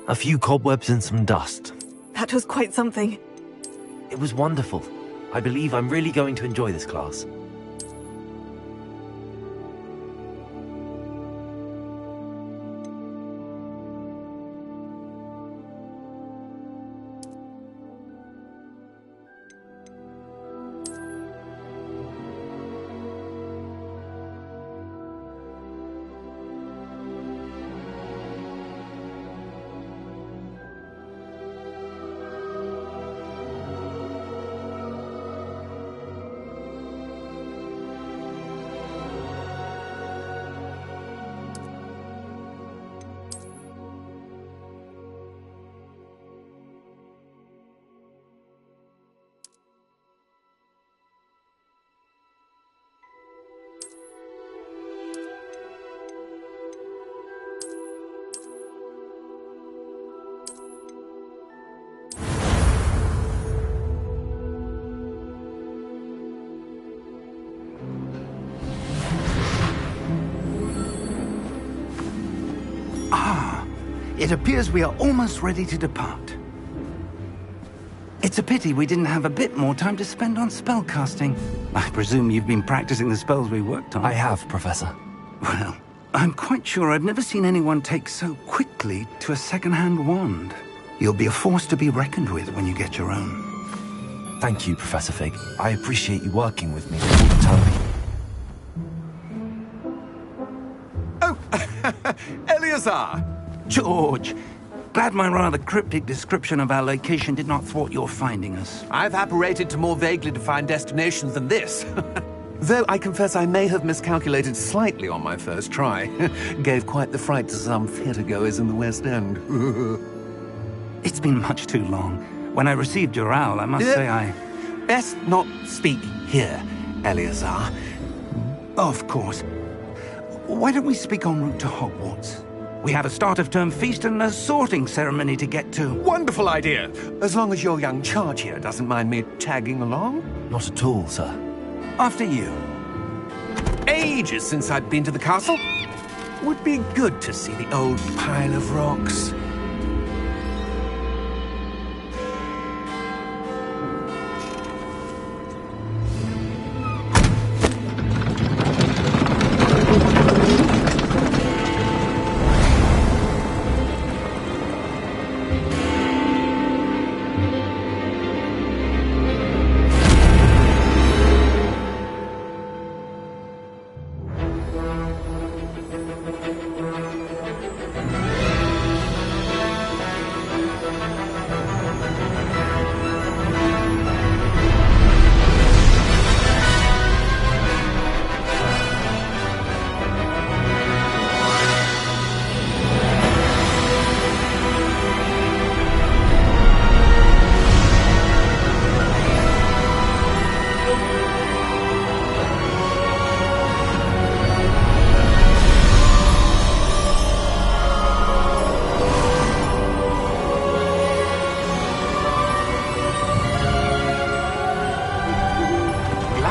A few cobwebs and some dust. That was quite something. It was wonderful. I believe I'm really going to enjoy this class. It appears we are almost ready to depart. It's a pity we didn't have a bit more time to spend on spellcasting. I presume you've been practicing the spells we worked on. I have, Professor. Well, I'm quite sure I've never seen anyone take so quickly to a second-hand wand. You'll be a force to be reckoned with when you get your own. Thank you, Professor Fig. I appreciate you working with me all the time. Oh, Eleazar! George, glad my rather cryptic description of our location did not thwart your finding us. I've apparated to more vaguely defined destinations than this. Though I confess I may have miscalculated slightly on my first try. Gave quite the fright to some theatre-goers in the West End. It's been much too long. When I received your owl, I must say I... Best not speak here, Eleazar. Of course. Why don't we speak en route to Hogwarts? We have a start-of-term feast and a sorting ceremony to get to. Wonderful idea! As long as your young charge here doesn't mind me tagging along. Not at all, sir. After you. Ages since I'd been to the castle. Would be good to see the old pile of rocks.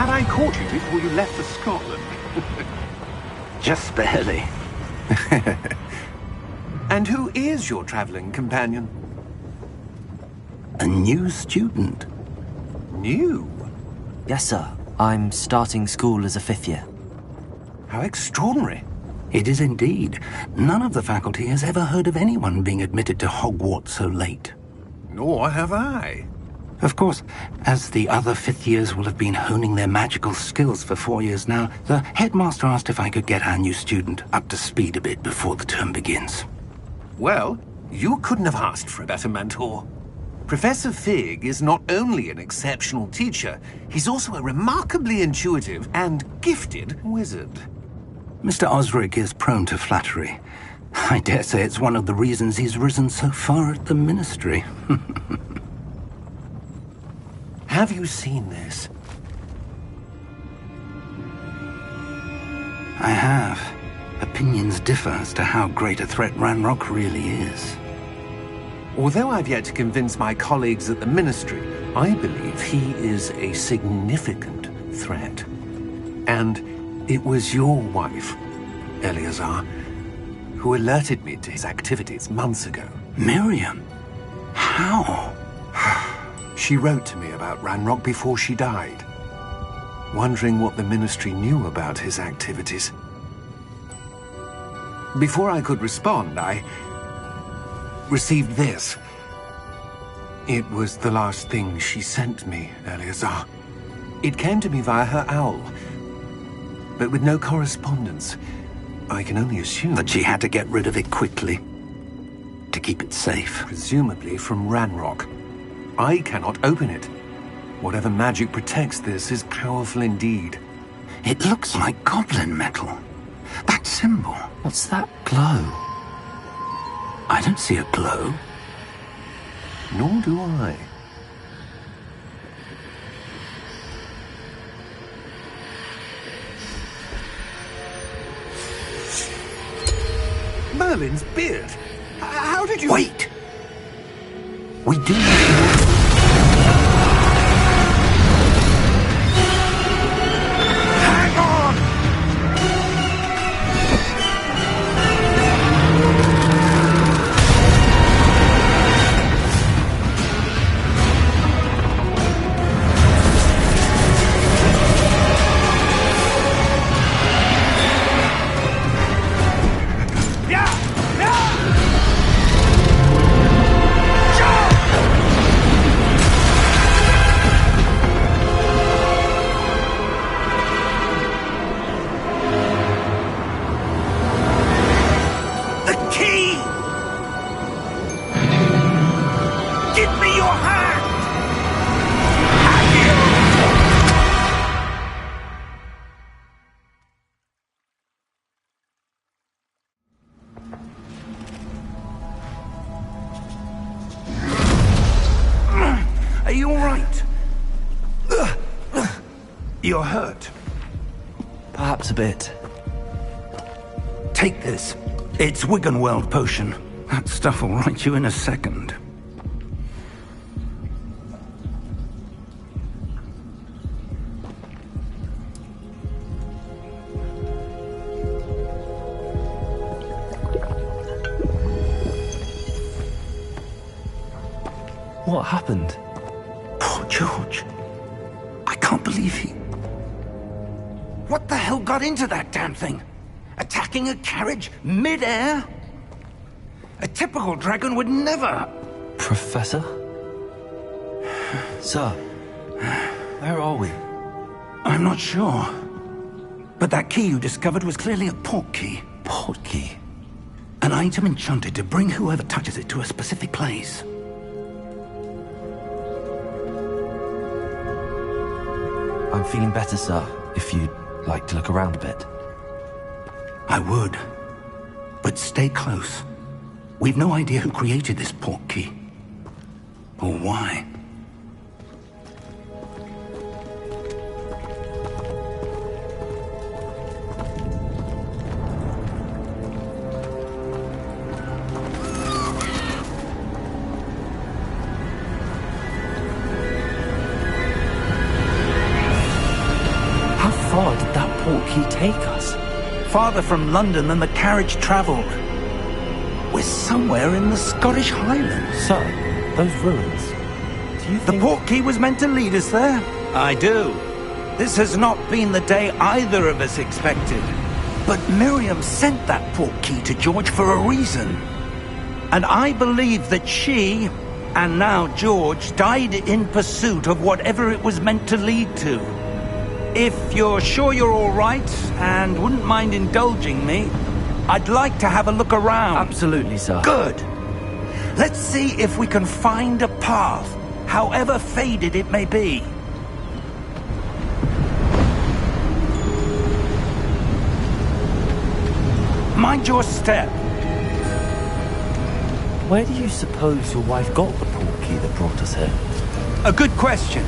I caught you before you left for Scotland. Just barely. And who is your traveling companion? A new student. New? Yes, sir. I'm starting school as a 5th year. How extraordinary. It is indeed. None of the faculty has ever heard of anyone being admitted to Hogwarts so late. Nor have I. Of course, as the other 5th years will have been honing their magical skills for 4 years now, the headmaster asked if I could get our new student up to speed a bit before the term begins. Well, you couldn't have asked for a better mentor. Professor Fig is not only an exceptional teacher, he's also a remarkably intuitive and gifted wizard. Mr. Osric is prone to flattery. I dare say it's one of the reasons he's risen so far at the ministry. Have you seen this? I have. Opinions differ as to how great a threat Ranrock really is. Although I've yet to convince my colleagues at the Ministry, I believe he is a significant threat. And it was your wife, Eleazar, who alerted me to his activities months ago. Miriam? How? She wrote to me about Ranrock before she died, wondering what the Ministry knew about his activities. Before I could respond, I received this. It was the last thing she sent me, Eleazar. It came to me via her owl, but with no correspondence. I can only assume That she had to get rid of it quickly, to keep it safe. presumably from Ranrock. I cannot open it. Whatever magic protects this is powerful indeed. It looks like goblin metal. That symbol. What's that glow? I don't see a glow. Nor do I. Merlin's beard. How did you... Wait! We do need to... Hang on! Are you all right? You're hurt. Perhaps a bit. Take this. It's Wiggenweld potion. That stuff will right you in a second. What happened? Poor George. I can't believe he... What the hell got into that damn thing? Attacking a carriage mid-air? A typical dragon would never... Professor? Sir, where are we? I'm not sure. But that key you discovered was clearly a port key. Port key? An item enchanted to bring whoever touches it to a specific place. I'm feeling better, sir, if you'd like to look around a bit. I would. But stay close. We've no idea who created this port key. Or why. How far did that port key take us? Farther from London than the carriage traveled. We're somewhere in the Scottish Highlands. Sir, those ruins. Do you The think... port key was meant to lead us there? I do. This has not been the day either of us expected. But Miriam sent that port key to George for a reason. And I believe that she, and now George, died in pursuit of whatever it was meant to lead to. If you're sure you're all right, and wouldn't mind indulging me, I'd like to have a look around. Absolutely, sir. Good. Let's see if we can find a path, however faded it may be. Mind your step. Where do you suppose your wife got the port key that brought us here? A good question.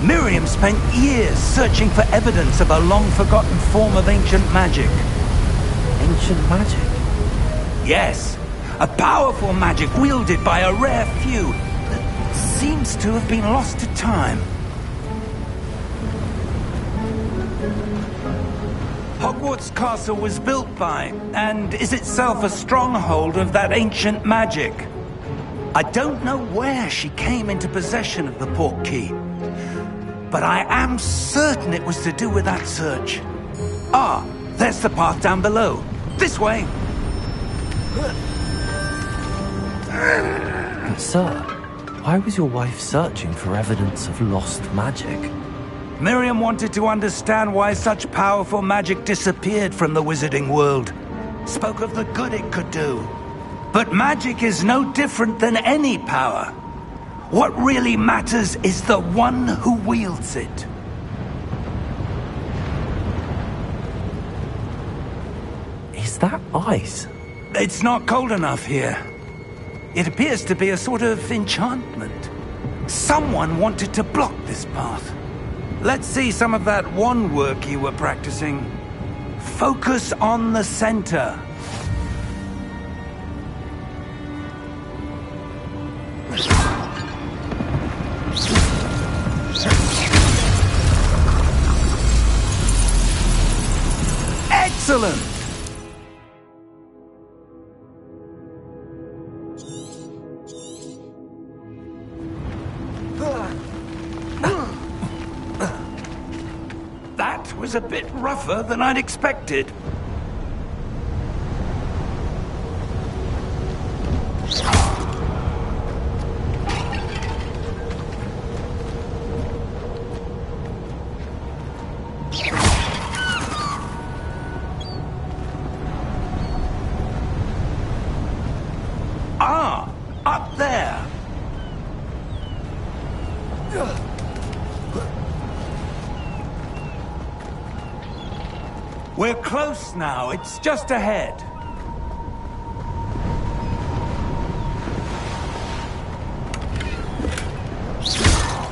Miriam spent years searching for evidence of a long-forgotten form of ancient magic. Ancient magic? Yes, a powerful magic wielded by a rare few that seems to have been lost to time. Hogwarts Castle was built by, and is itself a stronghold of that ancient magic. I don't know where she came into possession of the portkey, but I am certain it was to do with that search. Ah, there's the path down below. This way! Sir, why was your wife searching for evidence of lost magic? Miriam wanted to understand why such powerful magic disappeared from the wizarding world. Spoke of the good it could do. But magic is no different than any power. What really matters is the one who wields it. Is that ice? It's not cold enough here. It appears to be a sort of enchantment. Someone wanted to block this path. Let's see some of that wand work you were practicing. Focus on the center. Excellent! That was a bit rougher than I'd expected. Ah, up there. We're close now. It's just ahead.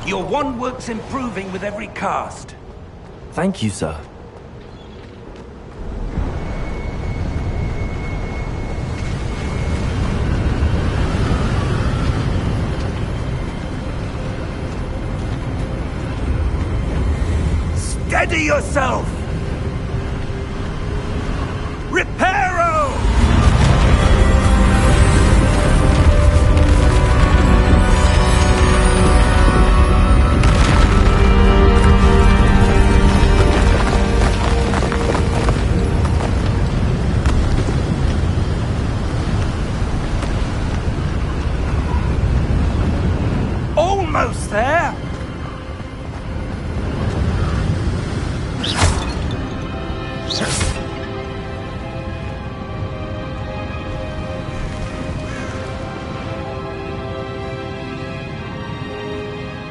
Your wand work's improving with every cast. Thank you, sir. Steady yourself! Reparo! Almost there!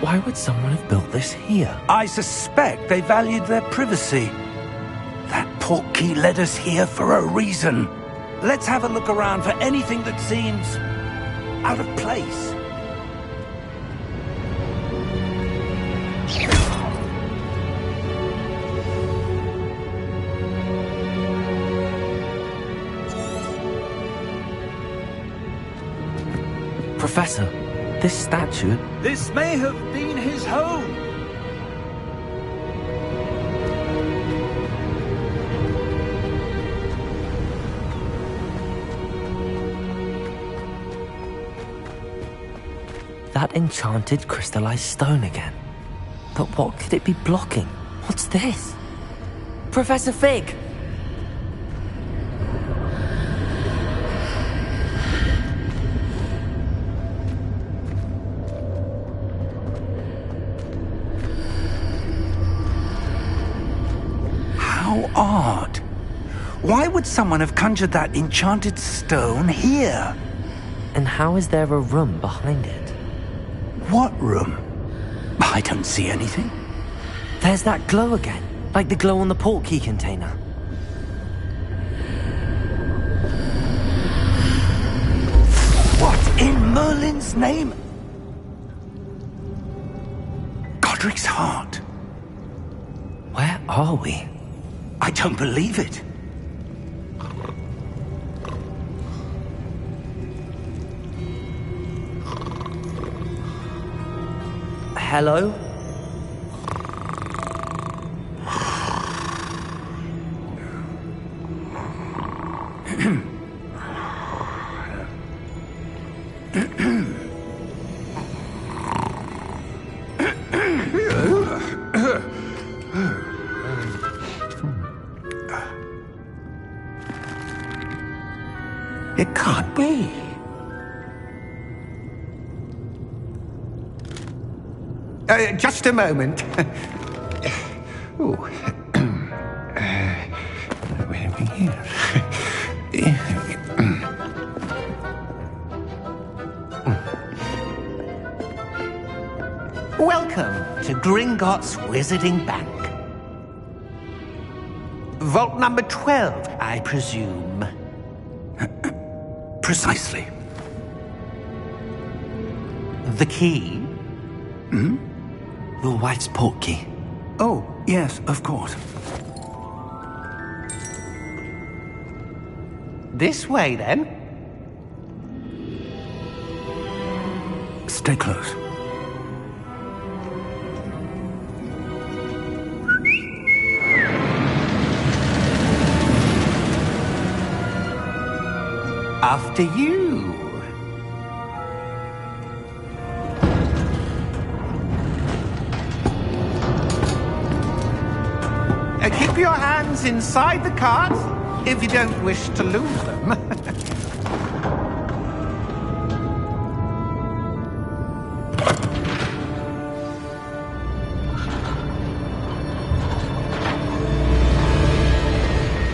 Why would someone have built this here? I suspect they valued their privacy. That portkey led us here for a reason. Let's have a look around for anything that seems out of place. Professor, this statue... This may have been his home. That enchanted crystallized stone again. But what could it be blocking? What's this? Professor Fig! How odd. Why would someone have conjured that enchanted stone here? And how is there a room behind it? What room? I don't see anything. There's that glow again, like the glow on the portkey container. What in Merlin's name? Godric's heart. Where are we? I don't believe it. Hello? It can't be. Just a moment. Oh. Where are we here? Welcome to Gringotts Wizarding Bank. Vault number 12, I presume. Precisely. The key? Hmm? The wife's portkey. Oh, yes, of course. This way, then. Stay close. After you. Keep your hands inside the cart if you don't wish to lose them.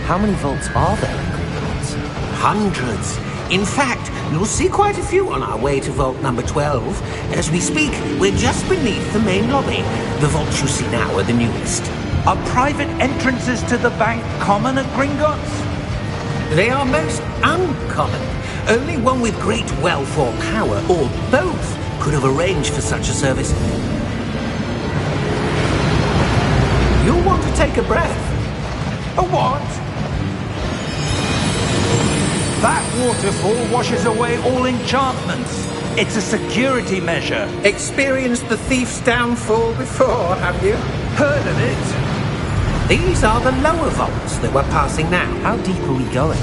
How many vaults are there in Gringotts? Hundreds. In fact, you'll see quite a few on our way to vault number 12. As we speak, we're just beneath the main lobby. The vaults you see now are the newest. Are private entrances to the bank common at Gringotts? They are most uncommon. Only one with great wealth or power, or both, could have arranged for such a service. You'll want to take a breath. A what? That waterfall washes away all enchantments. It's a security measure. Experienced the thief's downfall before, have you? Heard of it? These are the lower vaults that we're passing now. How deep are we going?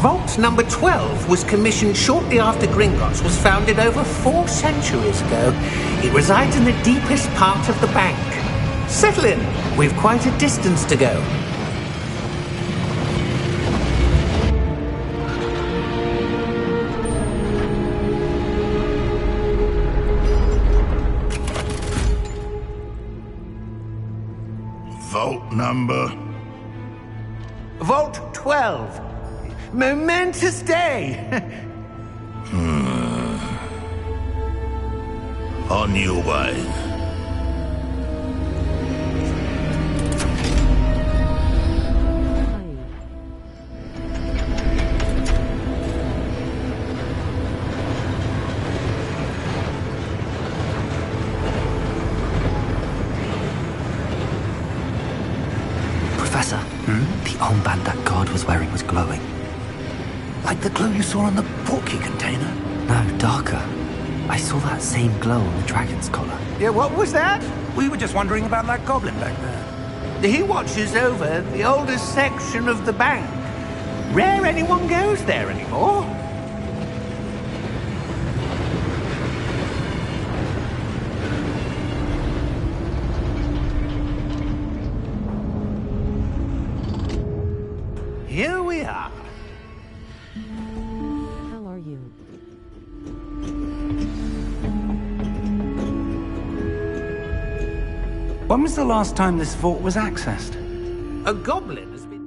Vault number 12 was commissioned shortly after Gringotts was founded over 4 centuries ago. It resides in the deepest part of the bank. Settle in. We've quite a distance to go. Vault number? Vault 12. Momentous day. On your way. Professor, the armband that guard was wearing was glowing. Like the glow you saw on the portkey container? No, darker. I saw that same glow on the dragon's collar. Yeah, what was that? We were just wondering about that goblin back there. He watches over the oldest section of the bank. Rare anyone goes there anymore. Here we are. How are you? When was the last time this vault was accessed? A goblin has been...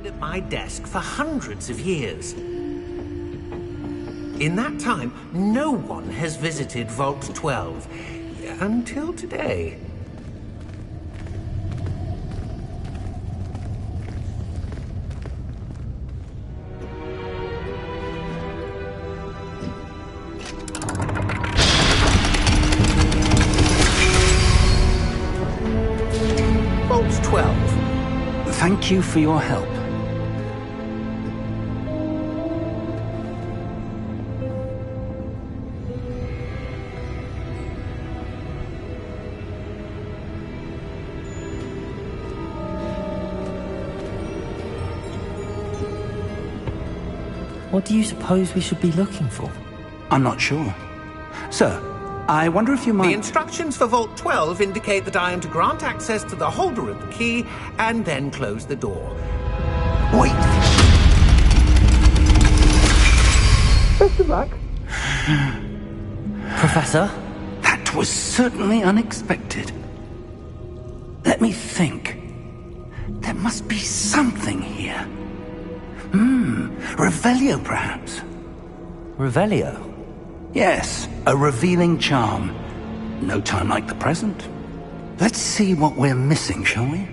At my desk for hundreds of years. In that time, no one has visited Vault 12. Until today. Vault 12. Thank you for your help. What do you suppose we should be looking for? I'm not sure. Sir, I wonder if you might... The instructions for Vault 12 indicate that I am to grant access to the holder of the key and then close the door. Wait! Best of luck. Professor? That was certainly unexpected. Let me think. There must be something here. Revelio, perhaps? Revelio? Yes, a revealing charm. No time like the present. Let's see what we're missing, shall we?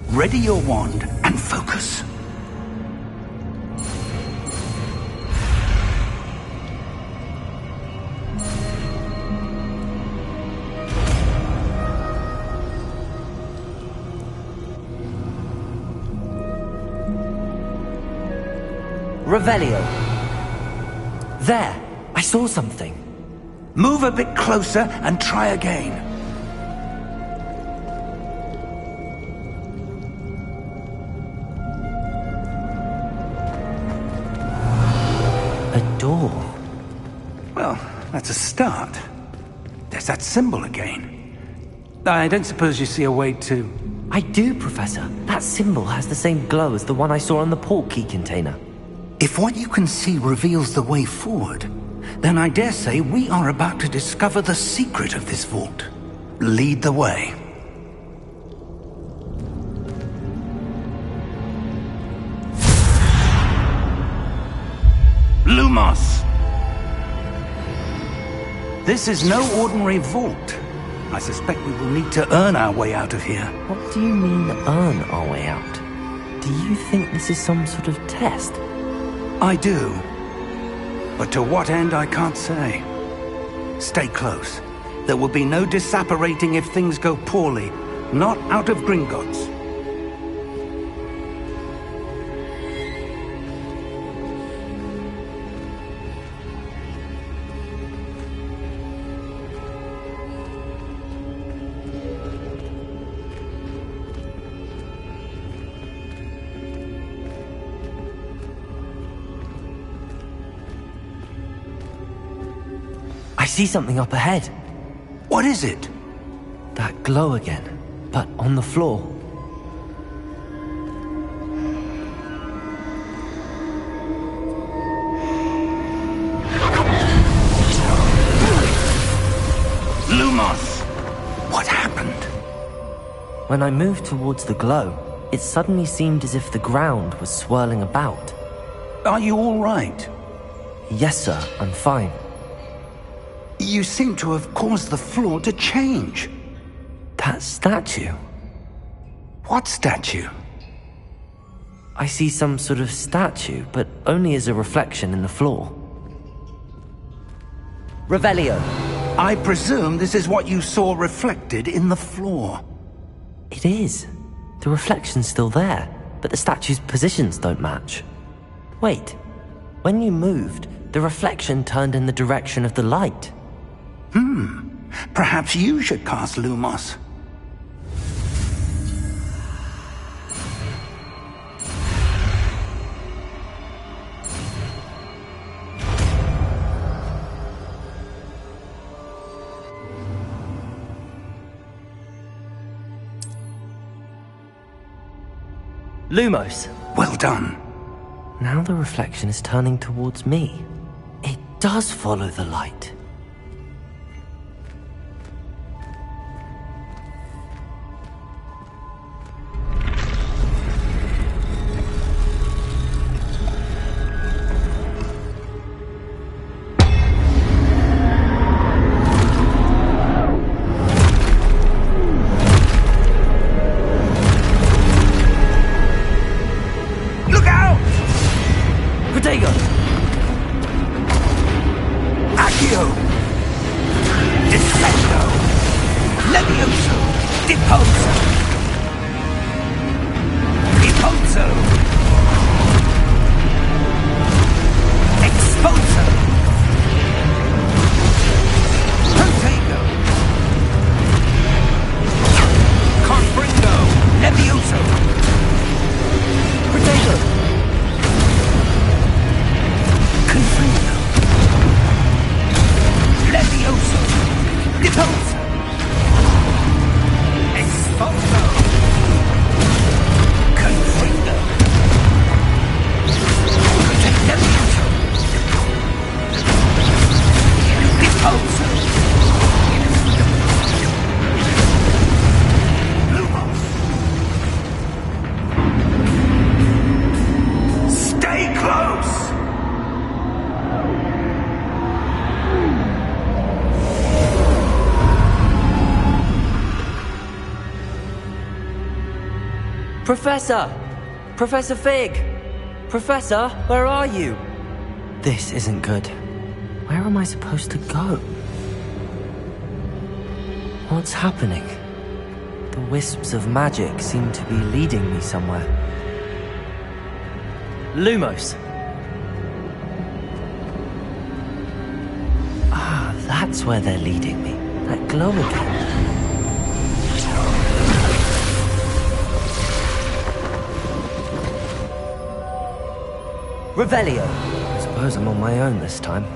Ready your wand and focus. Revelio. There! I saw something. Move a bit closer and try again. A door. Well, that's a start. There's that symbol again. I don't suppose you see a way to... I do, Professor. That symbol has the same glow as the one I saw on the port key container. If what you can see reveals the way forward, then I dare say we are about to discover the secret of this vault. Lead the way. Lumos! This is no ordinary vault. I suspect we will need to earn our way out of here. What do you mean, earn our way out? Do you think this is some sort of test? I do. But to what end, I can't say. Stay close. There will be no disapparating if things go poorly. Not out of Gringotts. I see something up ahead. What is it? That glow again, but on the floor. Lumos! What happened? When I moved towards the glow, it suddenly seemed as if the ground was swirling about. Are you all right? Yes, sir, I'm fine. You seem to have caused the floor to change. That statue? What statue? I see some sort of statue, but only as a reflection in the floor. Revelio. I presume this is what you saw reflected in the floor. It is. The reflection's still there, but the statue's positions don't match. Wait. When you moved, the reflection turned in the direction of the light. Perhaps you should cast Lumos. Lumos. Well done. Now the reflection is turning towards me. It does follow the light. Levioso! Deposo! Deposo! Exposo! Protego! Confringo! Levioso! Protego! Confringo! Levioso! Deposo! Exposo! Confringo! Protect Levioso! Deposo! Lumos! Stay close! Professor! Professor Fig! Professor, where are you? This isn't good. Where am I supposed to go? What's happening? The wisps of magic seem to be leading me somewhere. Lumos! Ah, that's where they're leading me. That glow again. Revelio! I suppose I'm on my own this time.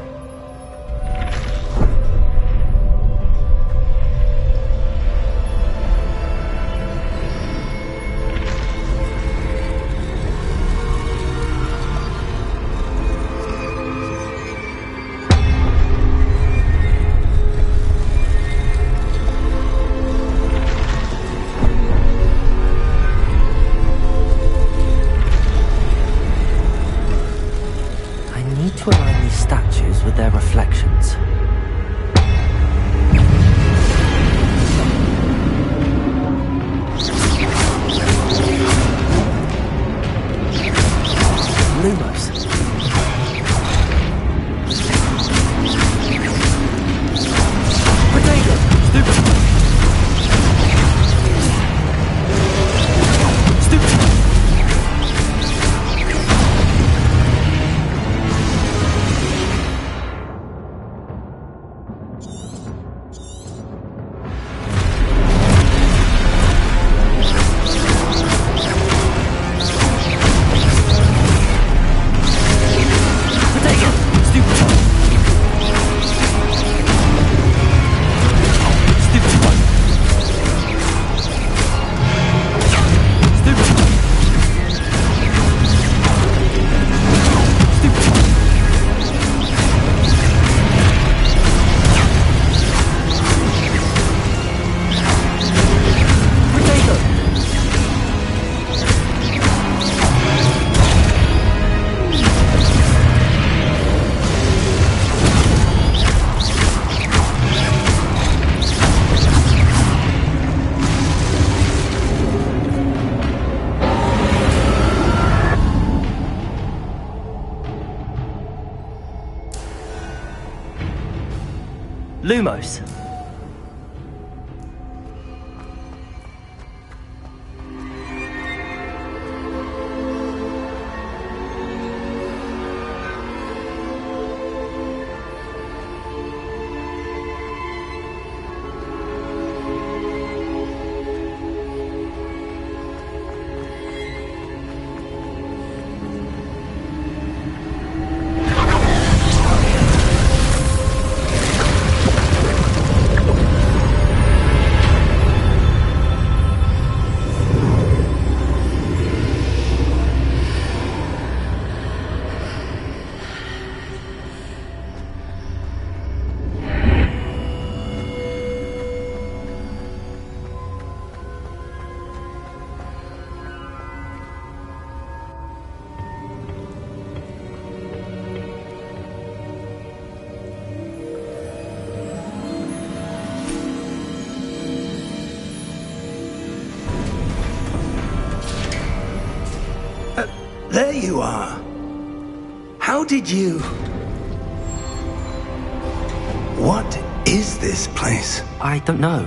To align these statues with their reflections. Lumos. Potato! Stupid! Stupid! Lumos. There you are. How did you... What is this place? I don't know.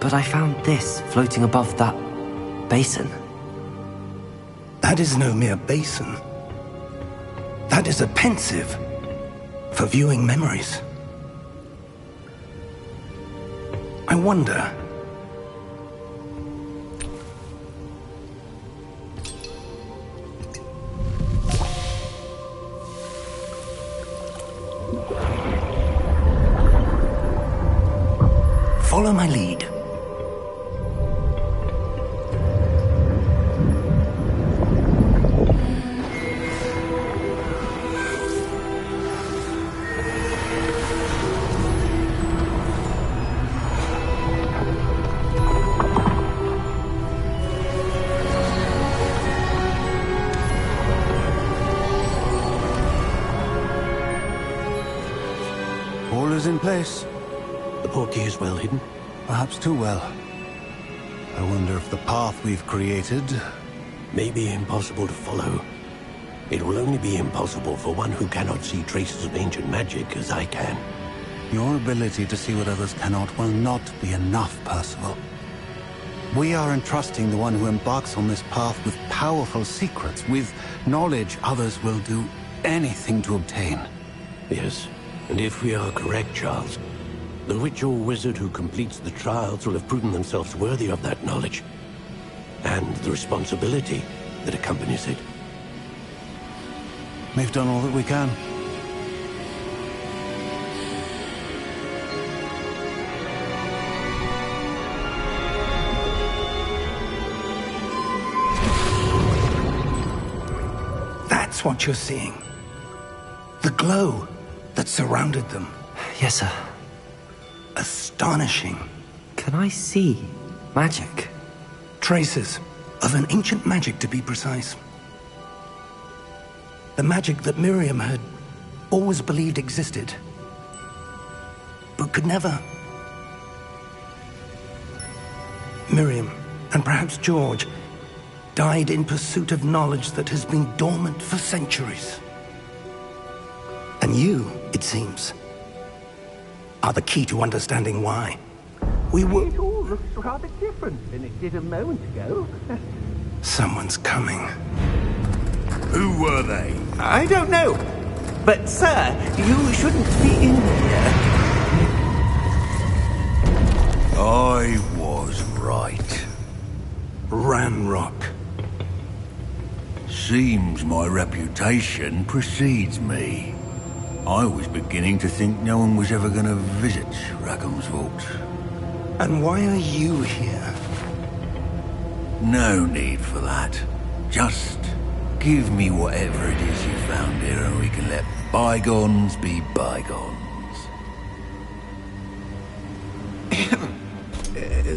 But I found this floating above that basin. That is no mere basin. That is a pensive for viewing memories. I wonder... Follow my lead. All is in place. The portkey is well hidden. Perhaps too well. I wonder if the path we've created... May be impossible to follow. It will only be impossible for one who cannot see traces of ancient magic as I can. Your ability to see what others cannot will not be enough, Percival. We are entrusting the one who embarks on this path with powerful secrets, with knowledge others will do anything to obtain. Yes, and if we are correct, Charles, the witch or wizard who completes the trials will have proven themselves worthy of that knowledge, and the responsibility that accompanies it. We've done all that we can. That's what you're seeing. The glow that surrounded them. Yes, sir. Astonishing. Can I see magic? Traces of an ancient magic, to be precise. The magic that Miriam had always believed existed, but could never. Miriam, and perhaps George, died in pursuit of knowledge that has been dormant for centuries. And you, it seems, are the key to understanding why. We were... It all looks rather different than it did a moment ago. Someone's coming. Who were they? I don't know. But, sir, you shouldn't be in here. I was right. Ranrock. Seems my reputation precedes me. I was beginning to think no one was ever going to visit Rackham's Vault. And why are you here? No need for that. Just give me whatever it is you found here and we can let bygones be bygones.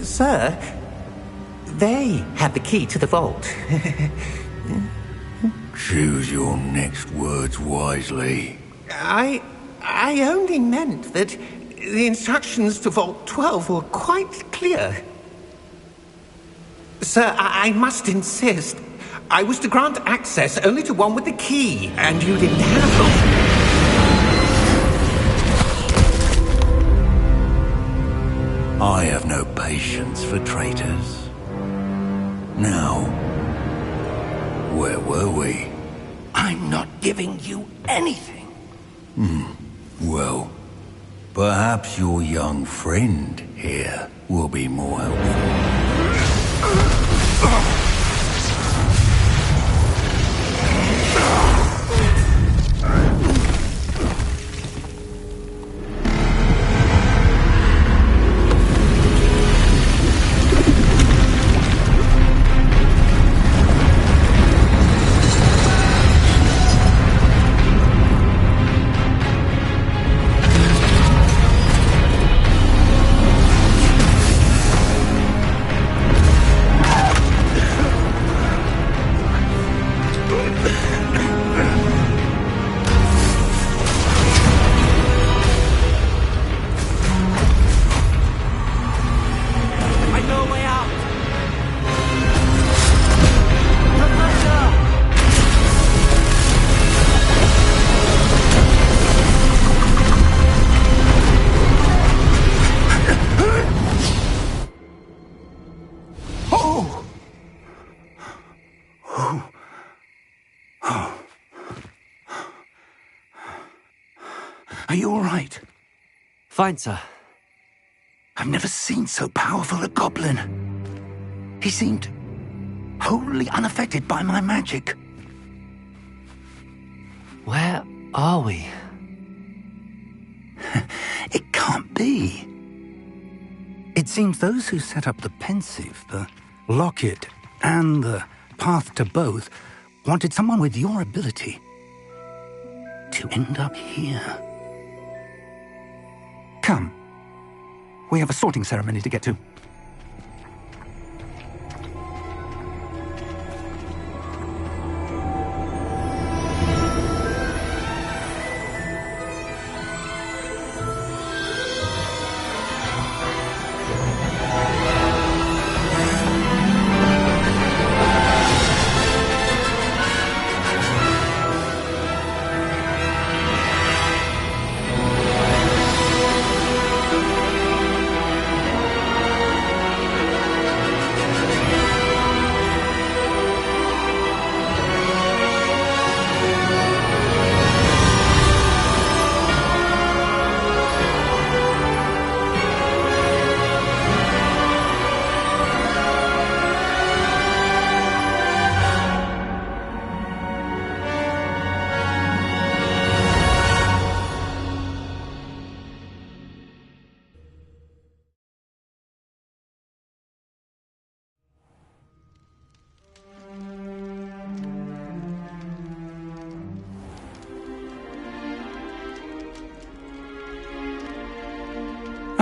Sir, they have the key to the vault. Choose your next words wisely. I only meant that the instructions to Vault 12 were quite clear. Sir, I must insist. I was to grant access only to one with the key, and you didn't have them. I have no patience for traitors. Now, where were we? I'm not giving you anything. Well, perhaps your young friend here will be more helpful. Are you all right? Fine, sir. I've never seen so powerful a goblin. He seemed wholly unaffected by my magic. Where are we? It can't be. It seems those who set up the pensive, the locket, and the path to both wanted someone with your ability to end up here. Come. We have a sorting ceremony to get to.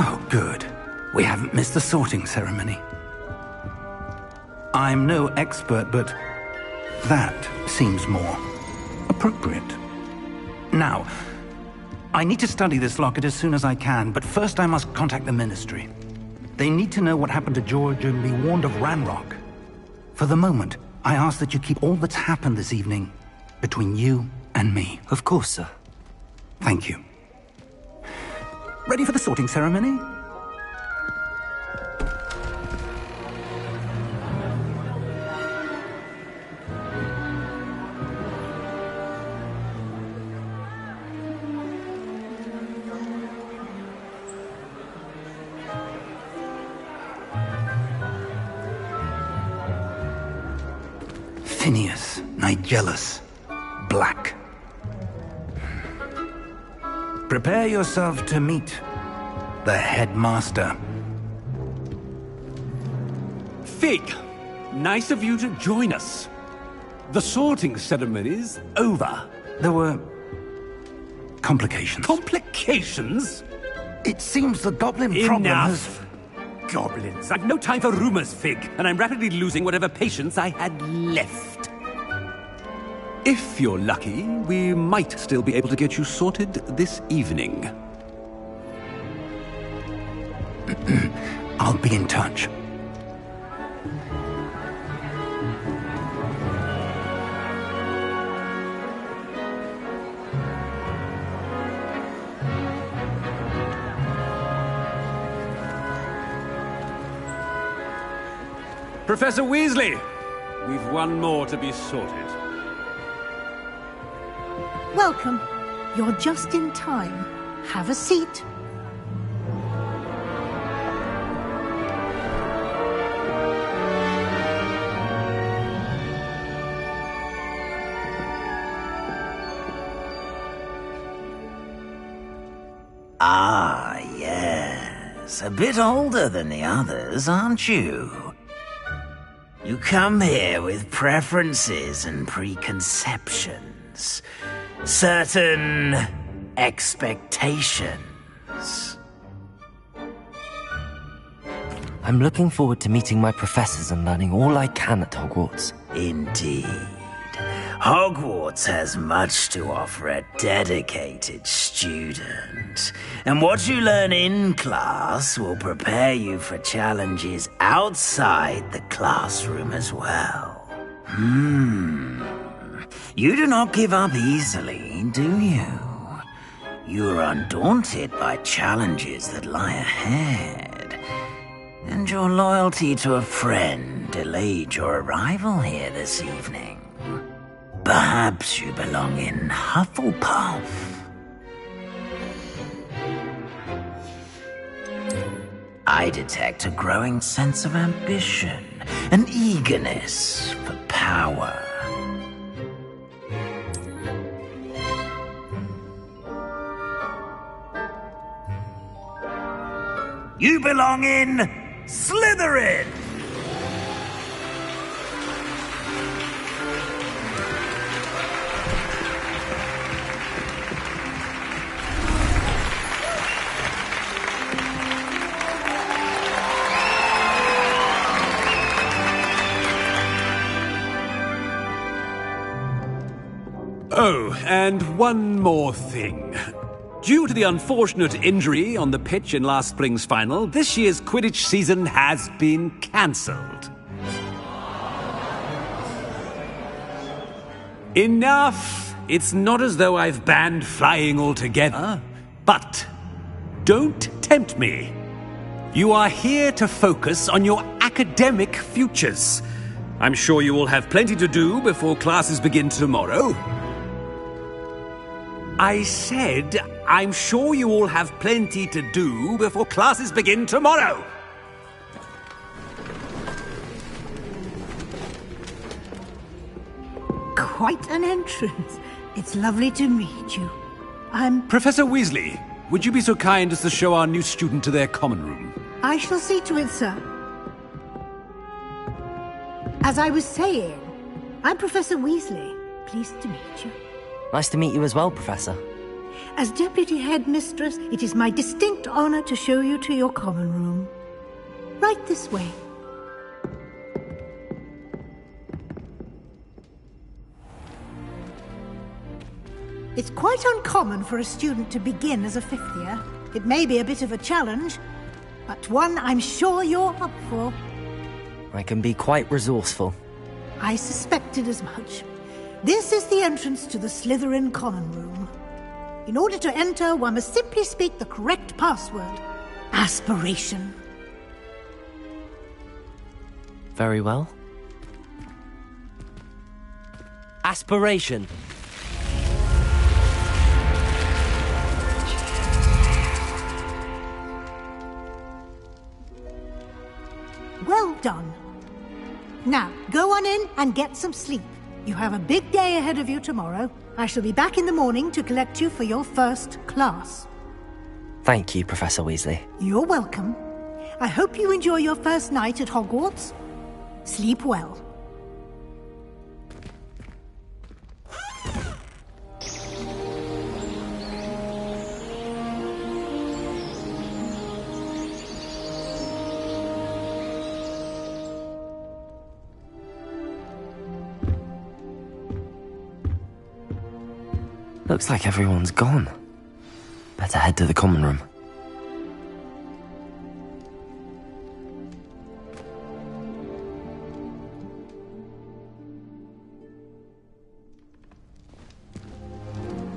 Oh, good. We haven't missed the sorting ceremony. I'm no expert, but that seems more appropriate. Now, I need to study this locket as soon as I can, but first I must contact the Ministry. They need to know what happened to George and be warned of Ranrock. For the moment, I ask that you keep all that's happened this evening between you and me. Of course, sir. Thank you. Ready for the sorting ceremony? Phineas, Nigellus, Black. Prepare yourself to meet the headmaster. Fig, nice of you to join us. The sorting ceremony's over. There were complications. Complications? It seems the goblin problem has... Enough! Goblins. I've no time for rumors, Fig, and I'm rapidly losing whatever patience I had left. If you're lucky, we might still be able to get you sorted this evening. I'll be in touch. Professor Weasley, we've one more to be sorted. Welcome. You're just in time. Have a seat. Ah, yes. A bit older than the others, aren't you? You come here with preferences and preconceptions. Certain expectations. I'm looking forward to meeting my professors and learning all I can at Hogwarts. Indeed. Hogwarts has much to offer a dedicated student. And what you learn in class will prepare you for challenges outside the classroom as well. You do not give up easily, do you? You are undaunted by challenges that lie ahead. And your loyalty to a friend delayed your arrival here this evening. Perhaps you belong in Hufflepuff. I detect a growing sense of ambition, an eagerness for power. You belong in Slytherin! Oh, and one more thing. Due to the unfortunate injury on the pitch in last spring's final, this year's Quidditch season has been cancelled. Enough! It's not as though I've banned flying altogether, but don't tempt me. You are here to focus on your academic futures. I'm sure you will have plenty to do before classes begin tomorrow. I said, I'm sure you all have plenty to do before classes begin tomorrow. Quite an entrance. It's lovely to meet you. I'm... Professor Weasley, would you be so kind as to show our new student to their common room? I shall see to it, sir. As I was saying, I'm Professor Weasley. Pleased to meet you. Nice to meet you as well, Professor. As Deputy Headmistress, it is my distinct honor to show you to your common room. Right this way. It's quite uncommon for a student to begin as a fifth year. It may be a bit of a challenge, but one I'm sure you're up for. I can be quite resourceful. I suspected as much. This is the entrance to the Slytherin common room. In order to enter, one must simply speak the correct password. Aspiration. Very well. Aspiration. Well done. Now, go on in and get some sleep. You have a big day ahead of you tomorrow. I shall be back in the morning to collect you for your first class. Thank you, Professor Weasley. You're welcome. I hope you enjoy your first night at Hogwarts. Sleep well. Looks like everyone's gone. Better head to the common room.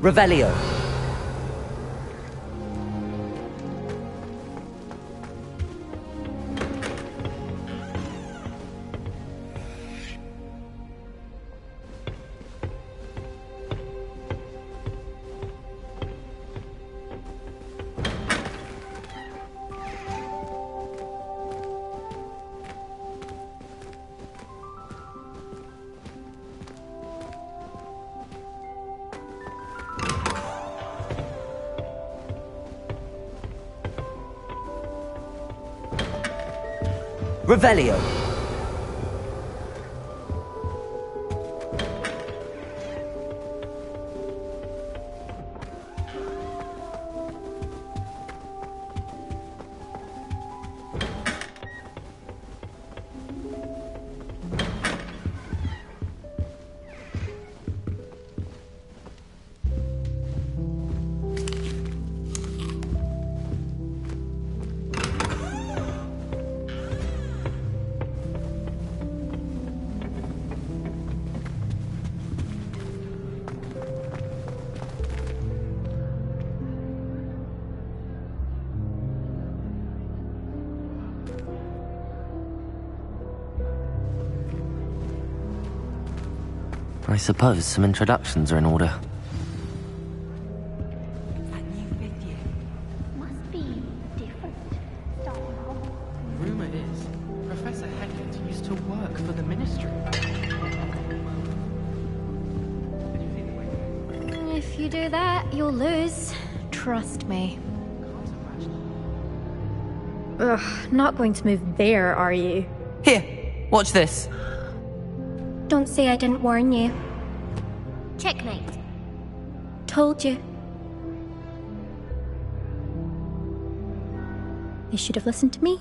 Revelio. Revelio. I suppose some introductions are in order. That new video must be different. Starting off work for the Ministry. If you do that, you'll lose. Trust me. Ugh, not going to move there, are you? Here, watch this. Don't say I didn't warn you. Checkmate. Told you. You should have listened to me.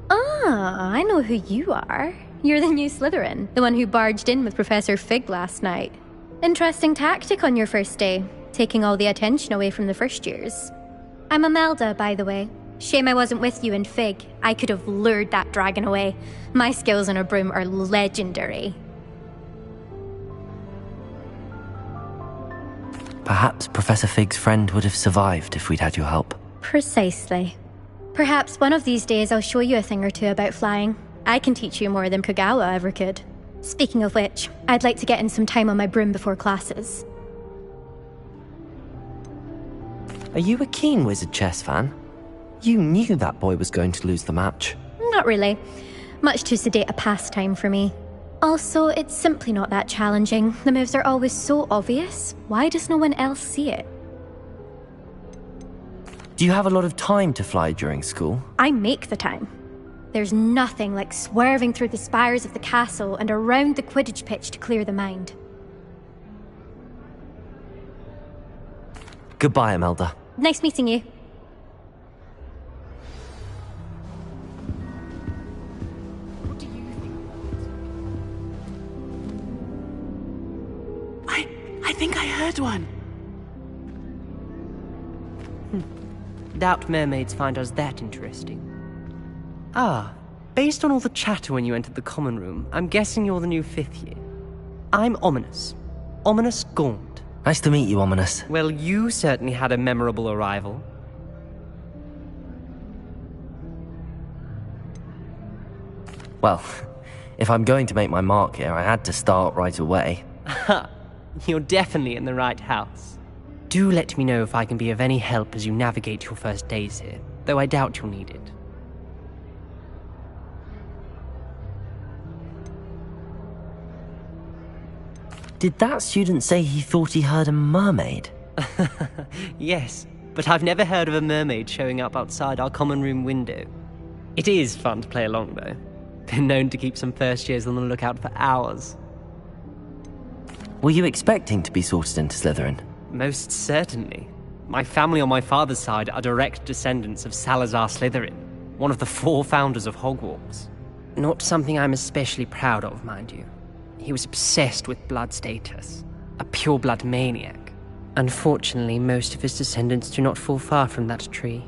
Ah, I know who you are. You're the new Slytherin, the one who barged in with Professor Fig last night. Interesting tactic on your first day, taking all the attention away from the first years. I'm Imelda, by the way. Shame I wasn't with you in Fig. I could have lured that dragon away. My skills on a broom are legendary. Perhaps Professor Fig's friend would have survived if we'd had your help. Precisely. Perhaps one of these days I'll show you a thing or two about flying. I can teach you more than Kogawa ever could. Speaking of which, I'd like to get in some time on my broom before classes. Are you a keen Wizard chess fan? You knew that boy was going to lose the match. Not really. Much too sedate a pastime for me. Also, it's simply not that challenging. The moves are always so obvious. Why does no one else see it? Do you have a lot of time to fly during school? I make the time. There's nothing like swerving through the spires of the castle and around the Quidditch pitch to clear the mind. Goodbye, Imelda. Nice meeting you. I think I heard one. Doubt mermaids find us that interesting. Ah, based on all the chatter when you entered the common room, I'm guessing you're the new 5th year. I'm Ominous. Ominous Gaunt. Nice to meet you, Ominous. Well, you certainly had a memorable arrival. Well, if I'm going to make my mark here, I had to start right away. Ha! You're definitely in the right house. Do let me know if I can be of any help as you navigate your first days here, though I doubt you'll need it. Did that student say he thought he heard a mermaid? Yes, but I've never heard of a mermaid showing up outside our common room window. It is fun to play along, though. Been known to keep some first years on the lookout for hours. Were you expecting to be sorted into Slytherin? Most certainly. My family on my father's side are direct descendants of Salazar Slytherin, one of the 4 founders of Hogwarts. Not something I'm especially proud of, mind you. He was obsessed with blood status, a pure-blood maniac. Unfortunately, most of his descendants do not fall far from that tree.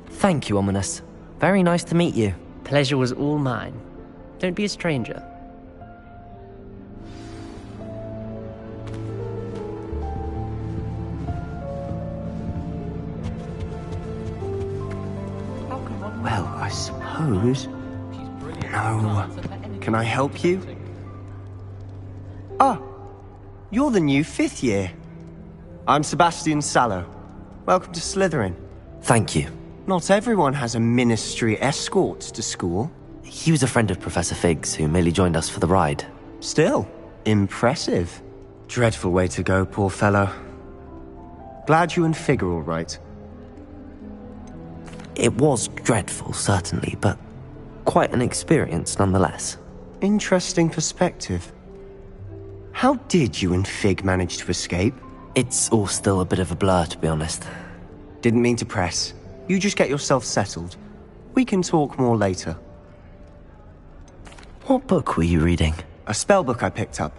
Thank you, Ominous. Very nice to meet you. Pleasure was all mine. Don't be a stranger. Well, I suppose... No. Can I help you? Ah, you're the new 5th year. I'm Sebastian Sallow. Welcome to Slytherin. Thank you. Not everyone has a ministry escort to school. He was a friend of Professor Fig's who merely joined us for the ride. Still, impressive. Dreadful way to go, poor fellow. Glad you and Fig are all right. It was dreadful, certainly, but quite an experience nonetheless. Interesting perspective. How did you and Fig manage to escape? It's all still a bit of a blur, to be honest. Didn't mean to press. You just get yourself settled. We can talk more later. What book were you reading? A spell book I picked up.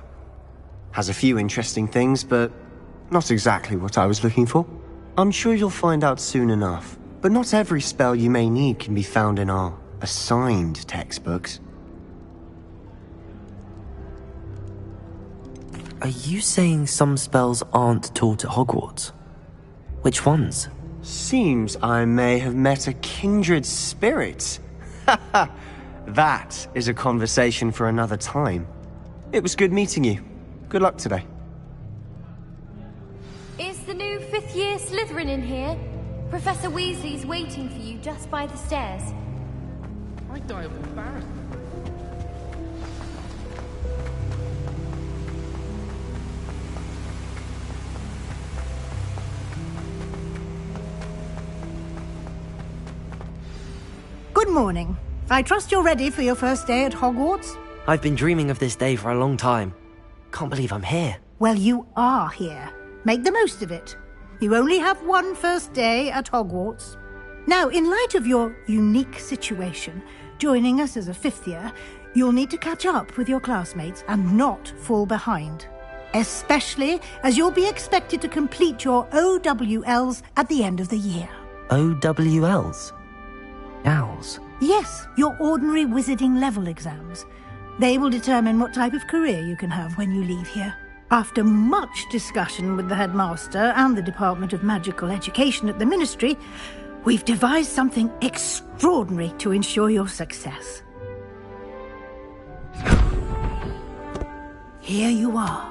Has a few interesting things, but not exactly what I was looking for. I'm sure you'll find out soon enough. But not every spell you may need can be found in our assigned textbooks. Are you saying some spells aren't taught at Hogwarts? Which ones? Seems I may have met a kindred spirit. That is a conversation for another time. It was good meeting you. Good luck today. Is the new 5th year Slytherin in here? Professor Weasley's waiting for you just by the stairs. I'd die of embarrassment. Good morning. I trust you're ready for your first day at Hogwarts? I've been dreaming of this day for a long time. Can't believe I'm here. Well, you are here. Make the most of it. You only have one first day at Hogwarts. Now, in light of your unique situation, joining us as a fifth year, you'll need to catch up with your classmates and not fall behind. Especially as you'll be expected to complete your OWLs at the end of the year. OWLs? Owls? Yes, your ordinary wizarding level exams. They will determine what type of career you can have when you leave here. After much discussion with the headmaster and the Department of Magical Education at the Ministry, we've devised something extraordinary to ensure your success. Here you are.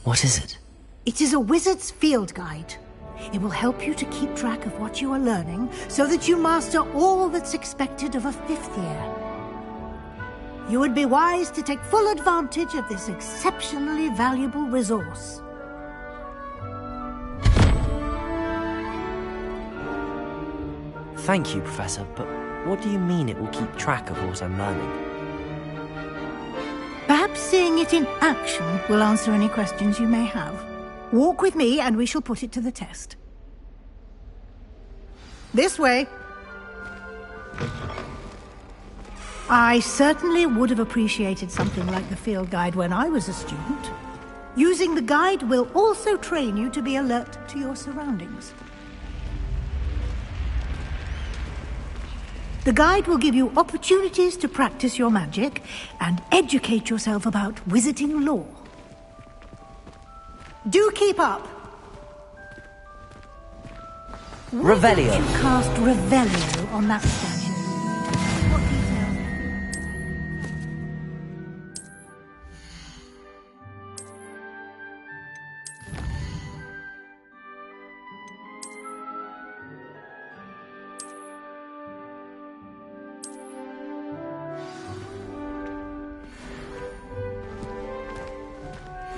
What is it? It is a wizard's field guide. It will help you to keep track of what you are learning so that you master all that's expected of a fifth year. You would be wise to take full advantage of this exceptionally valuable resource. Thank you, Professor, but what do you mean it will keep track of what I'm learning? Perhaps seeing it in action will answer any questions you may have. Walk with me and we shall put it to the test. This way. I certainly would have appreciated something like the field guide when I was a student. Using the guide will also train you to be alert to your surroundings. The guide will give you opportunities to practice your magic and educate yourself about wizarding lore. Do keep up! Revelio. Why don't you cast Revelio on that statue? What details?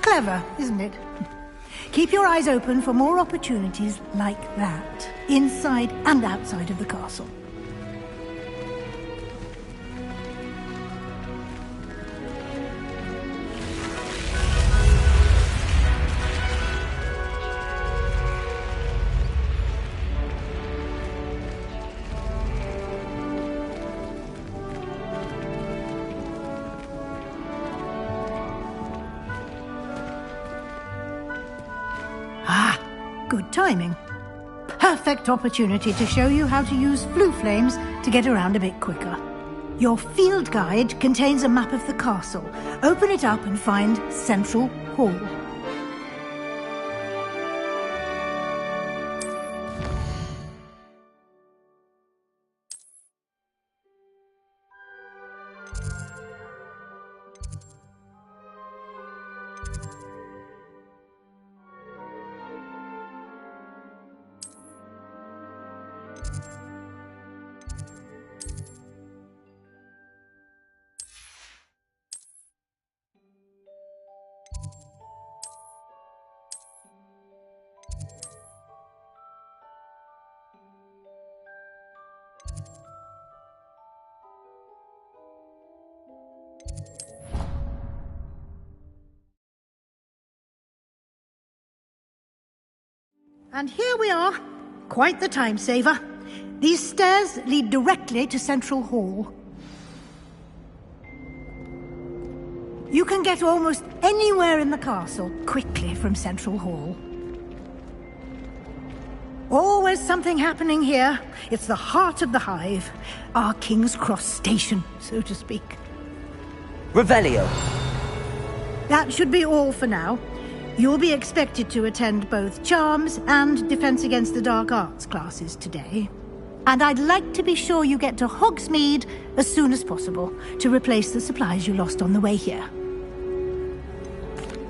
Clever, isn't it? Keep your eyes open for more opportunities like that, inside and outside of the castle. Good timing. Perfect opportunity to show you how to use flue flames to get around a bit quicker. Your field guide contains a map of the castle. Open it up and find Central Hall. And here we are. Quite the time saver. These stairs lead directly to Central Hall. You can get almost anywhere in the castle quickly from Central Hall. Always something happening here. It's the heart of the hive. Our King's Cross station, so to speak. Revelio. That should be all for now. You'll be expected to attend both Charms and Defense Against the Dark Arts classes today. And I'd like to be sure you get to Hogsmeade as soon as possible to replace the supplies you lost on the way here.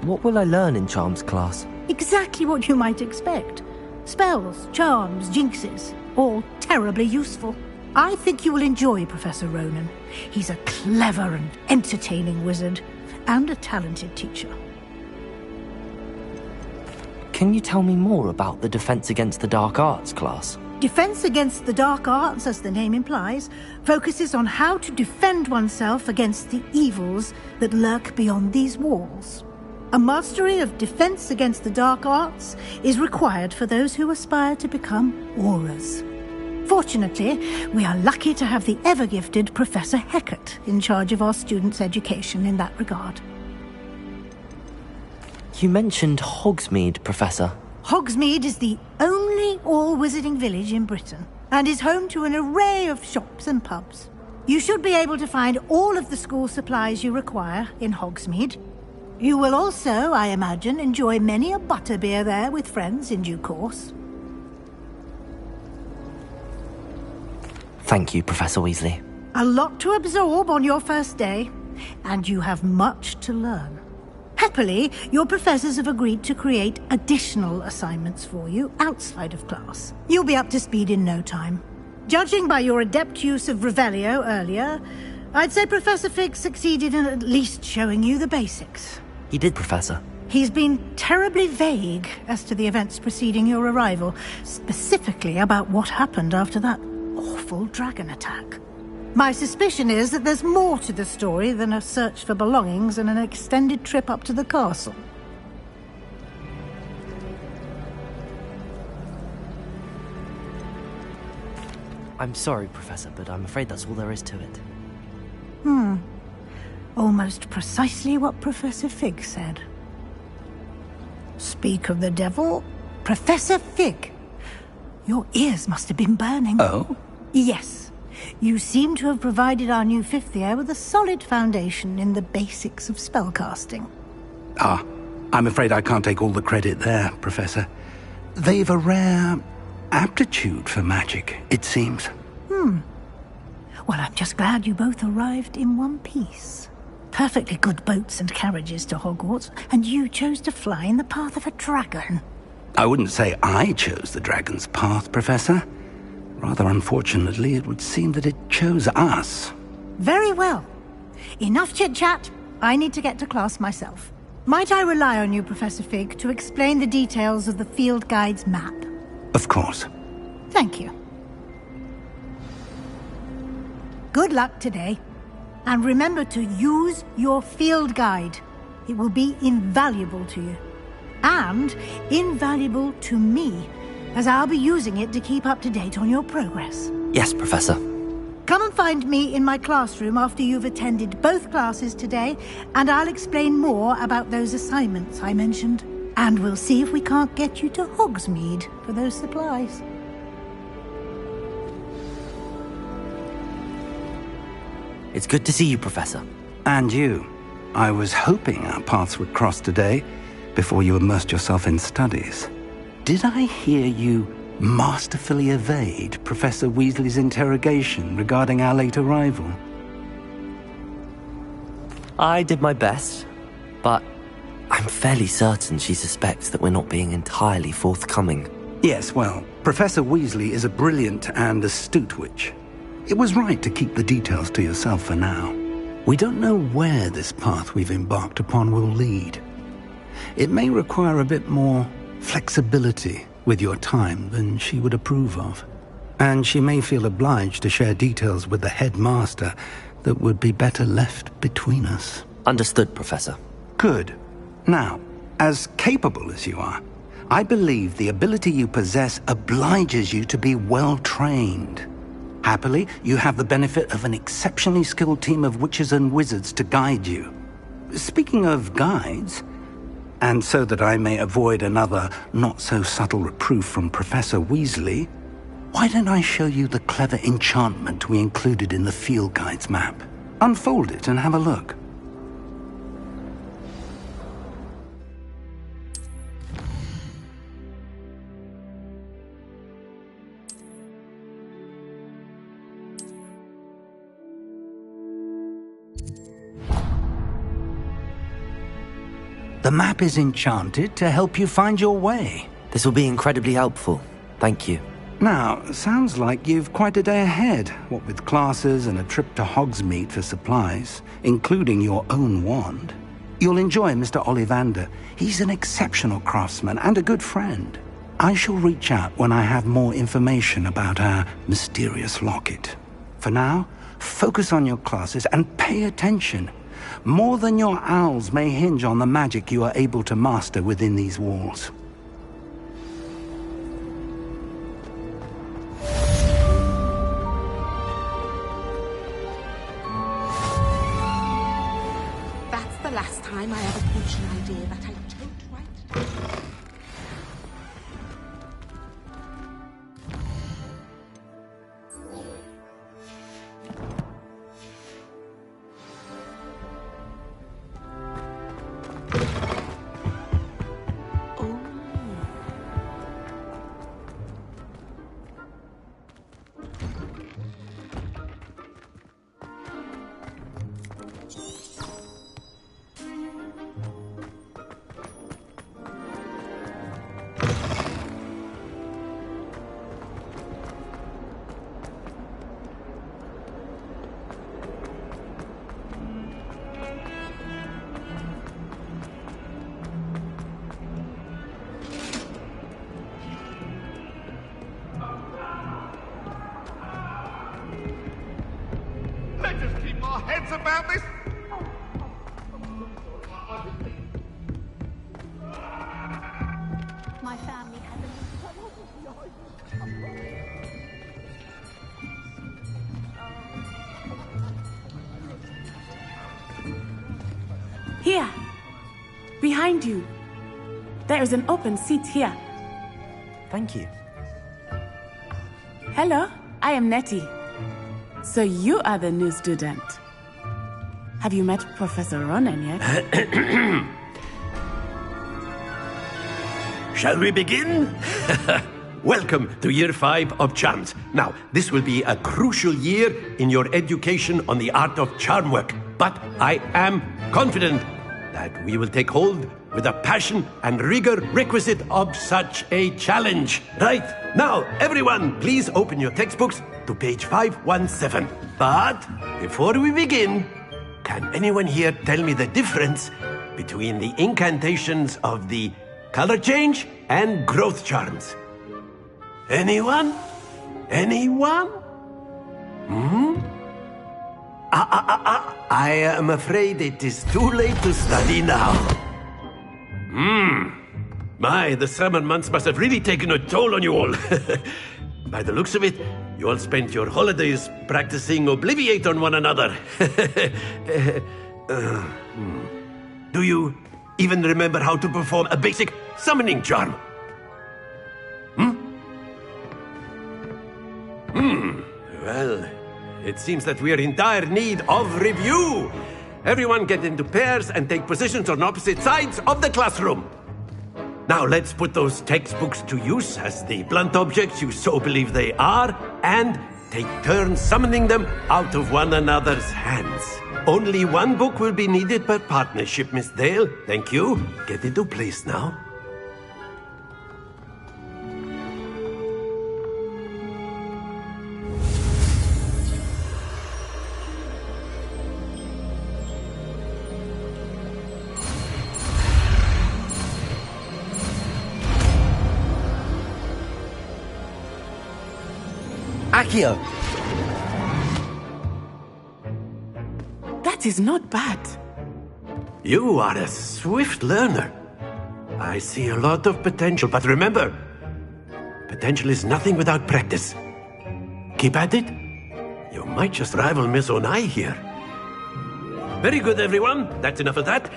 What will I learn in Charms class? Exactly what you might expect. Spells, charms, jinxes, all terribly useful. I think you will enjoy Professor Ronan. He's a clever and entertaining wizard, and a talented teacher. Can you tell me more about the Defense Against the Dark Arts class? Defense Against the Dark Arts, as the name implies, focuses on how to defend oneself against the evils that lurk beyond these walls. A mastery of Defense Against the Dark Arts is required for those who aspire to become Aurors. Fortunately, we are lucky to have the ever-gifted Professor Hecat in charge of our students' education in that regard. You mentioned Hogsmeade, Professor. Hogsmeade is the only all-wizarding village in Britain, and is home to an array of shops and pubs. You should be able to find all of the school supplies you require in Hogsmeade. You will also, I imagine, enjoy many a butterbeer there with friends in due course. Thank you, Professor Weasley. A lot to absorb on your first day, and you have much to learn. Happily, your professors have agreed to create additional assignments for you outside of class. You'll be up to speed in no time. Judging by your adept use of Revelio earlier, I'd say Professor Fig succeeded in at least showing you the basics. He did, Professor. He's been terribly vague as to the events preceding your arrival, specifically about what happened after that awful dragon attack. My suspicion is that there's more to the story than a search for belongings and an extended trip up to the castle. I'm sorry, Professor, but I'm afraid that's all there is to it. Almost precisely what Professor Fig said. Speak of the devil, Professor Fig. Your ears must have been burning. Oh? Yes. You seem to have provided our new fifth year with a solid foundation in the basics of spellcasting. Ah, I'm afraid I can't take all the credit there, Professor. They've a rare aptitude for magic, it seems. Well, I'm just glad you both arrived in one piece. Perfectly good boats and carriages to Hogwarts, and you chose to fly in the path of a dragon. I wouldn't say I chose the dragon's path, Professor. Rather unfortunately, it would seem that it chose us. Very well. Enough chit-chat. I need to get to class myself. Might I rely on you, Professor Fig, to explain the details of the field guide's map? Of course. Thank you. Good luck today. And remember to use your field guide. It will be invaluable to you. And invaluable to me, as I'll be using it to keep up to date on your progress. Yes, Professor. Come and find me in my classroom after you've attended both classes today, and I'll explain more about those assignments I mentioned. And we'll see if we can't get you to Hogsmeade for those supplies. It's good to see you, Professor. And you. I was hoping our paths would cross today, before you immersed yourself in studies. Did I hear you masterfully evade Professor Weasley's interrogation regarding our late arrival? I did my best, but I'm fairly certain she suspects that we're not being entirely forthcoming. Yes, well, Professor Weasley is a brilliant and astute witch. It was right to keep the details to yourself for now. We don't know where this path we've embarked upon will lead. It may require a bit more flexibility with your time than she would approve of. And she may feel obliged to share details with the headmaster that would be better left between us. Understood, Professor. Good. Now, as capable as you are, I believe the ability you possess obliges you to be well-trained. Happily, you have the benefit of an exceptionally skilled team of witches and wizards to guide you. Speaking of guides, and so that I may avoid another not-so-subtle reproof from Professor Weasley, why don't I show you the clever enchantment we included in the field guide's map? Unfold it and have a look. The map is enchanted to help you find your way. This will be incredibly helpful. Thank you. Now, sounds like you've quite a day ahead, what with classes and a trip to Hogsmeade for supplies, including your own wand. You'll enjoy Mr. Ollivander. He's an exceptional craftsman and a good friend. I shall reach out when I have more information about our mysterious locket. For now, focus on your classes and pay attention. More than your owls may hinge on the magic you are able to master within these walls. That's the last time I ever pitched an idea that I don't write down. Let's just keep our heads about this. My family had Here. Behind you. There is an open seat here. Thank you. Hello, I am Nettie. So you are the new student. Have you met Professor Ronan yet? Shall we begin? Welcome to Year 5 of Charms. Now, this will be a crucial year in your education on the art of charm work, but I am confident that we will take hold with the passion and rigor requisite of such a challenge. Right, now, everyone, please open your textbooks to page 517. But before we begin, can anyone here tell me the difference between the incantations of the color change and growth charms? Anyone? Anyone? I am afraid it is too late to study now. My, the summer months must have really taken a toll on you all. By the looks of it, you all spent your holidays practicing Obliviate on one another. Do you even remember how to perform a basic summoning charm? Well, it seems that we are in dire need of review. Everyone get into pairs and take positions on opposite sides of the classroom. Now let's put those textbooks to use as the blunt objects you so believe they are, and take turns summoning them out of one another's hands. Only one book will be needed per partnership, Miss Dale. Thank you. Get into place now. Accio! That is not bad. You are a swift learner. I see a lot of potential, but remember, potential is nothing without practice. Keep at it. You might just rival Miss Onai here. Very good, everyone. That's enough of that.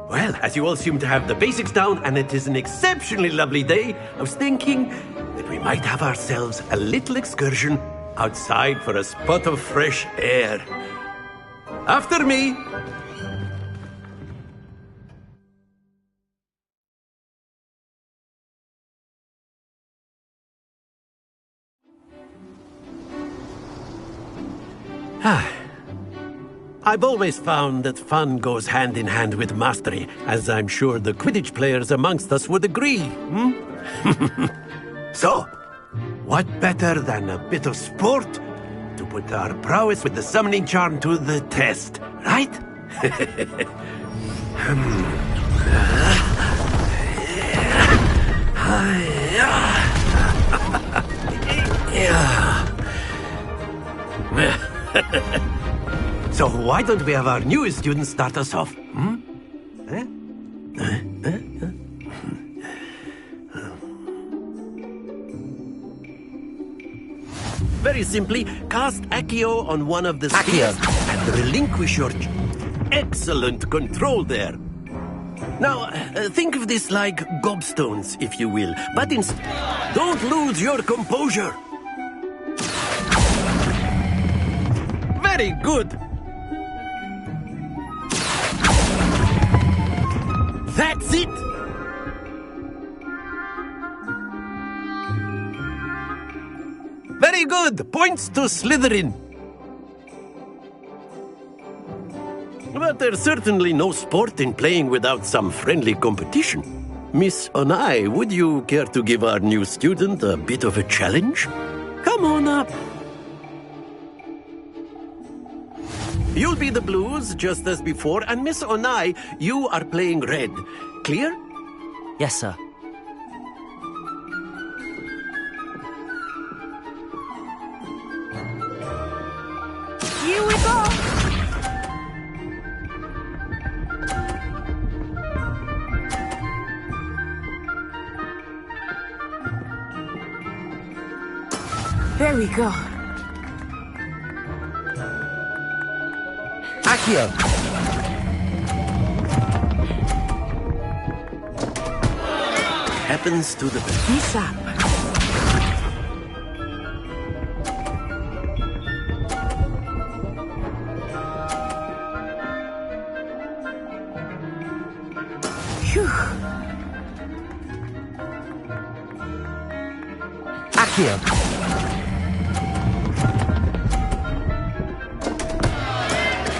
Well, as you all seem to have the basics down, and it is an exceptionally lovely day, I was thinking that we might have ourselves a little excursion outside for a spot of fresh air. After me! I've always found that fun goes hand in hand with mastery, as I'm sure the Quidditch players amongst us would agree. So, what better than a bit of sport to put our prowess with the summoning charm to the test, right? So why don't we have our newest student start us off? Very simply, cast Accio on one of the spheres and relinquish your... Excellent control there. Now, think of this like gobstones, if you will, but don't lose your composure. Very good. That's it. Very good. Points to Slytherin. But there's certainly no sport in playing without some friendly competition. Miss Onai, would you care to give our new student a bit of a challenge? Come on up. You'll be the blues, just as before, and Miss Onai, you are playing red. Clear? Yes, sir. Here we go! There we go. Accio! Happens to the best. Be sharp. Phew. Accio!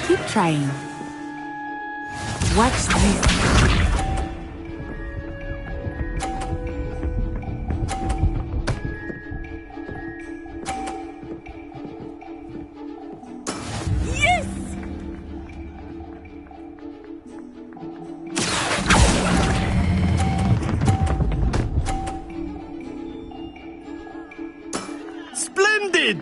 Keep trying. Watch this. Yes! Splendid!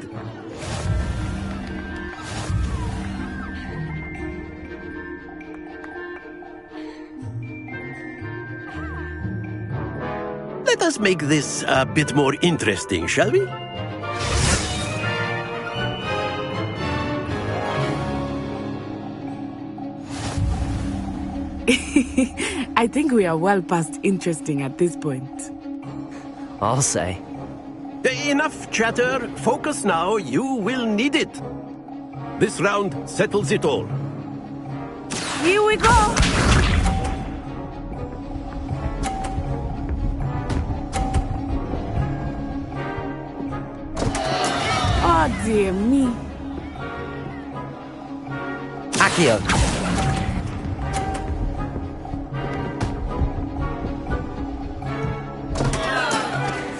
Let us make this a bit more interesting, shall we? I think we are well past interesting at this point. I'll say. Enough chatter. Focus now. You will need it. This round settles it all. Here we go! Oh dear me. Accio!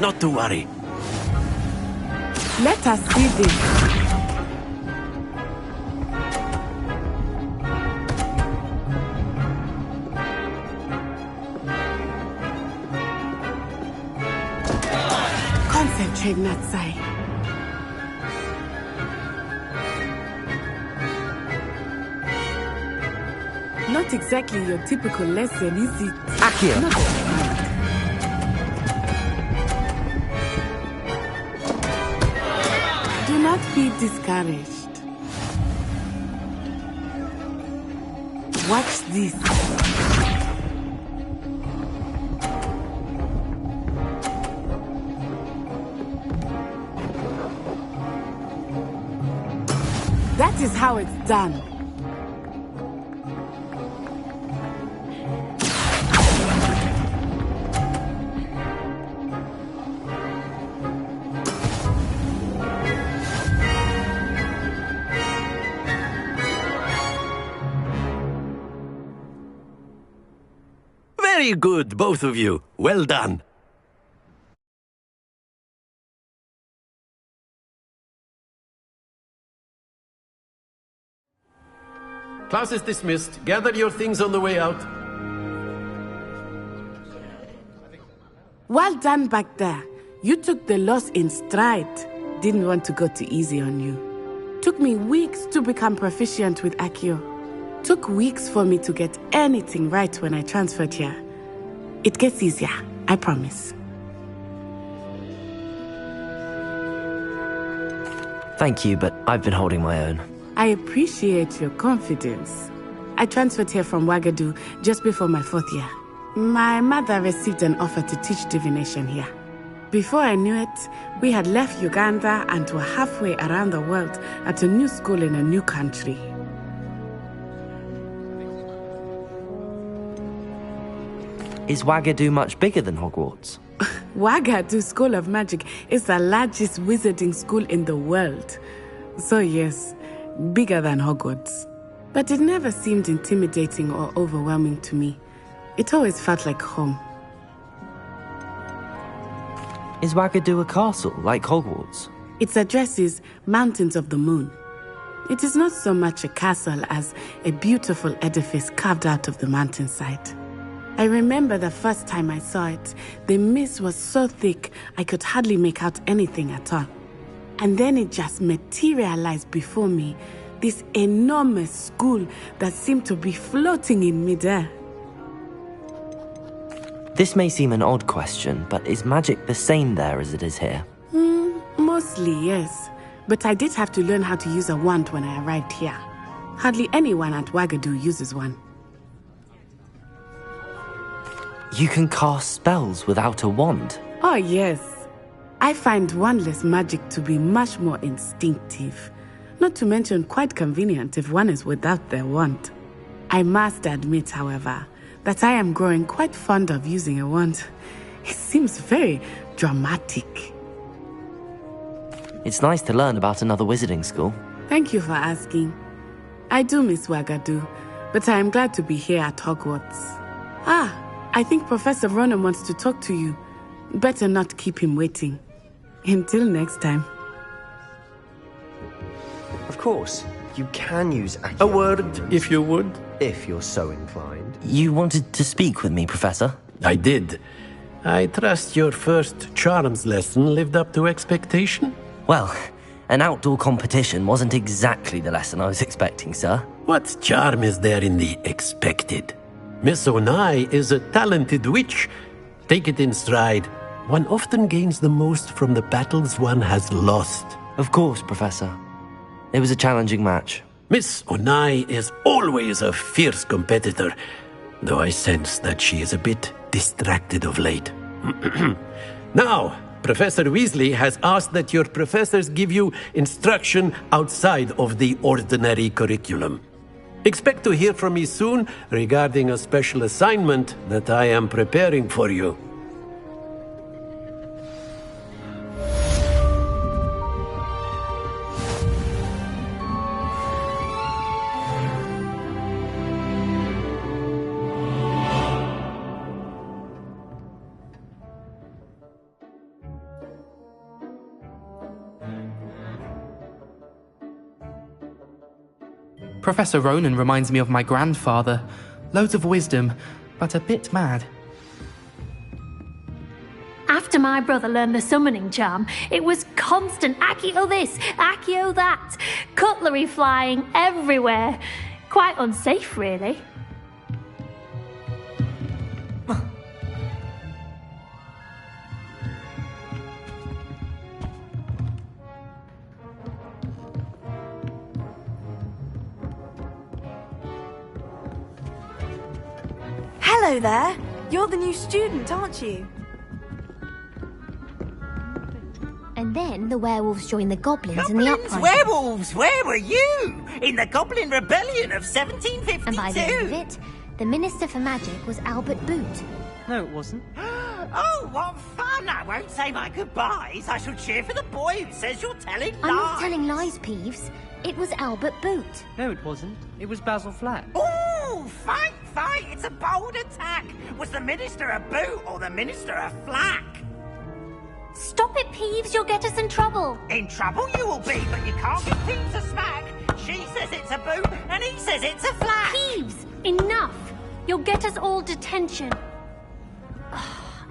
Not to worry. Let us see this. Concentrate, Natsai. Not exactly your typical lesson, is it? Accio! Not that I mind. Do not be discouraged. Watch this. That is how it's done. Very good, both of you. Well done. Class is dismissed. Gather your things on the way out. Well done back there. You took the loss in stride. Didn't want to go too easy on you. Took me weeks to become proficient with Accio. Took weeks for me to get anything right when I transferred here. It gets easier, I promise. Thank you, but I've been holding my own. I appreciate your confidence. I transferred here from Wagadu just before my 4th year. My mother received an offer to teach divination here. Before I knew it, we had left Uganda and were halfway around the world at a new school in a new country. Is Wagadu much bigger than Hogwarts? Wagadu School of Magic is the largest wizarding school in the world. So yes, bigger than Hogwarts. But it never seemed intimidating or overwhelming to me. It always felt like home. Is Wagadu a castle, like Hogwarts? Its address is Mountains of the Moon. It is not so much a castle as a beautiful edifice carved out of the mountainside. I remember the first time I saw it, the mist was so thick I could hardly make out anything at all. And then it just materialized before me, this enormous school that seemed to be floating in midair. This may seem an odd question, but is magic the same there as it is here? Mostly, yes. But I did have to learn how to use a wand when I arrived here. Hardly anyone at Wagadu uses one. You can cast spells without a wand? Oh, yes. I find wandless magic to be much more instinctive. Not to mention quite convenient if one is without their wand. I must admit, however, that I am growing quite fond of using a wand. It seems very dramatic. It's nice to learn about another wizarding school. Thank you for asking. I do miss Wagadu, but I am glad to be here at Hogwarts. I think Professor Ronan wants to talk to you. Better not keep him waiting. Until next time. Of course, you can use Accio. A word, if you would. If you're so inclined. You wanted to speak with me, Professor? I did. I trust your first charms lesson lived up to expectation? Well, an outdoor competition wasn't exactly the lesson I was expecting, sir. What charm is there in the expected? Miss Onai is a talented witch. Take it in stride. One often gains the most from the battles one has lost. Of course, Professor. It was a challenging match. Miss Onai is always a fierce competitor, though I sense that she is a bit distracted of late. Now, Professor Weasley has asked that your professors give you instruction outside of the ordinary curriculum. Expect to hear from me soon regarding a special assignment that I am preparing for you. Professor Ronan reminds me of my grandfather. Loads of wisdom, but a bit mad. After my brother learned the summoning charm, it was constant Accio this, Accio that, cutlery flying everywhere. Quite unsafe, really. Hello there. You're the new student, aren't you? And then the werewolves joined the goblins in the uprising. Werewolves! Where were you? In the Goblin Rebellion of 1752! And by the end of it, the Minister for Magic was Albert Boot. No, it wasn't. Oh, what fun! I won't say my goodbyes. I shall cheer for the boy who says you're telling lies. I'm not telling lies, Peeves. It was Albert Boot. No, it wasn't. It was Basil Flack. Oh, thank fight. It's a bold attack. Was the Minister a boot or the Minister a flack? Stop it, Peeves. You'll get us in trouble. In trouble you will be, but you can't give Peeves a smack. She says it's a boot, and he says it's a flack. Peeves, enough. You'll get us all detention.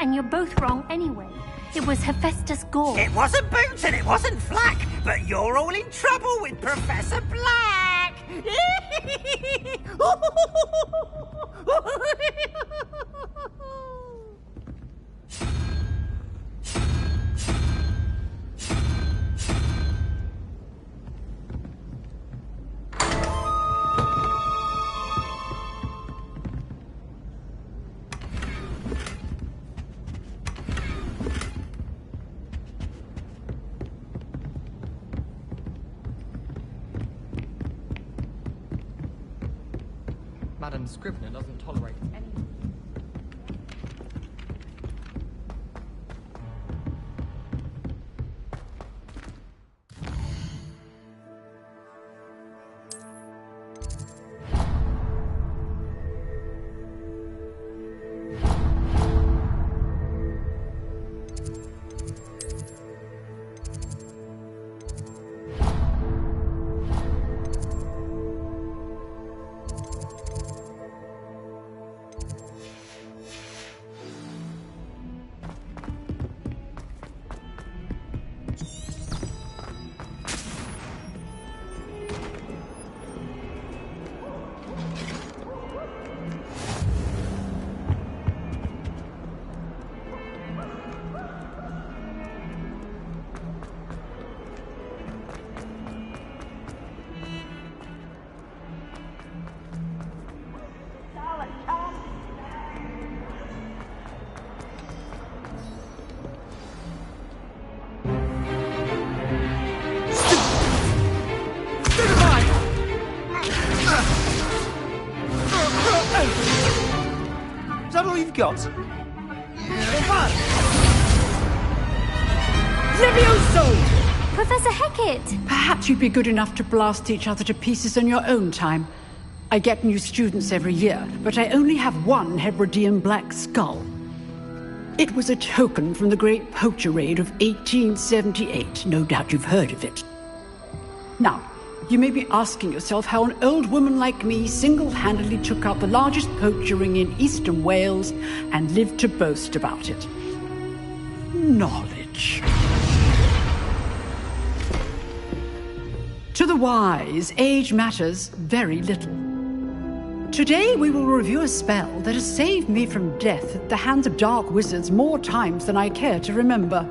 And you're both wrong anyway. It was Hephaestus Gore. It wasn't boot and it wasn't flack, but you're all in trouble with Professor Black. Madam Scrivener doesn't tolerate any... Is that all you've got? Levioso! Professor Hecat! Perhaps you'd be good enough to blast each other to pieces in your own time. I get new students every year, but I only have one Hebridean black skull. It was a token from the Great Poacher Raid of 1878. No doubt you've heard of it. Now, you may be asking yourself how an old woman like me single-handedly took out the largest poacher ring in eastern Wales and lived to boast about it. Knowledge. To the wise, age matters very little. Today we will review a spell that has saved me from death at the hands of dark wizards more times than I care to remember.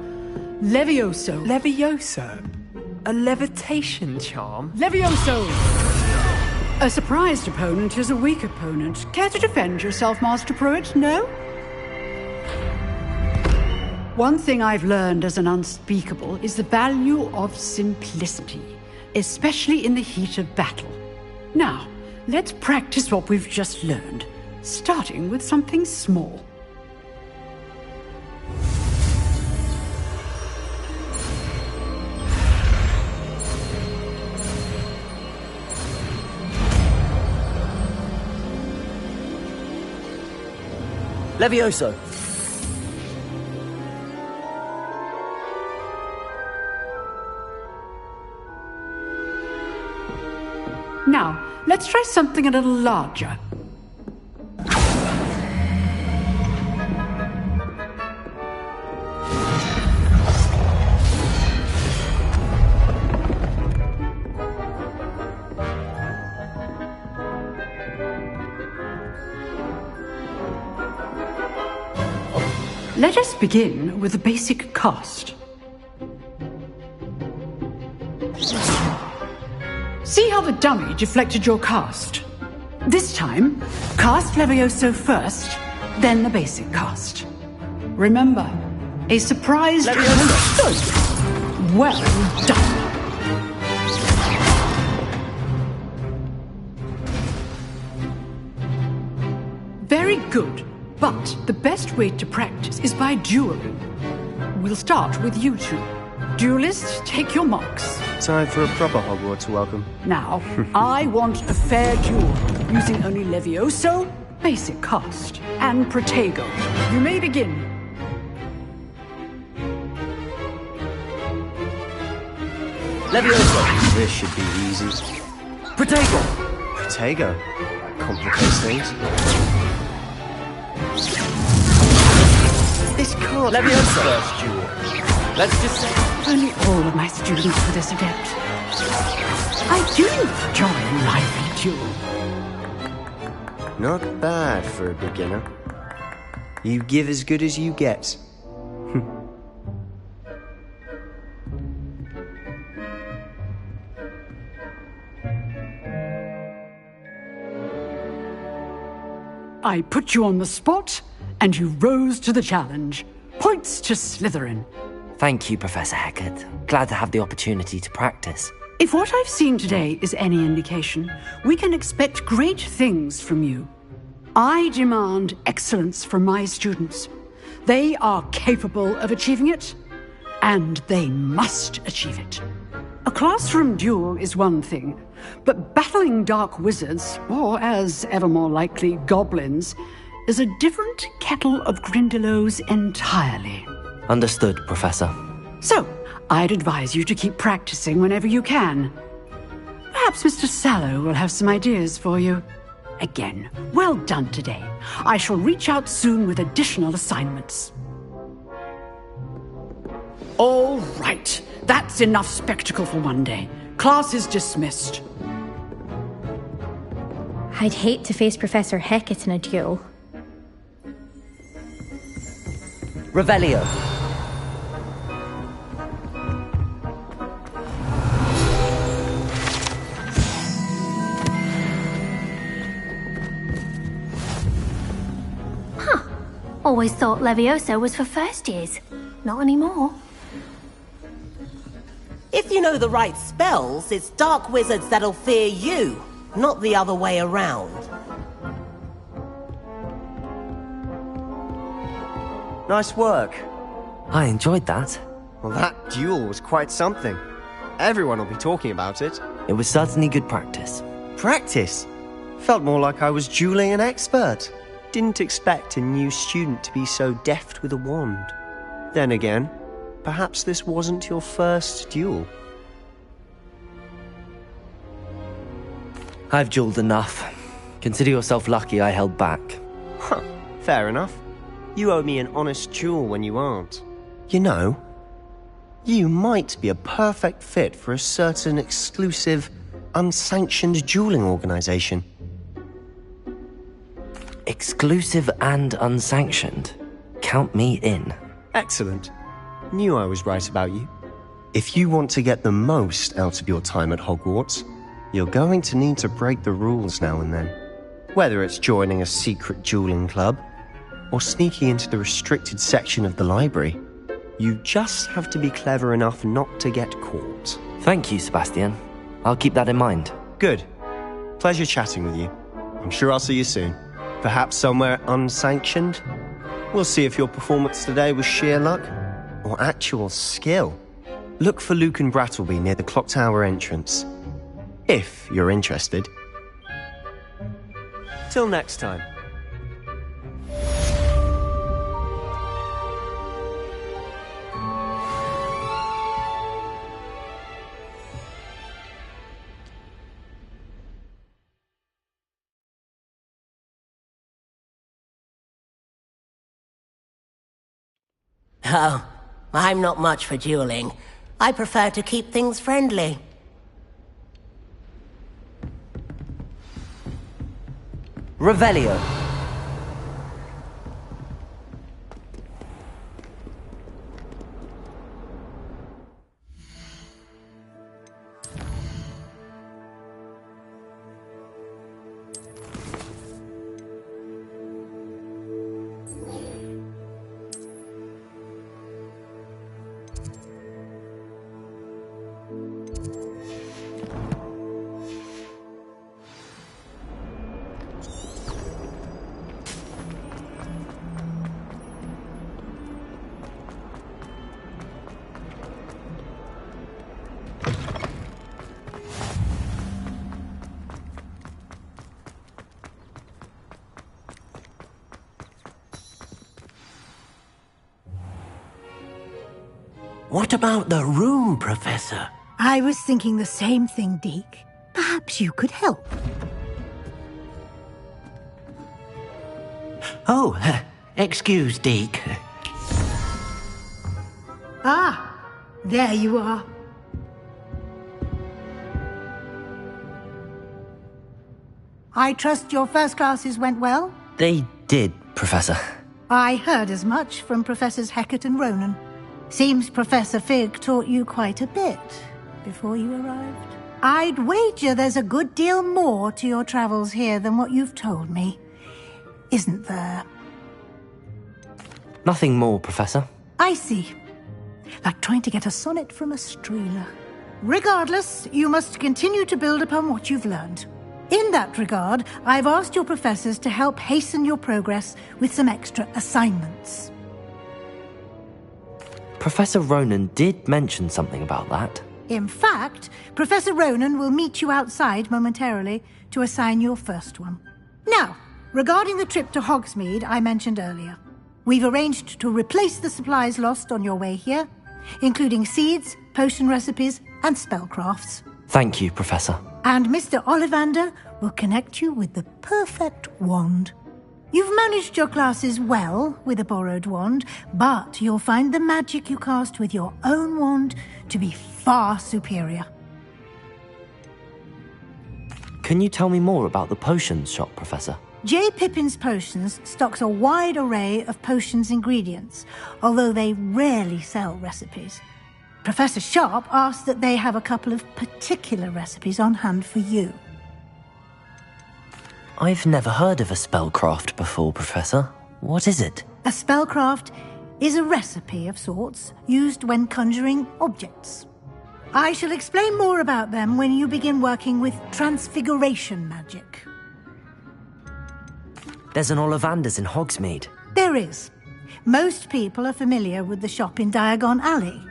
Levioso. Levioso? A levitation charm? Levioso! A surprised opponent is a weak opponent. Care to defend yourself, Master Pruitt? No? One thing I've learned as an unspeakable is the value of simplicity, especially in the heat of battle. Now, let's practice what we've just learned, starting with something small. Levioso! Now, let's try something a little larger. Let us begin with the basic cast. See how the dummy deflected your cast? This time, cast Levioso first, then the basic cast. Remember, a surprise... Levioso! Well done. Very good. But the best way to practice is by dueling. We'll start with you two. Duelists, take your marks. Time for a proper Hogwarts welcome. Now, I want a fair duel, using only Levioso basic cast, and Protego. You may begin. Levioso! This should be easy. Protego! Protego? That complicates things. This can't be the first duel. Let's just say... Only all of my students were this adept. I do enjoy lively duel. Not bad for a beginner. You give as good as you get. I put you on the spot, and you rose to the challenge. Points to Slytherin. Thank you, Professor Hecat. Glad to have the opportunity to practice. If what I've seen today is any indication, we can expect great things from you. I demand excellence from my students. They are capable of achieving it, and they must achieve it. A classroom duel is one thing, but battling dark wizards, or as ever more likely, goblins, is a different kettle of Grindylows entirely. Understood, Professor. So, I'd advise you to keep practicing whenever you can. Perhaps Mr. Sallow will have some ideas for you. Again, well done today. I shall reach out soon with additional assignments. All right, that's enough spectacle for one day. Class is dismissed. I'd hate to face Professor Hecat in a duel. Revelio. Always thought Levioso was for first years. Not anymore. If you know the right spells, it's dark wizards that'll fear you, not the other way around. Nice work. I enjoyed that. Well, that duel was quite something. Everyone will be talking about it. It was certainly good practice. Practice? Felt more like I was dueling an expert. Didn't expect a new student to be so deft with a wand. Then again, perhaps this wasn't your first duel. I've dueled enough. Consider yourself lucky I held back. Huh, fair enough. You owe me an honest duel when you aren't. You know, you might be a perfect fit for a certain exclusive, unsanctioned dueling organization. Exclusive and unsanctioned. Count me in. Excellent. Knew I was right about you. If you want to get the most out of your time at Hogwarts, you're going to need to break the rules now and then. Whether it's joining a secret dueling club, or sneaking into the restricted section of the library, you just have to be clever enough not to get caught. Thank you, Sebastian. I'll keep that in mind. Good. Pleasure chatting with you. I'm sure I'll see you soon. Perhaps somewhere unsanctioned? We'll see if your performance today was sheer luck or actual skill. Look for Luke and Brattleby near the clock tower entrance. If you're interested. Till next time. Oh, I'm not much for dueling. I prefer to keep things friendly. Revelio. What about the room, Professor? I was thinking the same thing, Deke. Perhaps you could help. Oh, excuse, Deke. Ah, there you are. I trust your first classes went well? They did, Professor. I heard as much from Professors Hecat and Ronan. Seems Professor Fig taught you quite a bit before you arrived. I'd wager there's a good deal more to your travels here than what you've told me. Isn't there? Nothing more, Professor. I see. Like trying to get a sonnet from a streeler. Regardless, you must continue to build upon what you've learned. In that regard, I've asked your professors to help hasten your progress with some extra assignments. Professor Ronan did mention something about that. In fact, Professor Ronan will meet you outside momentarily to assign your first one. Now, regarding the trip to Hogsmeade I mentioned earlier, we've arranged to replace the supplies lost on your way here, including seeds, potion recipes, and spellcrafts. Thank you, Professor. And Mr. Ollivander will connect you with the perfect wand. You've managed your classes well with a borrowed wand, but you'll find the magic you cast with your own wand to be far superior. Can you tell me more about the potions shop, Professor? J. Pippin's Potions stocks a wide array of potions ingredients, although they rarely sell recipes. Professor Sharp asked that they have a couple of particular recipes on hand for you. I've never heard of a spellcraft before, Professor. What is it? A spellcraft is a recipe of sorts used when conjuring objects. I shall explain more about them when you begin working with transfiguration magic. There's an Ollivander's in Hogsmeade. There is. Most people are familiar with the shop in Diagon Alley.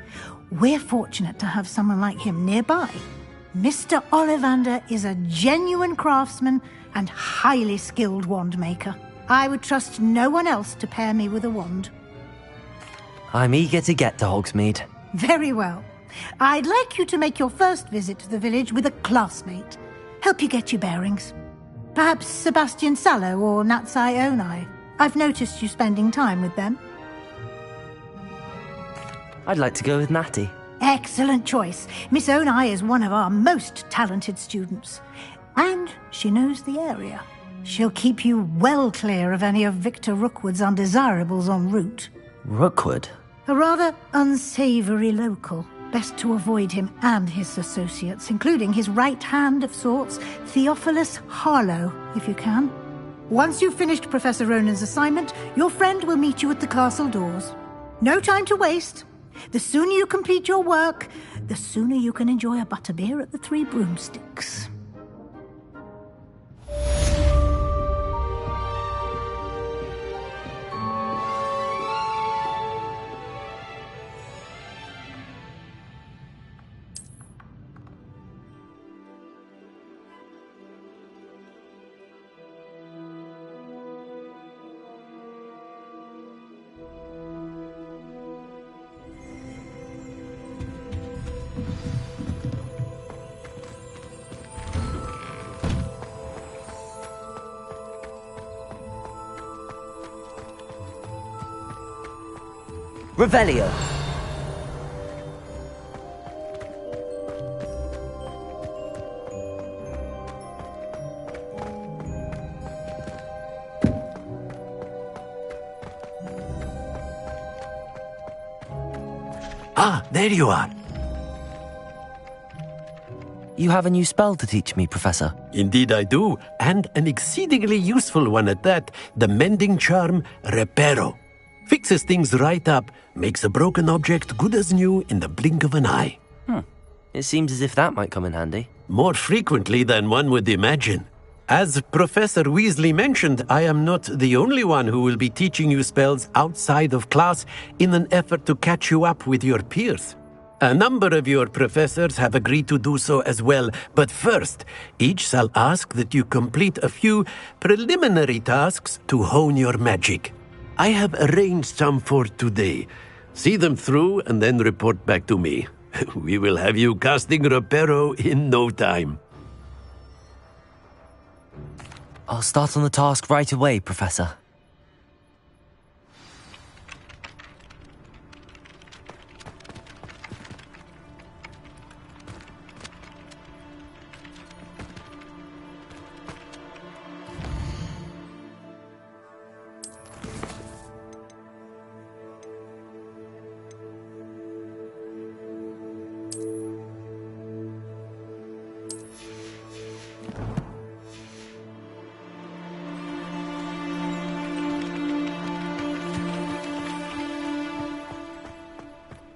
We're fortunate to have someone like him nearby. Mr. Ollivander is a genuine craftsman and highly skilled wand maker. I would trust no one else to pair me with a wand. I'm eager to get to Hogsmeade. Very well. I'd like you to make your first visit to the village with a classmate. Help you get your bearings. Perhaps Sebastian Sallow or Natsai Onai. I've noticed you spending time with them. I'd like to go with Natty. Excellent choice. Miss Onai is one of our most talented students. And she knows the area. She'll keep you well clear of any of Victor Rookwood's undesirables en route. Rookwood? A rather unsavoury local. Best to avoid him and his associates, including his right hand of sorts, Theophilus Harlow, if you can. Once you've finished Professor Ronan's assignment, your friend will meet you at the castle doors. No time to waste. The sooner you complete your work, the sooner you can enjoy a butterbeer at the Three Broomsticks. Revelio. Ah, there you are. You have a new spell to teach me, Professor. Indeed I do, and an exceedingly useful one at that. The mending charm, Reparo. Fixes things right up, makes a broken object good as new in the blink of an eye. It seems as if that might come in handy. More frequently than one would imagine. As Professor Weasley mentioned, I am not the only one who will be teaching you spells outside of class in an effort to catch you up with your peers. A number of your professors have agreed to do so as well, but first, each shall ask that you complete a few preliminary tasks to hone your magic. I have arranged some for today. See them through and then report back to me. We will have you casting Reparo in no time. I'll start on the task right away, Professor.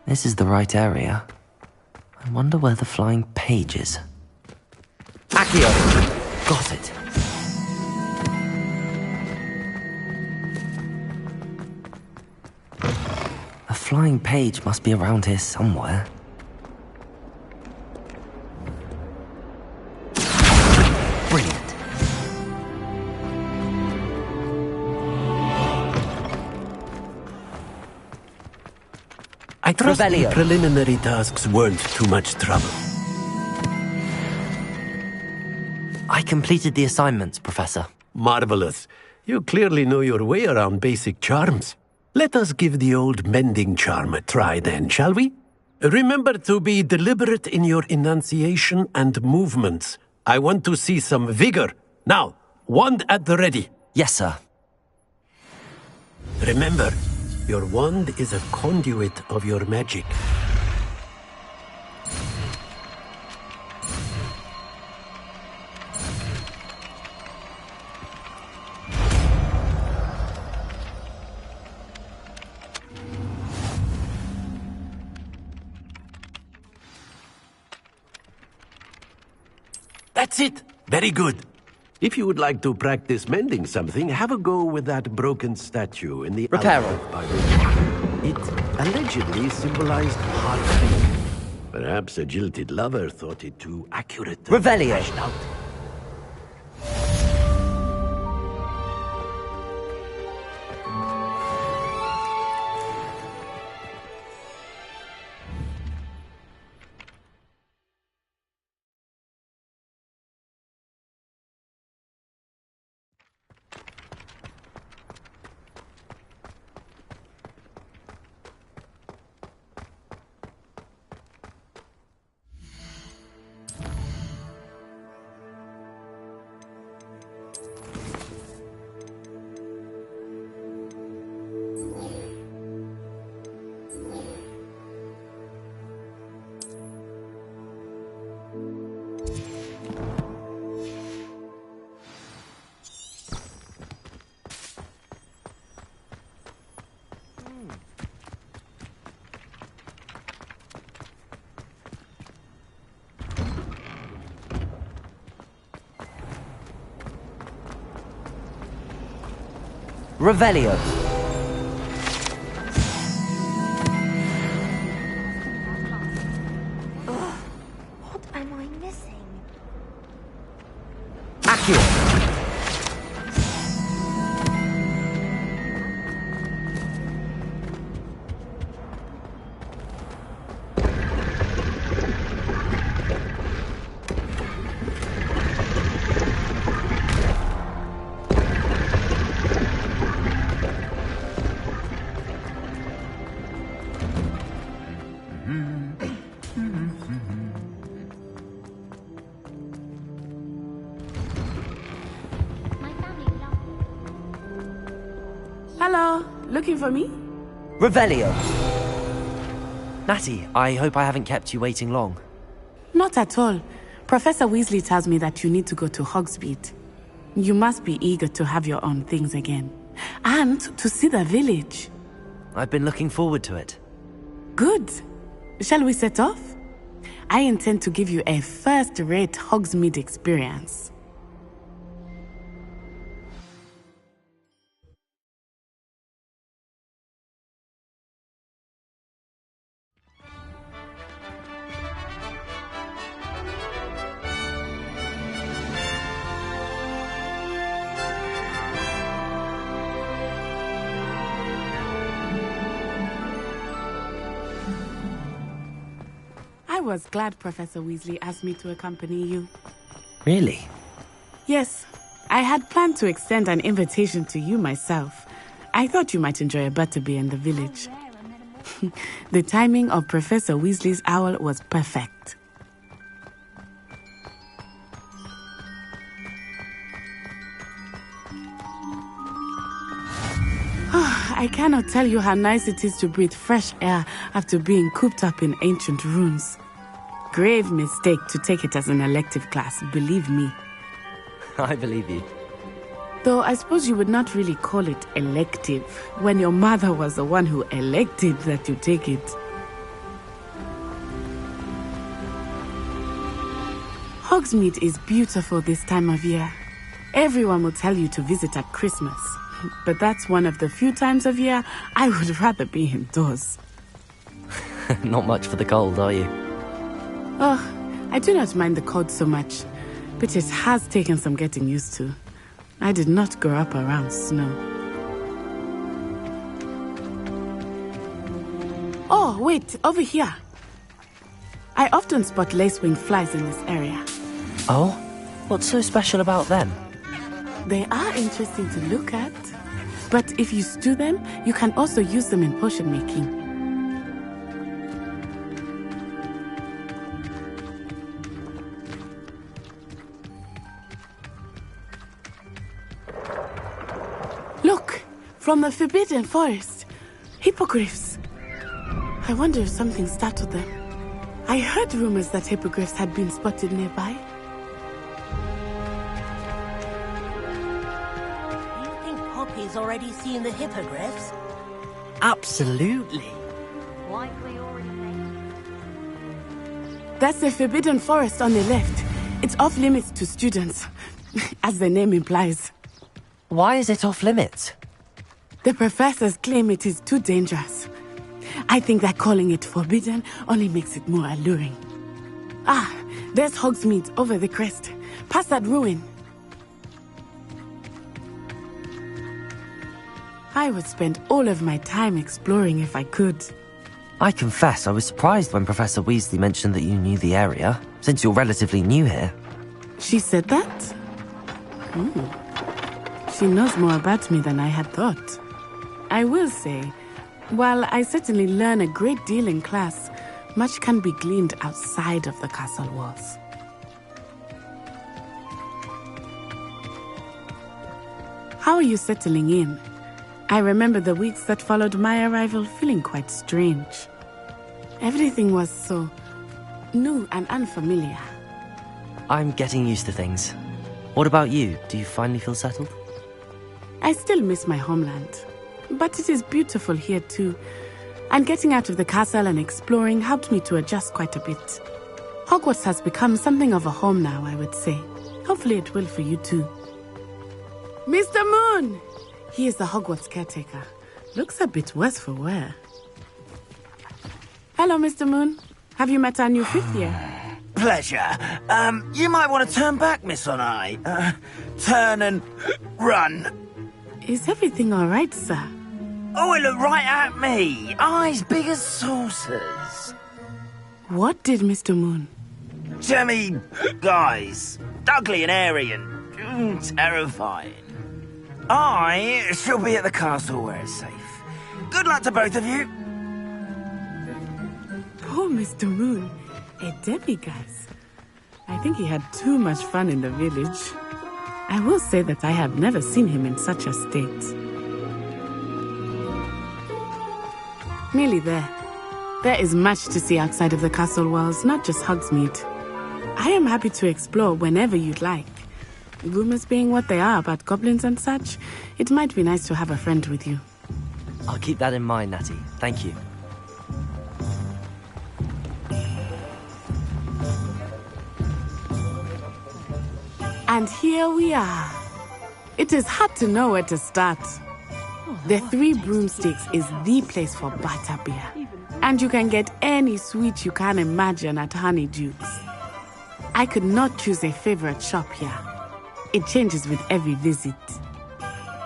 This is the right area. I wonder where the flying page is. Accio! Got it. A flying page must be around here somewhere. Brilliant. I trust the preliminary tasks weren't too much trouble. I completed the assignments, Professor. Marvelous. You clearly know your way around basic charms. Let us give the old mending charm a try then, shall we? Remember to be deliberate in your enunciation and movements. I want to see some vigor. Now, wand at the ready. Yes, sir. Remember, your wand is a conduit of your magic. That's it! Very good. If you would like to practice mending something, have a go with that broken statue in the Reparo. It allegedly symbolized hard fate. Perhaps a jilted lover thought it too accurate. Revelio. Out. Revelio. What am I missing? Accio. Hello, looking for me? Revelio. Natty, I hope I haven't kept you waiting long. Not at all. Professor Weasley tells me that you need to go to Hogsmeade. You must be eager to have your own things again. And to see the village. I've been looking forward to it. Good. Shall we set off? I intend to give you a first-rate Hogsmeade experience. was glad Professor Weasley asked me to accompany you. Really? Yes, I had planned to extend an invitation to you myself. I thought you might enjoy a butterbeer in the village. The timing of Professor Weasley's owl was perfect. I cannot tell you how nice it is to breathe fresh air after being cooped up in ancient ruins. Grave mistake to take it as an elective class, believe me. I believe you. Though I suppose you would not really call it elective when your mother was the one who elected that you take it. Hogsmeade is beautiful this time of year. Everyone will tell you to visit at Christmas, but that's one of the few times of year I would rather be indoors. Not much for the cold, are you? Oh, I do not mind the cold so much, but it has taken some getting used to. I did not grow up around snow. Oh, wait, over here. I often spot lacewing flies in this area. Oh? What's so special about them? They are interesting to look at. But if you stew them, you can also use them in potion making. Look! From the Forbidden Forest. Hippogriffs. I wonder if something startled them. I heard rumors that hippogriffs had been spotted nearby. Do you think Poppy's already seen the hippogriffs? Absolutely. Likely already. That's the Forbidden Forest on the left. It's off limits to students, as the name implies. Why is it off limits? The professors claim it is too dangerous. I think that calling it forbidden only makes it more alluring. Ah, there's Hogsmeade over the crest. Past that ruin. I would spend all of my time exploring if I could. I confess I was surprised when Professor Weasley mentioned that you knew the area, since you're relatively new here. She said that? She knows more about me than I had thought. I will say, while I certainly learn a great deal in class, much can be gleaned outside of the castle walls. How are you settling in? I remember the weeks that followed my arrival feeling quite strange. Everything was so new and unfamiliar. I'm getting used to things. What about you? Do you finally feel settled? I still miss my homeland, but it is beautiful here too. And getting out of the castle and exploring helped me to adjust quite a bit. Hogwarts has become something of a home now, I would say. Hopefully it will for you too. Mr. Moon! He is the Hogwarts caretaker. Looks a bit worse for wear. Hello, Mr. Moon. Have you met our new fifth year? Pleasure. You might want to turn back, Miss Onai. Turn and run. Is everything all right, sir? Oh, it looked right at me. Eyes big as saucers. What did Mr. Moon? Jemmy guys. Ugly and airy and terrifying. I shall be at the castle where it's safe. Good luck to both of you. Poor Mr. Moon. A demiguise. I think he had too much fun in the village. I will say that I have never seen him in such a state. Nearly there. There is much to see outside of the castle walls, not just Hogsmeade. I am happy to explore whenever you'd like. Rumors being what they are about goblins and such, it might be nice to have a friend with you. I'll keep that in mind, Natty. Thank you. And here we are. It is hard to know where to start. The Three Broomsticks is the place for butterbeer. And you can get any sweet you can imagine at Honeydukes. I could not choose a favorite shop here. It changes with every visit.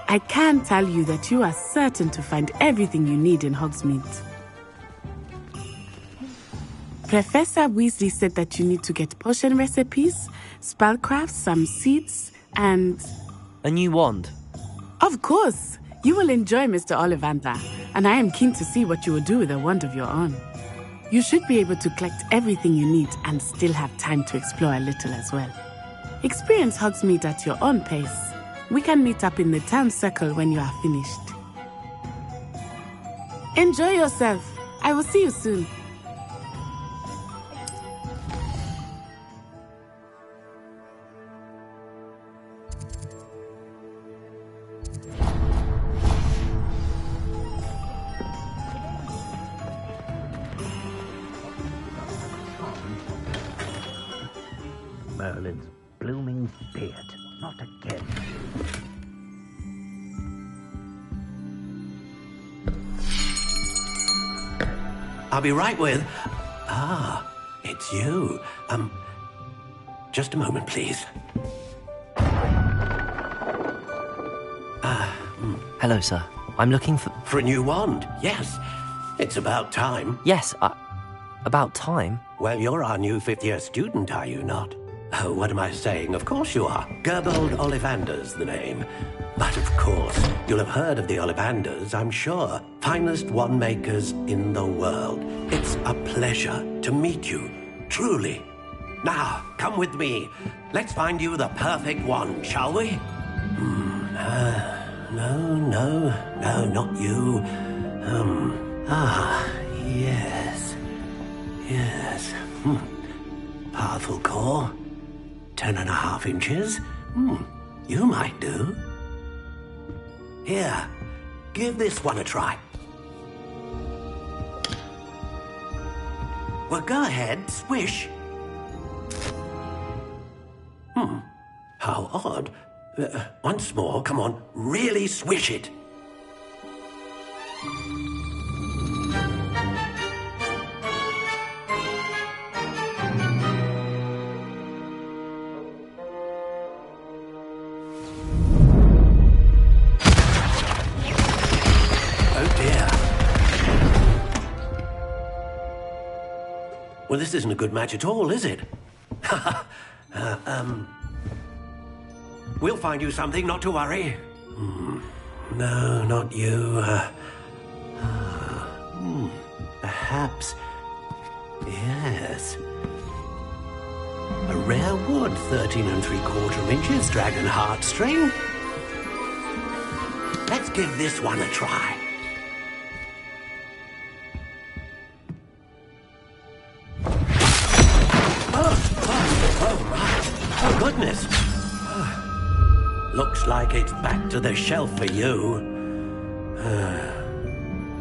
I can tell you that you are certain to find everything you need in Hogsmeade. Professor Weasley said that you need to get potion recipes, spellcrafts, some seeds, and... A new wand? Of course! You will enjoy Mr. Ollivander, and I am keen to see what you will do with a wand of your own. You should be able to collect everything you need and still have time to explore a little as well. Experience Hogsmeade at your own pace. We can meet up in the town circle when you are finished. Enjoy yourself. I will see you soon. Merlin's blooming beard. Not again. I'll be right with... it's you. Just a moment, please. Hello, sir. I'm looking for... For a new wand, yes. It's about time. Yes, about time? Well, you're our new fifth-year student, are you not? Oh, what am I saying? Of course you are. Gerbold Ollivander's the name. But of course, you'll have heard of the Ollivanders, I'm sure. Finest wand makers in the world. It's a pleasure to meet you, truly. Now, come with me. Let's find you the perfect wand, shall we? No, not you. Yes. Powerful core. 10.5 inches. You might do. Here, give this one a try. Well, go ahead, swish. How odd. Once more, come on, really swish it. Well, this isn't a good match at all, is it? We'll find you something, not to worry. No, not you. Perhaps... Yes. A rare wood, 13 3/4 inches, dragon heartstring. Let's give this one a try. Goodness! Looks like it's back to the shelf for you.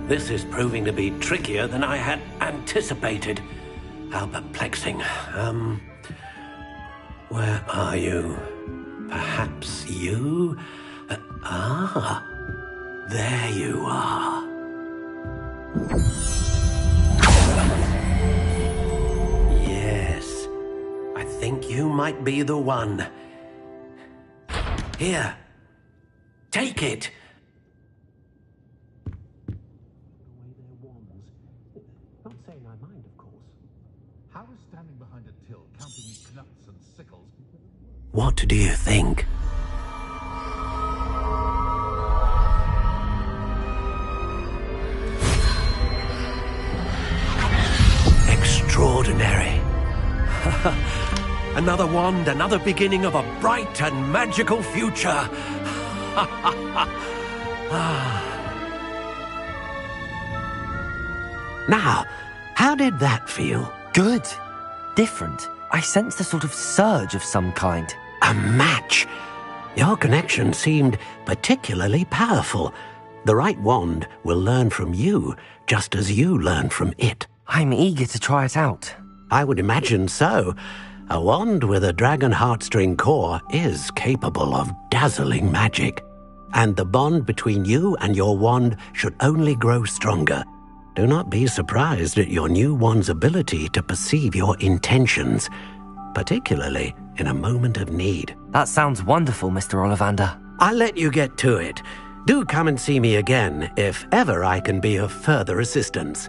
This is proving to be trickier than I had anticipated. How perplexing. Where are you? Perhaps you? There you are. Yes. I think you might be the one. Here. Take it. Not saying I mind, of course. How is standing behind a till, counting nuts and sickles? What do you think? Extraordinary. Another wand, another beginning of a bright and magical future. Now, how did that feel? Good. Different. I sensed a sort of surge of some kind. A match. Your connection seemed particularly powerful. The right wand will learn from you, just as you learn from it. I'm eager to try it out. I would imagine so. A wand with a dragon heartstring core is capable of dazzling magic. And the bond between you and your wand should only grow stronger. Do not be surprised at your new wand's ability to perceive your intentions, particularly in a moment of need. That sounds wonderful, Mr. Ollivander. I'll let you get to it. Do come and see me again if ever I can be of further assistance.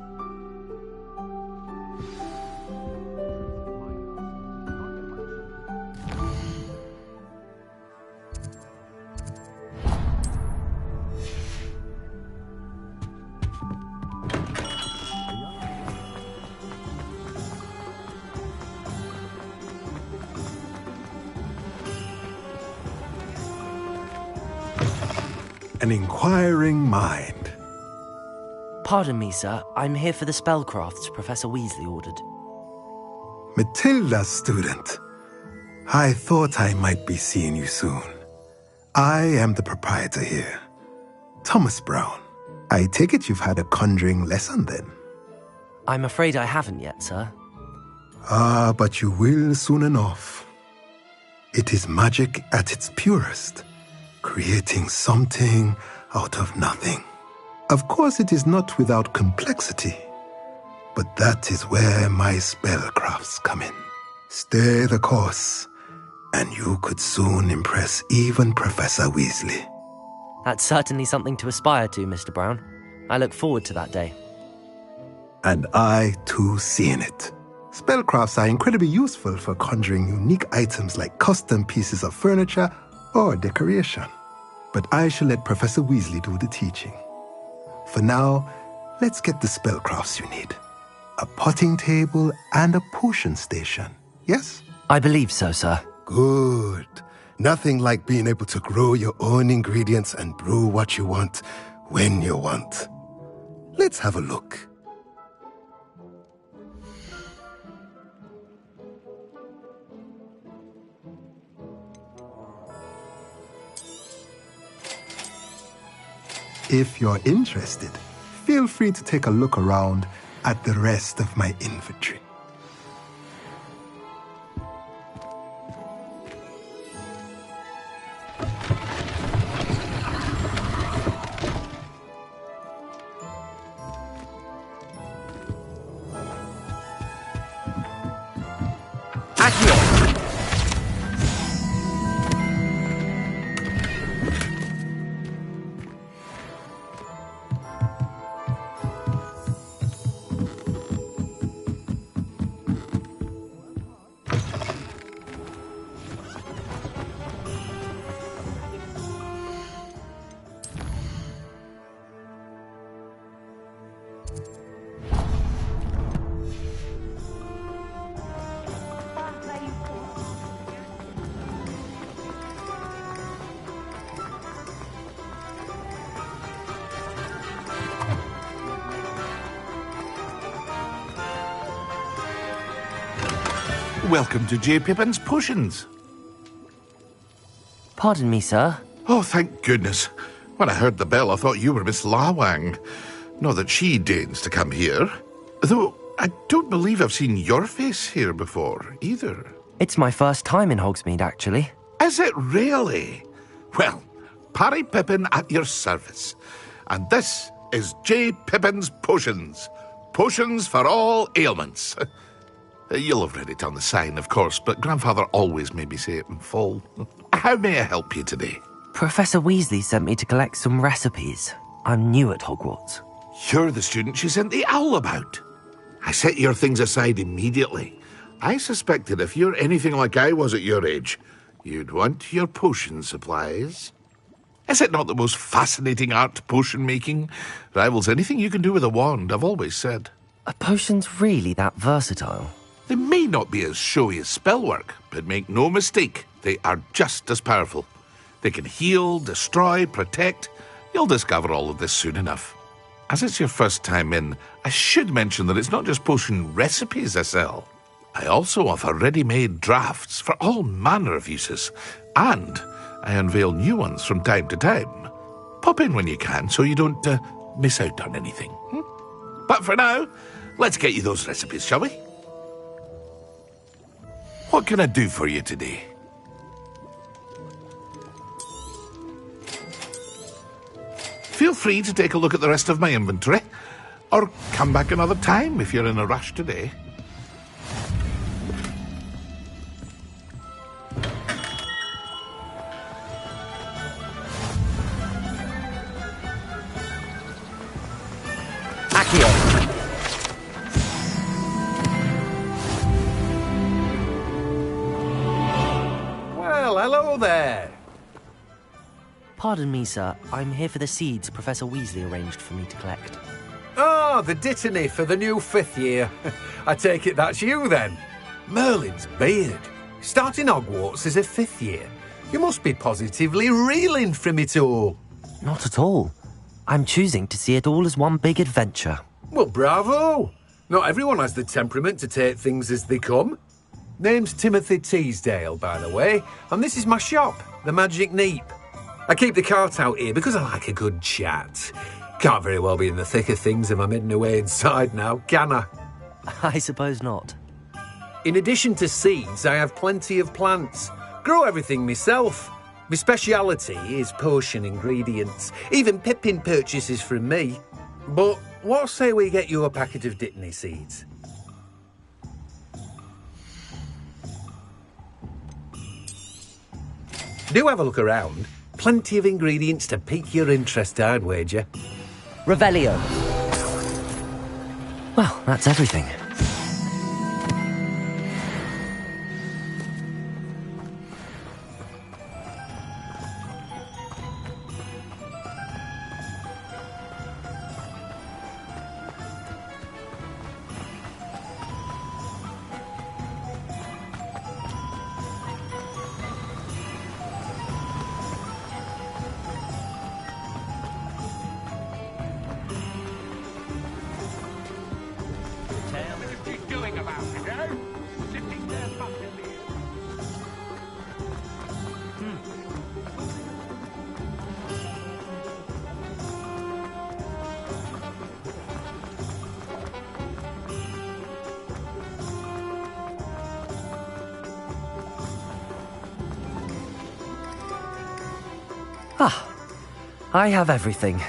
an inquiring mind. Pardon me, sir. I'm here for the spellcrafts Professor Weasley ordered. Matilda's student. I thought I might be seeing you soon. I am the proprietor here, Thomas Brown. I take it you've had a conjuring lesson then? I'm afraid I haven't yet, sir. Ah, but you will soon enough. It is magic at its purest, creating something out of nothing. Of course, it is not without complexity, but that is where my spellcrafts come in. Stay the course, and you could soon impress even Professor Weasley. That's certainly something to aspire to, Mr. Brown. I look forward to that day. And I, too, see in it. Spellcrafts are incredibly useful for conjuring unique items like custom pieces of furniture or decoration. But I shall let Professor Weasley do the teaching. For now, let's get the spellcrafts you need. A potting table and a potion station, yes? I believe so, sir. Good. Nothing like being able to grow your own ingredients and brew what you want when you want. Let's have a look. If you're interested, feel free to take a look around at the rest of my inventory. Welcome to J. Pippin's Potions. Pardon me, sir. Oh, thank goodness. When I heard the bell, I thought you were Miss Lawang. Not that she deigns to come here. Though, I don't believe I've seen your face here before, either. It's my first time in Hogsmeade, actually. Is it really? Well, Parry Pippin at your service. And this is J. Pippin's Potions. Potions for all ailments. You'll have read it on the sign, of course, but Grandfather always made me say it in full. How may I help you today? Professor Weasley sent me to collect some recipes. I'm new at Hogwarts. You're the student she sent the owl about. I set your things aside immediately. I suspected if you're anything like I was at your age, you'd want your potion supplies. Is it not the most fascinating art, potion making? Rivals anything you can do with a wand, I've always said. Are potions really that versatile? They may not be as showy as spellwork, but make no mistake, they are just as powerful. They can heal, destroy, protect. You'll discover all of this soon enough. As it's your first time in, I should mention that it's not just potion recipes I sell. I also offer ready-made drafts for all manner of uses, and I unveil new ones from time to time. Pop in when you can so you don't miss out on anything. But for now, let's get you those recipes, shall we? What can I do for you today? Feel free to take a look at the rest of my inventory, or come back another time if you're in a rush today. Accio. Well, hello there. Pardon me, sir. I'm here for the seeds Professor Weasley arranged for me to collect. Oh, the dittany for the new 5th year. I take it that's you, then. Merlin's beard. Starting Hogwarts as a 5th year. You must be positively reeling from it all. Not at all. I'm choosing to see it all as one big adventure. Well, bravo! Not everyone has the temperament to take things as they come. Name's Timothy Teasdale, by the way, and this is my shop, the Magic Neep. I keep the cart out here because I like a good chat. Can't very well be in the thick of things if I'm heading away inside now, can I? I suppose not. In addition to seeds, I have plenty of plants. Grow everything myself. My speciality is potion ingredients. Even Pippin purchases from me. But what say we get you a packet of Dittany seeds? Do have a look around. Plenty of ingredients to pique your interest, I'd wager. Revelio. Well, that's everything. Ah, I have everything.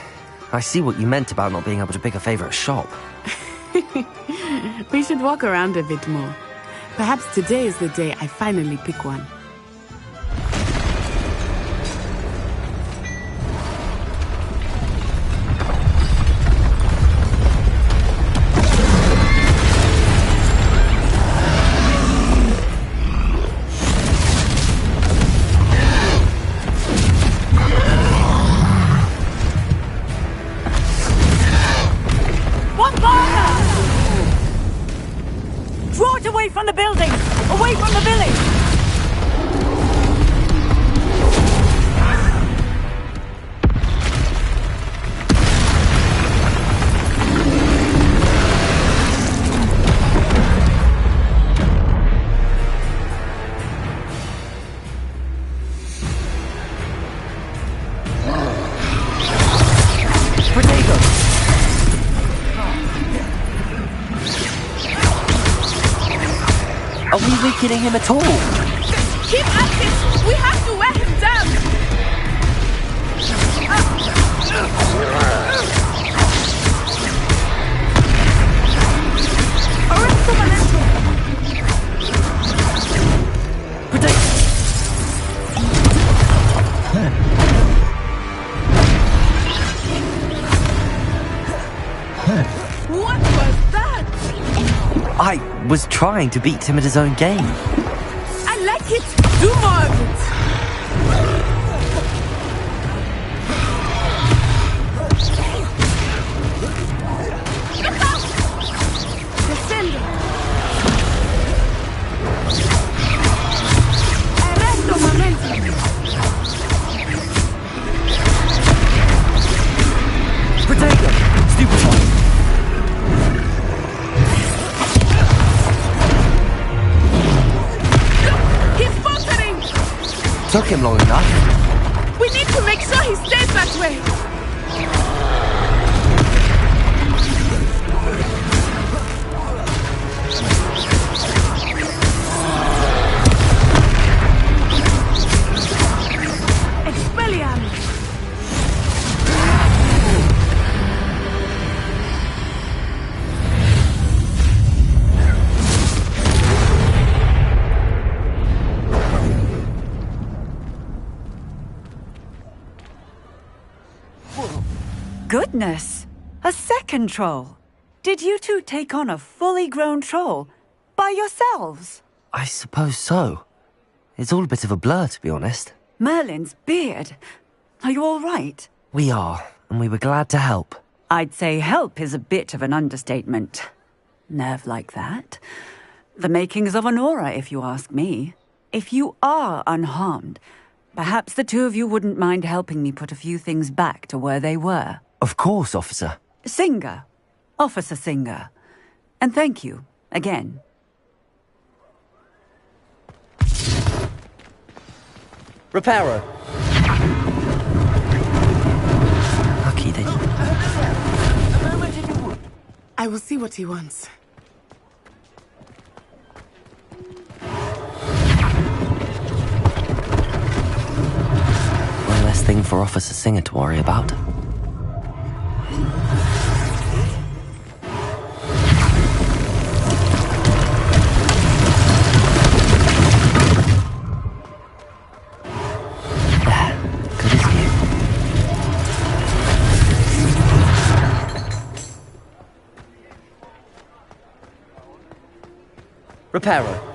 I see what you meant about not being able to pick a favourite shop. We should walk around a bit more. Perhaps today is the day I finally pick one. From the building! Away from the village! Are we weakening him at all? Keep at it! We have to wear him down! Arresto Valento! What was that? I was trying to beat him at his own game. I like it! Do more of it! Look out! Descendo! Arresto momento! Protego! Stupefy! Took him long enough. We need to make sure he stays that way. Expelliarmus. Goodness! A second troll! Did you two take on a fully grown troll? By yourselves? I suppose so. It's all a bit of a blur, to be honest. Merlin's beard. Are you all right? We are, and we were glad to help. I'd say help is a bit of an understatement. Nerve like that. The makings of an aura, if you ask me. If you are unharmed, Perhaps the two of you wouldn't mind helping me put a few things back to where they were. Of course, officer. Singer. Officer Singer. And thank you, again. Reparo. Lucky they... I will see what he wants. One less thing for Officer Singer to worry about. Reparo.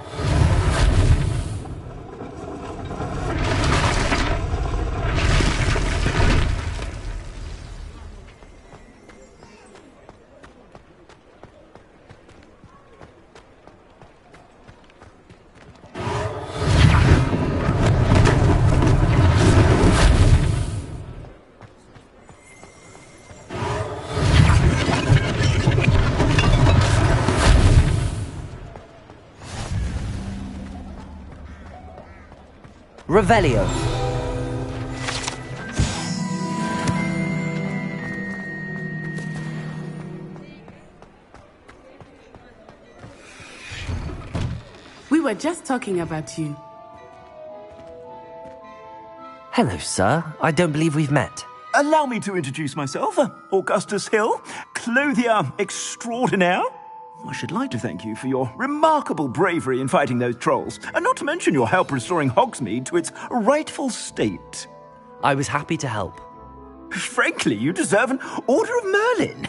Revelio. We were just talking about you. Hello, sir. I don't believe we've met. Allow me to introduce myself. Augustus Hill, clothier extraordinaire. I should like to thank you for your remarkable bravery in fighting those trolls, and not to mention your help restoring Hogsmeade to its rightful state. I was happy to help. Frankly, you deserve an Order of Merlin.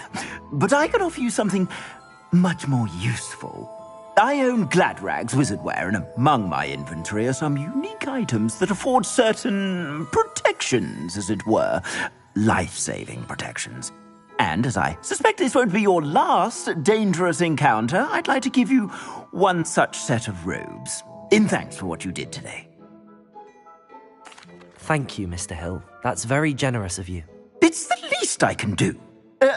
But I can offer you something much more useful. I own Gladrag's wizardware, and among my inventory are some unique items that afford certain protections, as it were. Life-saving protections. And as I suspect this won't be your last dangerous encounter, I'd like to give you one such set of robes, in thanks for what you did today. Thank you, Mr. Hill. That's very generous of you. It's the least I can do.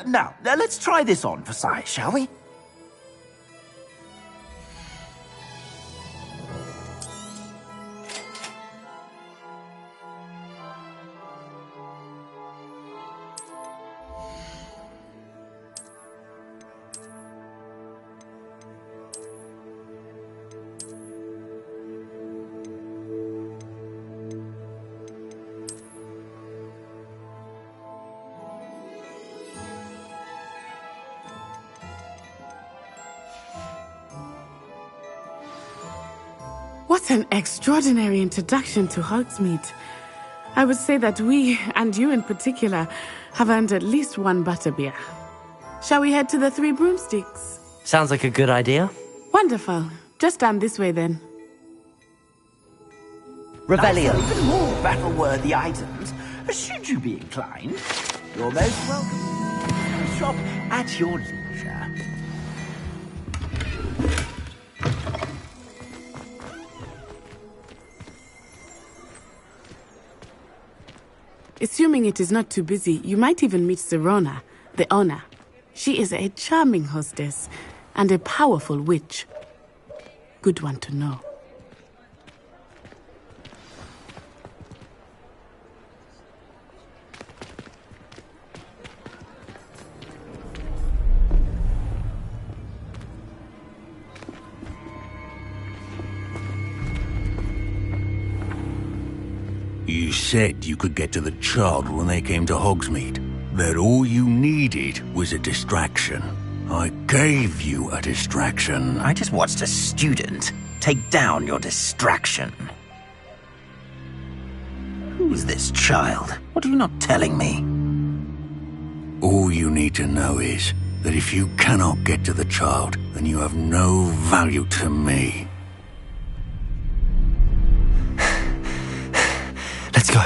Now, let's try this on for size, shall we? What an extraordinary introduction to Hogsmeade. I would say that we, and you in particular, have earned at least one butterbeer. Shall we head to the Three Broomsticks? Sounds like a good idea. Wonderful. Just down this way then. Revelio. Even more battle-worthy items, should you be inclined. You're most welcome. Shop at your leisure. Assuming it is not too busy, you might even meet Sirona, the owner. She is a charming hostess and a powerful witch. Good one to know. You said you could get to the child when they came to Hogsmeade. That all you needed was a distraction. I gave you a distraction. I just watched a student take down your distraction. Who's this child? What are you not telling me? All you need to know is that if you cannot get to the child, then you have no value to me. Let's go.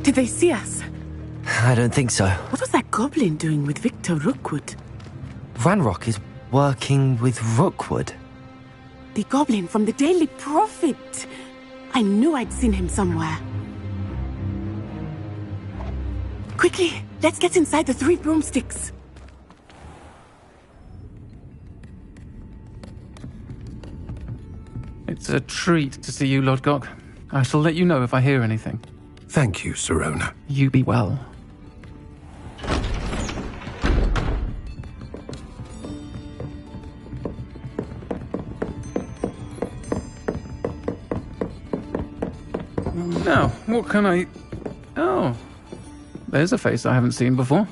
Did they see us? I don't think so. What was that goblin doing with Victor Rookwood? Ranrock is working with Rookwood. The goblin from the Daily Prophet. I knew I'd seen him somewhere. Quickly, let's get inside the 3 broomsticks. It's a treat to see you, Lodgok. I shall let you know if I hear anything. Thank you, Sirona. You be well. Now, what can I... Oh, there's a face I haven't seen before.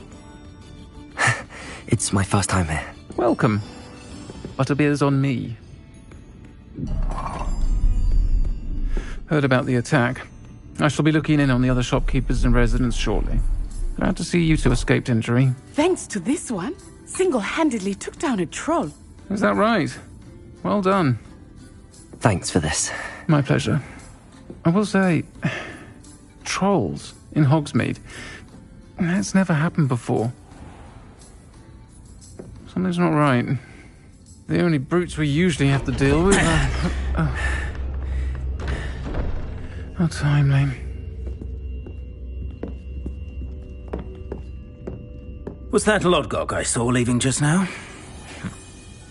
It's my first time here. Welcome. Butterbeer's on me. Heard about the attack. I shall be looking in on the other shopkeepers and residents shortly. Glad to see you two escaped injury. Thanks to this one, single-handedly took down a troll. Is that right? Well done. Thanks for this. My pleasure. I will say, trolls in Hogsmeade. That's never happened before. Something's not right. The only brutes we usually have to deal with are... How timely. Was that Lodgok I saw leaving just now?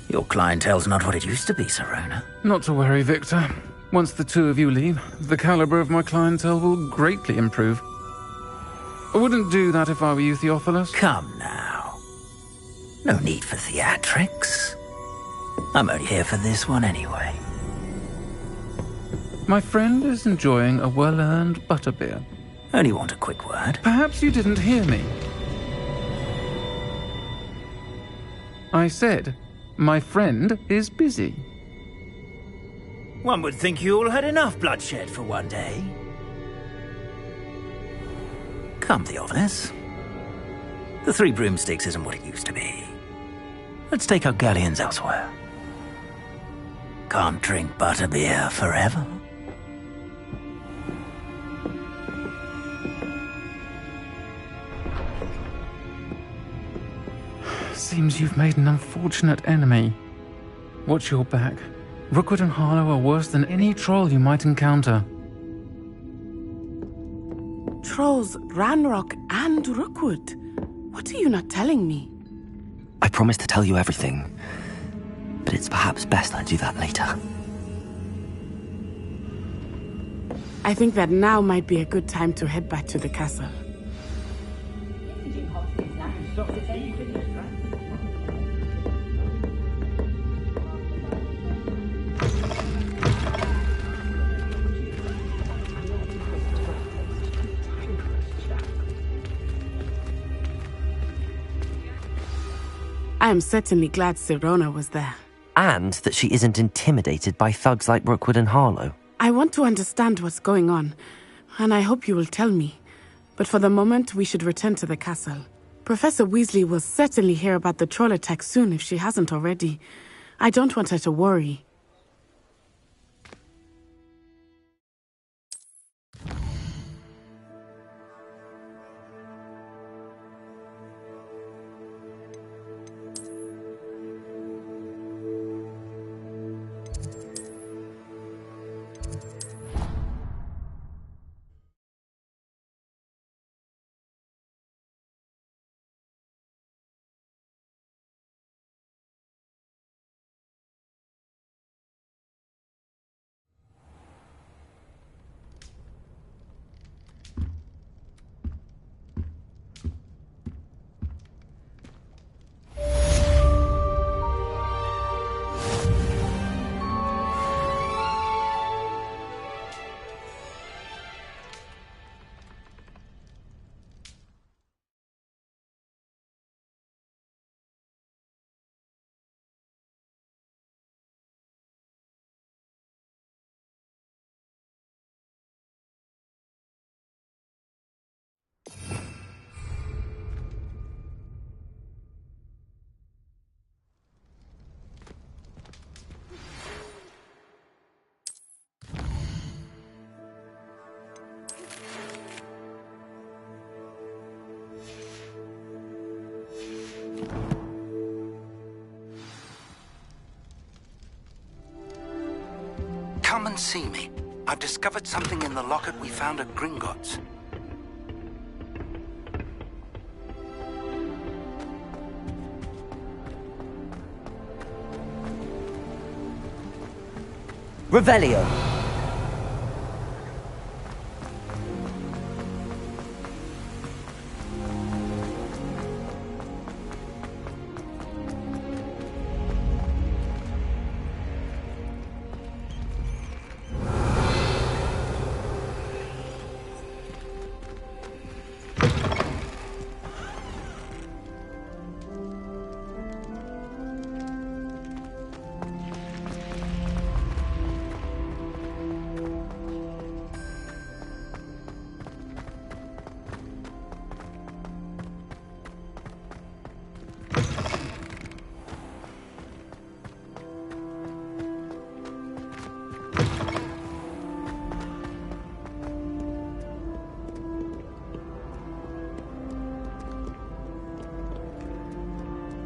Your clientele's not what it used to be, Sirona. Not to worry, Victor. Once the two of you leave, the caliber of my clientele will greatly improve. I wouldn't do that if I were you, Theophilus. Come now. No need for theatrics. I'm only here for this one anyway. My friend is enjoying a well-earned butterbeer. Only want a quick word. Perhaps you didn't hear me. I said, my friend is busy. One would think you all had enough bloodshed for one day. Come, Theophilus. The 3 broomsticks isn't what it used to be. Let's take our galleons elsewhere. Can't drink butterbeer forever. Seems you've made an unfortunate enemy. Watch your back. Rookwood and Harlow are worse than any troll you might encounter. Trolls, Ranrock, and Rookwood. What are you not telling me? I promise to tell you everything, but it's perhaps best I do that later. I think that now might be a good time to head back to the castle. I am certainly glad Sirona was there. And that she isn't intimidated by thugs like Rookwood and Harlow. I want to understand what's going on, and I hope you will tell me. But for the moment, we should return to the castle. Professor Weasley will certainly hear about the troll attack soon if she hasn't already. I don't want her to worry. come and see me. I've discovered something in the locket we found at Gringotts. Revelio.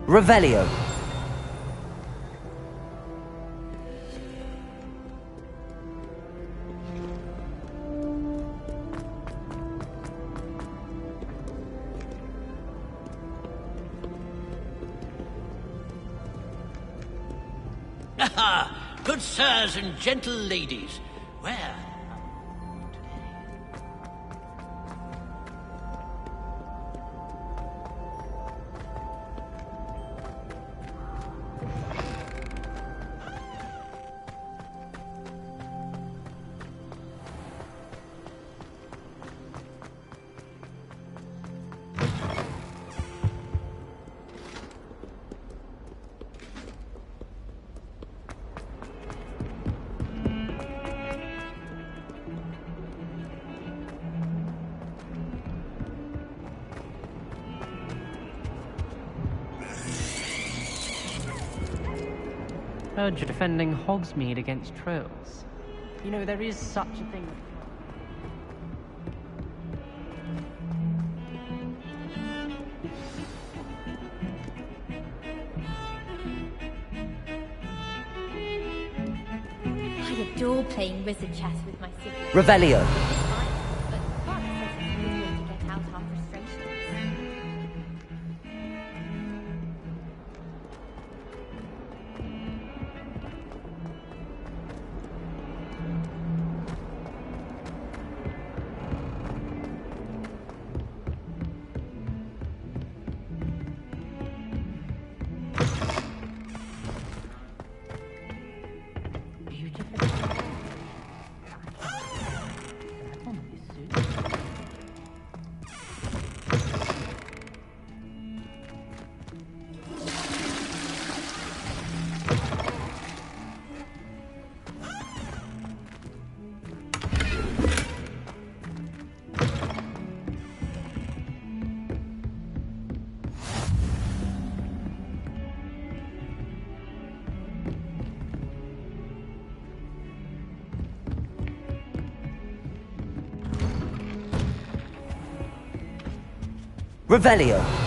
Revelio. Aha! Good sirs and gentle ladies, where? Heard you're defending Hogsmeade against trolls. You know, there is such a thing. I adore playing wizard chess with my siblings. Revelio. But Fox says it's a good way to get out our frustrations. Revelio.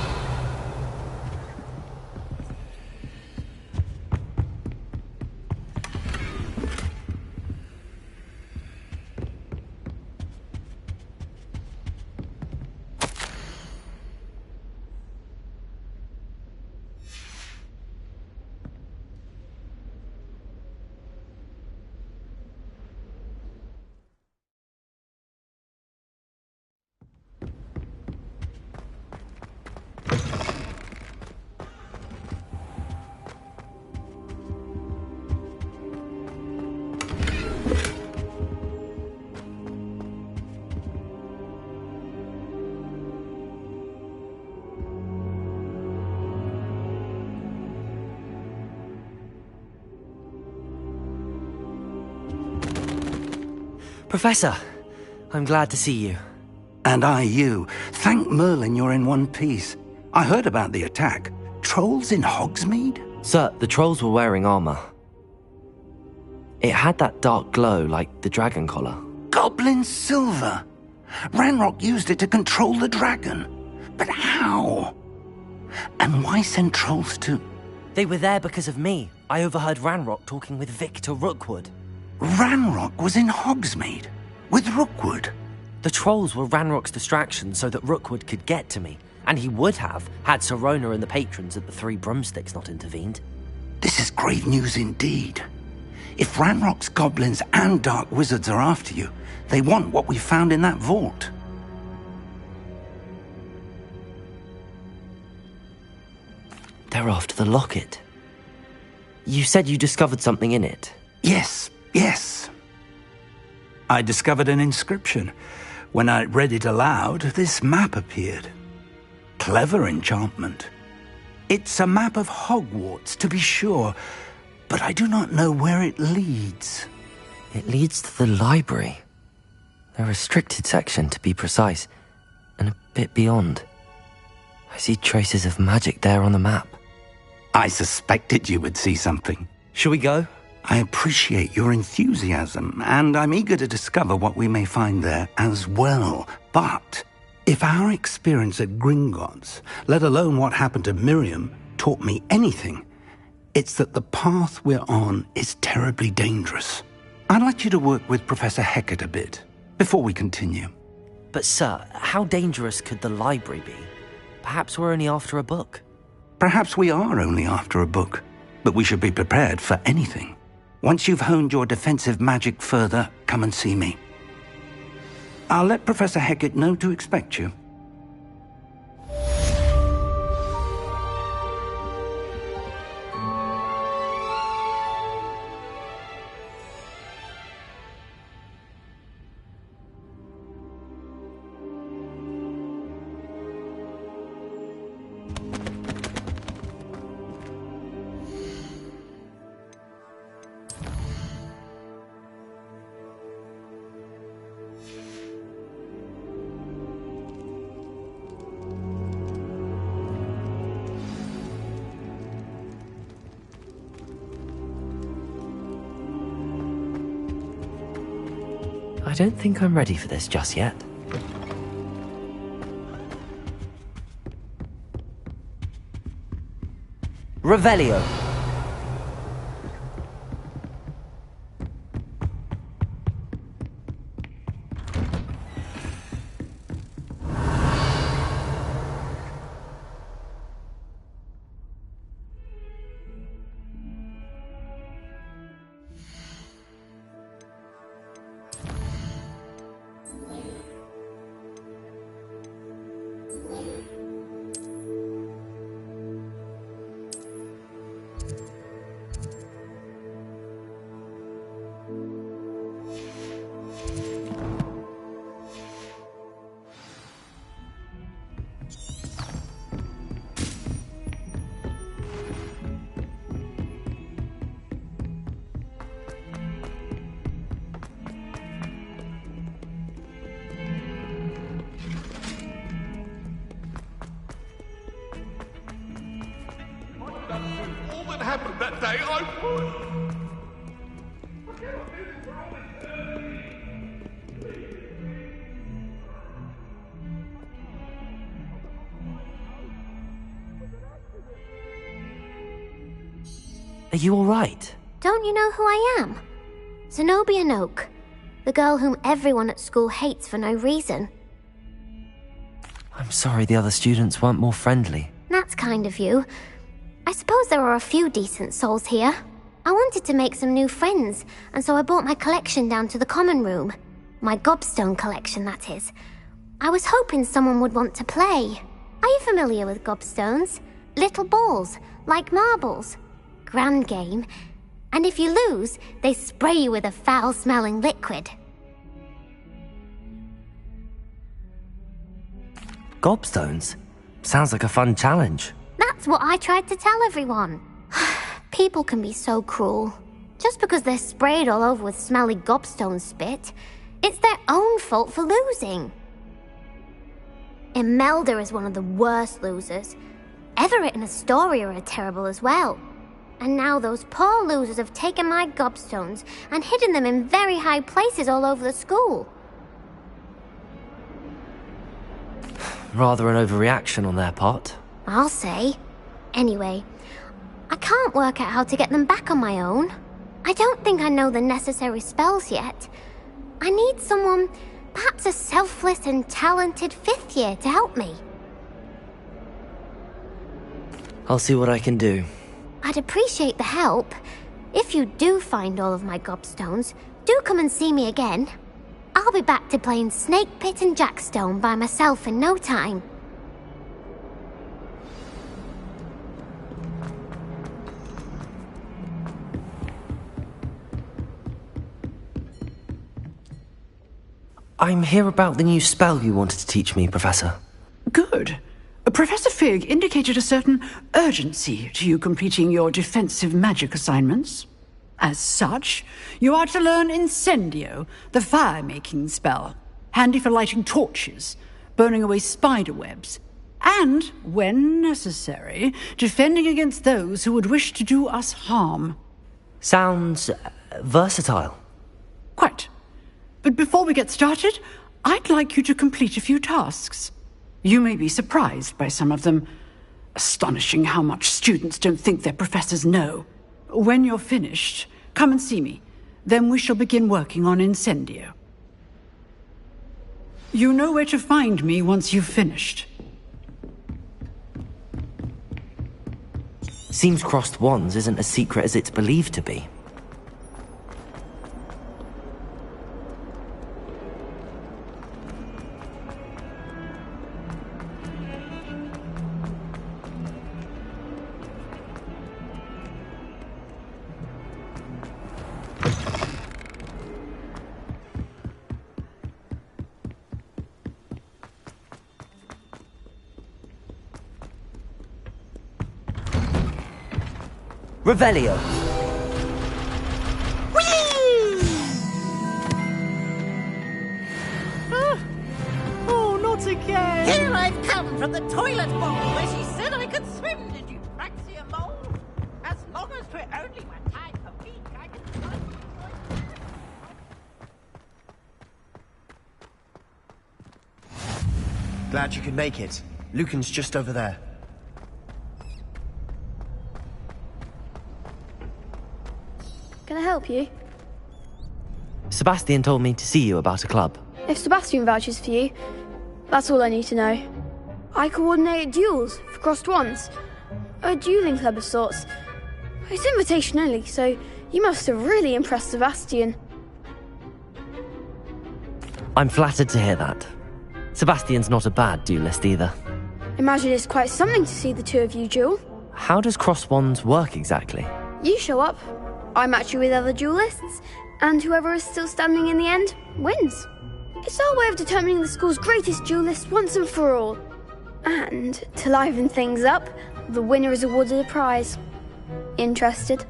Professor, I'm glad to see you. And I you. Thank Merlin you're in one piece. I heard about the attack. Trolls in Hogsmeade? Sir, the trolls were wearing armor. It had that dark glow like the dragon collar. Goblin silver! Ranrock used it to control the dragon. But how? And why send trolls to... They were there because of me. I overheard Ranrock talking with Victor Rookwood. Ranrock was in Hogsmeade with Rookwood. The trolls were Ranrock's distraction so that Rookwood could get to me, and he would have had Sirona and the patrons at the Three Broomsticks not intervened. This is grave news indeed. If Ranrock's goblins and dark wizards are after you, they want what we found in that vault. They're after the locket. You said you discovered something in it. Yes. I discovered an inscription. When I read it aloud, this map appeared. Clever enchantment. It's a map of Hogwarts, to be sure, but I do not know where it leads. It leads to the library. A restricted section, to be precise, and a bit beyond. I see traces of magic there on the map. I suspected you would see something. Shall we go? I appreciate your enthusiasm, and I'm eager to discover what we may find there as well. But if our experience at Gringotts, let alone what happened to Miriam, taught me anything, it's that the path we're on is terribly dangerous. I'd like you to work with Professor Hecat a bit before we continue. But sir, how dangerous could the library be? Perhaps we're only after a book. Perhaps we are only after a book, but we should be prepared for anything. Once you've honed your defensive magic further, come and see me. I'll let Professor Hecat know to expect you. I don't think I'm ready for this just yet. Revelio. All that happened that day, Are you all right? Don't you know who I am? Zenobia Noak, the girl whom everyone at school hates for no reason. I'm sorry the other students weren't more friendly. That's kind of you. I suppose there are a few decent souls here. I wanted to make some new friends, and so I brought my collection down to the common room. My gobstone collection, that is. I was hoping someone would want to play. Are you familiar with gobstones? Little balls, like marbles. Grand game. And if you lose, they spray you with a foul-smelling liquid. Gobstones? Sounds like a fun challenge. That's what I tried to tell everyone. People can be so cruel. Just because they're sprayed all over with smelly gobstone spit, it's their own fault for losing. Imelda is one of the worst losers. Everett and Astoria are terrible as well. And now those poor losers have taken my gobstones and hidden them in very high places all over the school. Rather an overreaction on their part. I'll say. Anyway, I can't work out how to get them back on my own. I don't think I know the necessary spells yet. I need someone, perhaps a selfless and talented 5th year to help me. I'll see what I can do. I'd appreciate the help. If you do find all of my gobstones, do come and see me again. I'll be back to playing Snake Pit and Jackstone by myself in no time. I'm here about the new spell you wanted to teach me, Professor. Good. Professor Fig indicated a certain urgency to you completing your defensive magic assignments. As such, you are to learn Incendio, the fire-making spell, handy for lighting torches, burning away spider webs, and, when necessary, defending against those who would wish to do us harm. Sounds versatile. Quite. But before we get started, I'd like you to complete a few tasks. You may be surprised by some of them. Astonishing how much students don't think their professors know. When you're finished, come and see me. Then we shall begin working on Incendio. You know where to find me once you've finished. Seems crossed wands isn't as secret as it's believed to be. Revelio. Oh, not again! Here I've come from the toilet bowl where she said I could swim. Did you fancy a mole? As long as we're only one time a week, I can Glad you could make it. Lucan's just over there. Can I help you? Sebastian told me to see you about a club. If Sebastian vouches for you, that's all I need to know. I coordinate duels for crossed wands. A dueling club of sorts. It's invitation only, so you must have really impressed Sebastian. I'm flattered to hear that. Sebastian's not a bad duelist either. Imagine it's quite something to see the two of you duel. How does cross wands work exactly? You show up, I match you with other duelists, and whoever is still standing in the end wins. It's our way of determining the school's greatest duelist once and for all. And, to liven things up, the winner is awarded a prize. Interested?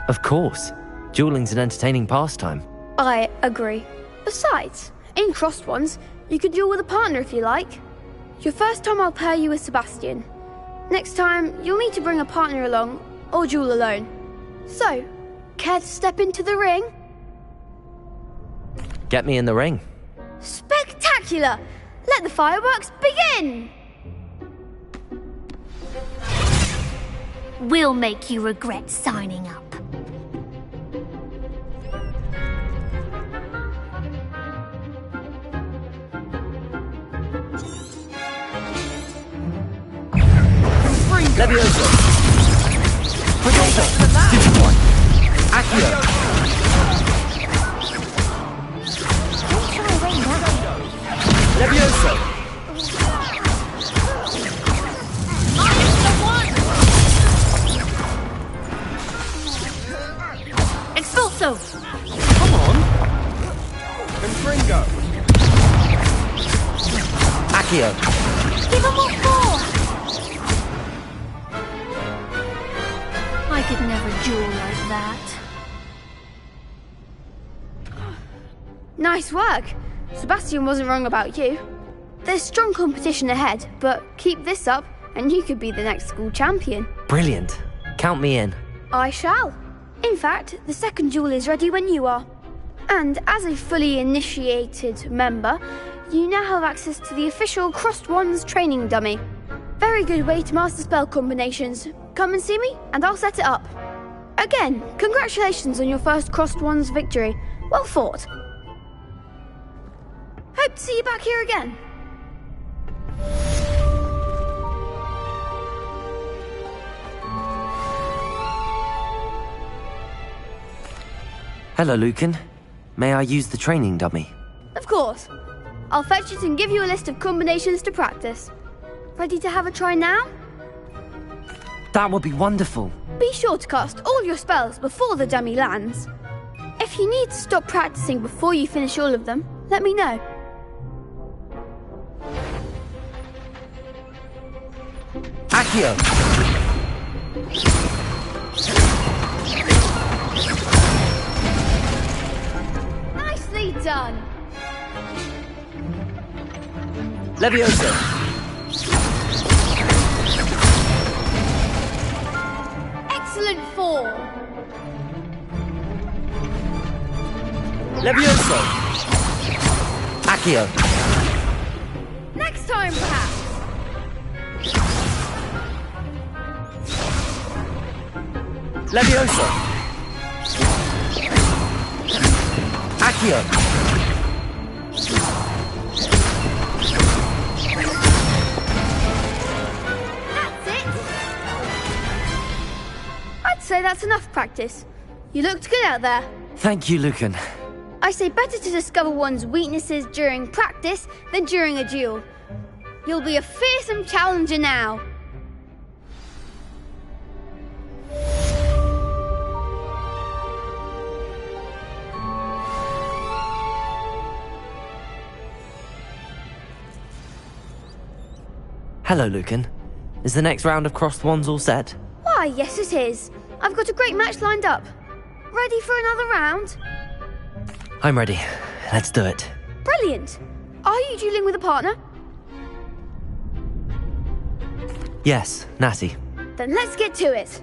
Of course. Dueling's an entertaining pastime. I agree. Besides, in crossed ones, you could duel with a partner if you like. Your first time I'll pair you with Sebastian. Next time, you'll need to bring a partner along, or duel alone. So, care to step into the ring? Get me in the ring. Spectacular! Let the fireworks begin! We'll make you regret signing up. Levioso! Predolto! Digimon! Accio! Levioso! Accio. Give him what for! I could never duel like that. Nice work. Sebastian wasn't wrong about you. There's strong competition ahead, but keep this up and you could be the next school champion. Brilliant. Count me in. I shall. In fact, the second duel is ready when you are. And as a fully initiated member, you now have access to the official Crossed Wands training dummy. Very good way to master spell combinations. Come and see me, and I'll set it up. Again, congratulations on your first Crossed Wands victory. Well fought. Hope to see you back here again. Hello, Lucan. May I use the training dummy? Of course. I'll fetch it and give you a list of combinations to practice. Ready to have a try now? That would be wonderful. Be sure to cast all your spells before the dummy lands. If you need to stop practicing before you finish all of them, let me know. Accio! Nicely done! Levioso! Excellent fall! Levioso! Accio! Next time, perhaps! Levioso! Accio! That's it! I'd say that's enough practice. You looked good out there. Thank you, Lucan. I say better to discover one's weaknesses during practice than during a duel. You'll be a fearsome challenger now. Hello, Lucan. Is the next round of Crossed Wands all set? Why, yes it is. I've got a great match lined up. Ready for another round? I'm ready. Let's do it. Brilliant. Are you dueling with a partner? Yes, Natty. Then let's get to it.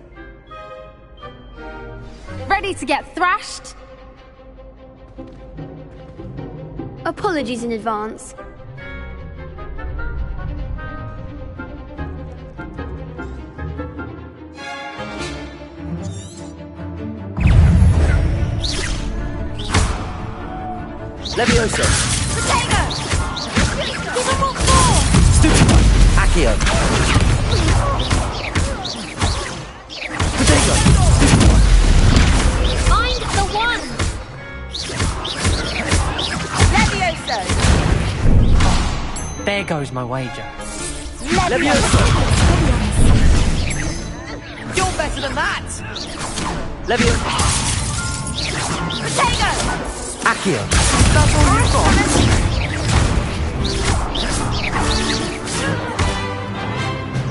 Ready to get thrashed? Apologies in advance. Levioso! Potato! Give him what for! Stupefy! Accio! Potato! Find the one! Levioso! There goes my wager. Levioso! You're better than that! Levioso! Potato! Accio! That's all you've got.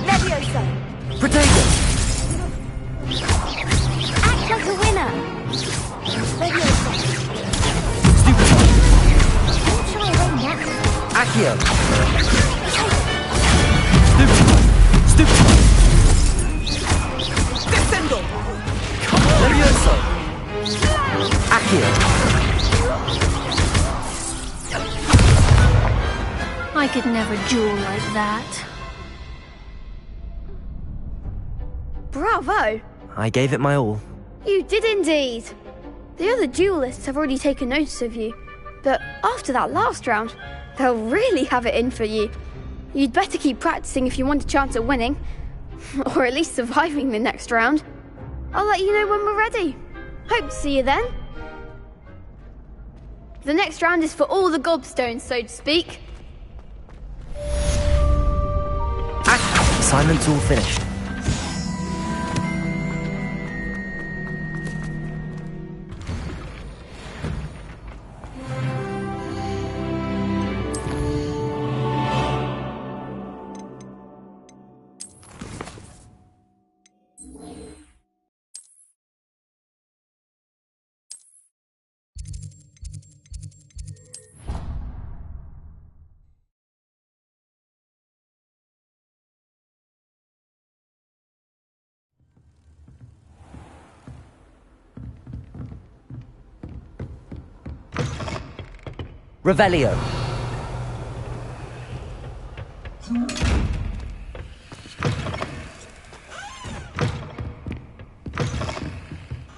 Levioso! Potato! Act like a winner! Levioso! Stupefy! Don't try right now. Accio! Stupefy! Descendo! Levioso! Accio! I could never duel like that. Bravo! I gave it my all. You did indeed. The other duelists have already taken notice of you, but after that last round, they'll really have it in for you. You'd better keep practicing if you want a chance at winning, or at least surviving the next round. I'll let you know when we're ready. Hope to see you then. The next round is for all the gobstones, so to speak. Assignment's all finished. Revelio.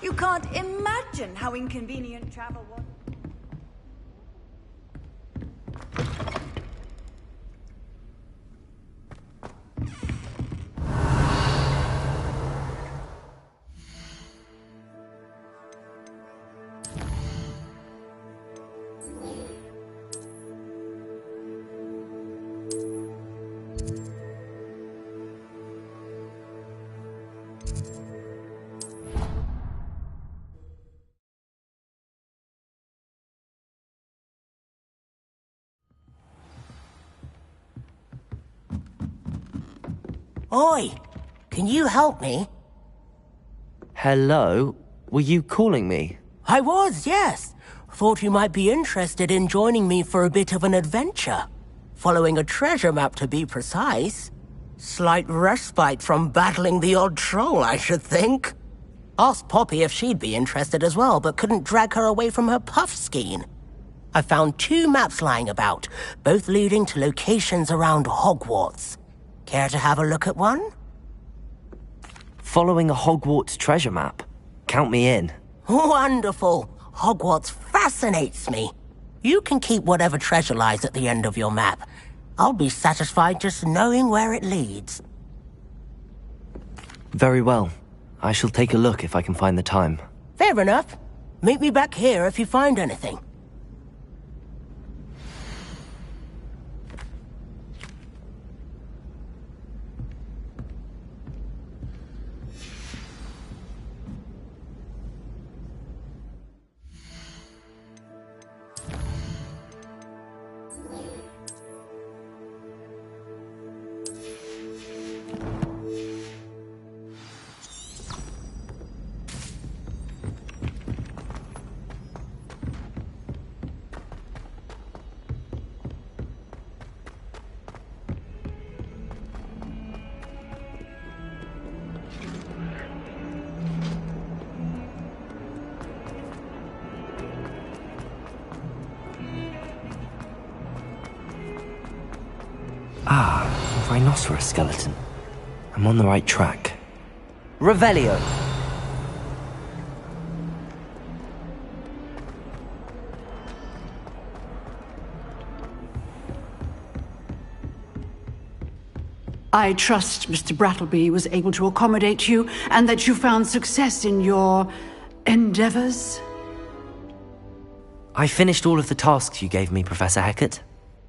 You can't imagine how inconvenient travel was. Oi! Can you help me? Hello? Were you calling me? I was, yes. Thought you might be interested in joining me for a bit of an adventure. Following a treasure map, to be precise. Slight respite from battling the odd troll, I should think. Asked Poppy if she'd be interested as well, but couldn't drag her away from her puff skein. I found 2 maps lying about, both leading to locations around Hogwarts. Care to have a look at one? Following a Hogwarts treasure map. Count me in. Wonderful. Hogwarts fascinates me. You can keep whatever treasure lies at the end of your map. I'll be satisfied just knowing where it leads. Very well. I shall take a look if I can find the time. Fair enough. Meet me back here if you find anything. Ah, a rhinoceros skeleton. I'm on the right track. Revelio! I trust Mr. Brattleby was able to accommodate you and that you found success in your endeavors. I finished all of the tasks you gave me, Professor Hecat.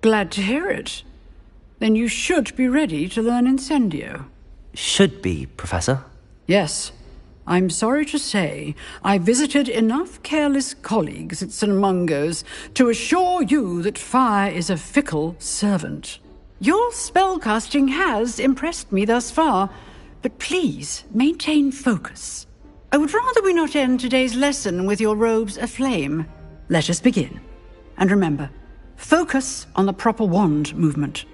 Glad to hear it. Then you should be ready to learn Incendio. Should be, Professor. Yes. I'm sorry to say, I visited enough careless colleagues at St. Mungo's to assure you that fire is a fickle servant. Your spellcasting has impressed me thus far, but please maintain focus. I would rather we not end today's lesson with your robes aflame. Let us begin. And remember, focus on the proper wand movement.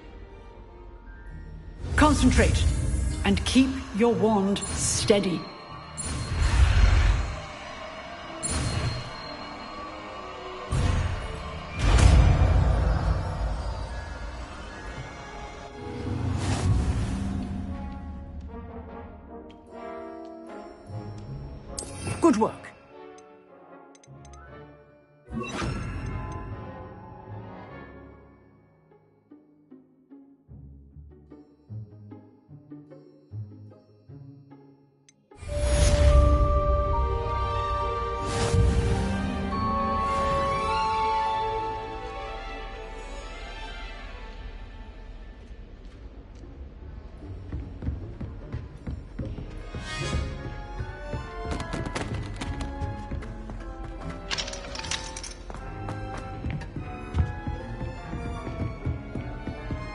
Concentrate, and keep your wand steady. Good work.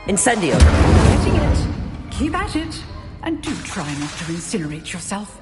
Incendio! Getting it. Keep at it. And do try not to incinerate yourself.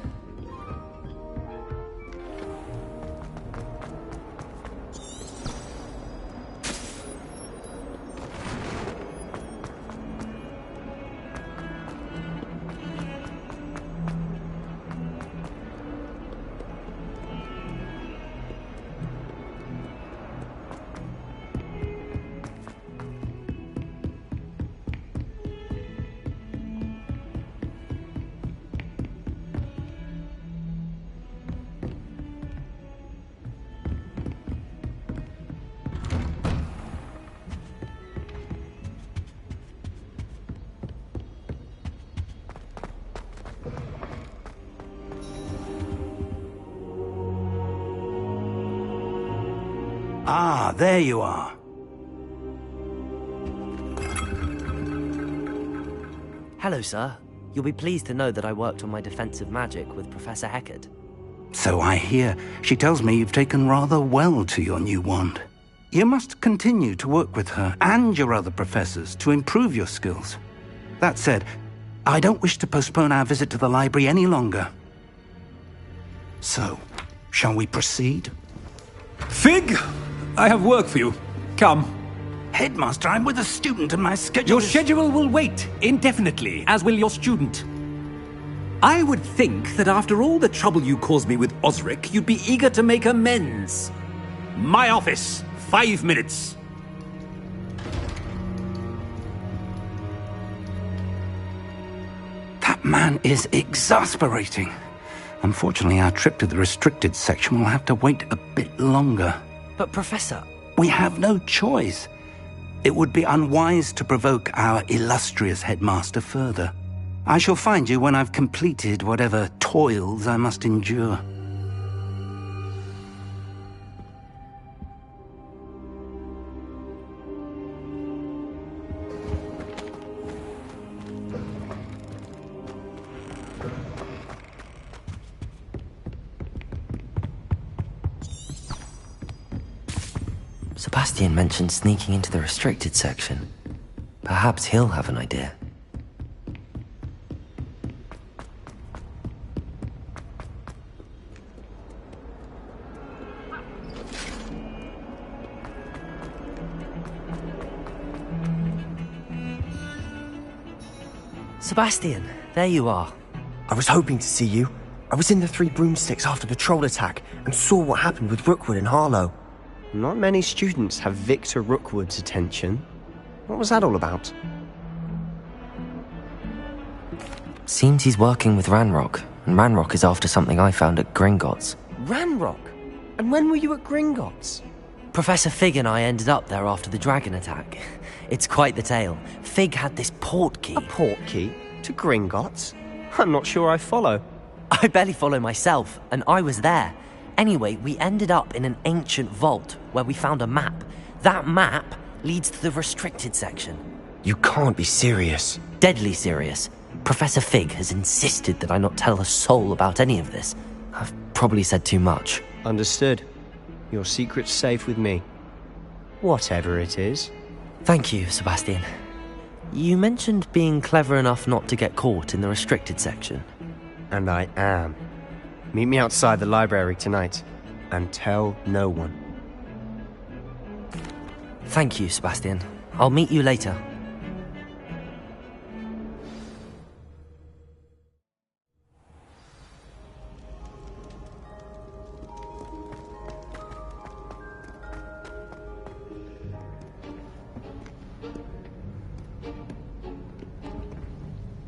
Ah, there you are. Hello, sir. You'll be pleased to know that I worked on my defensive magic with Professor Heckard. So I hear. She tells me you've taken rather well to your new wand. You must continue to work with her and your other professors to improve your skills. That said, I don't wish to postpone our visit to the library any longer. So, shall we proceed? Fig! I have work for you. Come. Headmaster, I'm with a student and my schedule Your schedule will wait indefinitely, as will your student. I would think that after all the trouble you caused me with Osric, you'd be eager to make amends. My office, 5 minutes. That man is exasperating. Unfortunately, our trip to the restricted section will have to wait a bit longer. But Professor... We have no choice. It would be unwise to provoke our illustrious headmaster further. I shall find you when I've completed whatever toils I must endure. Sebastian mentioned sneaking into the restricted section. Perhaps he'll have an idea. Sebastian, there you are. I was hoping to see you. I was in the Three Broomsticks after the troll attack and saw what happened with Rookwood and Harlow. Not many students have Victor Rookwood's attention. What was that all about? Seems he's working with Ranrock, and Ranrock is after something I found at Gringotts. Ranrock? And when were you at Gringotts? Professor Fig and I ended up there after the dragon attack. It's quite the tale. Fig had this port key. A port key? To Gringotts? I'm not sure I follow. I barely follow myself, and I was there. Anyway, we ended up in an ancient vault where we found a map. That map leads to the restricted section. You can't be serious. Deadly serious. Professor Fig has insisted that I not tell a soul about any of this. I've probably said too much. Understood. Your secret's safe with me. Whatever it is. Thank you, Sebastian. You mentioned being clever enough not to get caught in the restricted section. And I am. Meet me outside the library tonight, and tell no one. Thank you, Sebastian. I'll meet you later.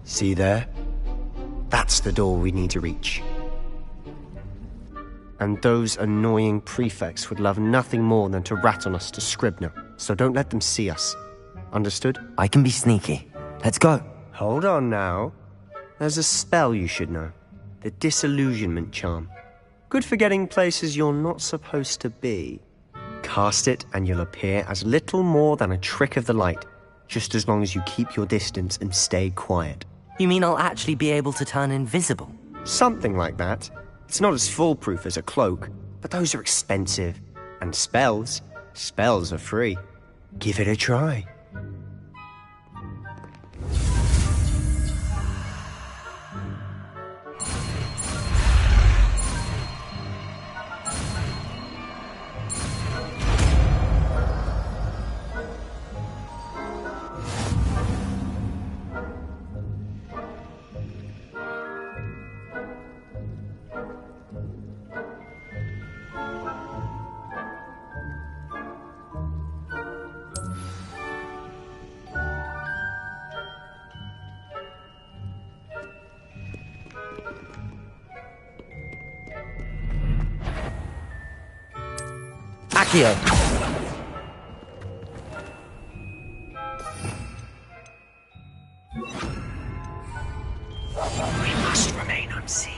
See there? That's the door we need to reach. And those annoying prefects would love nothing more than to rat on us to Scribner, so don't let them see us. Understood? I can be sneaky. Let's go. Hold on now. There's a spell you should know. The Disillusionment Charm. Good for getting places you're not supposed to be. Cast it and you'll appear as little more than a trick of the light, just as long as you keep your distance and stay quiet. You mean I'll actually be able to turn invisible? Something like that. It's not as foolproof as a cloak, but those are expensive. And spells are free. Give it a try. Accio. We must remain unseen.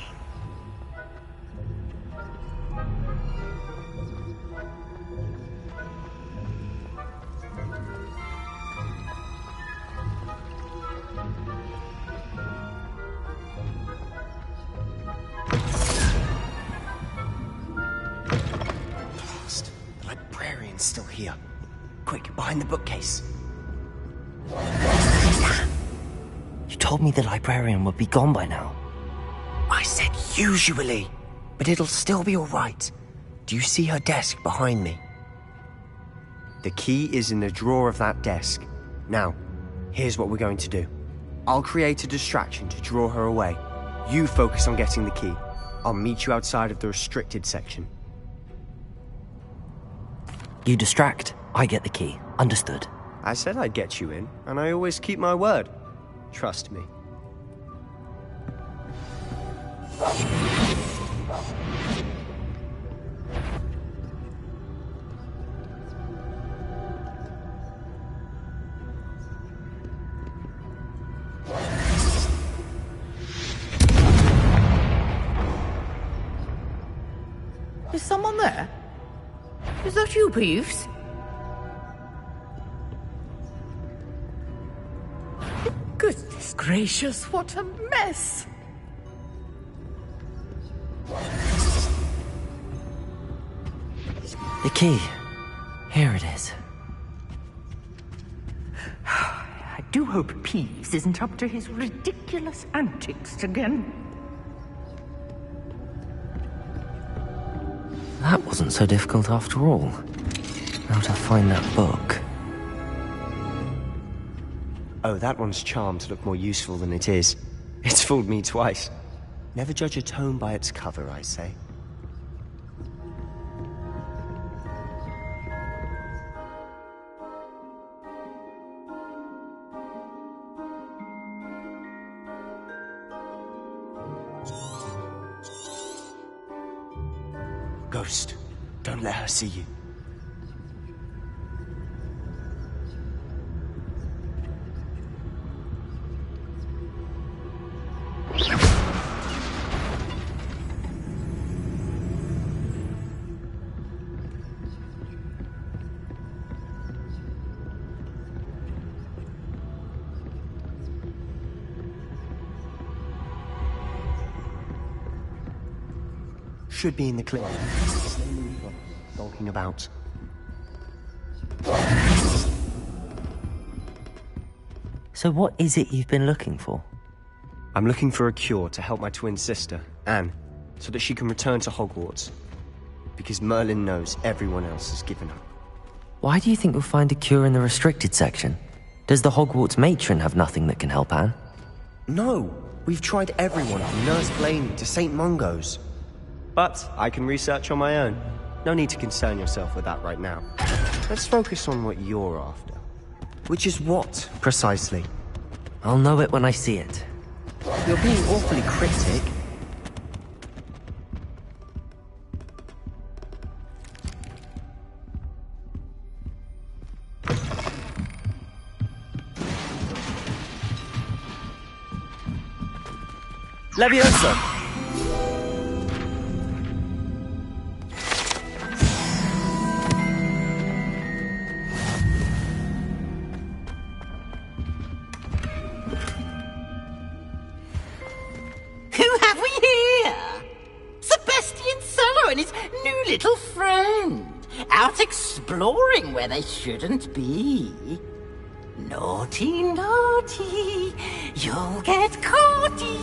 It's still here. Quick, behind the bookcase. You told me the librarian would be gone by now. I said usually, but it'll still be all right. Do you see her desk behind me? The key is in the drawer of that desk. Now, here's what we're going to do. I'll create a distraction to draw her away. You focus on getting the key. I'll meet you outside of the restricted section. You distract, I get the key. Understood. I said I'd get you in, and I always keep my word. Trust me. Is someone there? Is that you, Peeves? Goodness gracious, what a mess! The key. Here it is. I do hope Peeves isn't up to his ridiculous antics again. That wasn't so difficult after all. Now to find that book. Oh, that one's charmed to look more useful than it is. It's fooled me twice. Never judge a tome by its cover, I say. Ghost, don't let her see you. Should be in the clear. Stalking about. So what is it you've been looking for? I'm looking for a cure to help my twin sister, Anne, so that she can return to Hogwarts. Because Merlin knows everyone else has given up. Why do you think you'll find a cure in the restricted section? Does the Hogwarts matron have nothing that can help Anne? No! We've tried everyone from Nurse Blaney to St. Mungo's. But I can research on my own. No need to concern yourself with that right now. Let's focus on what you're after. Which is what, precisely? I'll know it when I see it. You're being awfully cryptic. Leviosa! Who have we here? Sebastian Cellar and his new little friend, out exploring where they shouldn't be. Naughty, naughty, you'll get caughty.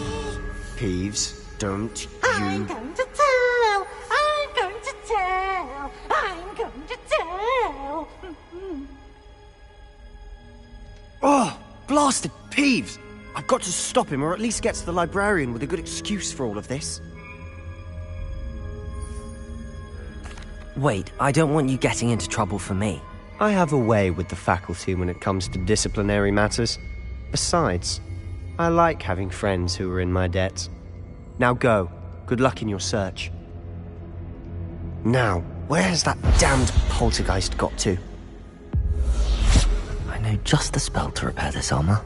Peeves, don't you... I'm going to tell, I'm going to tell, I'm going to tell. Oh, blasted Peeves! I've got to stop him, or at least get to the librarian with a good excuse for all of this. Wait, I don't want you getting into trouble for me. I have a way with the faculty when it comes to disciplinary matters. Besides, I like having friends who are in my debt. Now go. Good luck in your search. Now, where has that damned poltergeist got to? I know just the spell to repair this armor.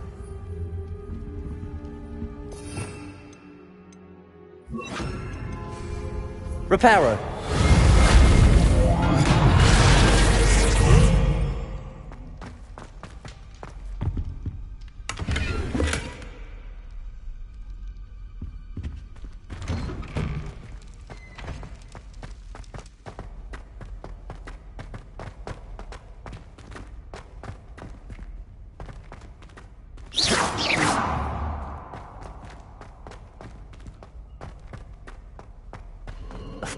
Reparo.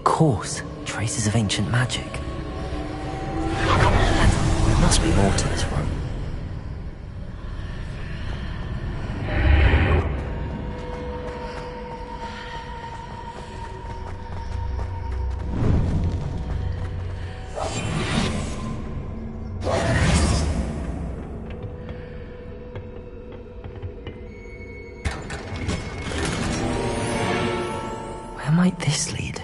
Of course, traces of ancient magic. There must be more to this room. Where might this lead?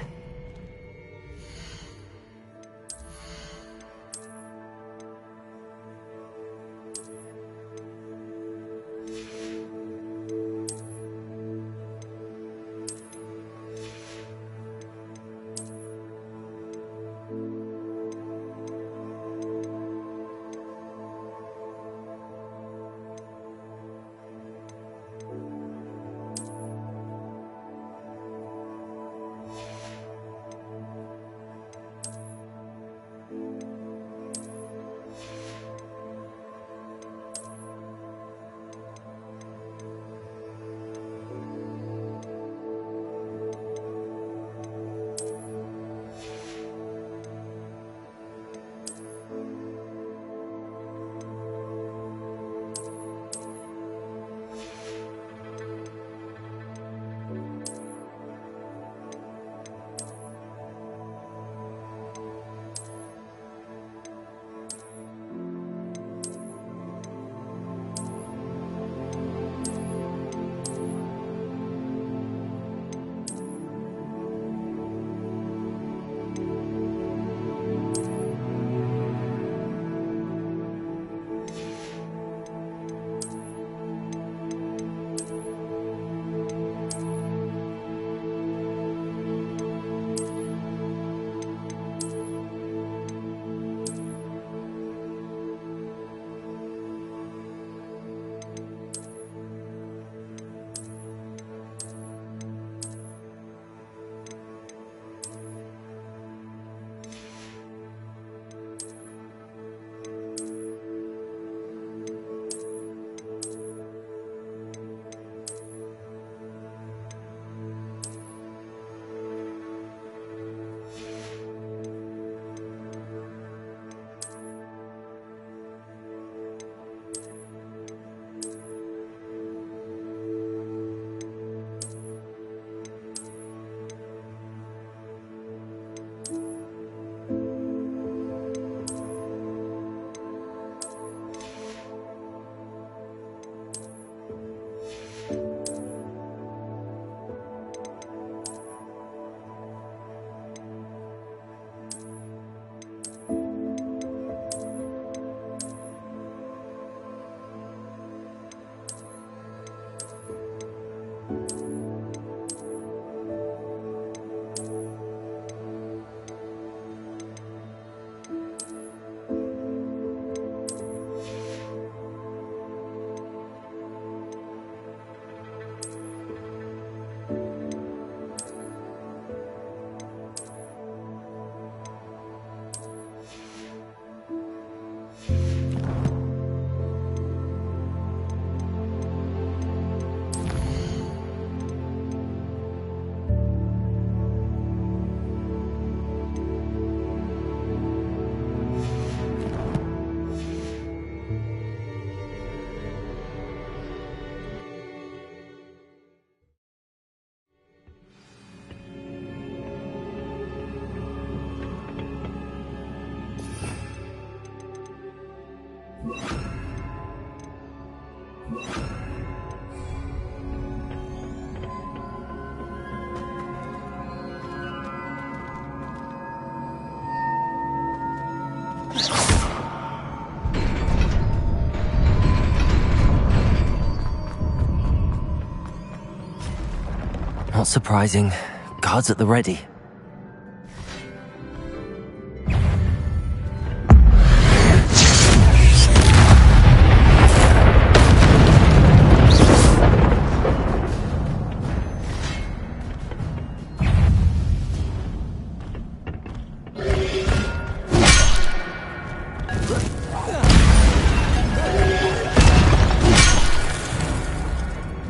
Not surprising. Guards at the ready.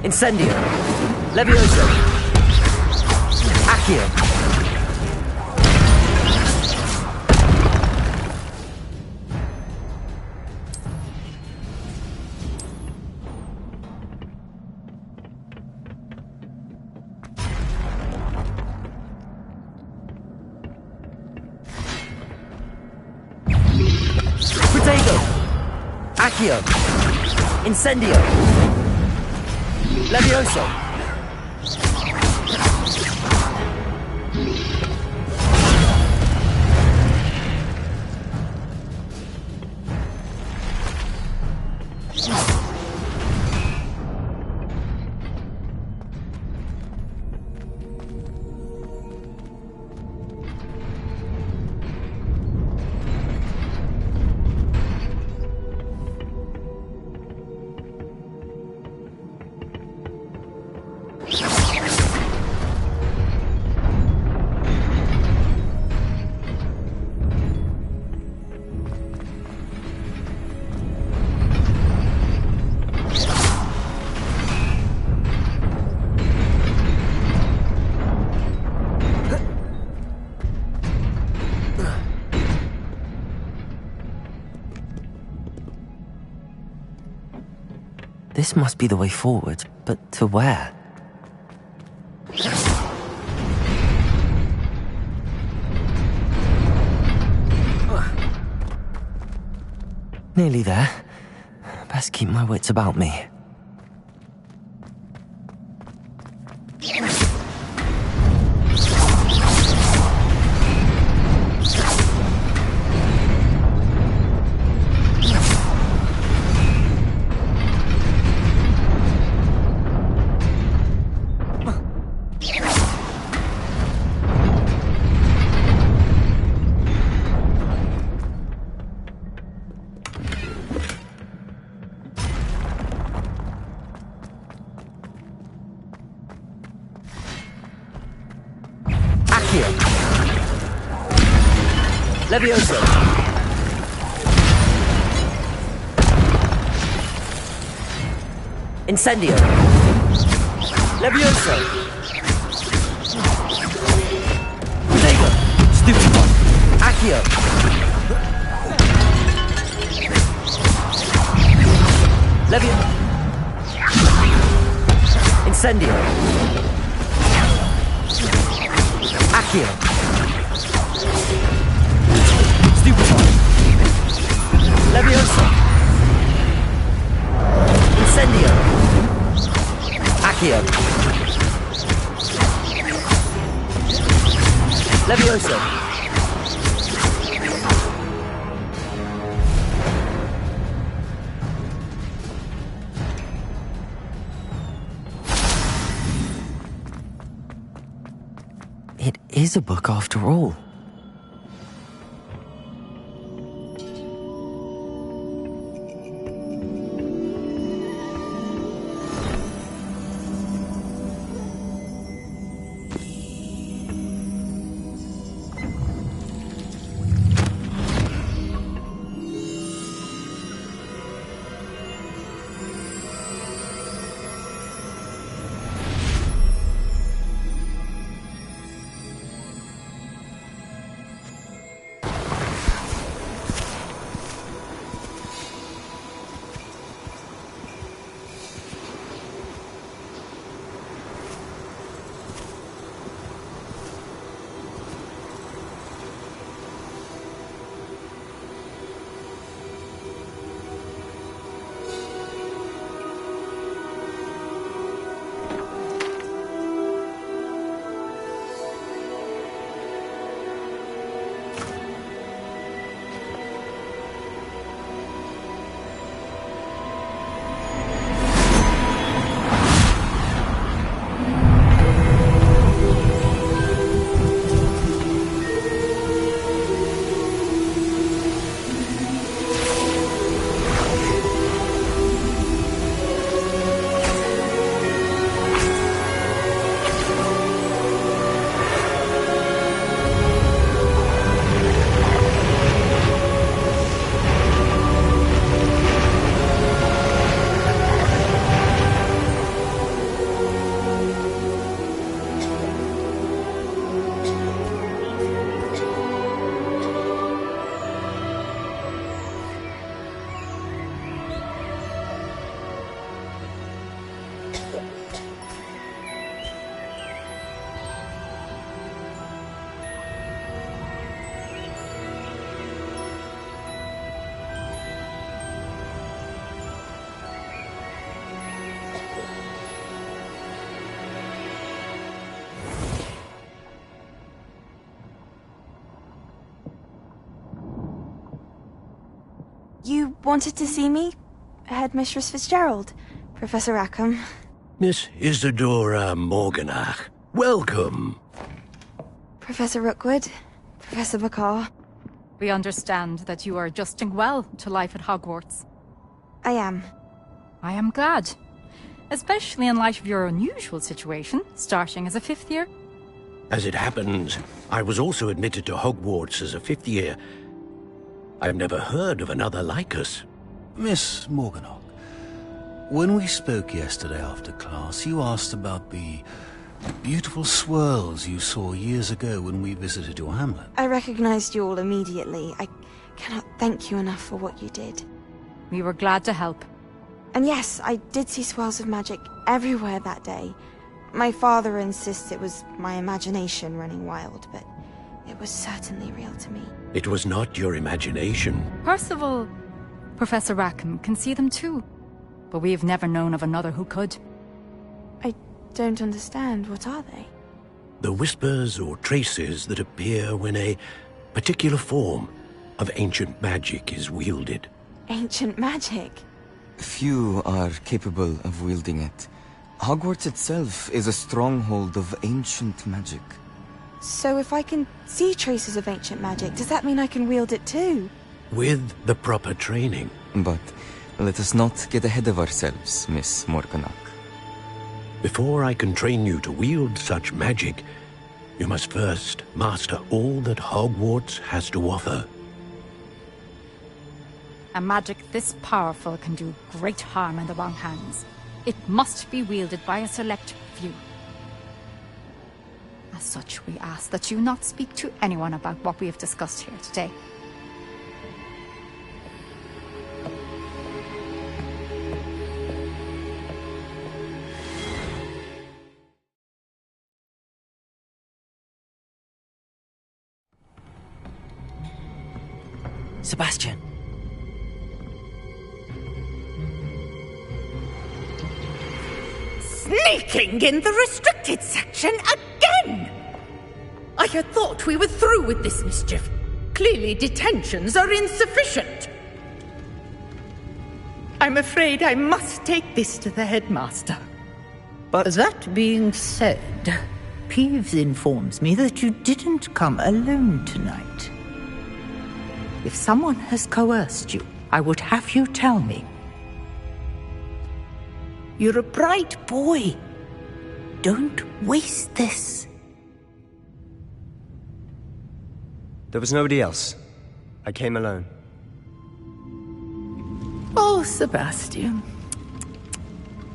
Incendio! Levioso! Accio! Levioso! Accio! Incendio! Levioso! This must be the way forward, but to where? Nearly there. Best keep my wits about me. Levioso! Incendio! Levioso! Protego! Stupid one! Accio! Levioso! Incendio! Accio! Stupid one! Levioso! Incendio! Accio! Levioso! It is a book after all. You wanted to see me? Headmistress Fitzgerald, Professor Rackham. Miss Isadora Morganach, welcome. Professor Rookwood, Professor Bakar. We understand that you are adjusting well to life at Hogwarts. I am. I am glad. Especially in light of your unusual situation, starting as a 5th year. As it happens, I was also admitted to Hogwarts as a 5th year. I've never heard of another like us. Miss Morganach, when we spoke yesterday after class, you asked about the beautiful swirls you saw years ago when we visited your hamlet. I recognized you all immediately. I cannot thank you enough for what you did. We were glad to help. And yes, I did see swirls of magic everywhere that day. My father insists it was my imagination running wild, but it was certainly real to me. It was not your imagination. Percival, Professor Rackham can see them too. But we have never known of another who could. I don't understand. What are they? The whispers or traces that appear when a particular form of ancient magic is wielded. Ancient magic? Few are capable of wielding it. Hogwarts itself is a stronghold of ancient magic. So if I can see traces of ancient magic, does that mean I can wield it too? With the proper training. But let us not get ahead of ourselves, Miss Morganach. Before I can train you to wield such magic, you must first master all that Hogwarts has to offer. A magic this powerful can do great harm in the wrong hands. It must be wielded by a select few. As such, we ask that you not speak to anyone about what we have discussed here today. Sebastian. Sneaking in the restricted section again! I had thought we were through with this mischief. Clearly detentions are insufficient. I'm afraid I must take this to the headmaster. But that being said, Peeves informs me that you didn't come alone tonight. If someone has coerced you, I would have you tell me. You're a bright boy. Don't waste this. There was nobody else. I came alone. Oh, Sebastian.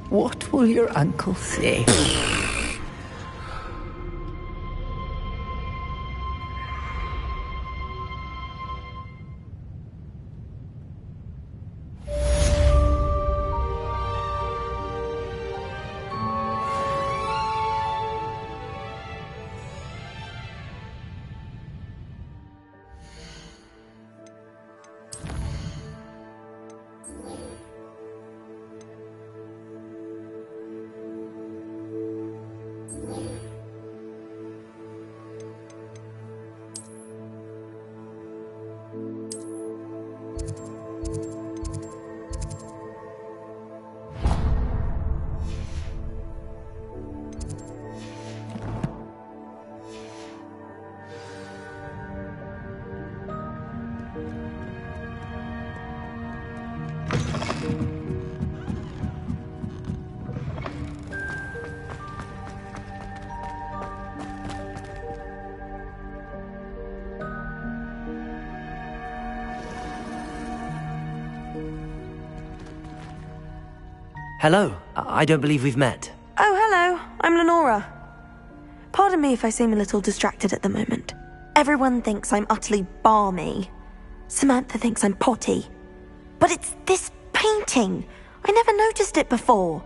What will your uncle say? Hello. I don't believe we've met. Oh, hello. I'm Lenora. Pardon me if I seem a little distracted at the moment. Everyone thinks I'm utterly balmy. Samantha thinks I'm potty. But it's this painting. I never noticed it before.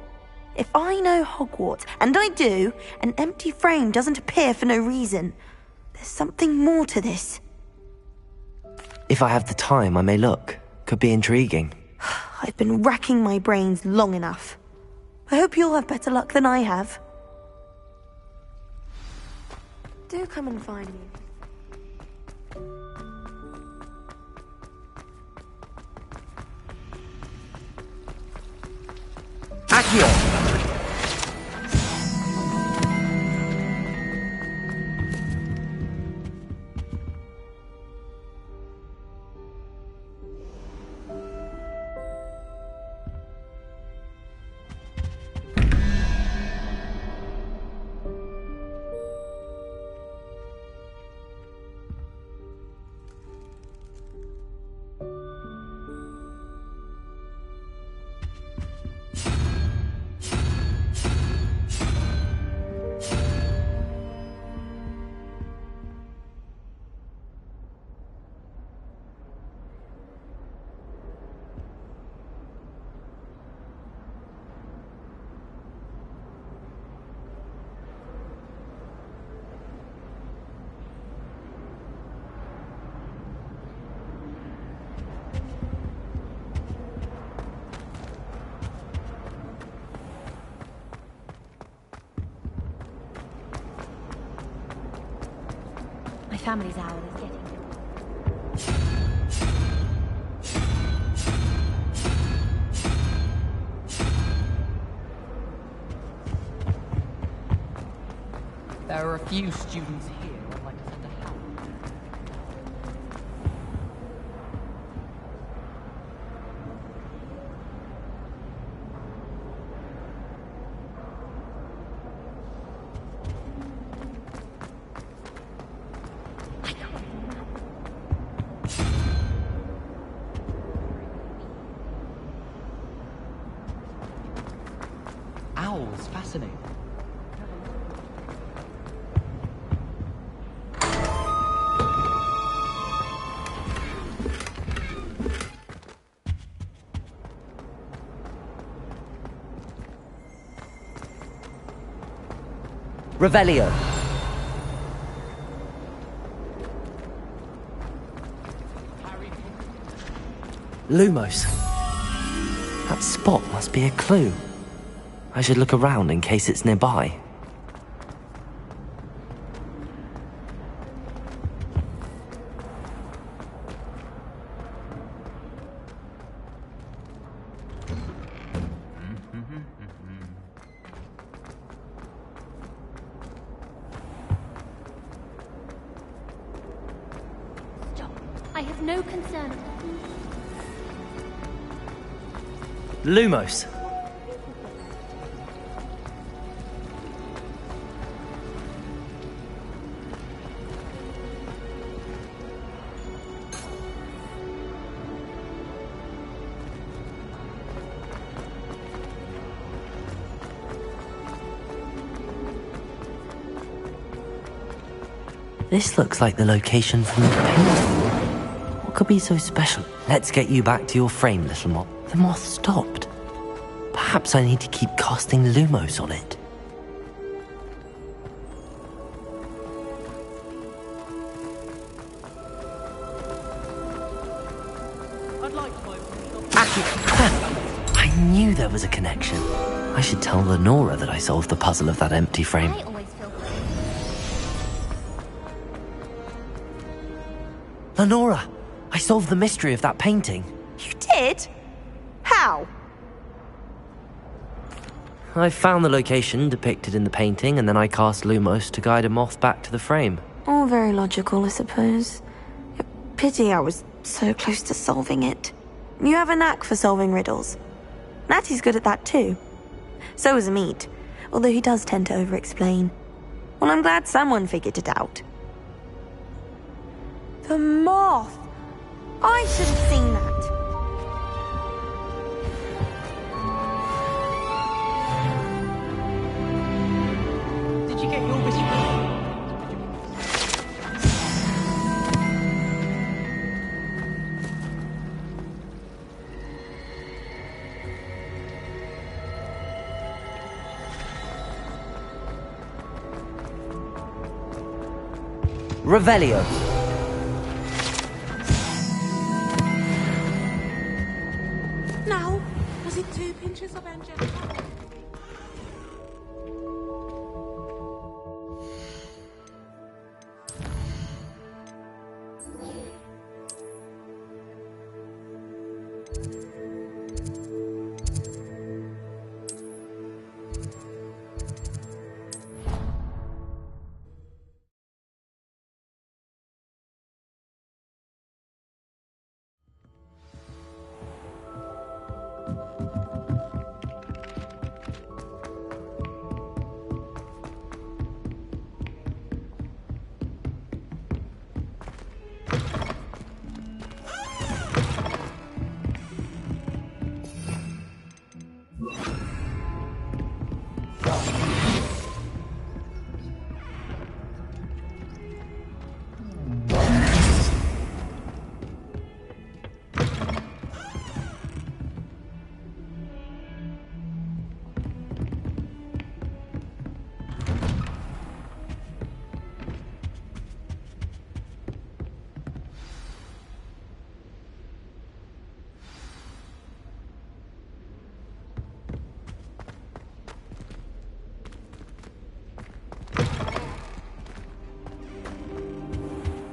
If I know Hogwarts, and I do, an empty frame doesn't appear for no reason. There's something more to this. If I have the time, I may look. Could be intriguing. I've been racking my brains long enough. I hope you'll have better luck than I have. Do come and find me. Accio! My family's owl is getting... There are a few students here I'd like to send a help. Owls, fascinating. Revelio. Lumos. That spot must be a clue. I should look around in case it's nearby. I have no concern. Lumos. This looks like the location from the painting. What could be so special? Let's get you back to your frame, little moth. The moth stopped. Perhaps I need to keep casting Lumos on it. I'd like to open I knew there was a connection. I should tell Lenora that I solved the puzzle of that empty frame. Lenora, I solved the mystery of that painting. You did? How? I found the location depicted in the painting, and then I cast Lumos to guide a moth back to the frame. All very logical, I suppose. Pity I was so close to solving it. You have a knack for solving riddles. Natty's good at that too. So is Amit, although he does tend to over-explain. Well, I'm glad someone figured it out. The moth! I should have seen that. Did you get your whistle? Revelio. Now, was it 2 pinches of angelic?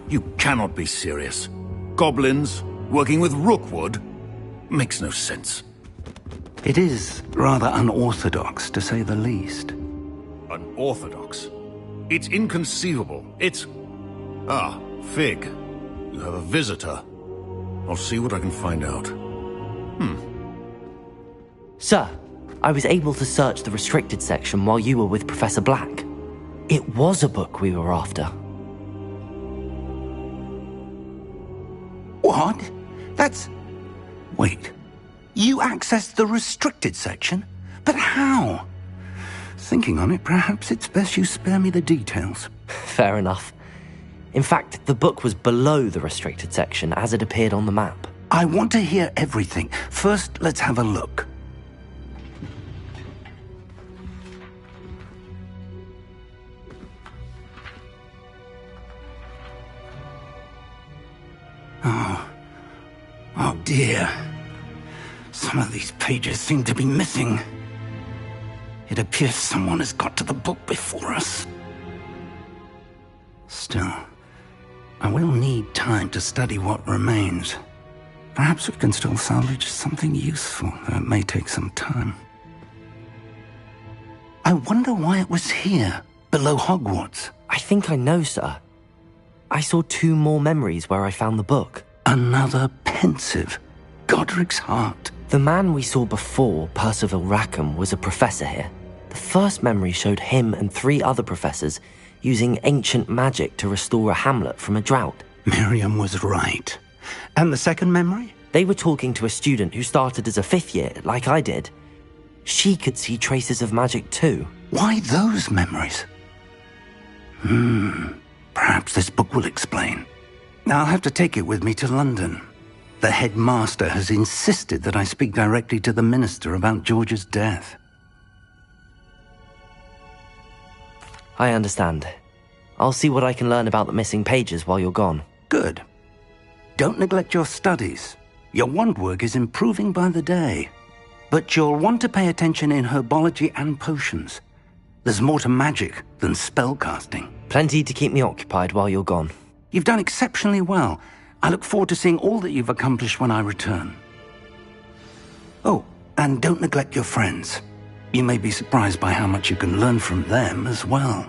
You cannot be serious. Goblins working with Rookwood? Makes no sense. It is rather unorthodox, to say the least. Unorthodox? It's inconceivable. It's... Ah, Fig. You have a visitor. I'll see what I can find out. Sir, I was able to search the restricted section while you were with Professor Black. It was a book we were after. What? That's... Wait. You accessed the restricted section? But how? Thinking on it, perhaps it's best you spare me the details. Fair enough. In fact, the book was below the restricted section as it appeared on the map. I want to hear everything. First, let's have a look. Oh dear. Some of these pages seem to be missing. It appears someone has got to the book before us. Still, I will need time to study what remains. Perhaps we can still salvage something useful, though it may take some time. I wonder why it was here, below Hogwarts. I think I know, sir. I saw 2 more memories where I found the book. Another pensive. Godric's heart. The man we saw before, Percival Rackham, was a professor here. The first memory showed him and 3 other professors using ancient magic to restore a hamlet from a drought. Miriam was right. And the second memory? They were talking to a student who started as a 5th year, like I did. She could see traces of magic too. Why those memories? Perhaps this book will explain. I'll have to take it with me to London. The headmaster has insisted that I speak directly to the minister about George's death. I understand. I'll see what I can learn about the missing pages while you're gone. Good. Don't neglect your studies. Your wand work is improving by the day. But you'll want to pay attention in herbology and potions. There's more to magic than spellcasting. Plenty to keep me occupied while you're gone. You've done exceptionally well. I look forward to seeing all that you've accomplished when I return. Oh, and don't neglect your friends. You may be surprised by how much you can learn from them as well.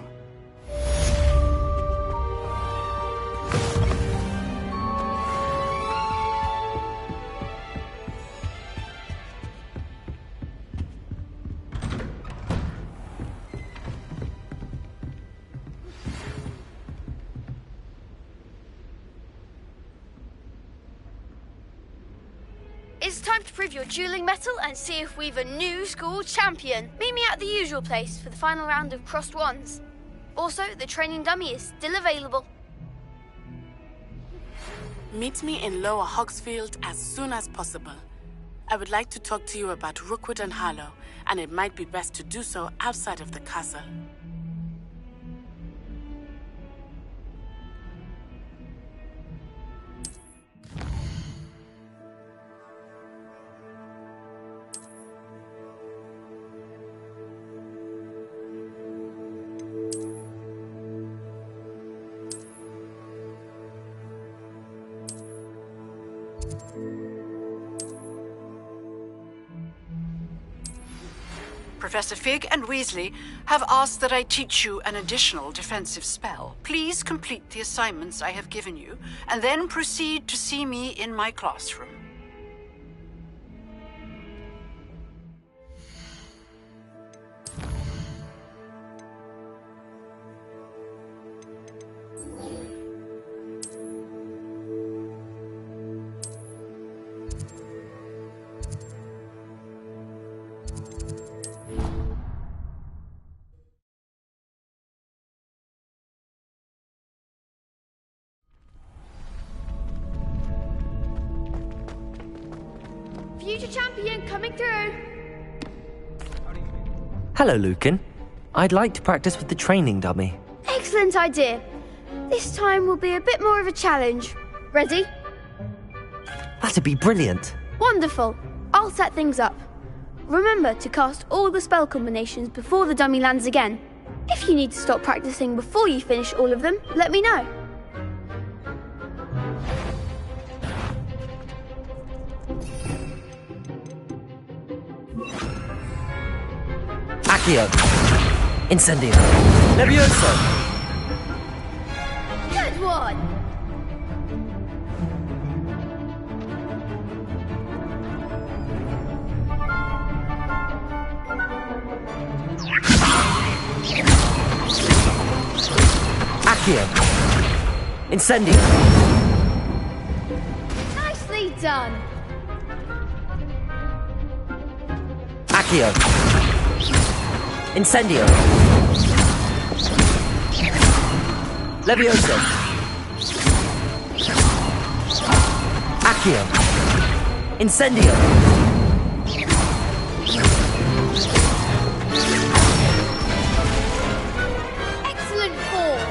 It's time to prove your dueling mettle and see if we've a new school champion. Meet me at the usual place for the final round of crossed wands. Also, the training dummy is still available. Meet me in Lower Hogsfield as soon as possible. I would like to talk to you about Rookwood and Harlow, and it might be best to do so outside of the castle. Professor Fig and Weasley have asked that I teach you an additional defensive spell. Please complete the assignments I have given you, and then proceed to see me in my classroom. Future champion coming through. Hello, Lucan. I'd like to practice with the training dummy. Excellent idea. This time will be a bit more of a challenge. Ready? That'd be brilliant. Wonderful. I'll set things up. Remember to cast all the spell combinations before the dummy lands again. If you need to stop practicing before you finish all of them, let me know. Accio. Incendio. Levioso. Good one! Accio. Incendio. Nicely done! Accio. Incendio. Levioso. Accio. Incendio. Excellent form!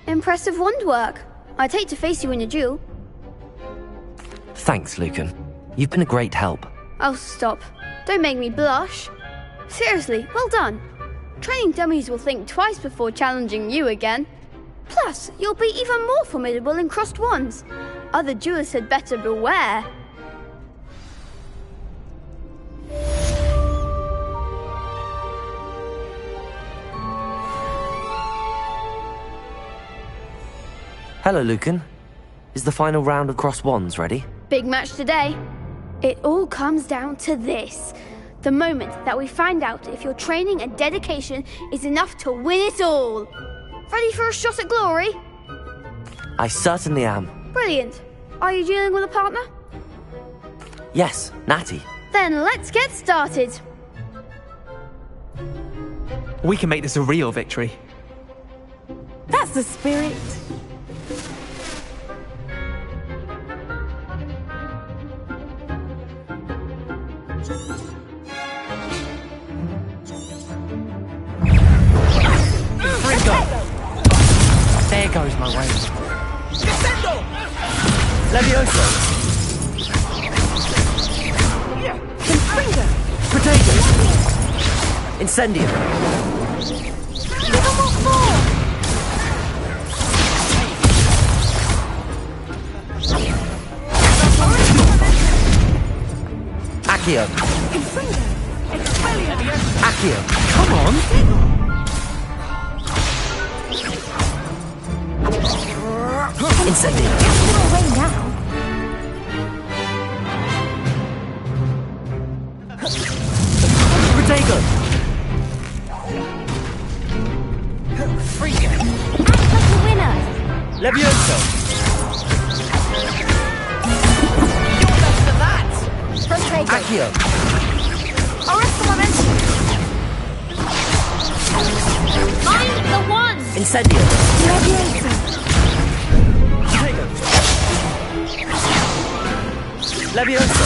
Impressive wand work. I'd hate to face you in a duel. Thanks, Lucan. You've been a great help. Oh, stop. Don't make me blush. Seriously, well done. Training dummies will think twice before challenging you again. Plus, you'll be even more formidable in crossed wands. Other duelists had better beware. Hello, Lucan. Is the final round of crossed wands ready? Big match today. It all comes down to this. The moment that we find out if your training and dedication is enough to win it all. Ready for a shot at glory? I certainly am. Brilliant. Are you dealing with a partner? Yes, Natty. Then let's get started. We can make this a real victory. That's the spirit. There goes my way. Levioso. Potato. Incendio. Accio. Accio. Come on. Incendio. Away now. Potato. Freak. Act like a winner. Levioso. You're best at that. Potato. Accio. Arrest the momentum. Mind the one. Incendio. Levioso. Levioso.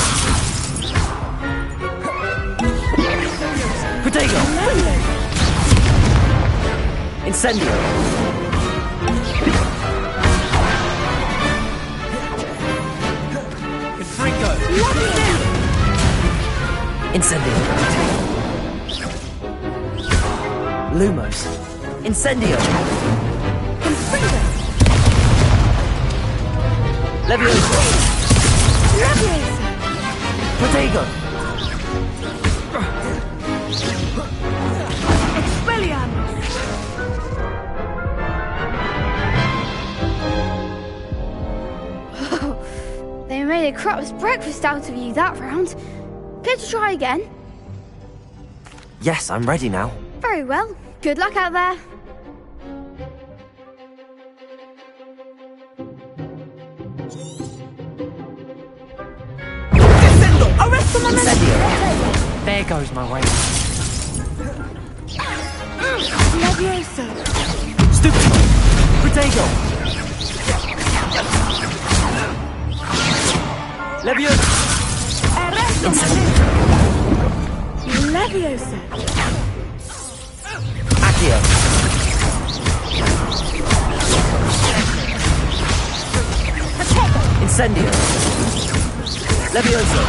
Potato. Incendio. Confringo. Incendio. Lumos. Incendio. Confringo. Levioso. Levioso. Potato. Expelliarmus. They made a crap's breakfast out of you that round. Care to try again? Yes, I'm ready now. Very well. Good luck out there. Arrest the momentum. Incendio. There goes my way. Levioso. Stupid. Potato. Levioso. Arrest the Incendio. momentum. Levioso. Accio. Incendio. Levioso.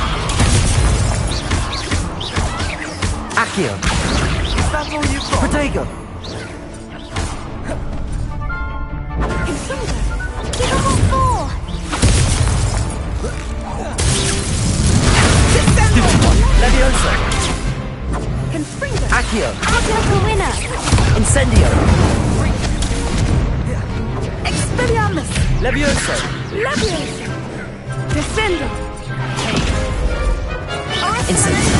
Accio. That's all you've got. Potato. Confringo. Give them all four. Levioso. Accio! Accio winner! Incendio! Expelliarmus! Levioso! Levioso! Descendo! Incendio!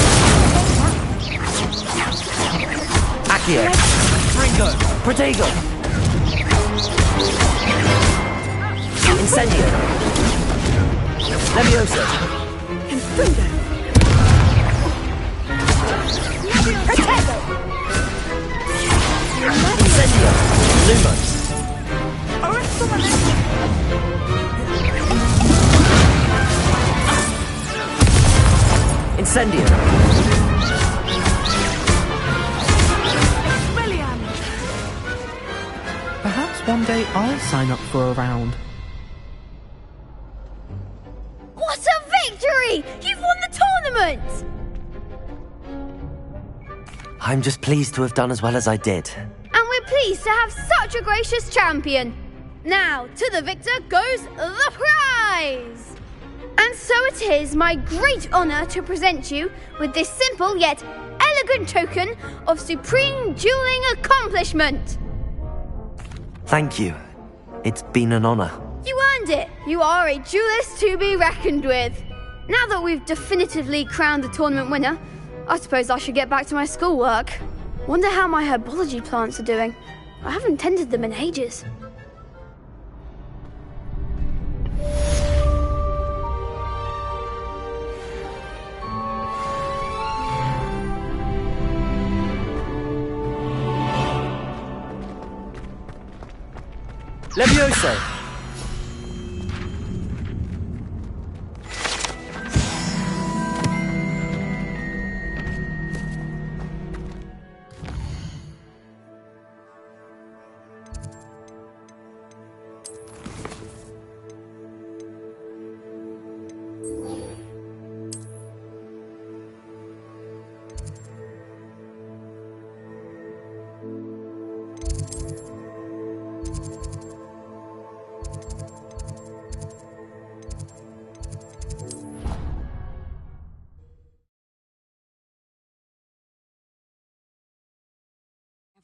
Accio! Ringo! Protego! Incendio! Levioso! Incendio! Protego! Incendio! Lumos! Incendio! Perhaps one day I'll sign up for a round. What a victory! You've won the tournament! I'm just pleased to have done as well as I did. And we're pleased to have such a gracious champion. Now, to the victor goes the prize! And so it is my great honour to present you with this simple yet elegant token of supreme dueling accomplishment. Thank you. It's been an honor. You earned it. You are a duelist to be reckoned with. Now that we've definitively crowned the tournament winner, I suppose I should get back to my schoolwork. Wonder how my herbology plants are doing. I haven't tended them in ages. Levioso!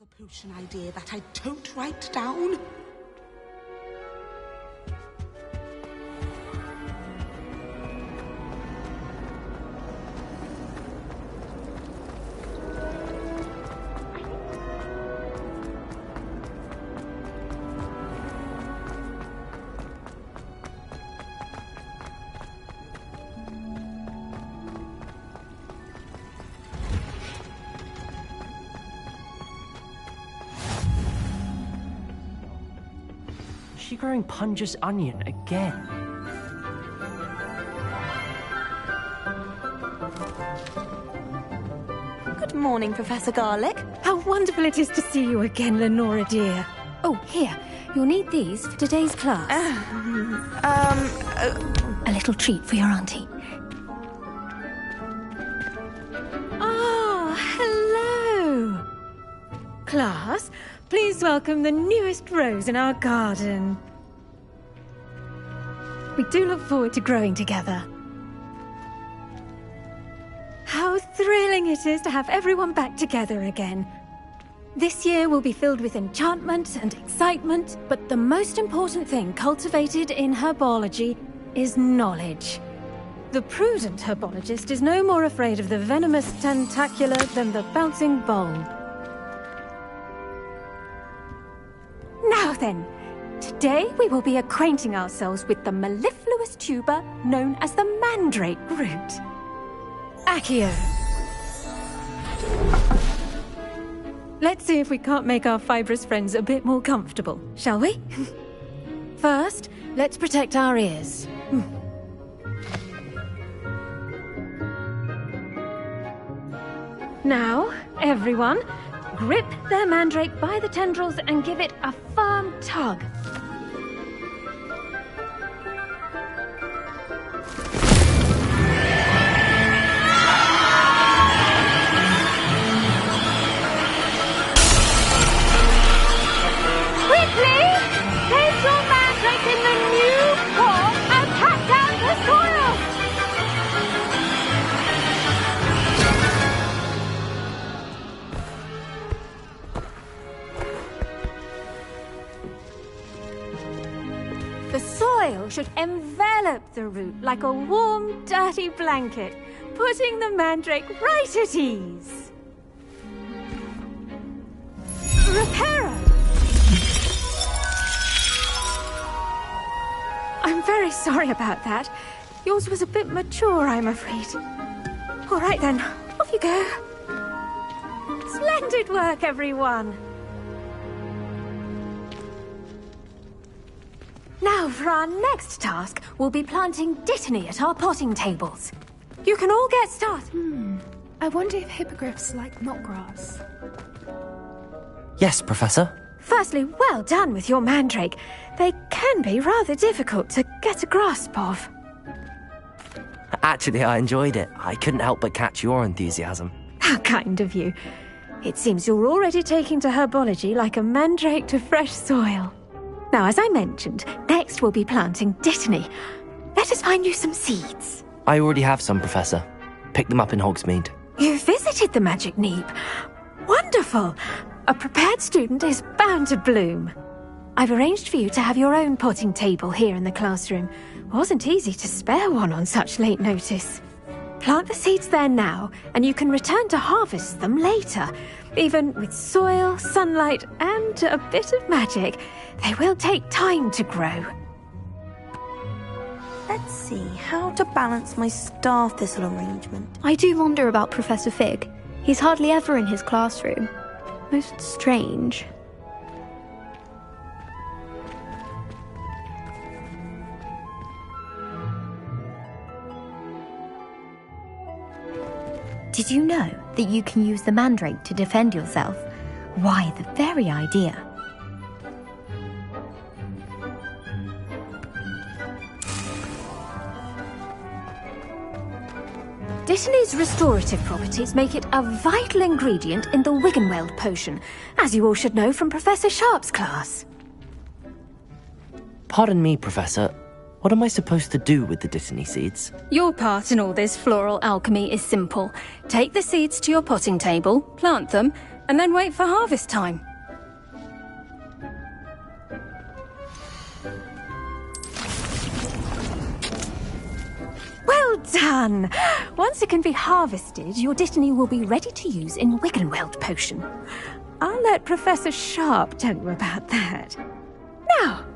A potion idea that I don't write down. Is she growing Punja's onion again? Good morning, Professor Garlic. How wonderful it is to see you again, Lenora dear. Oh, here. You'll need these for today's class. A little treat for your auntie. Oh, hello. Class, please welcome the newest rose in our garden. We do look forward to growing together. How thrilling it is to have everyone back together again. This year will be filled with enchantment and excitement, but the most important thing cultivated in herbology is knowledge. The prudent herbologist is no more afraid of the venomous tentacula than the bouncing bulb. Now then, today we will be acquainting ourselves with the mellifluous tuber known as the mandrake root. Accio. Let's see if we can't make our fibrous friends a bit more comfortable, shall we? First, let's protect our ears. Now, everyone, grip their mandrake by the tendrils and give it a firm tug. Quickly! Place your mandrake in the new pot and pat down the soil! should envelop the root like a warm, dirty blanket, putting the mandrake right at ease. Reparo! I'm very sorry about that. Yours was a bit mature, I'm afraid. All right then, off you go. Splendid work, everyone. Now, for our next task, we'll be planting dittany at our potting tables. You can all get started. I wonder if hippogriffs like knotgrass. Yes, Professor. Firstly, well done with your mandrake. They can be rather difficult to get a grasp of. Actually, I enjoyed it. I couldn't help but catch your enthusiasm. How kind of you. It seems you're already taking to herbology like a mandrake to fresh soil. Now, as I mentioned, next we'll be planting dittany. Let us find you some seeds. I already have some, Professor. Picked them up in Hogsmeade. You visited the Magic Neep. Wonderful! A prepared student is bound to bloom. I've arranged for you to have your own potting table here in the classroom. Wasn't easy to spare one on such late notice. Plant the seeds there now, and you can return to harvest them later. Even with soil, sunlight, and a bit of magic, they will take time to grow. Let's see, how to balance my star thistle arrangement. I do wonder about Professor Fig. He's hardly ever in his classroom. Most strange. Did you know that you can use the mandrake to defend yourself? Why, the very idea. Dittany's restorative properties make it a vital ingredient in the Wiggenweld potion, as you all should know from Professor Sharp's class. Pardon me, Professor. What am I supposed to do with the dittany seeds? Your part in all this floral alchemy is simple. Take the seeds to your potting table, plant them, and then wait for harvest time. Well done! Once it can be harvested, your dittany will be ready to use in Wiggenweld potion. I'll let Professor Sharp tell you about that. Now,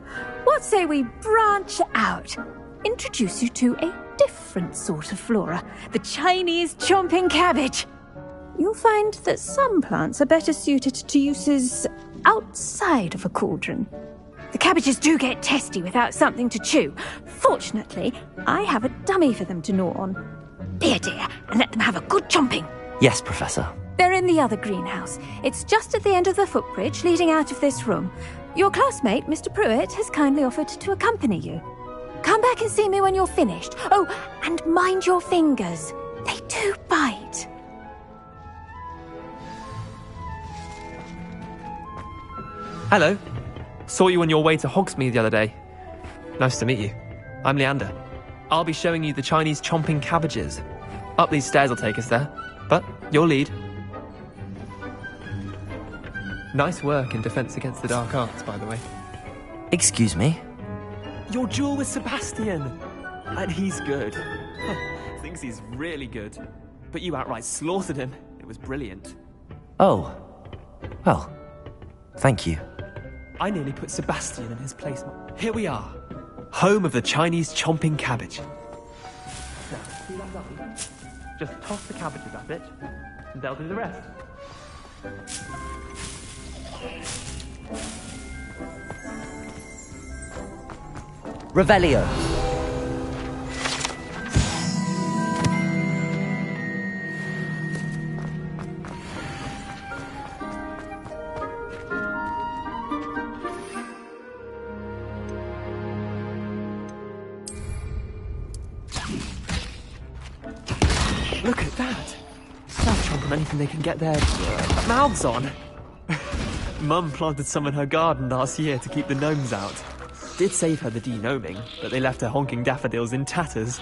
what say we branch out? Introduce you to a different sort of flora, the Chinese chomping cabbage. You'll find that some plants are better suited to uses outside of a cauldron. The cabbages do get testy without something to chew. Fortunately, I have a dummy for them to gnaw on. Be a dear and let them have a good chomping. Yes, Professor. They're in the other greenhouse. It's just at the end of the footbridge leading out of this room. Your classmate, Mr. Pruitt, has kindly offered to accompany you. Come back and see me when you're finished. Oh, and mind your fingers. They do bite. Hello. Saw you on your way to Hogsmeade the other day. Nice to meet you. I'm Leander. I'll be showing you the Chinese chomping cabbages. Up these stairs will take us there, but you'll lead. Nice work in Defense Against the Dark Arts, by the way. Excuse me? Your duel with Sebastian! And he's good. Thinks he's really good. But you outright slaughtered him. It was brilliant. Oh. Well, thank you. I nearly put Sebastian in his place. Here we are. Home of the Chinese chomping cabbage. Now, see that ducky? Just toss the cabbages at it, and they'll do the rest. Revelio. Look at that! They'll chomp on anything they can get their mouths on. Mum planted some in her garden last year to keep the gnomes out. Did save her the de-gnoming, but they left her honking daffodils in tatters.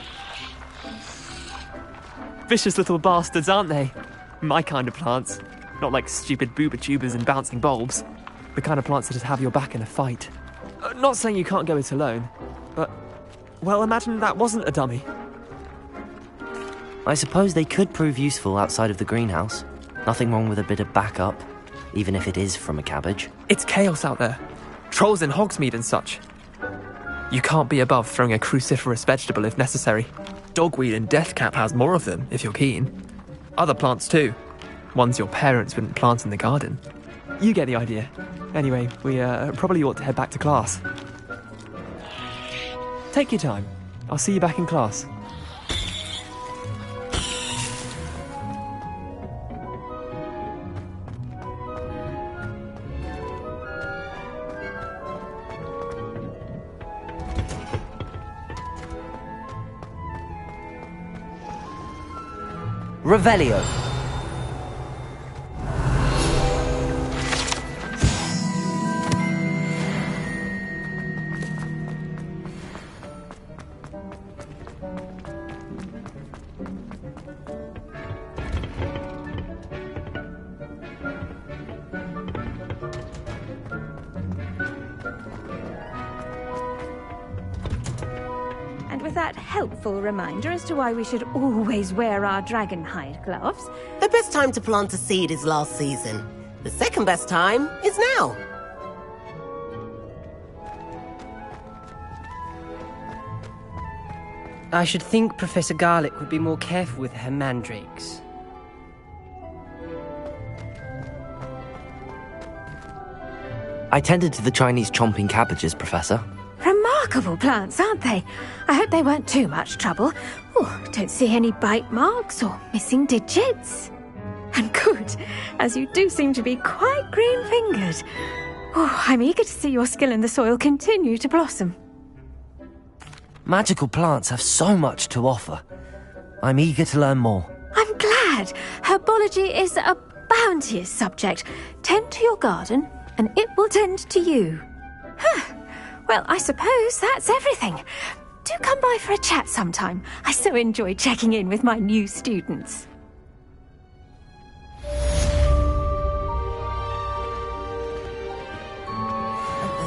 Vicious little bastards, aren't they? My kind of plants. Not like stupid booba tubers and bouncing bulbs. The kind of plants that just have your back in a fight. Not saying you can't go it alone, but Well, imagine that wasn't a dummy. I suppose they could prove useful outside of the greenhouse. Nothing wrong with a bit of backup, even if it is from a cabbage. It's chaos out there. Trolls in Hogsmeade and such. You can't be above throwing a cruciferous vegetable if necessary. Dogweed and deathcap has more of them, if you're keen. Other plants too. Ones your parents wouldn't plant in the garden. You get the idea. Anyway, we probably ought to head back to class. Take your time. I'll see you back in class. Revelio. That helpful reminder as to why we should always wear our dragonhide gloves. The best time to plant a seed is last season. The second best time is now. I should think Professor Garlick would be more careful with her mandrakes. I tended to the Chinese chomping cabbages, Professor. Remarkable plants, aren't they? I hope they weren't too much trouble. Oh, don't see any bite marks or missing digits. And good, as you do seem to be quite green-fingered. Oh, I'm eager to see your skill in the soil continue to blossom. Magical plants have so much to offer. I'm eager to learn more. I'm glad. Herbology is a bounteous subject. Tend to your garden, and it will tend to you. Huh. Well, I suppose that's everything. Do come by for a chat sometime. I so enjoy checking in with my new students. Those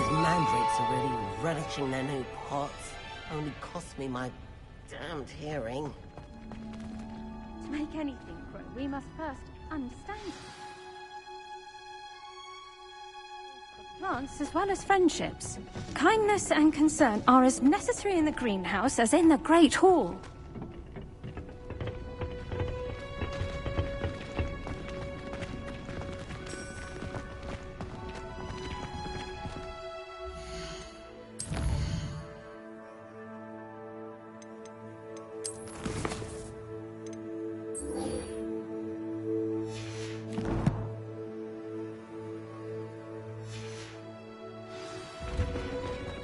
mandrakes are really relishing their new pots. Only cost me my damned hearing. To make anything grow, we must first understand it. Plants as well as friendships. Kindness and concern are as necessary in the greenhouse as in the Great Hall.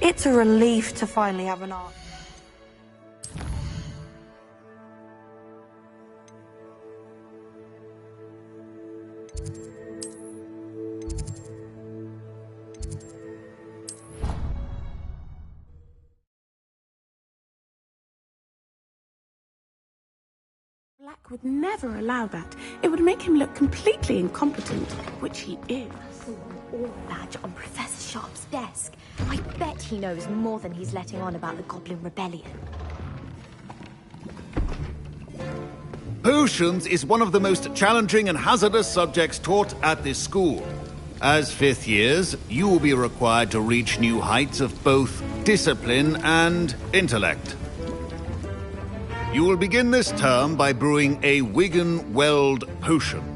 It's a relief to finally have an art. Black would never allow that. It would make him look completely incompetent, which he is. Or badge on Professor Sharp's desk. I bet he knows more than he's letting on about the Goblin Rebellion. Potions is one of the most challenging and hazardous subjects taught at this school. As fifth years, you will be required to reach new heights of both discipline and intellect. You will begin this term by brewing a Wigan-Weld potion.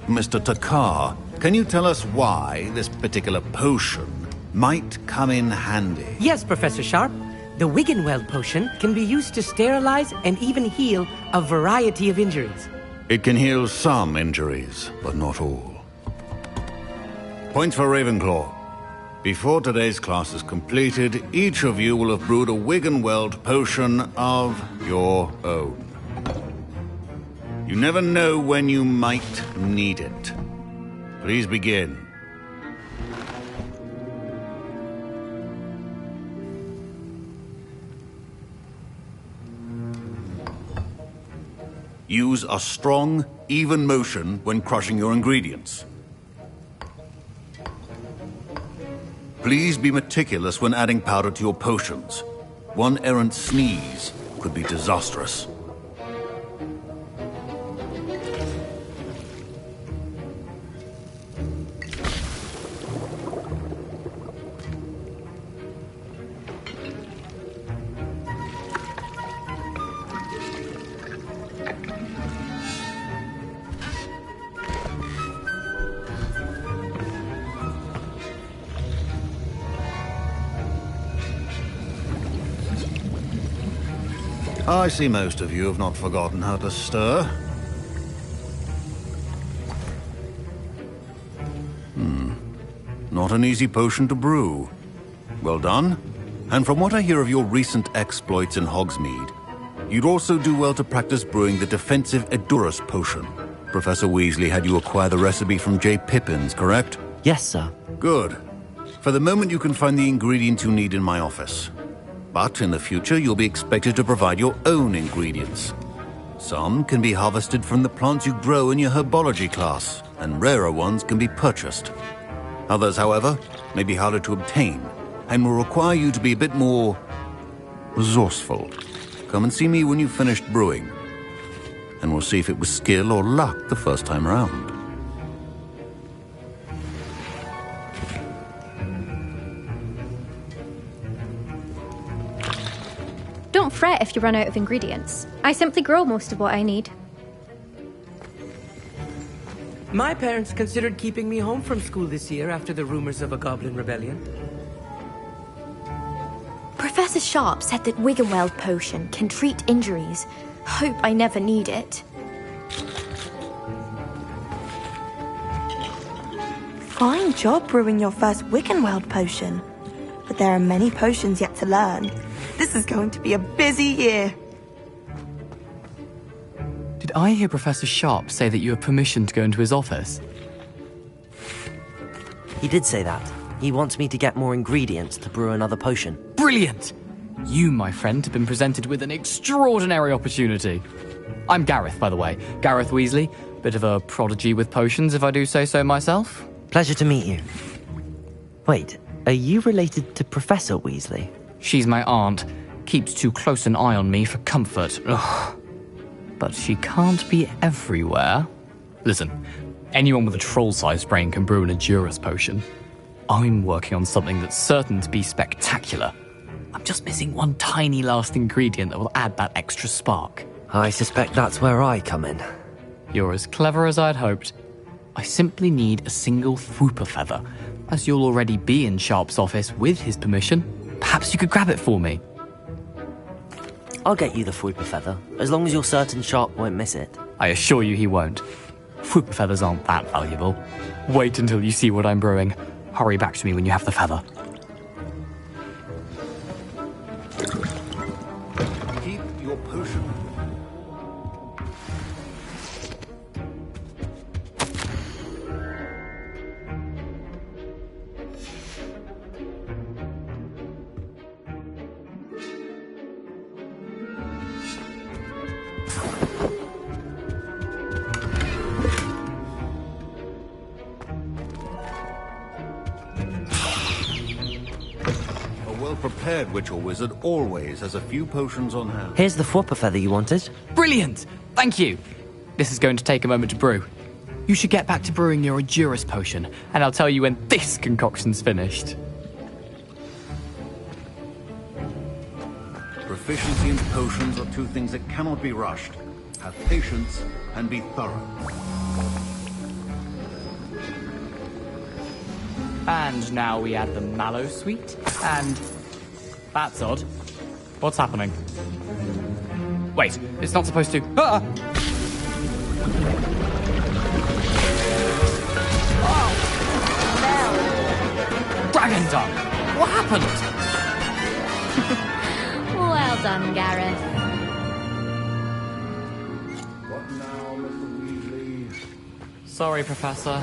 Mr. Takar, can you tell us why this particular potion might come in handy? Yes, Professor Sharp. The Wigan-Weld potion can be used to sterilize and even heal a variety of injuries. It can heal some injuries, but not all. Points for Ravenclaw. Before today's class is completed, each of you will have brewed a Wigan-Weld potion of your own. You never know when you might need it. Please begin. Use a strong, even motion when crushing your ingredients. Please be meticulous when adding powder to your potions. One errant sneeze could be disastrous. I see most of you have not forgotten how to stir. Not an easy potion to brew. Well done. And from what I hear of your recent exploits in Hogsmeade, you'd also do well to practice brewing the defensive Edurus potion. Professor Weasley had you acquire the recipe from J. Pippins, correct? Yes, sir. Good. For the moment, you can find the ingredients you need in my office. But in the future, you'll be expected to provide your own ingredients. Some can be harvested from the plants you grow in your herbology class, and rarer ones can be purchased. Others, however, may be harder to obtain, and will require you to be a bit more resourceful. Come and see me when you've finished brewing, and we'll see if it was skill or luck the first time around. Don't fret if you run out of ingredients. I simply grow most of what I need. My parents considered keeping me home from school this year after the rumors of a goblin rebellion. Professor Sharp said that Wiggenweld potion can treat injuries. Hope I never need it. Fine job brewing your first Wiggenweld potion. But there are many potions yet to learn. This is going to be a busy year. Did I hear Professor Sharp say that you have permission to go into his office? He did say that. He wants me to get more ingredients to brew another potion. Brilliant! You, my friend, have been presented with an extraordinary opportunity. I'm Gareth, by the way. Gareth Weasley. Bit of a prodigy with potions, if I do say so myself. Pleasure to meet you. Wait, are you related to Professor Weasley? She's my aunt. Keeps too close an eye on me for comfort. Ugh. But she can't be everywhere. Listen, anyone with a troll-sized brain can brew an Edurus potion. I'm working on something that's certain to be spectacular. I'm just missing one tiny last ingredient that will add that extra spark. I suspect that's where I come in. You're as clever as I'd hoped. I simply need a single Fwooper feather. As you'll already be in Sharp's office with his permission, perhaps you could grab it for me. I'll get you the Fwooper feather, as long as you're certain Sharp won't miss it. I assure you he won't. Fwooper feathers aren't that valuable. Wait until you see what I'm brewing. Hurry back to me when you have the feather. Keep your potion. Prepared witch or wizard always has a few potions on hand. Here's the Fwooper feather you wanted. Brilliant! Thank you! This is going to take a moment to brew. You should get back to brewing your Edurus potion, and I'll tell you when this concoction's finished. Proficiency in potions are two things that cannot be rushed. Have patience and be thorough. And now we add the mallow sweet, and... That's odd. What's happening? Wait, it's not supposed to... Ah! Oh! Dragon tongue! What happened? Well done, Gareth. What now, Mr. Weasley? Sorry, Professor.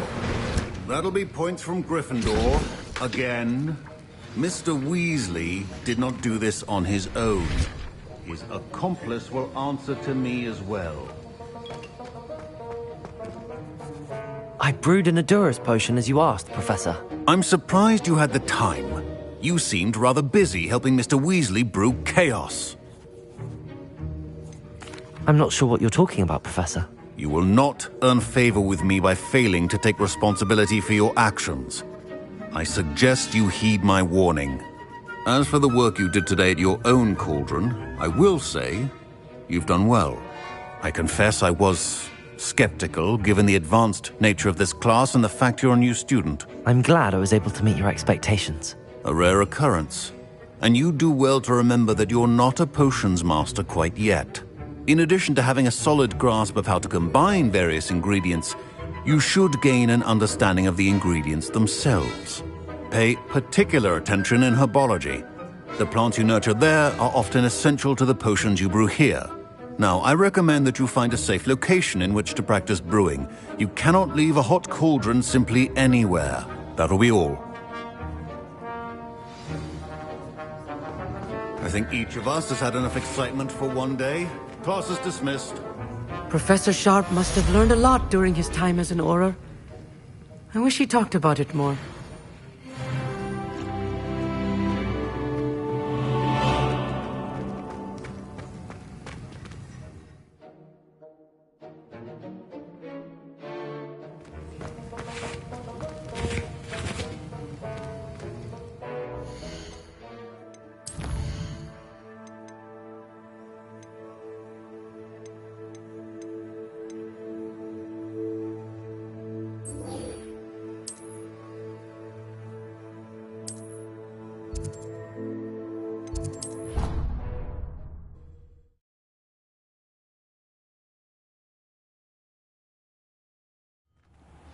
That'll be points from Gryffindor. Again. Mr. Weasley did not do this on his own. His accomplice will answer to me as well. I brewed an Edurus potion as you asked, Professor. I'm surprised you had the time. You seemed rather busy helping Mr. Weasley brew chaos. I'm not sure what you're talking about, Professor. You will not earn favor with me by failing to take responsibility for your actions. I suggest you heed my warning. As for the work you did today at your own cauldron, I will say you've done well. I confess I was skeptical, given the advanced nature of this class and the fact you're a new student. I'm glad I was able to meet your expectations. A rare occurrence. And you do well to remember that you're not a potions master quite yet. In addition to having a solid grasp of how to combine various ingredients, you should gain an understanding of the ingredients themselves. Pay particular attention in herbology. The plants you nurture there are often essential to the potions you brew here. Now, I recommend that you find a safe location in which to practice brewing. You cannot leave a hot cauldron simply anywhere. That'll be all. I think each of us has had enough excitement for one day. Class is dismissed. Professor Sharp must have learned a lot during his time as an Auror. I wish he talked about it more.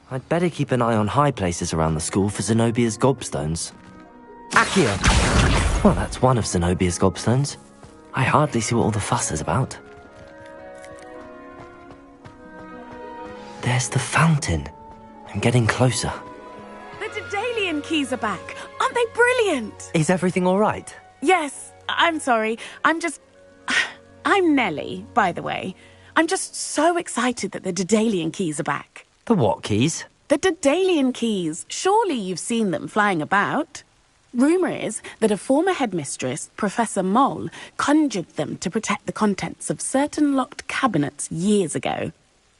I'd better keep an eye on high places around the school for Zenobia's gobstones. Accio! Well, that's one of Zenobia's gobstones. I hardly see what all the fuss is about. There's the fountain. I'm getting closer. The Daedalian keys are back. Aren't they brilliant? Is everything all right? Yes, I'm sorry. I'm Nellie, by the way. I'm just so excited that the Daedalian keys are back. The what keys? The Daedalian keys. Surely you've seen them flying about. Rumour is that a former headmistress, Professor Mole, conjured them to protect the contents of certain locked cabinets years ago.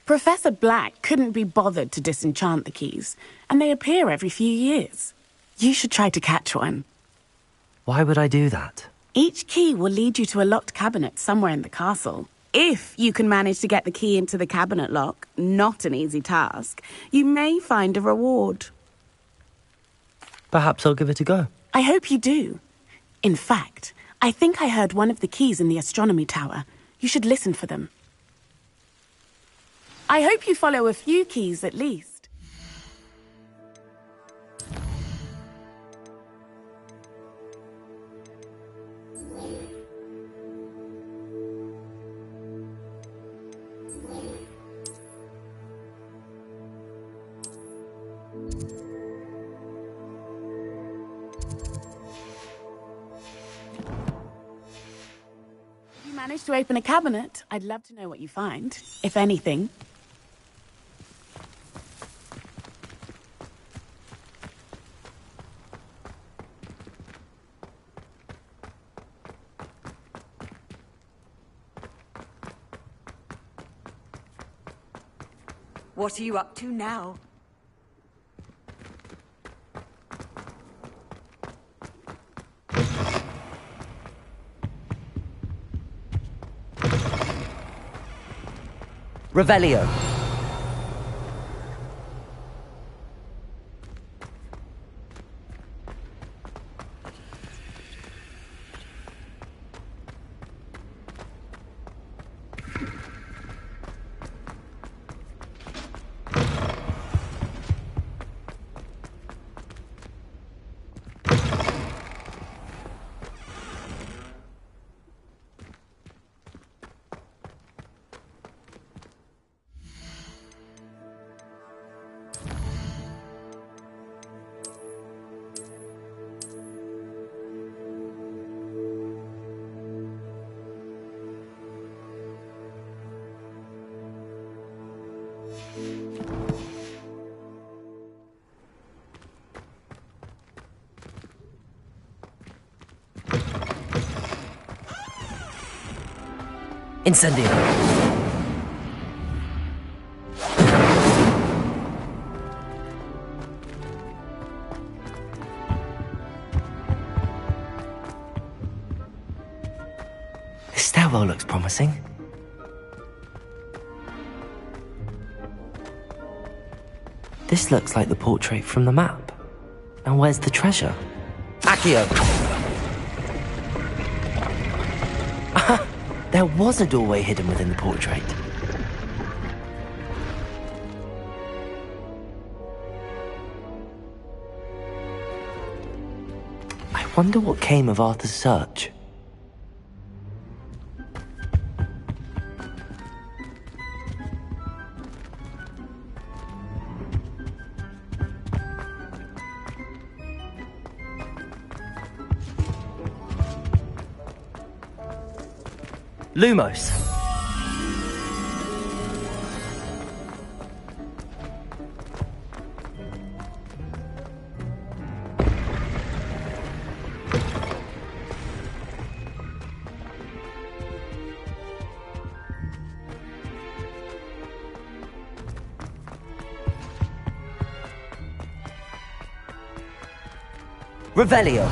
Professor Black couldn't be bothered to disenchant the keys, and they appear every few years. You should try to catch one. Why would I do that? Each key will lead you to a locked cabinet somewhere in the castle. If you can manage to get the key into the cabinet lock, not an easy task, you may find a reward. Perhaps I'll give it a go. I hope you do. In fact, I think I heard one of the keys in the astronomy tower. You should listen for them. I hope you follow a few keys at least. Manage to open a cabinet, I'd love to know what you find, if anything. What are you up to now? Revelio. Incendio! This stairwell looks promising. This looks like the portrait from the map. Now where's the treasure? Accio! Aha! There was a doorway hidden within the portrait. I wonder what came of Arthur's search. Lumos. Revelio.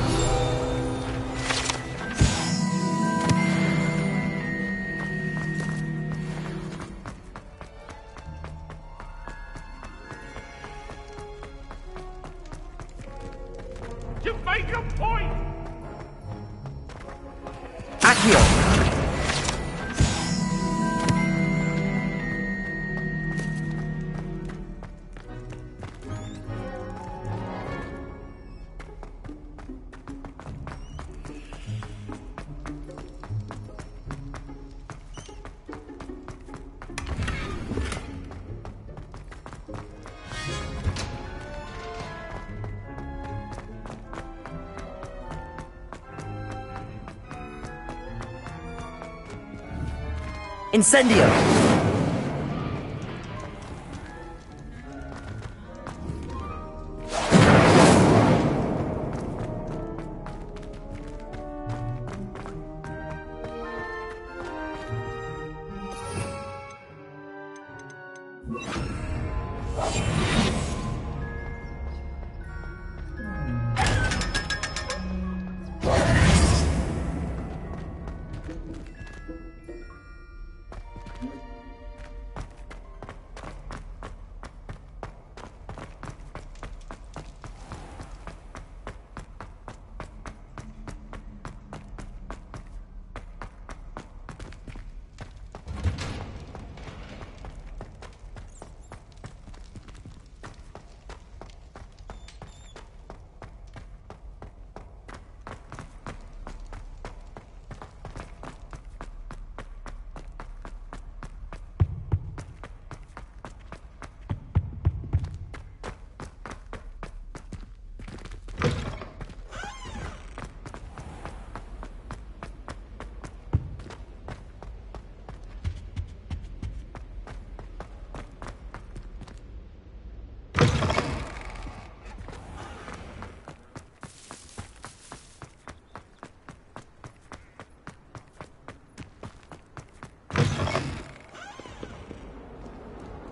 Incendio!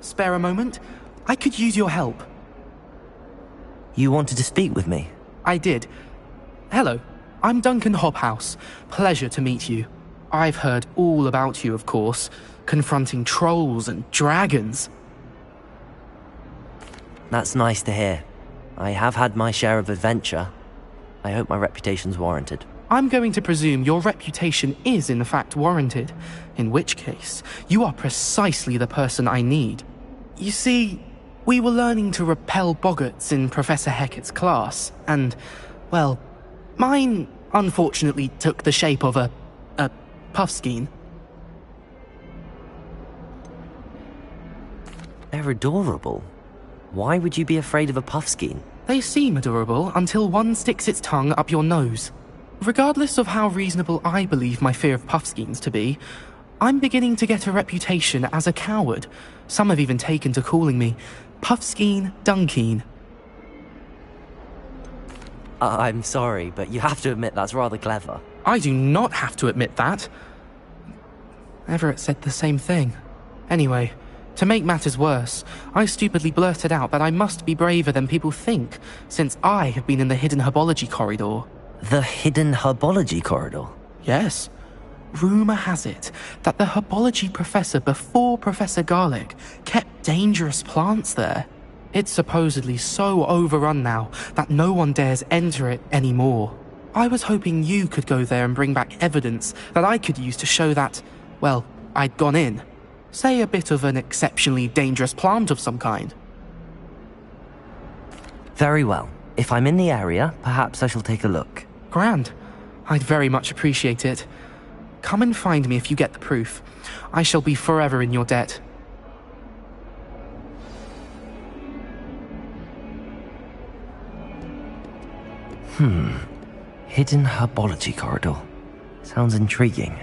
Spare a moment? I could use your help. You wanted to speak with me? I did. Hello, I'm Duncan Hobhouse. Pleasure to meet you. I've heard all about you, of course, confronting trolls and dragons. That's nice to hear. I have had my share of adventure. I hope my reputation's warranted. I'm going to presume your reputation is in fact warranted, in which case, you are precisely the person I need. You see, we were learning to repel boggarts in Professor Hecat's class, and, well, mine unfortunately took the shape of a puffskein. They're adorable. Why would you be afraid of a puffskein? They seem adorable until one sticks its tongue up your nose. Regardless of how reasonable I believe my fear of puffskeins to be, I'm beginning to get a reputation as a coward. Some have even taken to calling me Puffskein Dunkeen. I'm sorry, but you have to admit that's rather clever. I do not have to admit that. Everett said the same thing. Anyway, to make matters worse, I stupidly blurted out that I must be braver than people think, since I have been in the hidden herbology corridor. The hidden herbology corridor? Yes. Rumour has it that the herbology professor before Professor Garlick kept dangerous plants there. It's supposedly so overrun now that no one dares enter it anymore. I was hoping you could go there and bring back evidence that I could use to show that, well, I'd gone in. Say a bit of an exceptionally dangerous plant of some kind. Very well. If I'm in the area, perhaps I shall take a look. Grand. I'd very much appreciate it. Come and find me if you get the proof. I shall be forever in your debt. Hidden herbology corridor. Sounds intriguing.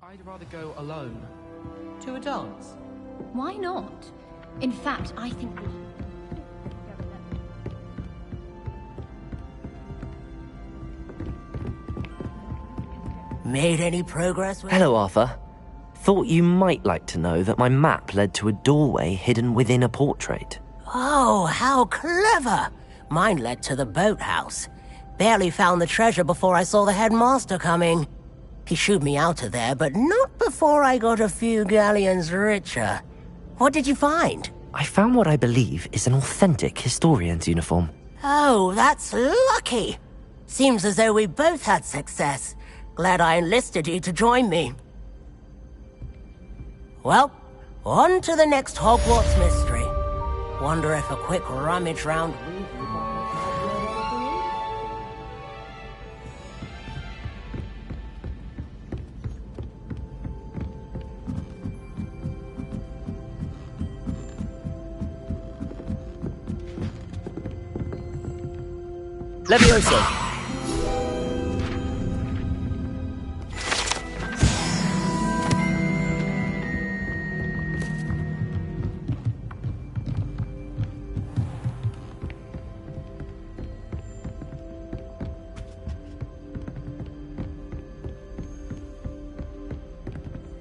I'd rather go alone. To a dance? Why not? In fact, I think we should. Made any progress with... Hello, Arthur. Thought you might like to know that my map led to a doorway hidden within a portrait. Oh, how clever! Mine led to the boathouse. Barely found the treasure before I saw the headmaster coming. He shooed me out of there, but not before I got a few galleons richer. What did you find? I found what I believe is an authentic historian's uniform. Oh, that's lucky. Seems as though we both had success. Glad I enlisted you to join me. Well, on to the next Hogwarts mystery. Wonder if a quick rummage round... Levioso!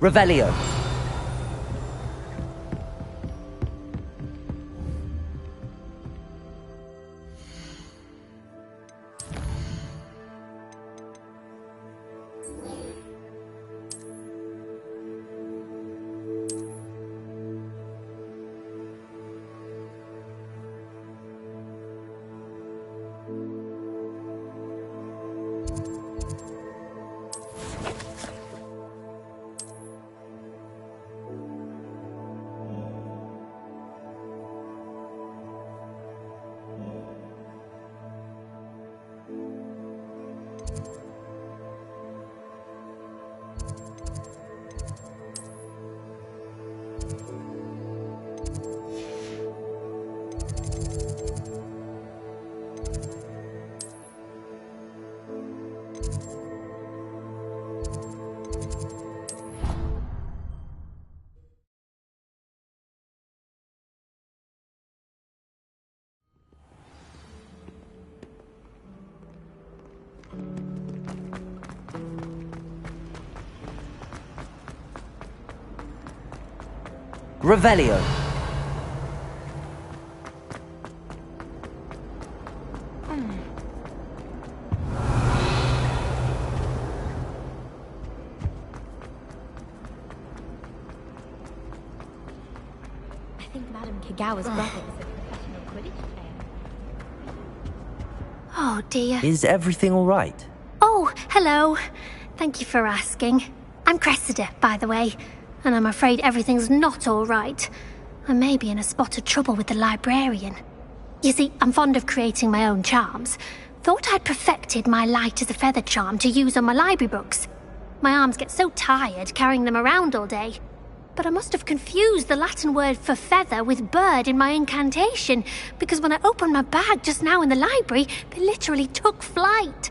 Revelio. Revelio. I think Madame Kagawa's brother is a professional Quidditch player. Oh dear. Is everything all right? Oh, hello. Thank you for asking. I'm Cressida, by the way, and I'm afraid everything's not all right. I may be in a spot of trouble with the librarian. You see, I'm fond of creating my own charms. thought I'd perfected my light as a feather charm to use on my library books. My arms get so tired carrying them around all day. But I must have confused the Latin word for feather with bird in my incantation, because when I opened my bag just now in the library, they literally took flight.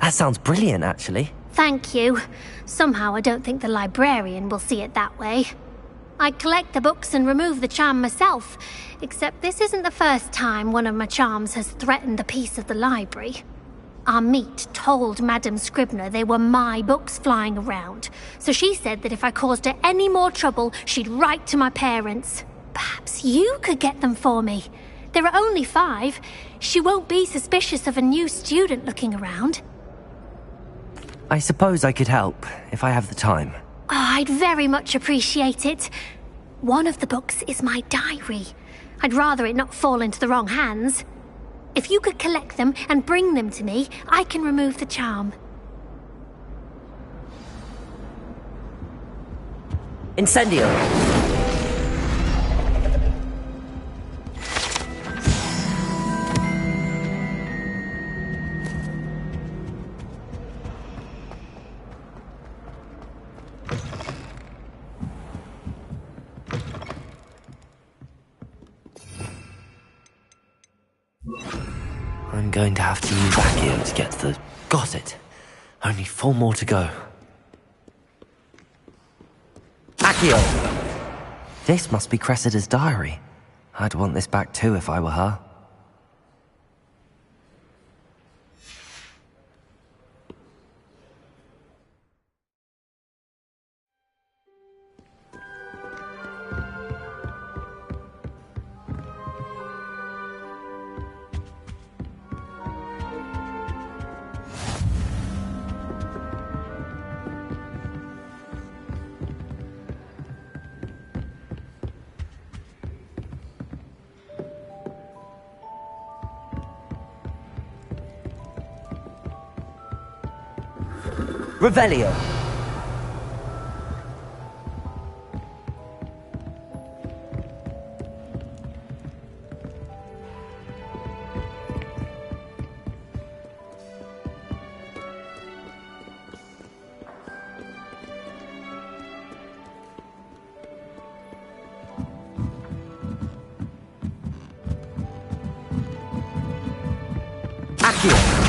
That sounds brilliant, actually. Thank you. Somehow I don't think the librarian will see it that way. I collect the books and remove the charm myself, except this isn't the first time one of my charms has threatened the peace of the library. Our meet told Madame Scribner they were my books flying around, so she said that if I caused her any more trouble, she'd write to my parents. Perhaps you could get them for me. There are only 5. She won't be suspicious of a new student looking around. I suppose I could help, if I have the time. Oh, I'd very much appreciate it. One of the books is my diary. I'd rather it not fall into the wrong hands. If you could collect them and bring them to me, I can remove the charm. Incendio! I'm going to have to use Accio to get to the... Got it. Only 4 more to go. Accio! This must be Cressida's diary. I'd want this back too if I were her. Revelio. Accio.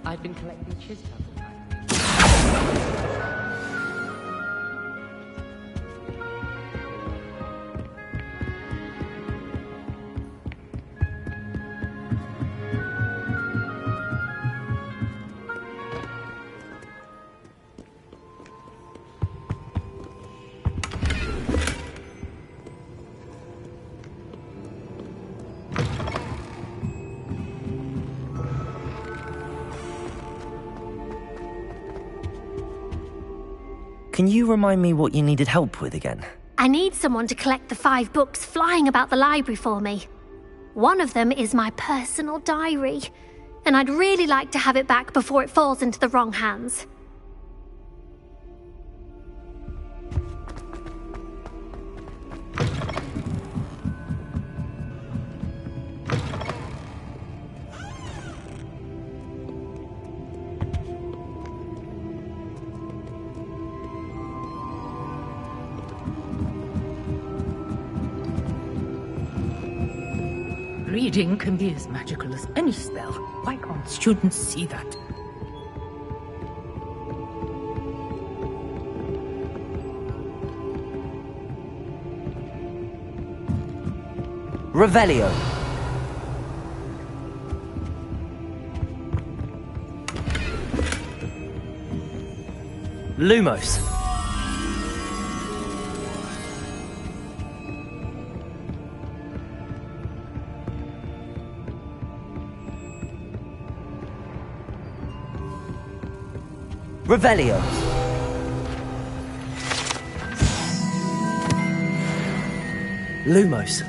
I've been collecting chisels. Can you remind me what you needed help with again? I need someone to collect the 5 books flying about the library for me. One of them is my personal diary, and I'd really like to have it back before it falls into the wrong hands. Reading can be as magical as any spell. Why can't students see that? Revelio. Lumos. Revelio. Lumos.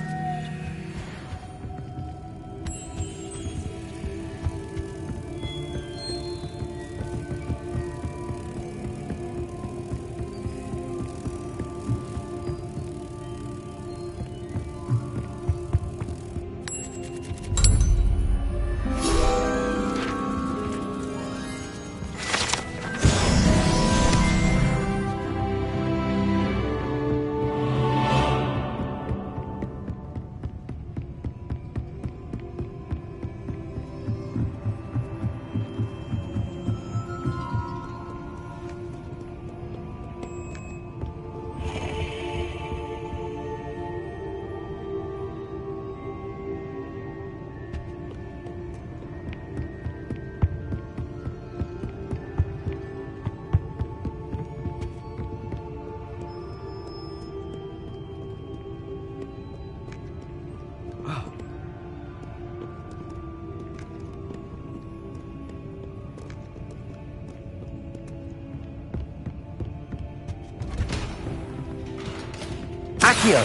Accio!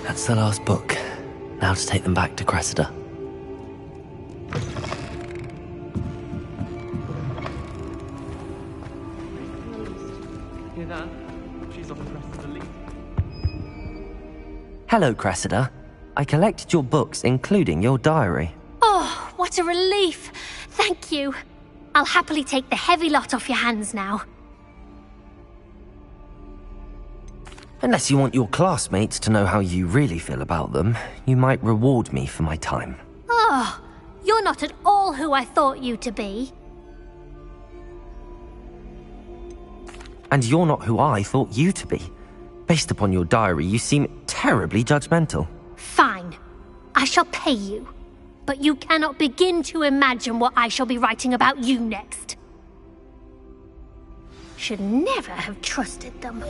That's the last book. Now to take them back to Cressida. Hear that? She's on the Cressida lead. Hello, Cressida. I collected your books, including your diary. Oh, what a relief. Thank you. I'll happily take the heavy lot off your hands now. Unless you want your classmates to know how you really feel about them, you might reward me for my time. Oh, you're not at all who I thought you to be. And you're not who I thought you to be. Based upon your diary, you seem terribly judgmental. Fine. I shall pay you. But you cannot begin to imagine what I shall be writing about you next. Should never have trusted them.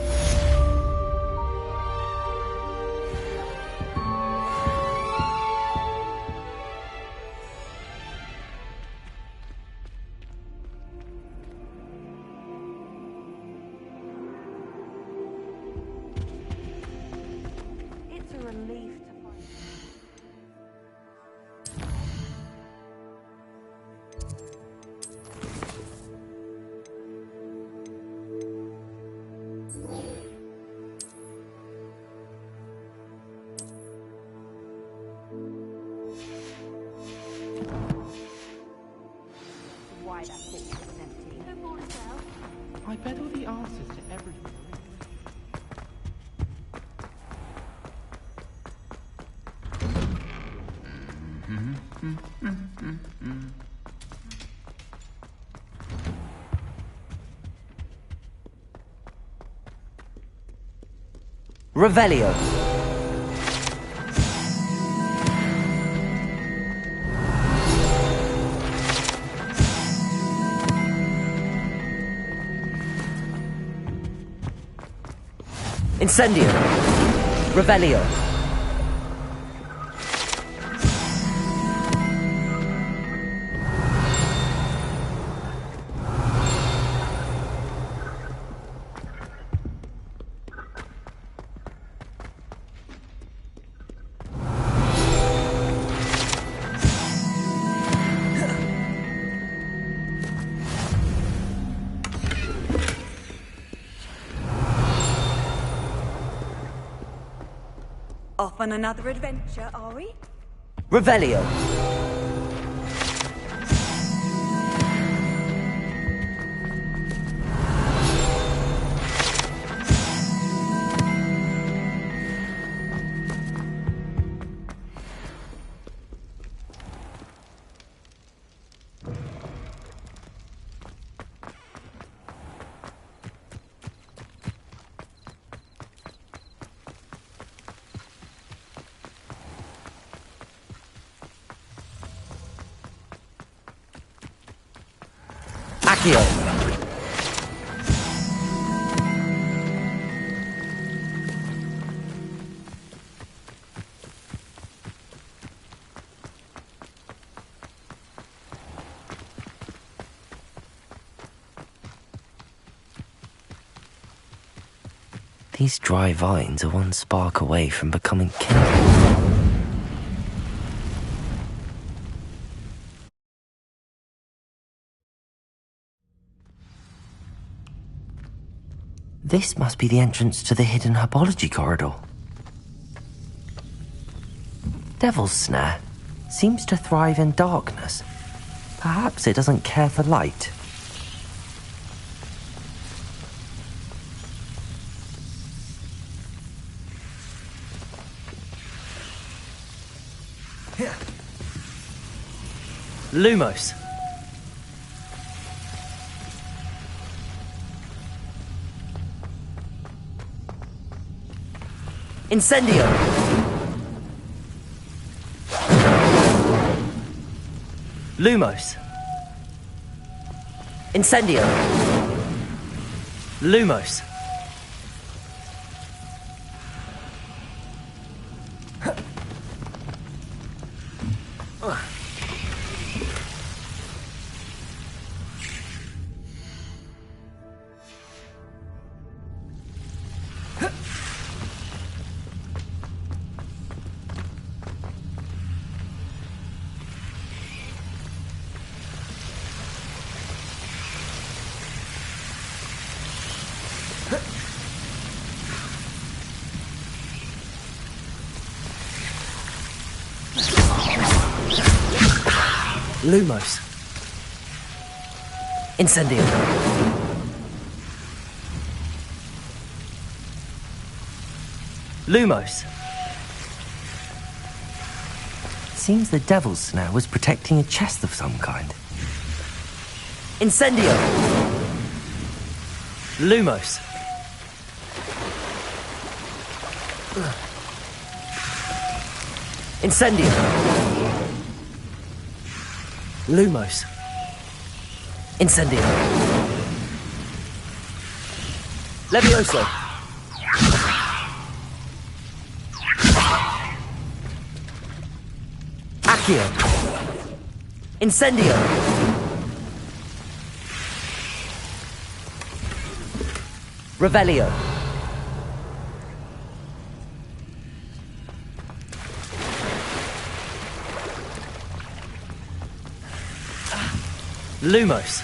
I bet all the answers to everything. Revelio. Incendio. Revelio. Off on another adventure, are we? Revelio. Accio. These dry vines are one spark away from becoming kindled. This must be the entrance to the hidden herbology corridor. Devil's Snare seems to thrive in darkness. Perhaps it doesn't care for light. Lumos. Incendio! Lumos. Incendio! Lumos. Lumos. Incendio. Lumos. Seems the devil's snare was protecting a chest of some kind. Incendio. Lumos. Incendio. Lumos. Incendio. Levioso. Accio. Incendio. Revelio. Lumos.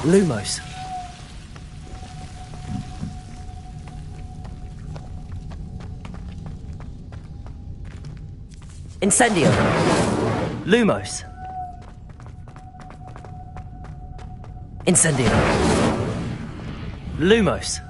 Lumos. Incendio. Lumos. Incendio. Lumos.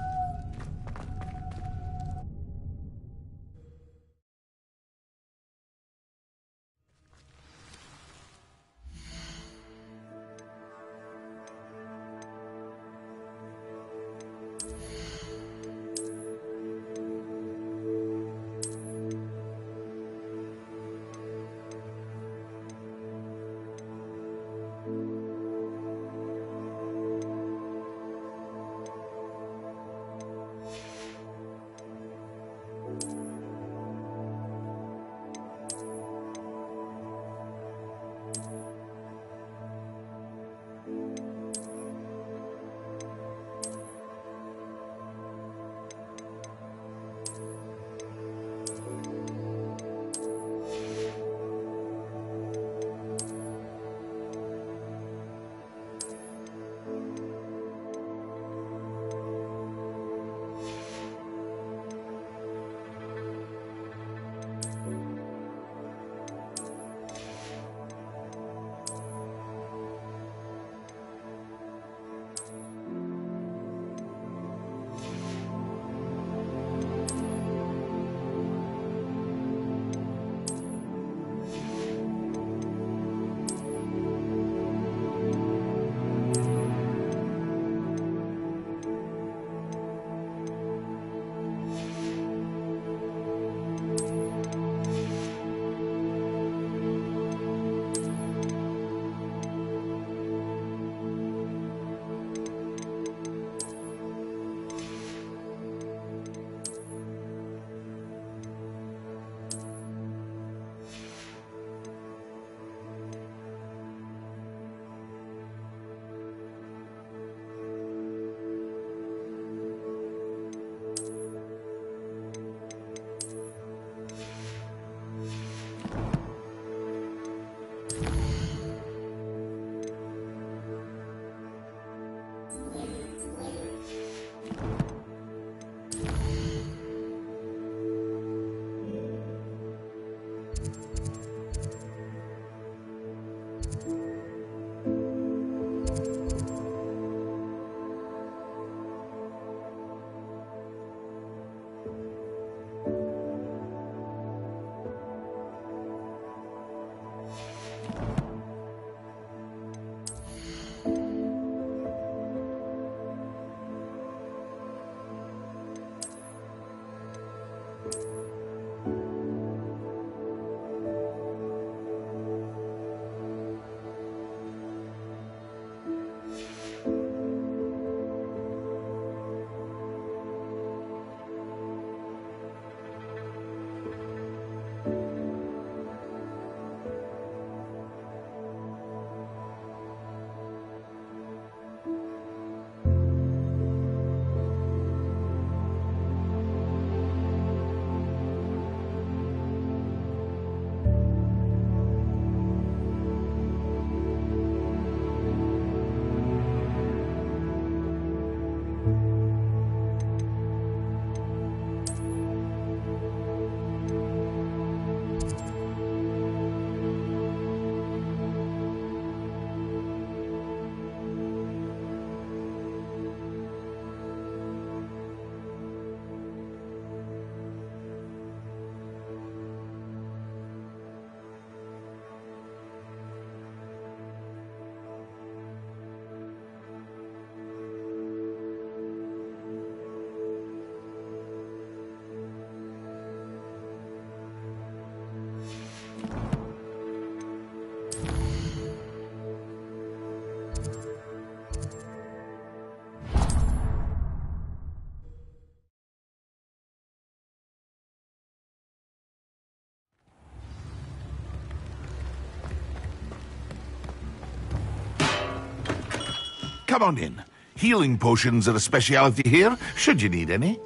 come on in. Healing potions are a speciality here, should you need any.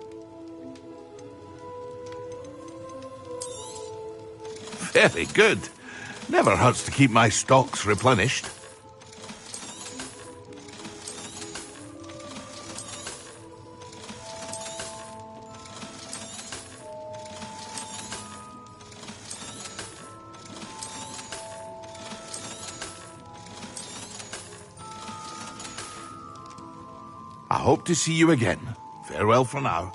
Very good. Never hurts to keep my stocks replenished. I hope to see you again. Farewell for now.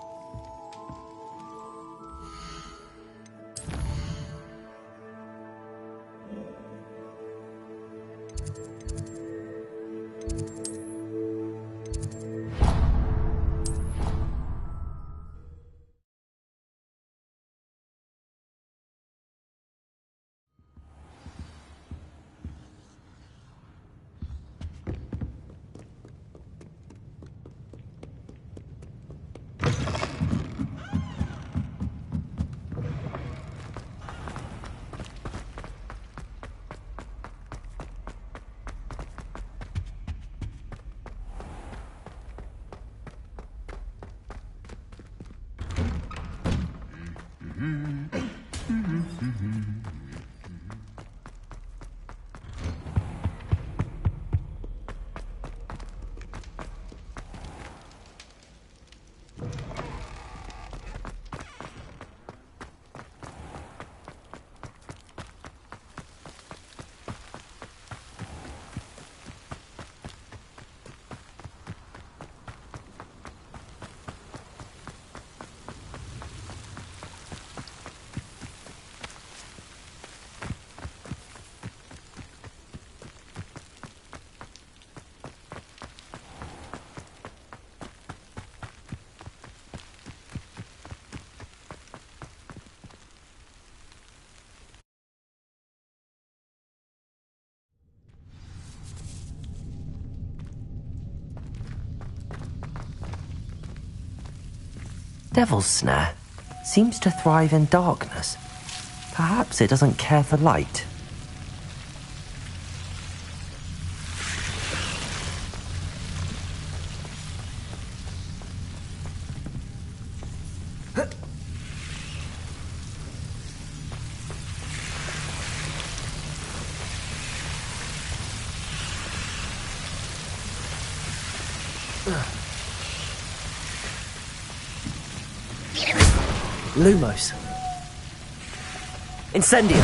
Devil's Snare seems to thrive in darkness. Perhaps it doesn't care for light. Lumos. Incendio.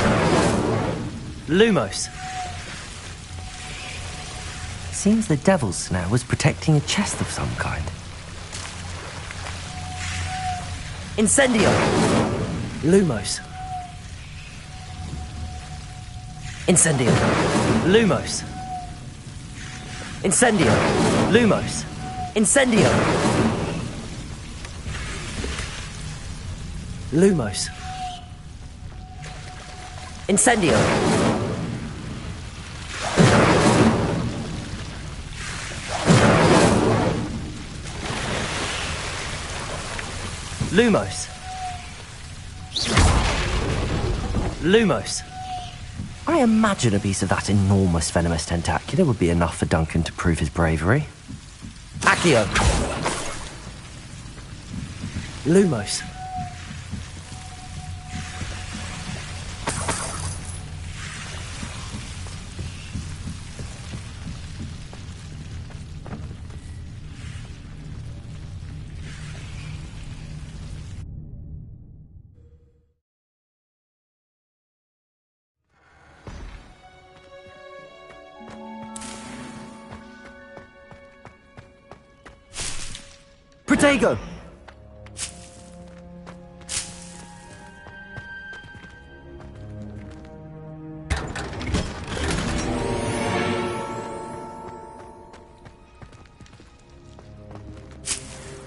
Lumos. Seems the Devil's Snare was protecting a chest of some kind. Incendio. Lumos. Incendio. Lumos. Incendio. Lumos. Incendio. Lumos. Incendio. Lumos. Lumos. I imagine a piece of that enormous venomous tentacula would be enough for Duncan to prove his bravery. Accio. Lumos. Protego!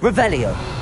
Revelio.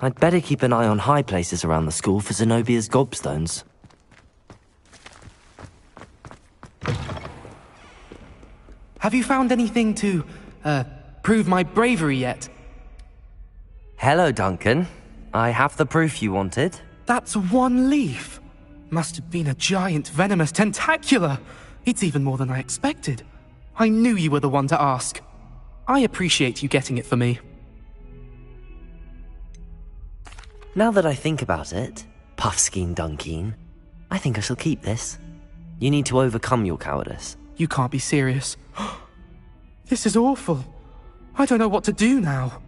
I'd better keep an eye on high places around the school for Zenobia's gobstones. Have you found anything to, prove my bravery yet? Hello, Duncan. I have the proof you wanted. That's one leaf. Must have been a giant venomous tentacula. It's even more than I expected. I knew you were the one to ask. I appreciate you getting it for me. Now that I think about it, Puffskein Dunkeen, I think I shall keep this. You need to overcome your cowardice. You can't be serious. This is awful. I don't know what to do now.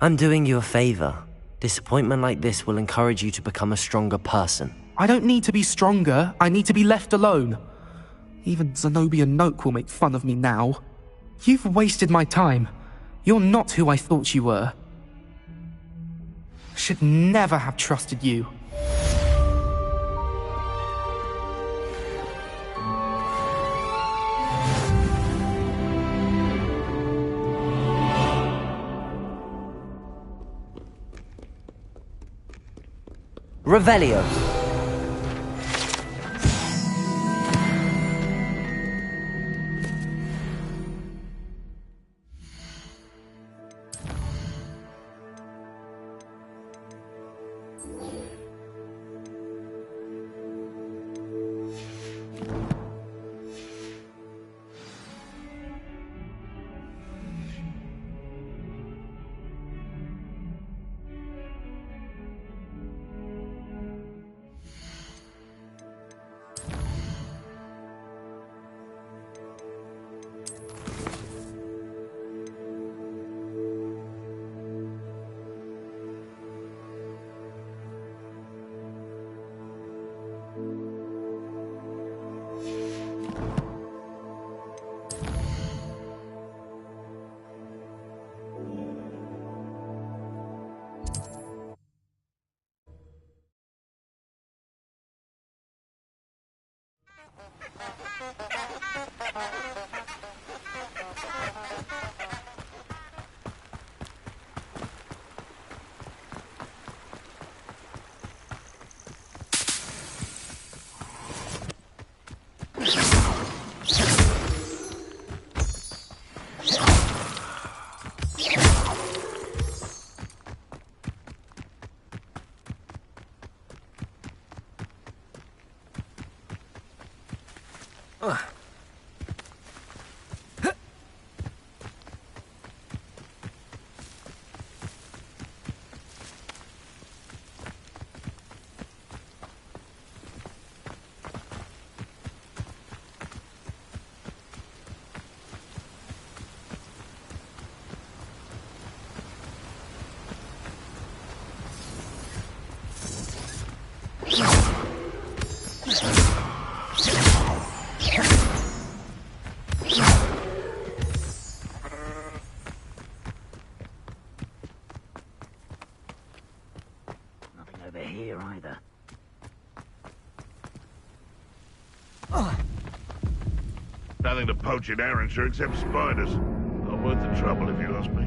I'm doing you a favor. Disappointment like this will encourage you to become a stronger person. I don't need to be stronger, I need to be left alone. Even Zenobia Noak will make fun of me now. You've wasted my time. You're not who I thought you were. Should never have trusted you. Revelio. Nothing to poach in Arrowshire except spiders. Not worth the trouble if you ask me.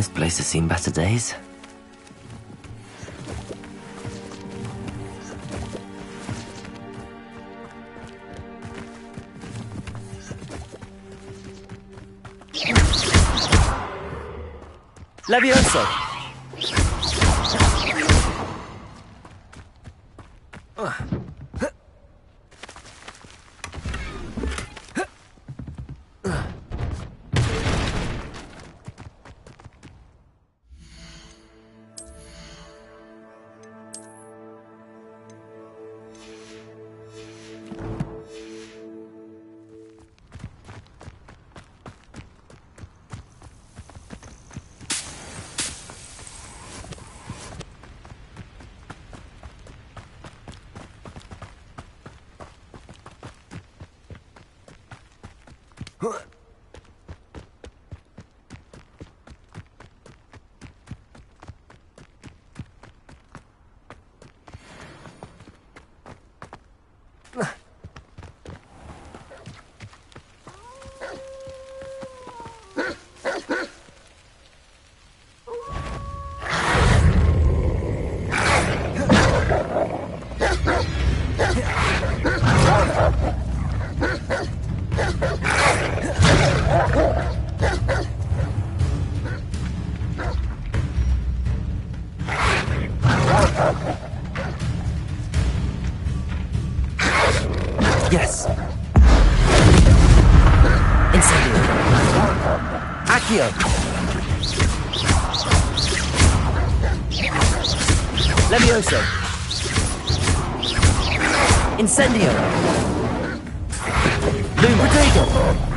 This place has seen better days. Levioso! Yes. Incendio. Accio. Levioso. Incendio. Lubricator.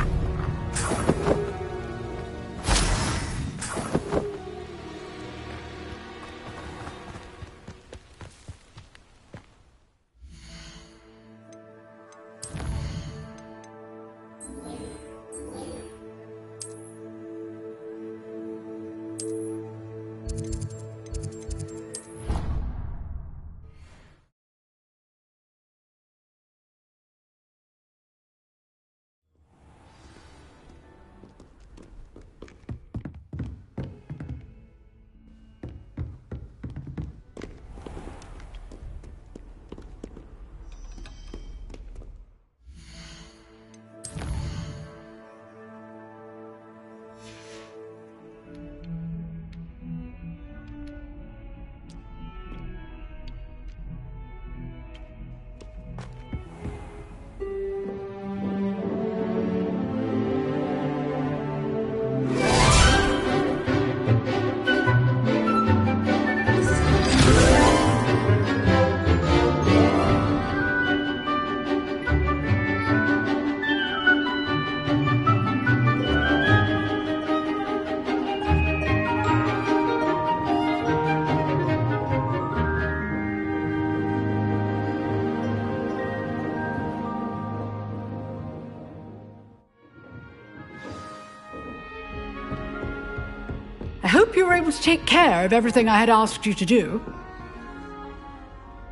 I hope you were able to take care of everything I had asked you to do.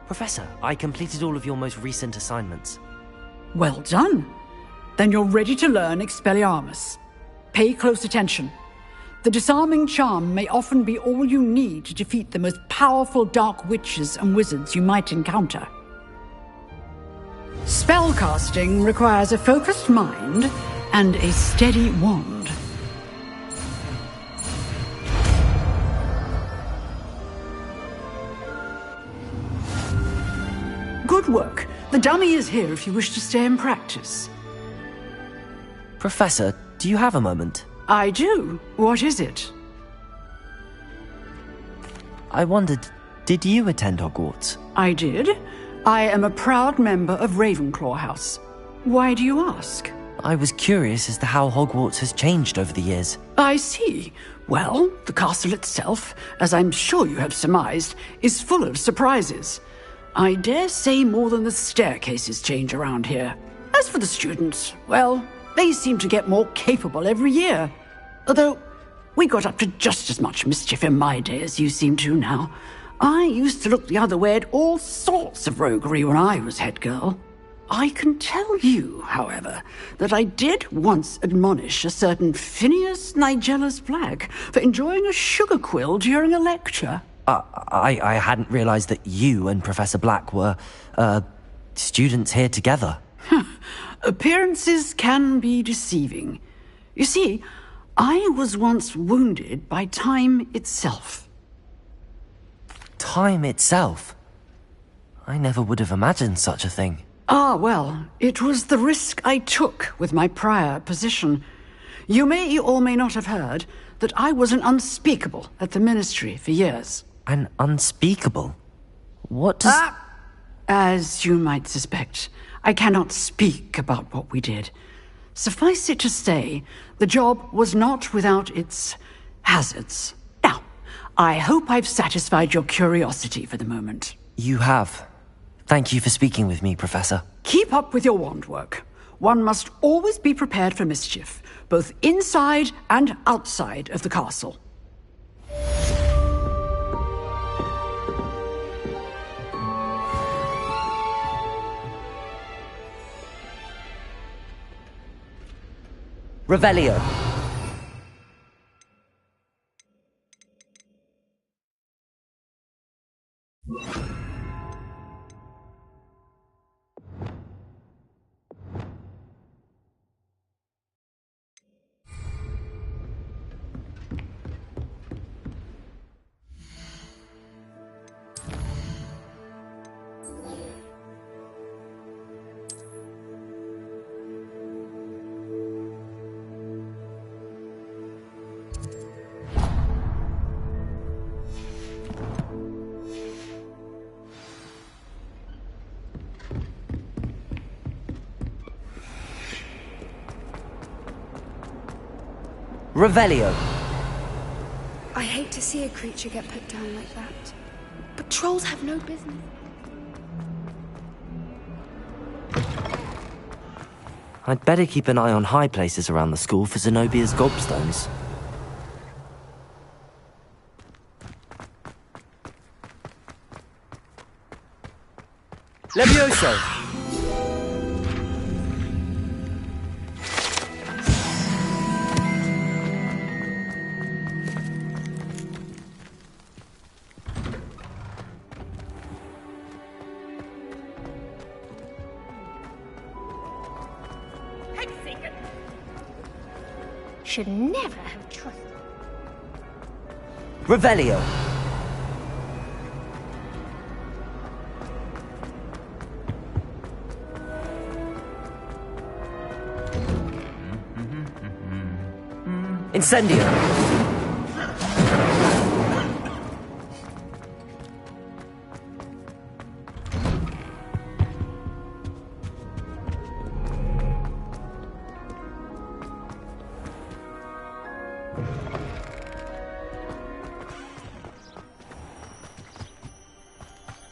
Professor, I completed all of your most recent assignments. Well done. Then you're ready to learn Expelliarmus. Pay close attention. The disarming charm may often be all you need to defeat the most powerful dark witches and wizards you might encounter. Spellcasting requires a focused mind and a steady wand. Good work. The dummy is here if you wish to stay and practice. Professor, do you have a moment? I do. What is it? I wondered, did you attend Hogwarts? I did. I am a proud member of Ravenclaw House. Why do you ask? I was curious as to how Hogwarts has changed over the years. I see. Well, the castle itself, as I'm sure you have surmised, is full of surprises. I dare say more than the staircases change around here. As for the students, well, they seem to get more capable every year. Although, we got up to just as much mischief in my day as you seem to now. I used to look the other way at all sorts of roguery when I was head girl. I can tell you, however, that I did once admonish a certain Phineas Nigellus Black for enjoying a sugar quill during a lecture. I hadn't realized that you and Professor Black were, students here together. Appearances can be deceiving. You see, I was once wounded by time itself. Time itself? I never would have imagined such a thing. Ah, well, it was the risk I took with my prior position. You may or may not have heard that I was an unspeakable at the Ministry for years. An unspeakable? What does... As you might suspect, I cannot speak about what we did. Suffice it to say, the job was not without its hazards. Now, I hope I've satisfied your curiosity for the moment. You have. Thank you for speaking with me, Professor. Keep up with your wand work. One must always be prepared for mischief, both inside and outside of the castle. Revelio. Revelio. I hate to see a creature get put down like that. But trolls have no business. I'd better keep an eye on high places around the school for Zenobia's gobstones. Levioso! Should never have trusted. Revelio. Incendio.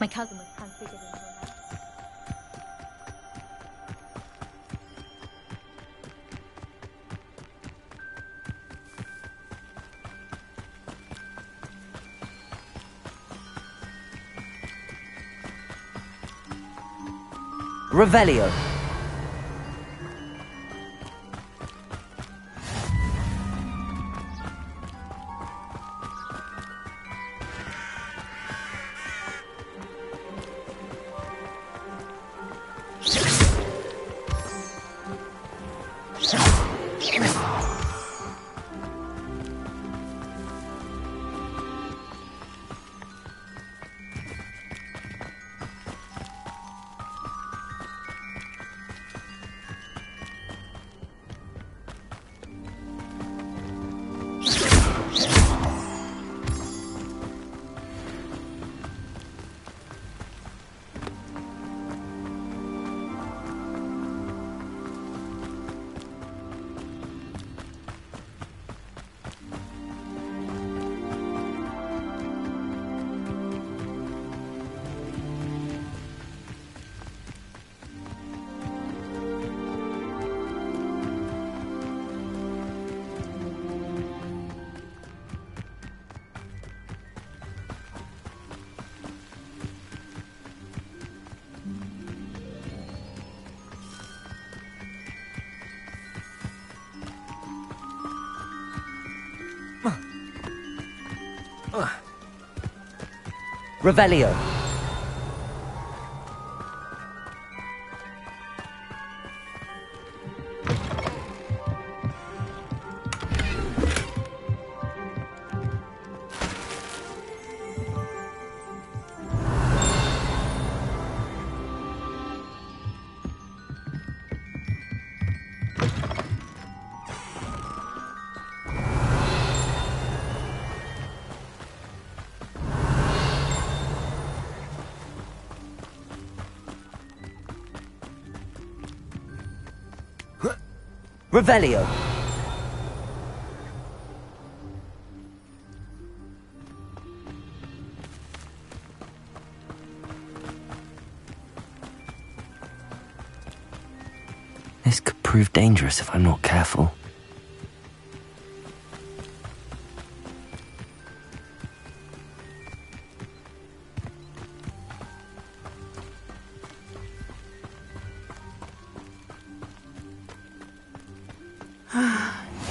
My cousin was transfigured into a man. Revelio. Revelio. Revelio. This could prove dangerous if I'm not careful.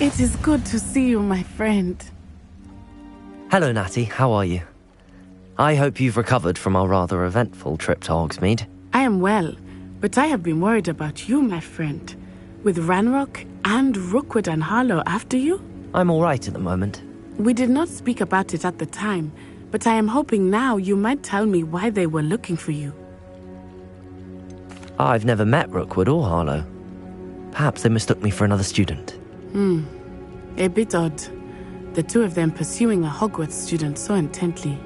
It is good to see you, my friend. Hello, Natty. How are you? I hope you've recovered from our rather eventful trip to Hogsmeade. I am well, but I have been worried about you, my friend. With Ranrock and Rookwood and Harlow after you? I'm all right at the moment. We did not speak about it at the time, but I am hoping now you might tell me why they were looking for you. I've never met Rookwood or Harlow. Perhaps they mistook me for another student. A bit odd. The two of them pursuing a Hogwarts student so intently.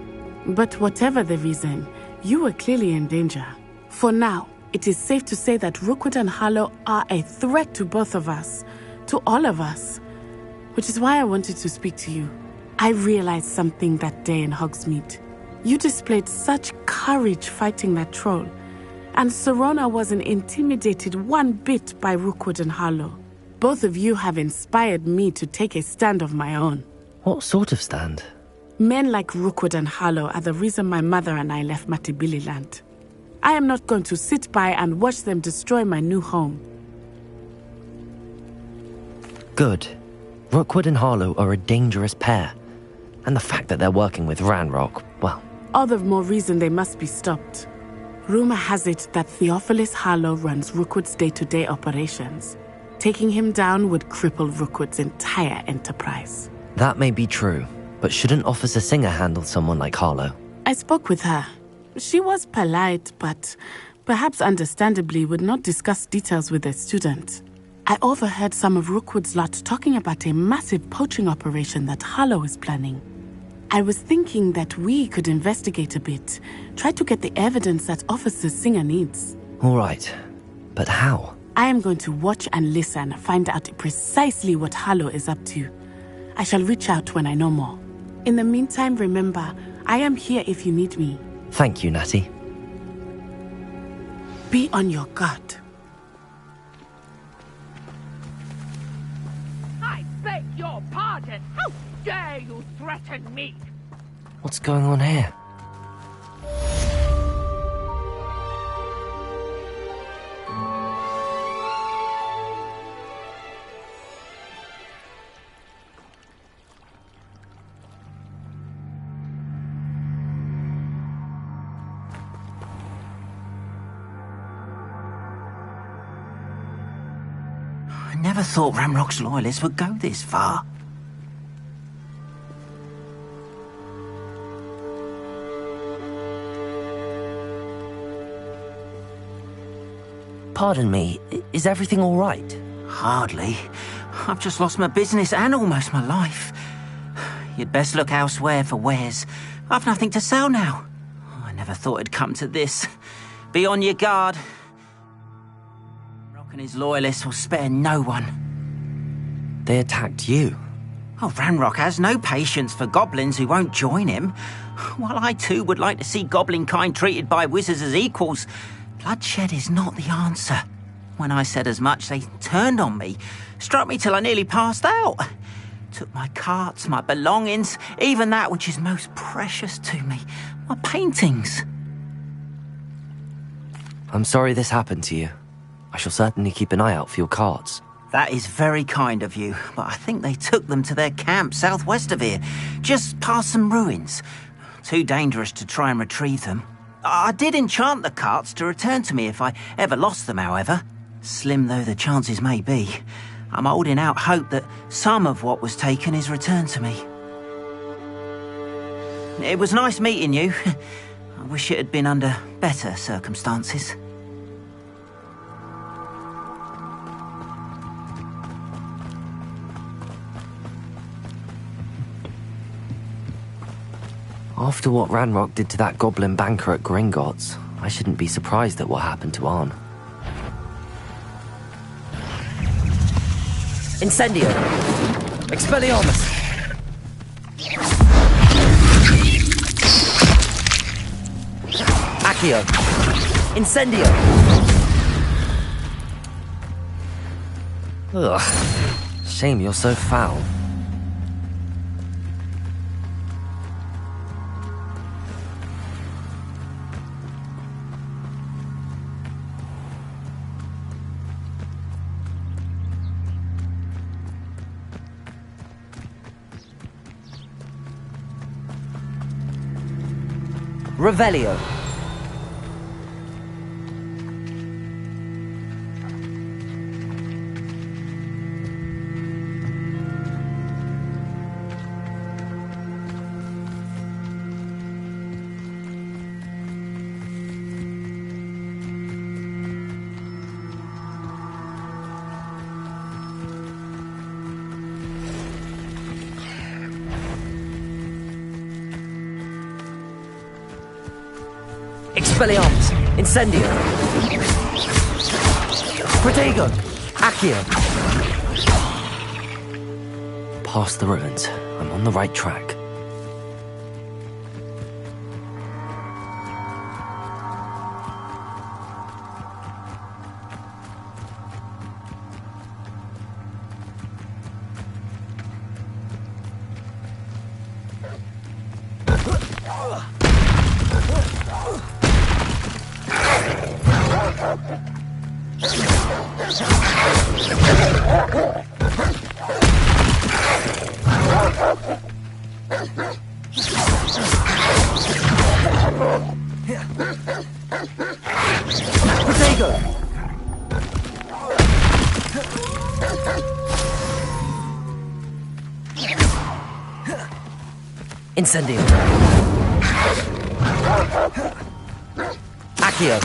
But whatever the reason, you were clearly in danger. For now, it is safe to say that Rookwood and Harlow are a threat to both of us. To all of us. Which is why I wanted to speak to you. I realized something that day in Hogsmeade. You displayed such courage fighting that troll. And Serona wasn't intimidated one bit by Rookwood and Harlow. Both of you have inspired me to take a stand of my own. What sort of stand? Men like Rookwood and Harlow are the reason my mother and I left Matibili Land. I am not going to sit by and watch them destroy my new home. Good. Rookwood and Harlow are a dangerous pair. And the fact that they're working with Ranrock, well... All the more reason they must be stopped. Rumor has it that Theophilus Harlow runs Rookwood's day-to-day operations. Taking him down would cripple Rookwood's entire enterprise. That may be true, but shouldn't Officer Singer handle someone like Harlow? I spoke with her. She was polite, but perhaps understandably would not discuss details with a student. I overheard some of Rookwood's lot talking about a massive poaching operation that Harlow is planning. I was thinking that we could investigate a bit, try to get the evidence that Officer Singer needs. All right, but how? I am going to watch and listen, find out precisely what Harlow is up to. I shall reach out when I know more. In the meantime, remember, I am here if you need me. Thank you, Natty. Be on your guard. I beg your pardon. How dare you threaten me? What's going on here? I never thought Ranrock's loyalists would go this far. Pardon me, is everything all right? Hardly. I've just lost my business and almost my life. You'd best look elsewhere for wares. I've nothing to sell now. I never thought it'd come to this. Be on your guard. Ranrock and his loyalists will spare no one. They attacked you? Oh, Ranrock has no patience for goblins who won't join him. While I too would like to see goblin kind treated by wizards as equals, bloodshed is not the answer. When I said as much, they turned on me, struck me till I nearly passed out. Took my carts, my belongings, even that which is most precious to me, my paintings. I'm sorry this happened to you. I shall certainly keep an eye out for your carts. That is very kind of you, but I think they took them to their camp southwest of here, just past some ruins. Too dangerous to try and retrieve them. I did enchant the carts to return to me if I ever lost them, however. Slim though the chances may be, I'm holding out hope that some of what was taken is returned to me. It was nice meeting you. I wish it had been under better circumstances. After what Ranrock did to that goblin banker at Gringotts, I shouldn't be surprised at what happened to Arn. Incendio! Expelliarmus! Accio! Incendio! Ugh. Shame you're so foul. Revelio. Expelliarmus! Incendio! Protego! Accio! Past the ruins. I'm on the right track. Incendio. Accio.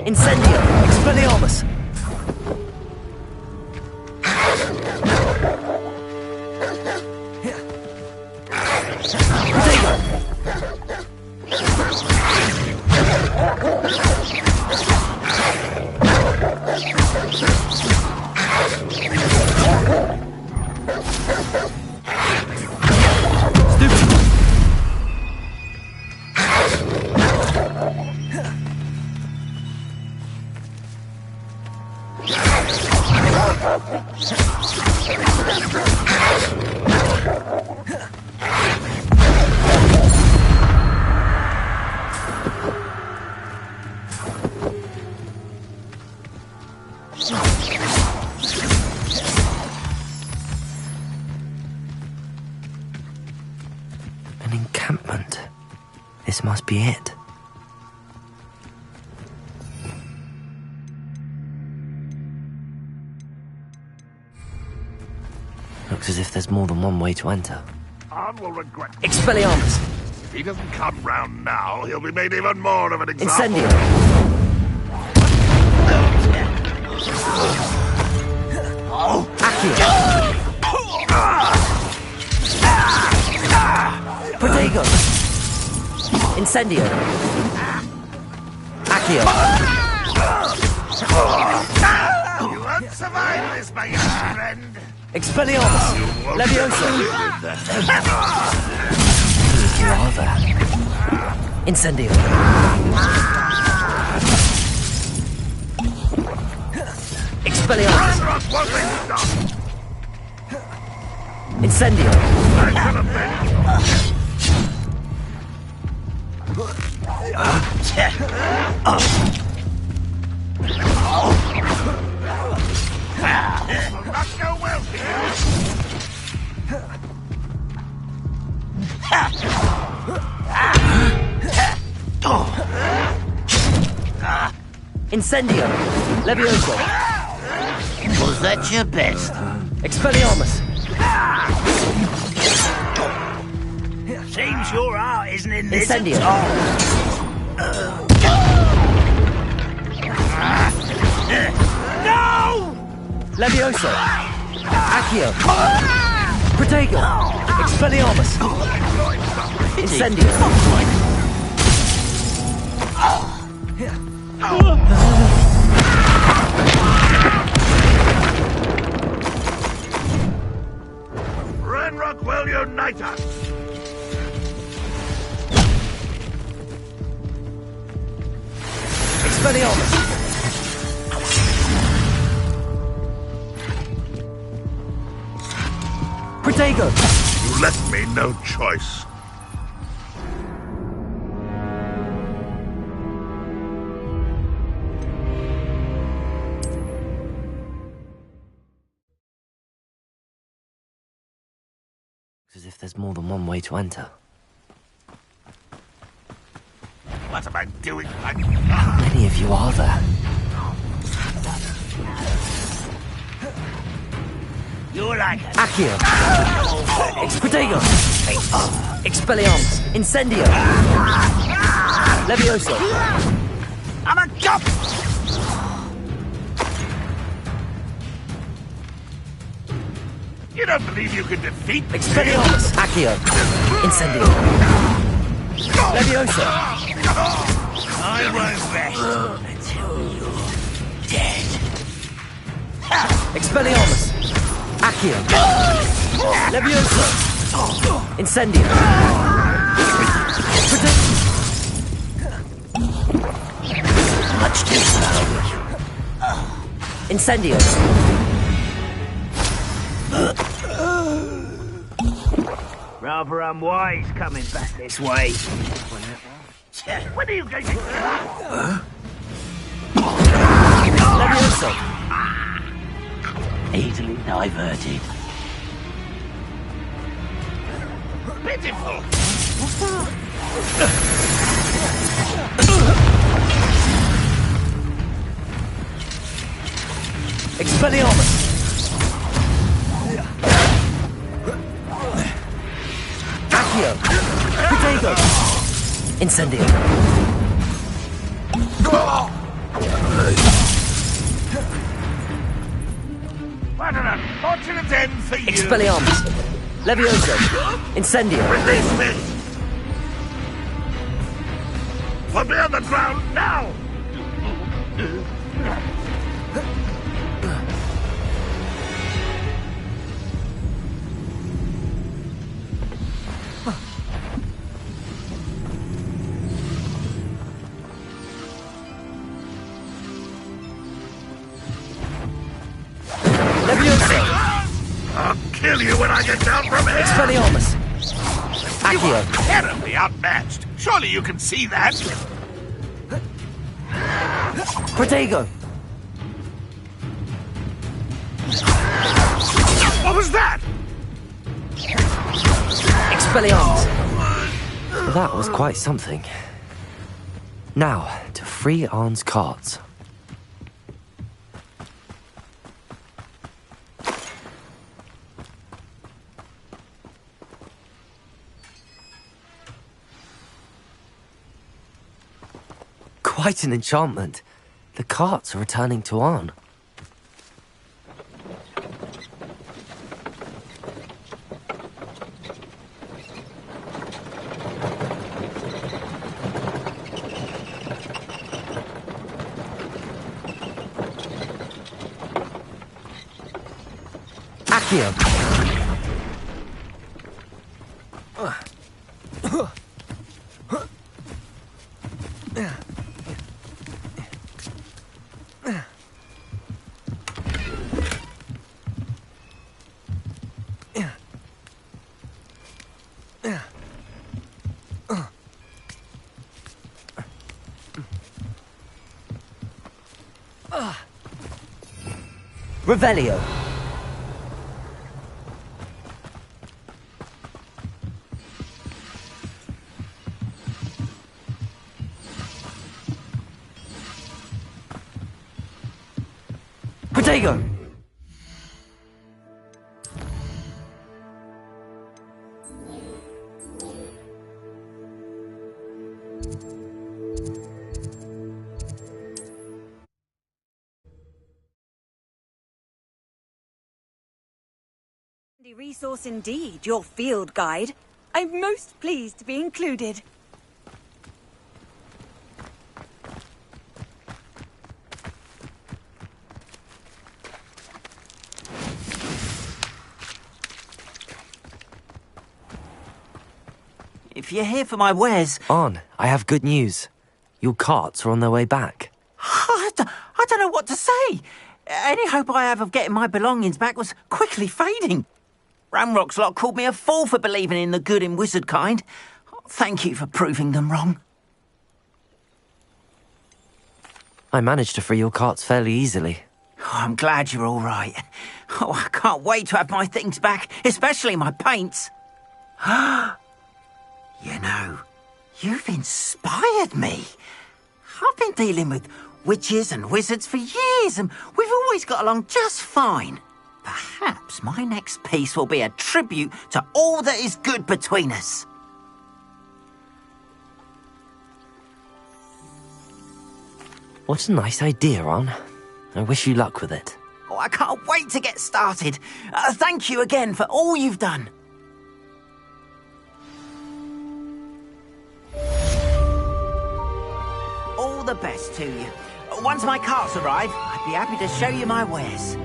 Incendio. Expelliarmus. An encampment. This must be it. Looks as if there's more than one way to enter. Arn will regret. Expelliarmus! If he doesn't come round now, he'll be made even more of an example. Incendio! Accio! Protego! Incendio! Accio! You won't survive this, my young friend. Expelliarmus! Leviosa! Lava! Incendio! Expelliarmus! Incendio! Incendio! Levioso! Was that your best? Expelliarmus! Seems your art isn't in this Incendio! at all. No! Levioso! Accio! Protego! Expelliarmus! Incendio! Ranrock will unite us! Expelliarmus! Protego! You left me no choice. As if there's more than one way to enter. What am I doing? How many of you are there? You're like a... Accio! Protego! Expelliarmus! Incendio! Levioso! I'm a cop! You don't believe you can defeat me? Expelliarmus! Accio! Incendio! Levioso! I won't rest until you're dead. Expelliarmus! Accio! Levioso! Incendio! Much too slow. Incendio! Rather unwise coming back this way. When are you going to give up? Levioso! Easily diverted. Pitiful! Expelliarmus! Accio! Protego! Incendio! What an unfortunate end for you! Expelliarmus! Levioso! Incendio! Release me! Put me on the ground now! Levioso! I'll kill you when I get down from here! Expelliarmus! You Accio! are terribly outmatched! Surely you can see that! Protego! What was that? Expelliarmus! That was quite something. Now, to free Arn's cards. Quite an enchantment. The carts are returning to Arn. Accio! Revelio. Protego. Resource indeed, your field guide. I'm most pleased to be included. If you're here for my wares... On, I have good news. Your carts are on their way back. I don't know what to say. Any hope I have of getting my belongings back was quickly fading. Ramrock's lot called me a fool for believing in the good in wizard kind. Thank you for proving them wrong. I managed to free your carts fairly easily. Oh, I'm glad you're all right. Oh, I can't wait to have my things back, especially my paints. You know, you've inspired me. I've been dealing with witches and wizards for years, and we've always got along just fine. Perhaps my next piece will be a tribute to all that is good between us. What a nice idea, Ron. I wish you luck with it. Oh, I can't wait to get started. Thank you again for all you've done. All the best to you. Once my carts arrive, I'd be happy to show you my wares.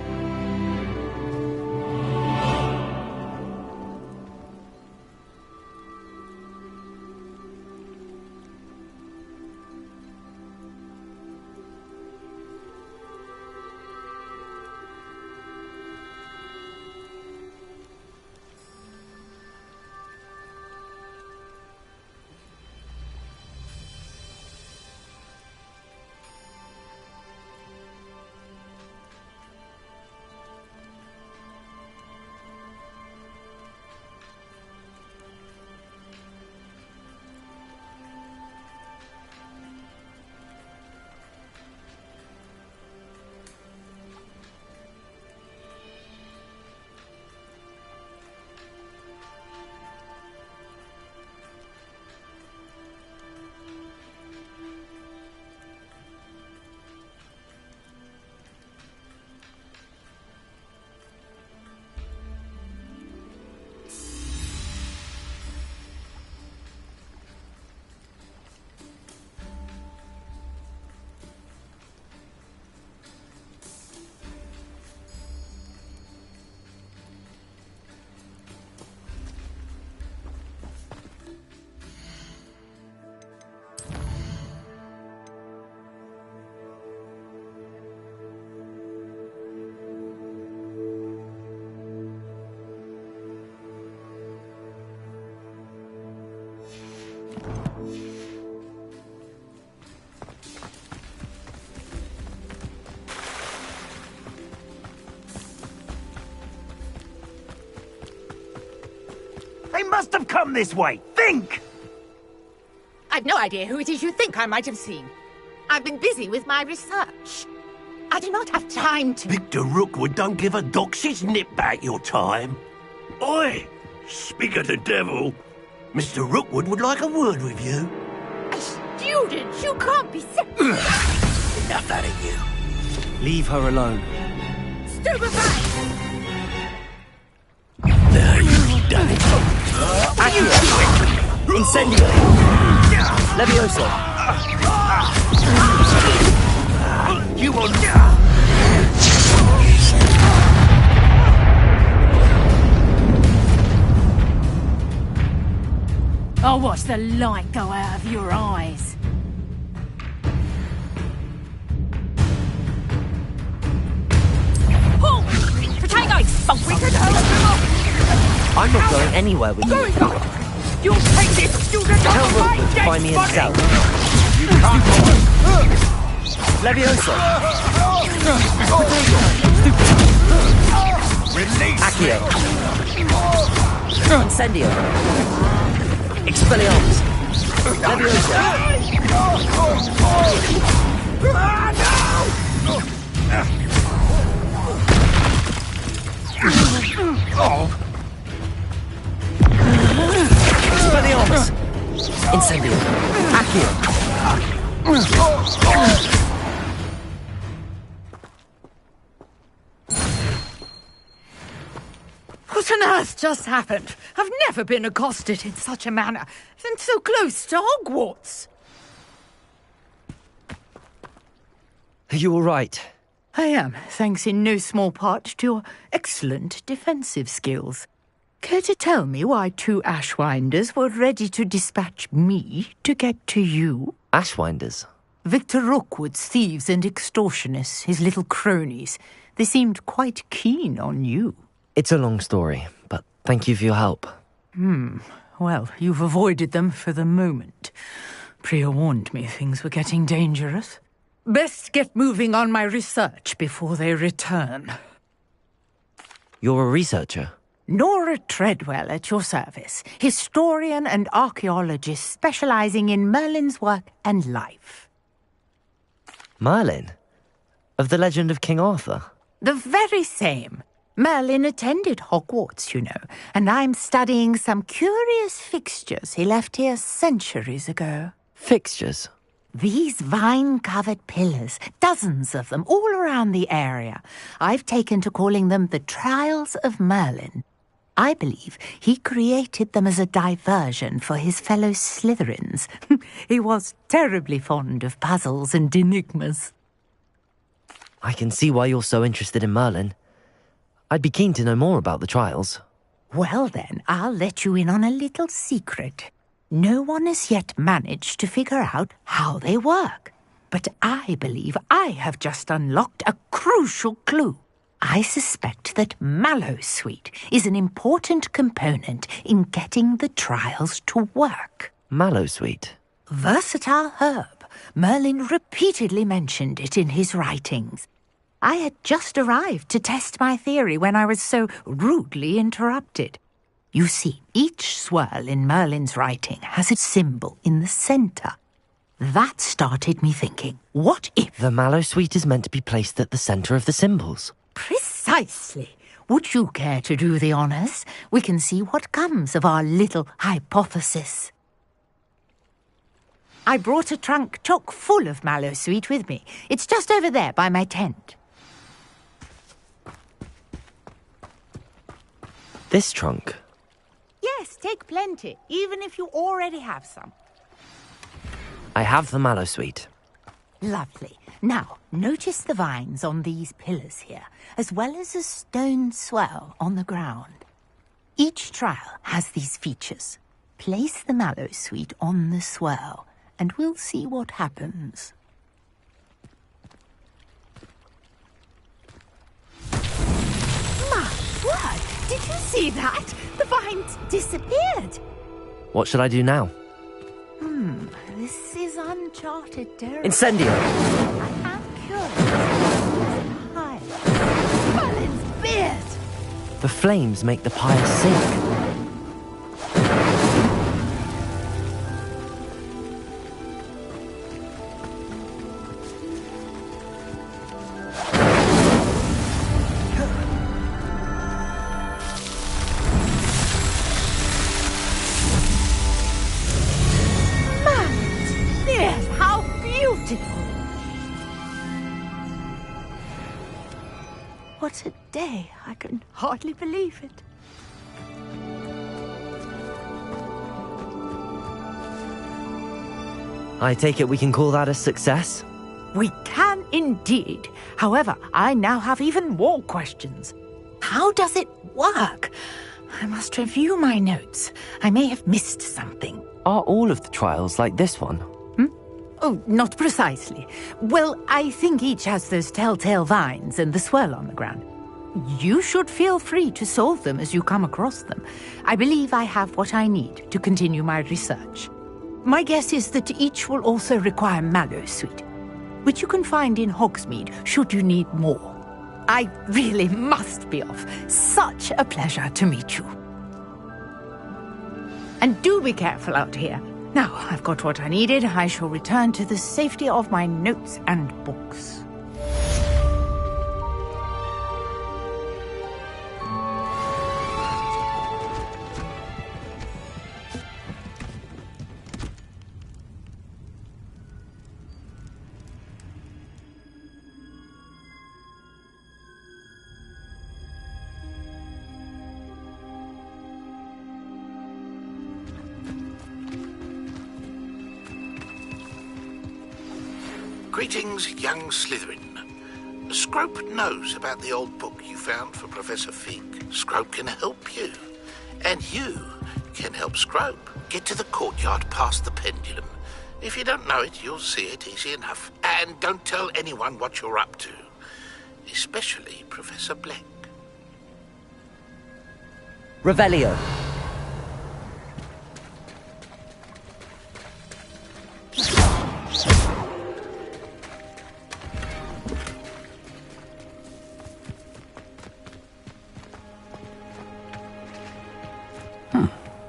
They must have come this way. Think! I've no idea who it is you think I might have seen. I've been busy with my research. I do not have time to... Victor Rookwood don't give a doxy's nip back your time. Oi! Speak of the devil. Mr. Rookwood would like a word with you. A student? You can't be sick. Enough out of you. Leave her alone. Stupefy! Now you've done it. Accio! Incendio! Levioso! You will... I'll watch the light go out of your eyes. Pull! Potatoes! I'm not going anywhere with you. You'll take this student Tell off my Rookwood to find me desk himself. You can't... Levioso! Release Accio. Incendio. Expelliarmus. Leviosa. Expelliarmus. Incendio. Accio. What on earth just happened? I've never been accosted in such a manner, and so close to Hogwarts. Are you all right? I am, thanks in no small part to your excellent defensive skills. Care to tell me why 2 Ashwinders were ready to dispatch me to get to you? Ashwinders? Victor Rookwood's thieves and extortionists, his little cronies. They seemed quite keen on you. It's a long story, but thank you for your help. Well, you've avoided them for the moment. Priya warned me things were getting dangerous. Best get moving on my research before they return. You're a researcher? Nora Treadwell at your service, historian and archaeologist specializing in Merlin's work and life. Merlin? Of the legend of King Arthur? The very same. Merlin attended Hogwarts, you know, and I'm studying some curious fixtures he left here centuries ago. Fixtures? These vine-covered pillars, dozens of them, all around the area. I've taken to calling them the Trials of Merlin. I believe he created them as a diversion for his fellow Slytherins. He was terribly fond of puzzles and enigmas. I can see why you're so interested in Merlin. I'd be keen to know more about the trials. Well then, I'll let you in on a little secret. No one has yet managed to figure out how they work. But I believe I have just unlocked a crucial clue. I suspect that Mallowsweet is an important component in getting the trials to work. Mallowsweet? Versatile herb. Merlin repeatedly mentioned it in his writings. I had just arrived to test my theory when I was so rudely interrupted. You see, each swirl in Merlin's writing has a symbol in the centre. That started me thinking, what if... The Mallowsweet is meant to be placed at the centre of the symbols. Precisely. Would you care to do the honours? We can see what comes of our little hypothesis. I brought a trunk chock full of Mallowsweet with me. It's just over there by my tent. This trunk? Yes, take plenty, even if you already have some. I have the Mallowsweet. Lovely. Now, notice the vines on these pillars here, as well as a stone swell on the ground. Each trial has these features. Place the Mallowsweet on the swell, and we'll see what happens. My word! Did you see that? The vines disappeared. What should I do now? This is uncharted territory. Incendio! I am curious. Hi. Merlin's beard! The flames make the pyre sink. What a day. I can hardly believe it. I take it we can call that a success? We can indeed. However, I now have even more questions. How does it work? I must review my notes. I may have missed something. Are all of the trials like this one? Oh, not precisely. Well, I think each has those telltale vines and the swirl on the ground. You should feel free to solve them as you come across them. I believe I have what I need to continue my research. My guess is that each will also require Mallowsweet, which you can find in Hogsmeade should you need more. I really must be off. Such a pleasure to meet you. And do be careful out here. Now, I've got what I needed. I shall return to the safety of my notes and books. Greetings, young Slytherin. Scrope knows about the old book you found for Professor Fig. Scrope can help you. And you can help Scrope get to the courtyard past the pendulum. If you don't know it, you'll see it easy enough. And don't tell anyone what you're up to. Especially Professor Black. Revelio.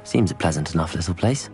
Seems a pleasant enough little place.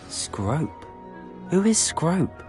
Scrope? Who is Scrope?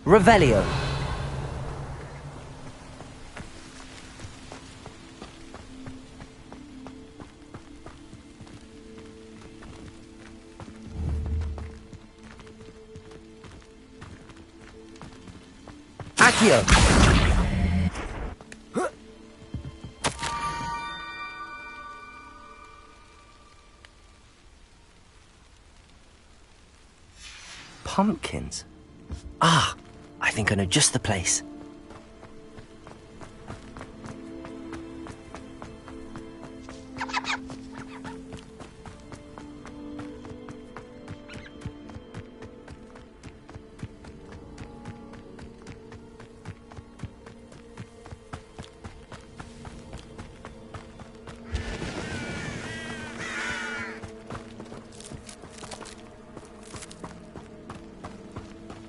Revelio. Accio. Pumpkins. Ah, I think I know just the place.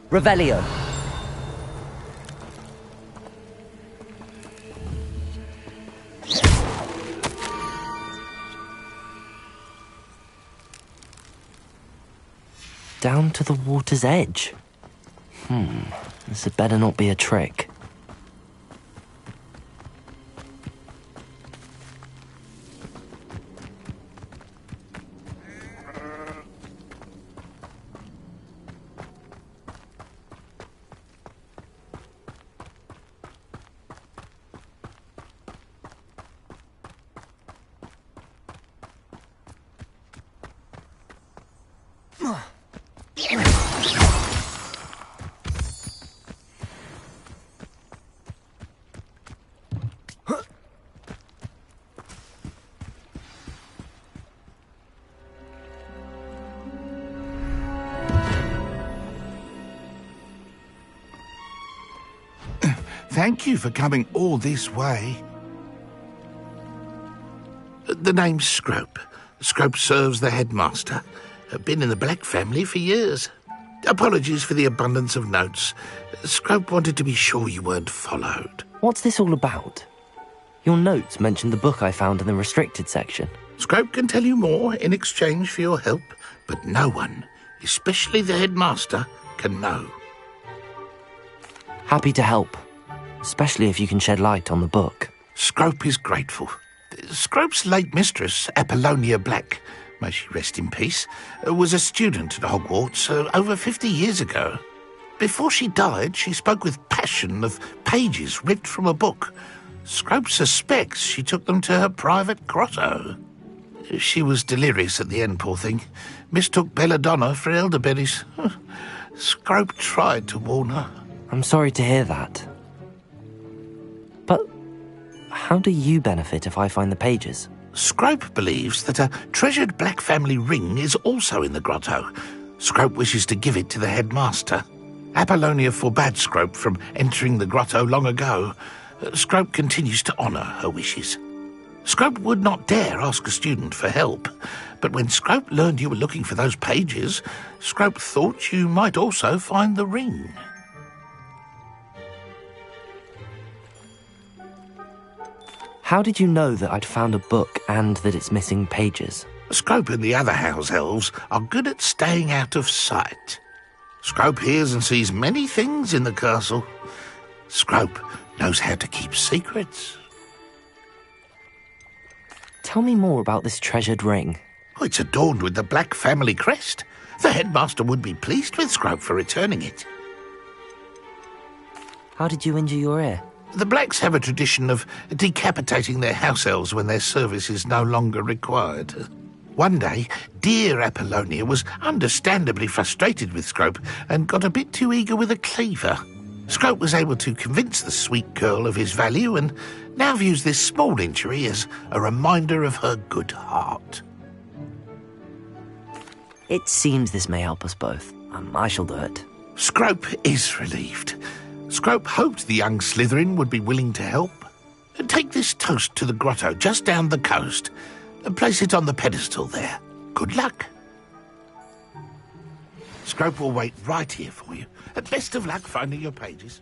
Revelio. Down to the water's edge. This had better not be a trick. Thank you for coming all this way. The name's Scrope. Scrope serves the headmaster. Been in the Black family for years. Apologies for the abundance of notes. Scrope wanted to be sure you weren't followed. What's this all about? Your notes mentioned the book I found in the restricted section. Scrope can tell you more in exchange for your help, but no one, especially the headmaster, can know. Happy to help, especially if you can shed light on the book. Scrope is grateful. Scrope's late mistress, Apollonia Black, may she rest in peace, was a student at Hogwarts over 50 years ago. Before she died, she spoke with passion of pages ripped from a book. Scrope suspects she took them to her private grotto. She was delirious at the end, poor thing. Mistook belladonna for elderberries. Scrope tried to warn her. I'm sorry to hear that. But how do you benefit if I find the pages? Scrope believes that a treasured Black family ring is also in the grotto. Scrope wishes to give it to the headmaster. Apollonia forbade Scrope from entering the grotto long ago. Scrope continues to honour her wishes. Scrope would not dare ask a student for help, but when Scrope learned you were looking for those pages, Scrope thought you might also find the ring. How did you know that I'd found a book and that it's missing pages? Scrope and the other house elves are good at staying out of sight. Scrope hears and sees many things in the castle. Scrope knows how to keep secrets. Tell me more about this treasured ring. Oh, it's adorned with the Black family crest. The headmaster would be pleased with Scrope for returning it. How did you injure your ear? The Blacks have a tradition of decapitating their house elves when their service is no longer required. One day, dear Apollonia was understandably frustrated with Scrope and got a bit too eager with a cleaver. Scrope was able to convince the sweet girl of his value and now views this small injury as a reminder of her good heart. It seems this may help us both. I shall do it. Scrope is relieved. Scrope hoped the young Slytherin would be willing to help. Take this toast to the grotto just down the coast and place it on the pedestal there. Good luck. Scrope will wait right here for you. Best of luck finding your pages.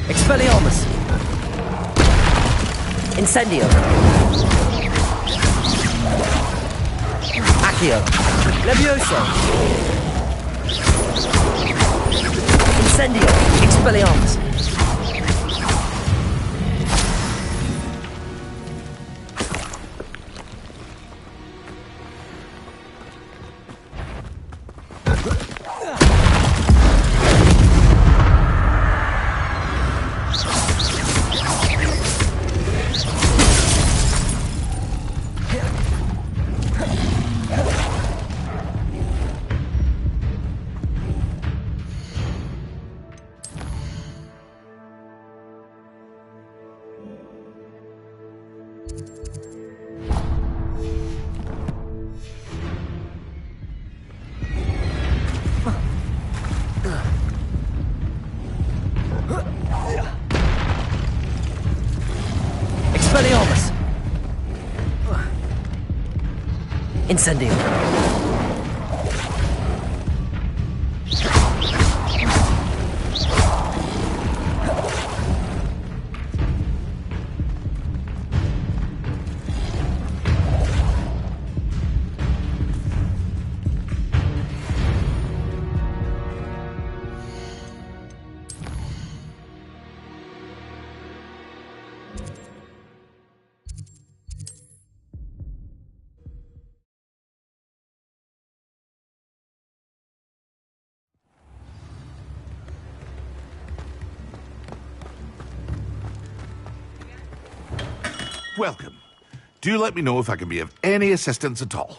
Expelliarmus! Incendio! Accio! Levioso! Incendio! Expelliarmus! Incendio. Welcome. Do let me know if I can be of any assistance at all.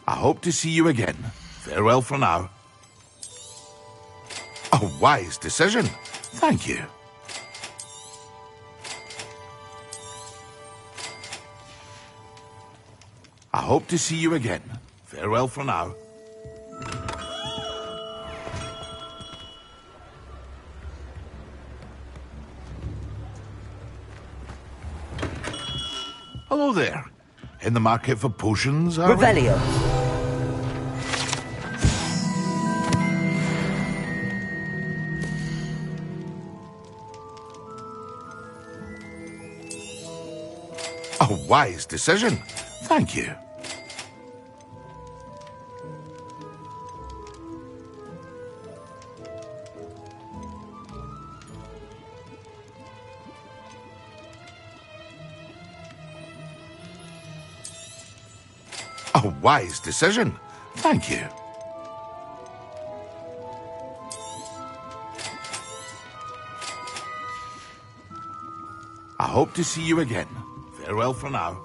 I hope to see you again. Farewell for now. A wise decision. Thank you. I hope to see you again. Farewell for now. Hello there. In the market for potions, are we? Revelio. A wise decision. Thank you. A wise decision. Thank you. I hope to see you again. Farewell for now.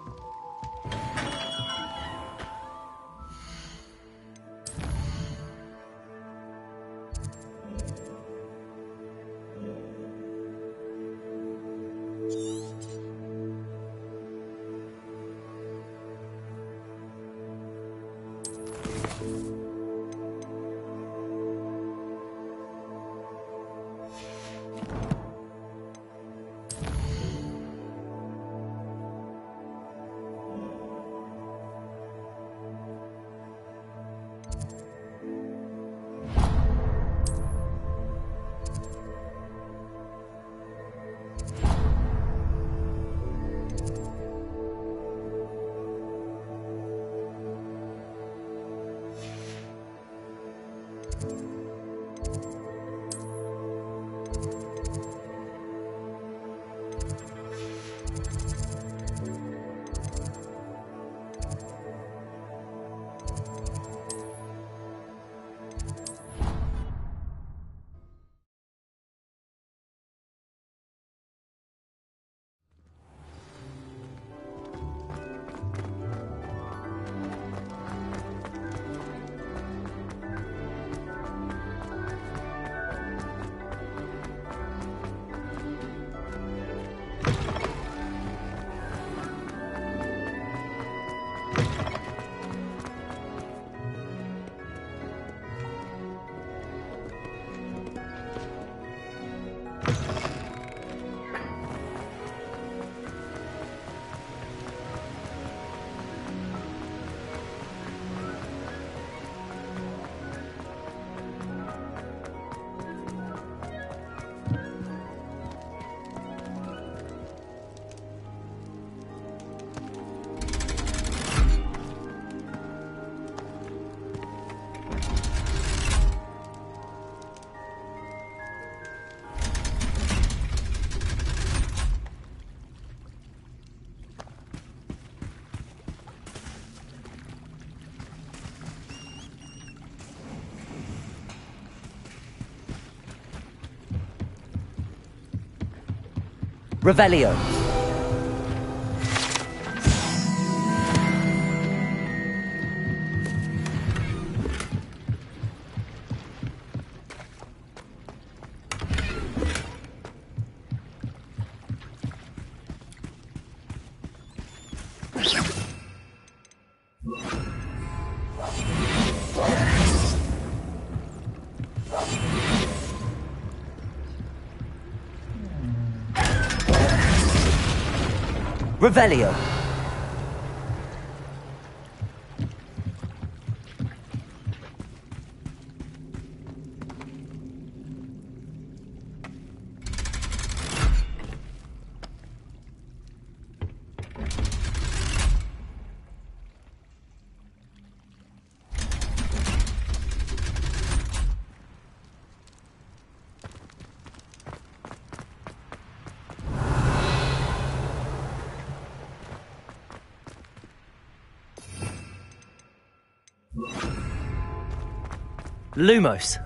Revelio. Revelio. Lumos.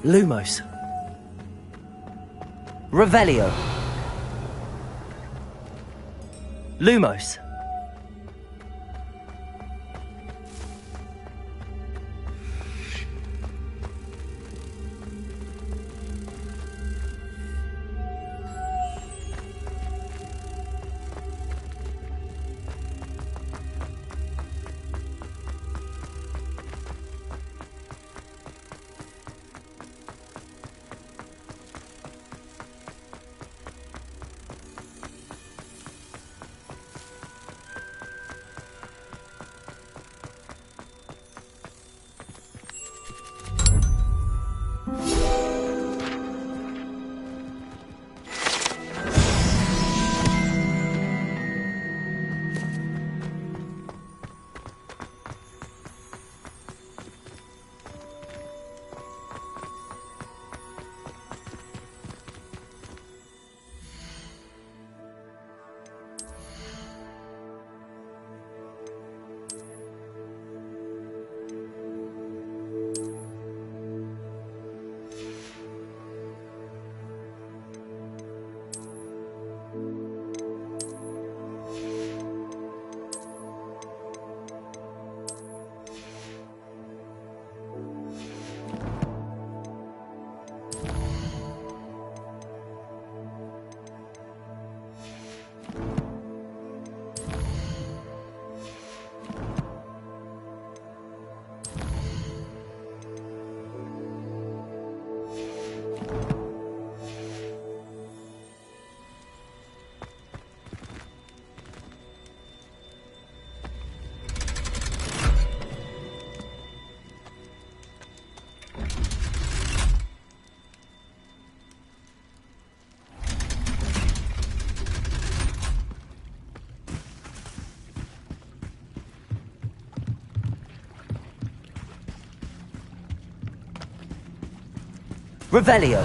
Lumos. Revelio. Lumos. Revelio.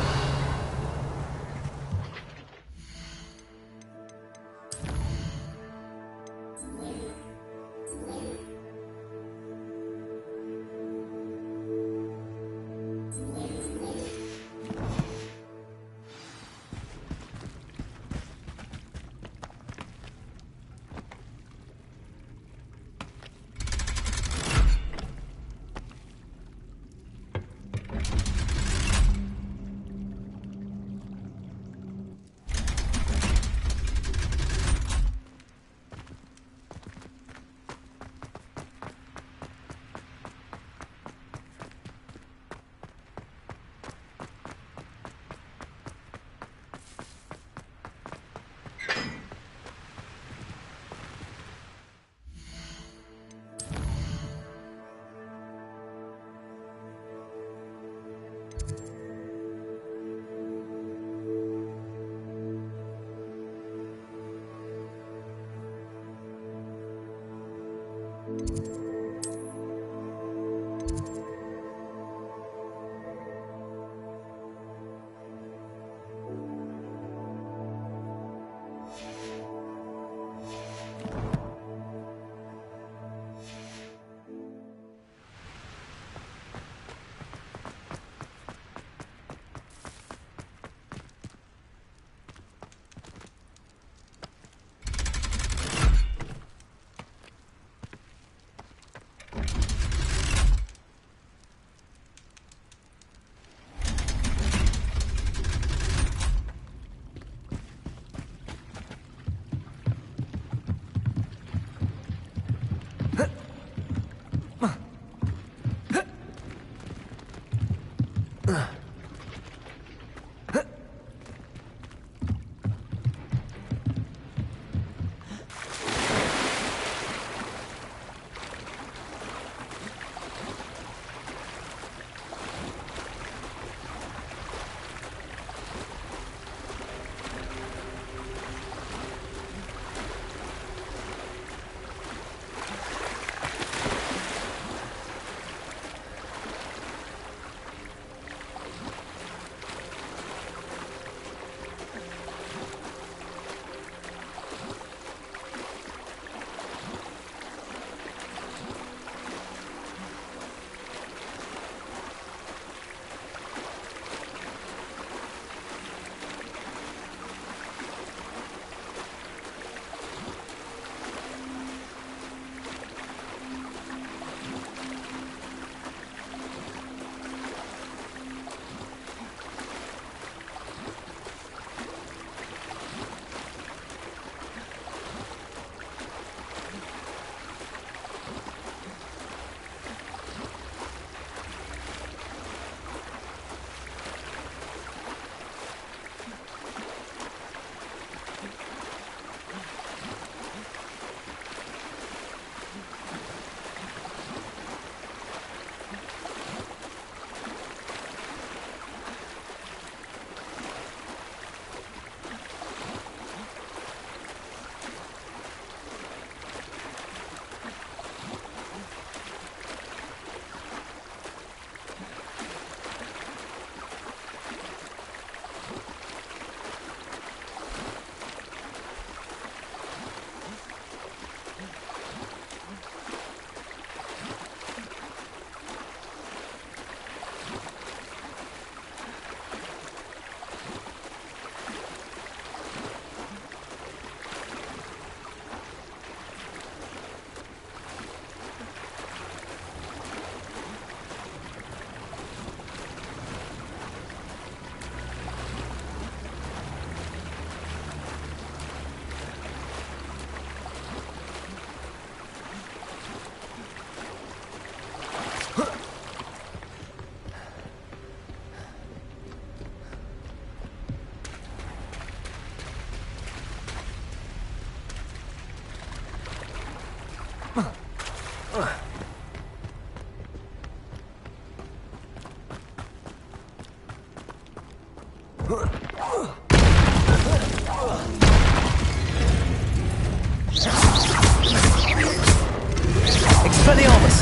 Expelliarmus!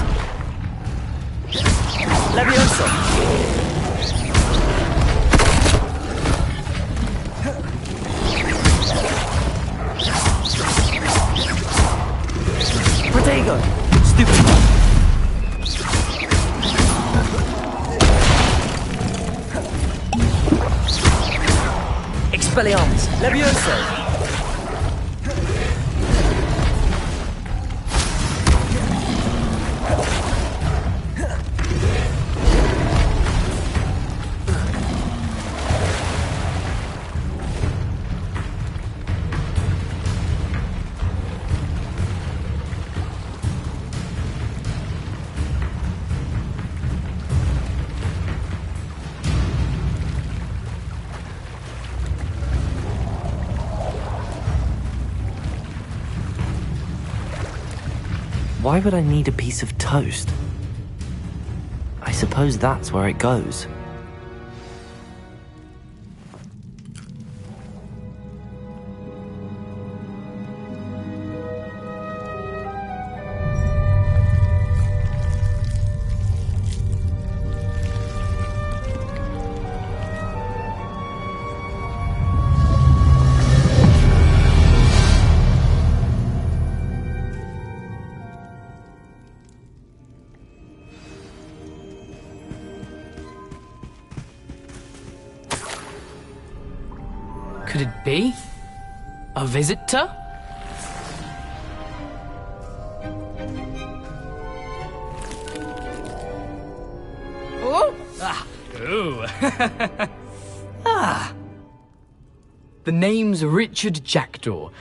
Leviosa! Protego! Stupid one! Expelliarmus! Leviosa! Why would I need a piece of toast? I suppose that's where it goes. Could it be? A visitor? Oh! Ah. Ooh. Ah. The name's Richard Jackdaw.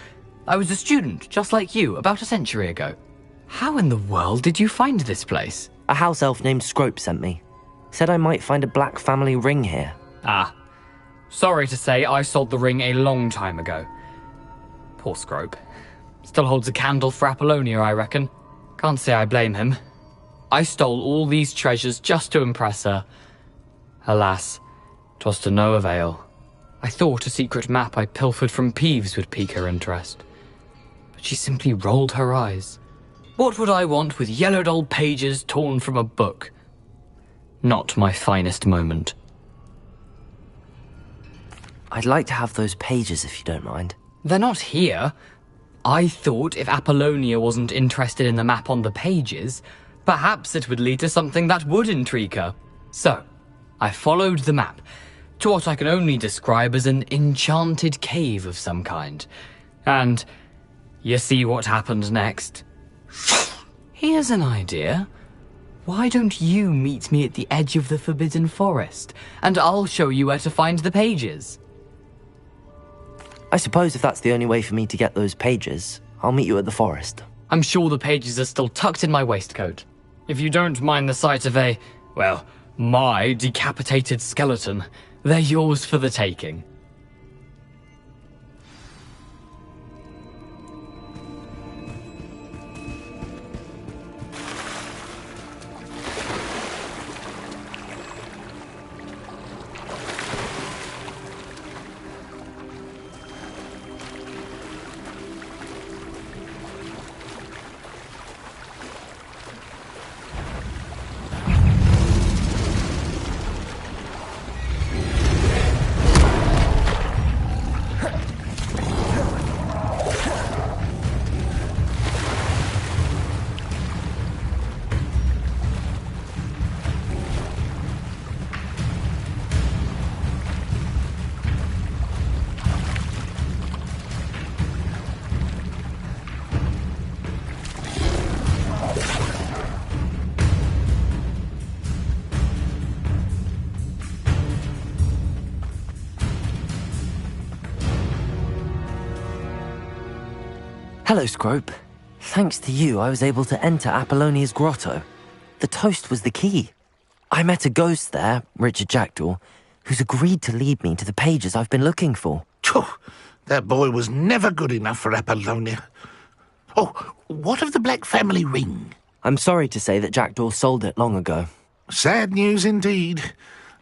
I was a student, just like you, about a century ago. How in the world did you find this place? A house elf named Scrope sent me. Said I might find a black family ring here. Ah. Sorry to say, I sold the ring a long time ago. Poor Scrope. Still holds a candle for Apollonia, I reckon. Can't say I blame him. I stole all these treasures just to impress her. Alas, 'twas to no avail. I thought a secret map I pilfered from Peeves would pique her interest. But she simply rolled her eyes. What would I want with yellowed old pages torn from a book? Not my finest moment. I'd like to have those pages if you don't mind. They're not here. I thought if Apollonia wasn't interested in the map on the pages, perhaps it would lead to something that would intrigue her. So, I followed the map to what I can only describe as an enchanted cave of some kind. And you see what happened next? Here's an idea. Why don't you meet me at the edge of the Forbidden Forest, and I'll show you where to find the pages? I suppose if that's the only way for me to get those pages, I'll meet you at the forest. I'm sure the pages are still tucked in my waistcoat. If you don't mind the sight of my decapitated skeleton, they're yours for the taking. Hello, Scrope. Thanks to you, I was able to enter Apollonia's grotto. The toast was the key. I met a ghost there, Richard Jackdaw, who's agreed to lead me to the pages I've been looking for. That boy was never good enough for Apollonia. Oh, what of the Black family ring? I'm sorry to say that Jackdaw sold it long ago. Sad news indeed.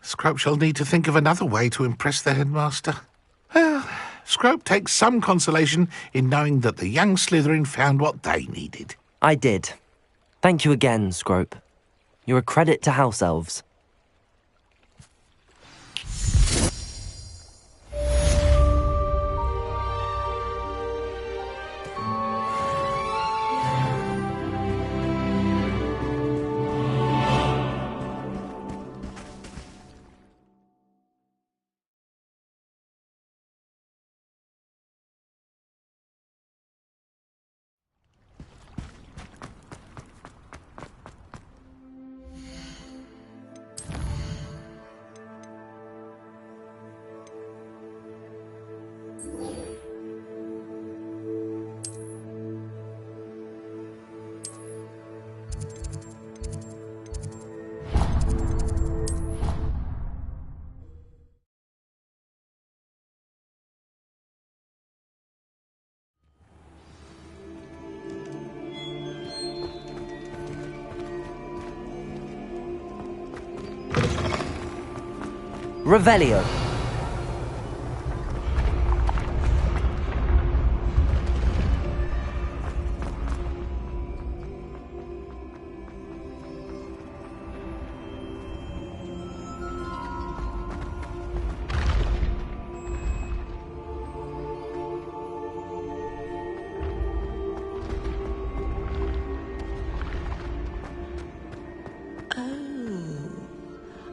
Scrope shall need to think of another way to impress the headmaster. Well, Scrope takes some consolation in knowing that the young Slytherin found what they needed. I did. Thank you again, Scrope. You're a credit to House Elves. Revelio.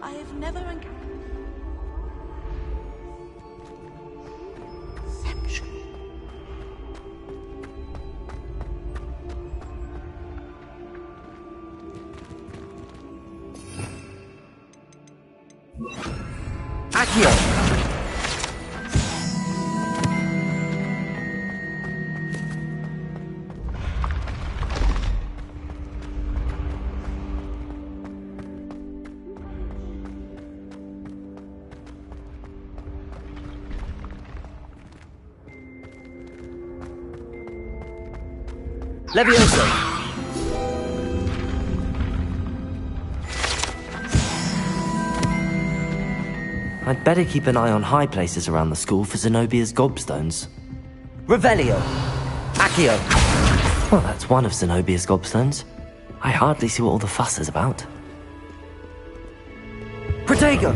I've never encountered. Accio! Levioso! I'd better keep an eye on high places around the school for Zenobia's gobstones. Revelio! Accio! Well, that's one of Zenobia's gobstones. I hardly see what all the fuss is about. Protego!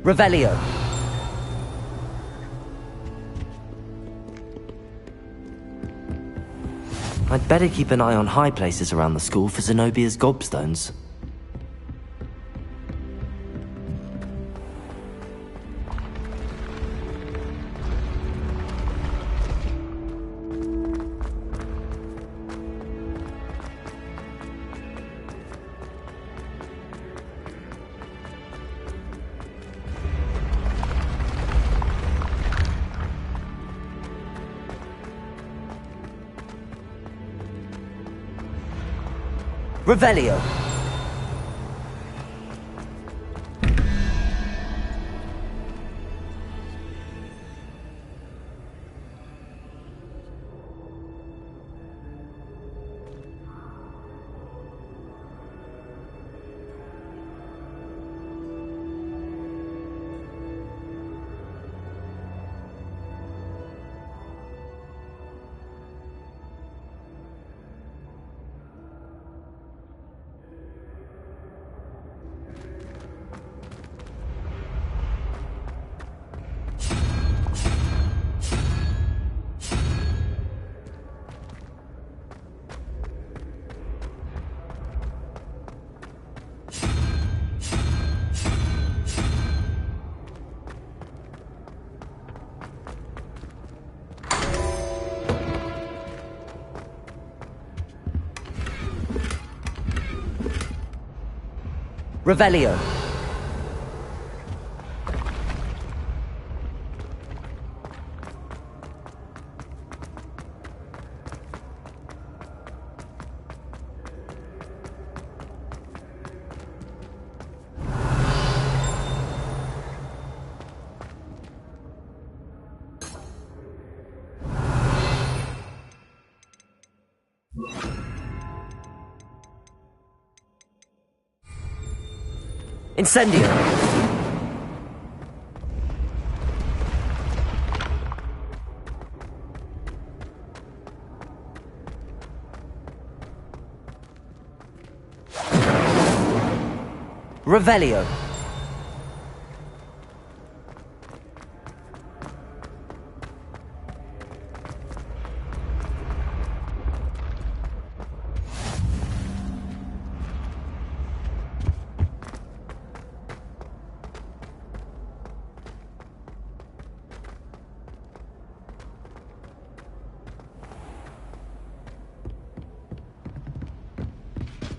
Revelio. I'd better keep an eye on high places around the school for Zenobia's gobstones. Revelio. Revelio. Incendio. Revelio.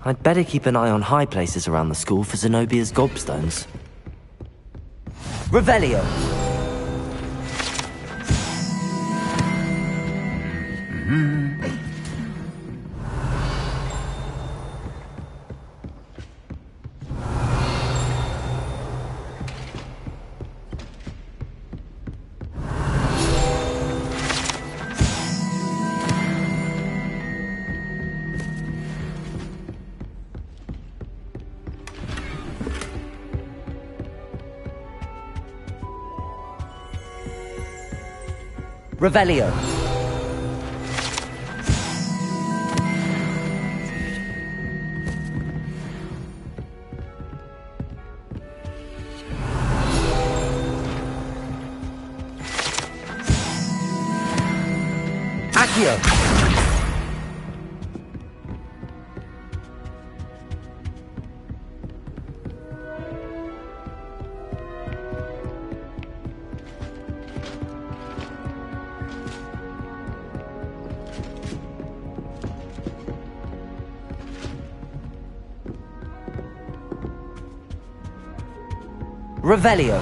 I'd better keep an eye on high places around the school for Zenobia's gobstones. Revelio! Revelio. Accio. Revelio.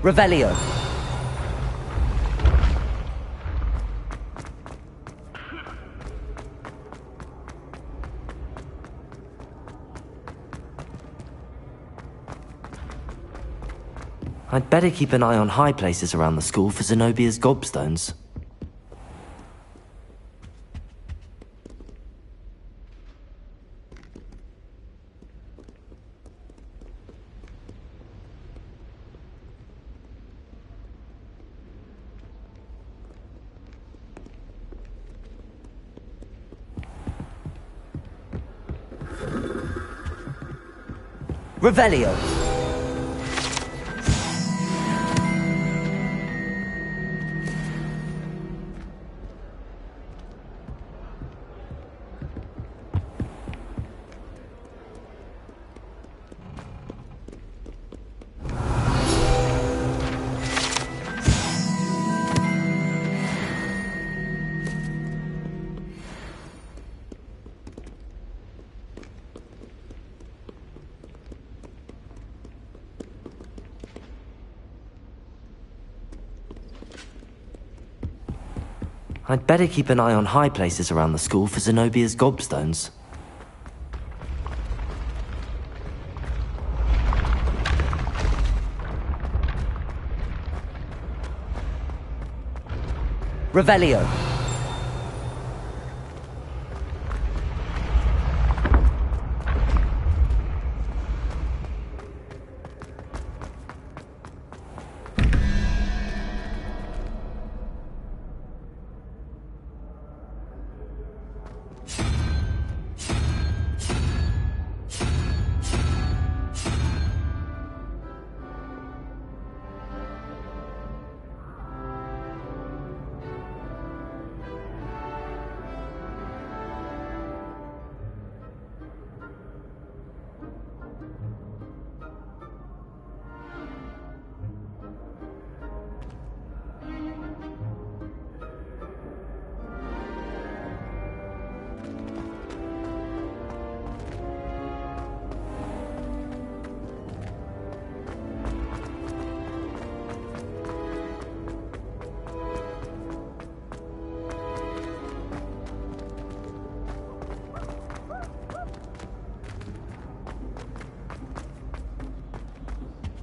Revelio. I'd better keep an eye on high places around the school for Zenobia's gobstones. Revelio. I'd better keep an eye on high places around the school for Zenobia's gobstones. Revelio.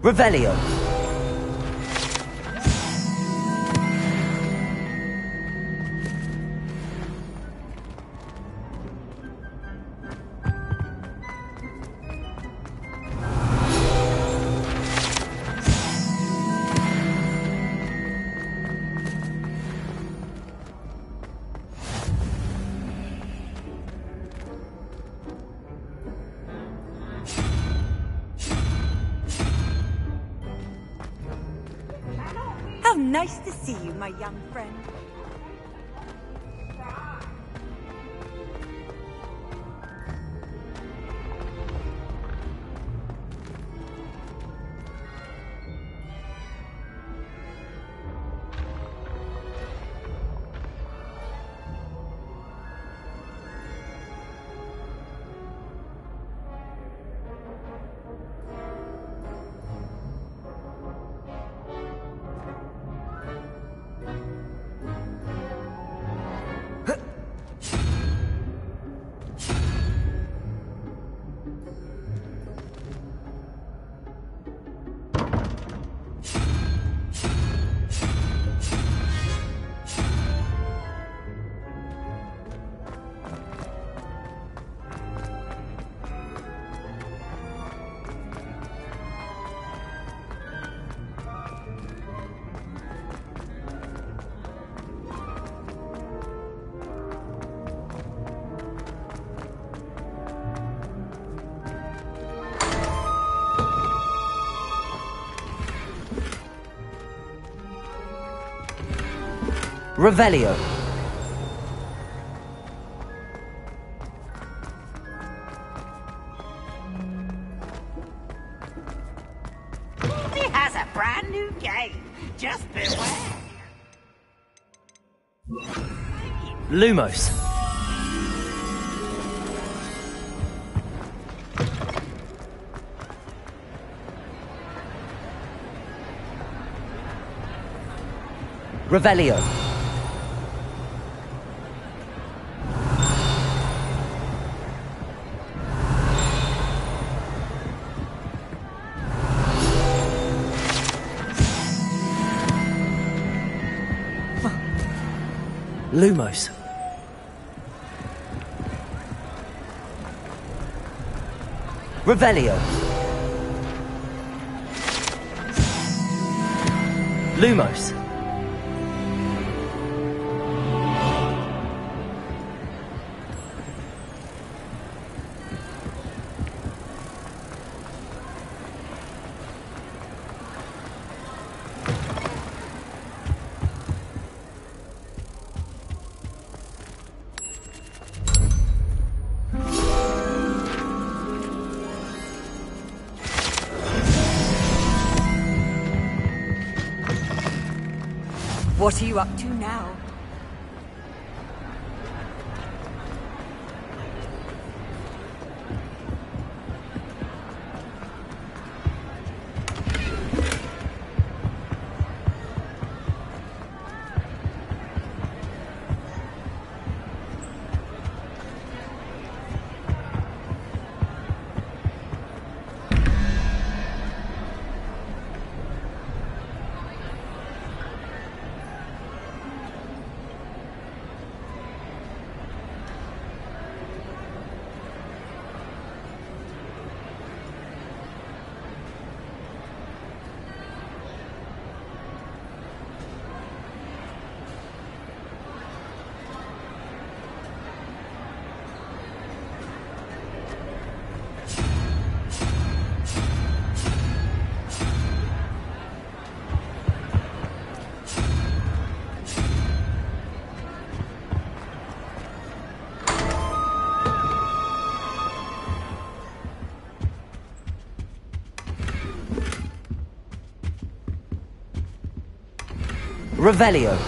Revelio. How nice to see you, my young friend. Revelio. He has a brand new game. Just beware. Lumos. Revelio. Lumos. Revelio. Lumos. What are you up to now? Revelio.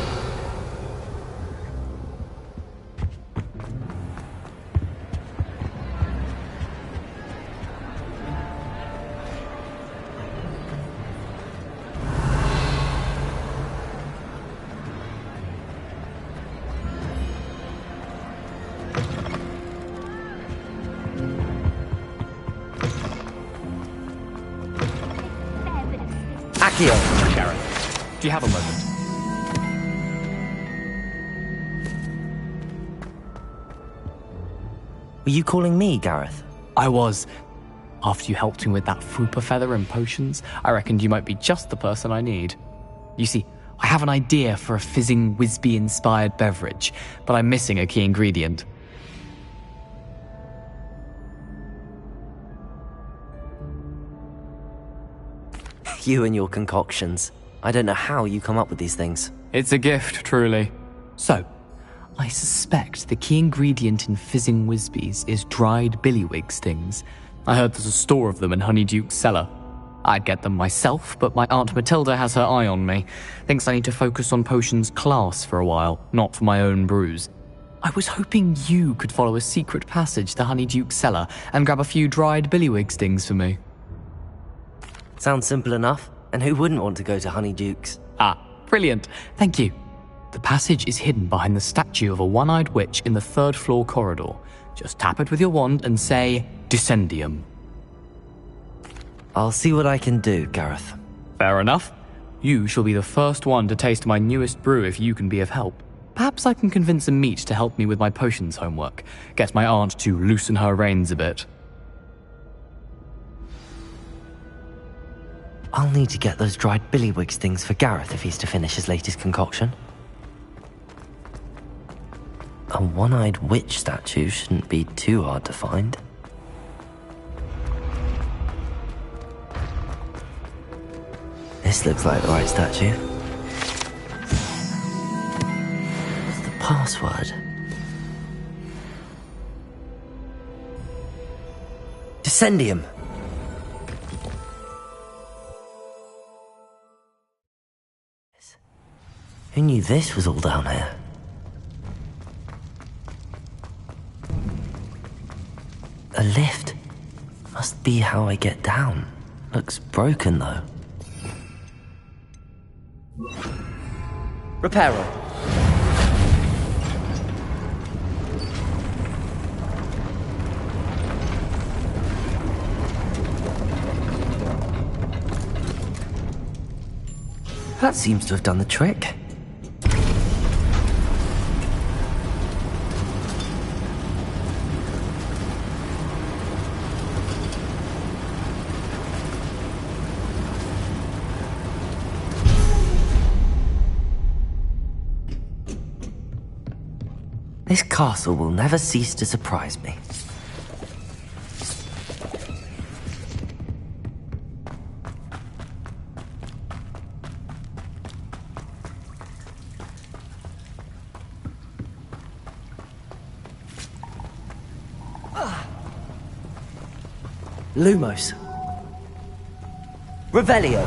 Accio. Gareth, do you have a moment? Were you calling me, Gareth? I was. After you helped me with that Fupa feather and potions, I reckoned you might be just the person I need. You see, I have an idea for a fizzing Wisby-inspired beverage, but I'm missing a key ingredient. You and your concoctions. I don't know how you come up with these things. It's a gift, truly. So, I suspect the key ingredient in fizzing Wisbies is dried billywig stings. I heard there's a store of them in Honeyduke's cellar. I'd get them myself, but my Aunt Matilda has her eye on me. Thinks I need to focus on potions class for a while, not for my own brews. I was hoping you could follow a secret passage to Honeyduke's cellar and grab a few dried billywig stings for me. Sounds simple enough. And who wouldn't want to go to Honeyduke's? Ah, brilliant. Thank you. The passage is hidden behind the statue of a one-eyed witch in the 3rd floor corridor. Just tap it with your wand and say, Descendium. I'll see what I can do, Gareth. Fair enough. You shall be the first one to taste my newest brew if you can be of help. Perhaps I can convince a meat to help me with my potions homework. Get my aunt to loosen her reins a bit. I'll need to get those dried billywig stings for Gareth if he's to finish his latest concoction. A one-eyed witch statue shouldn't be too hard to find. This looks like the right statue. What's the password? Descendium. Who knew this was all down here? A lift. Must be how I get down. Looks broken, though. Reparo. That seems to have done the trick. This castle will never cease to surprise me. Lumos. Revelio.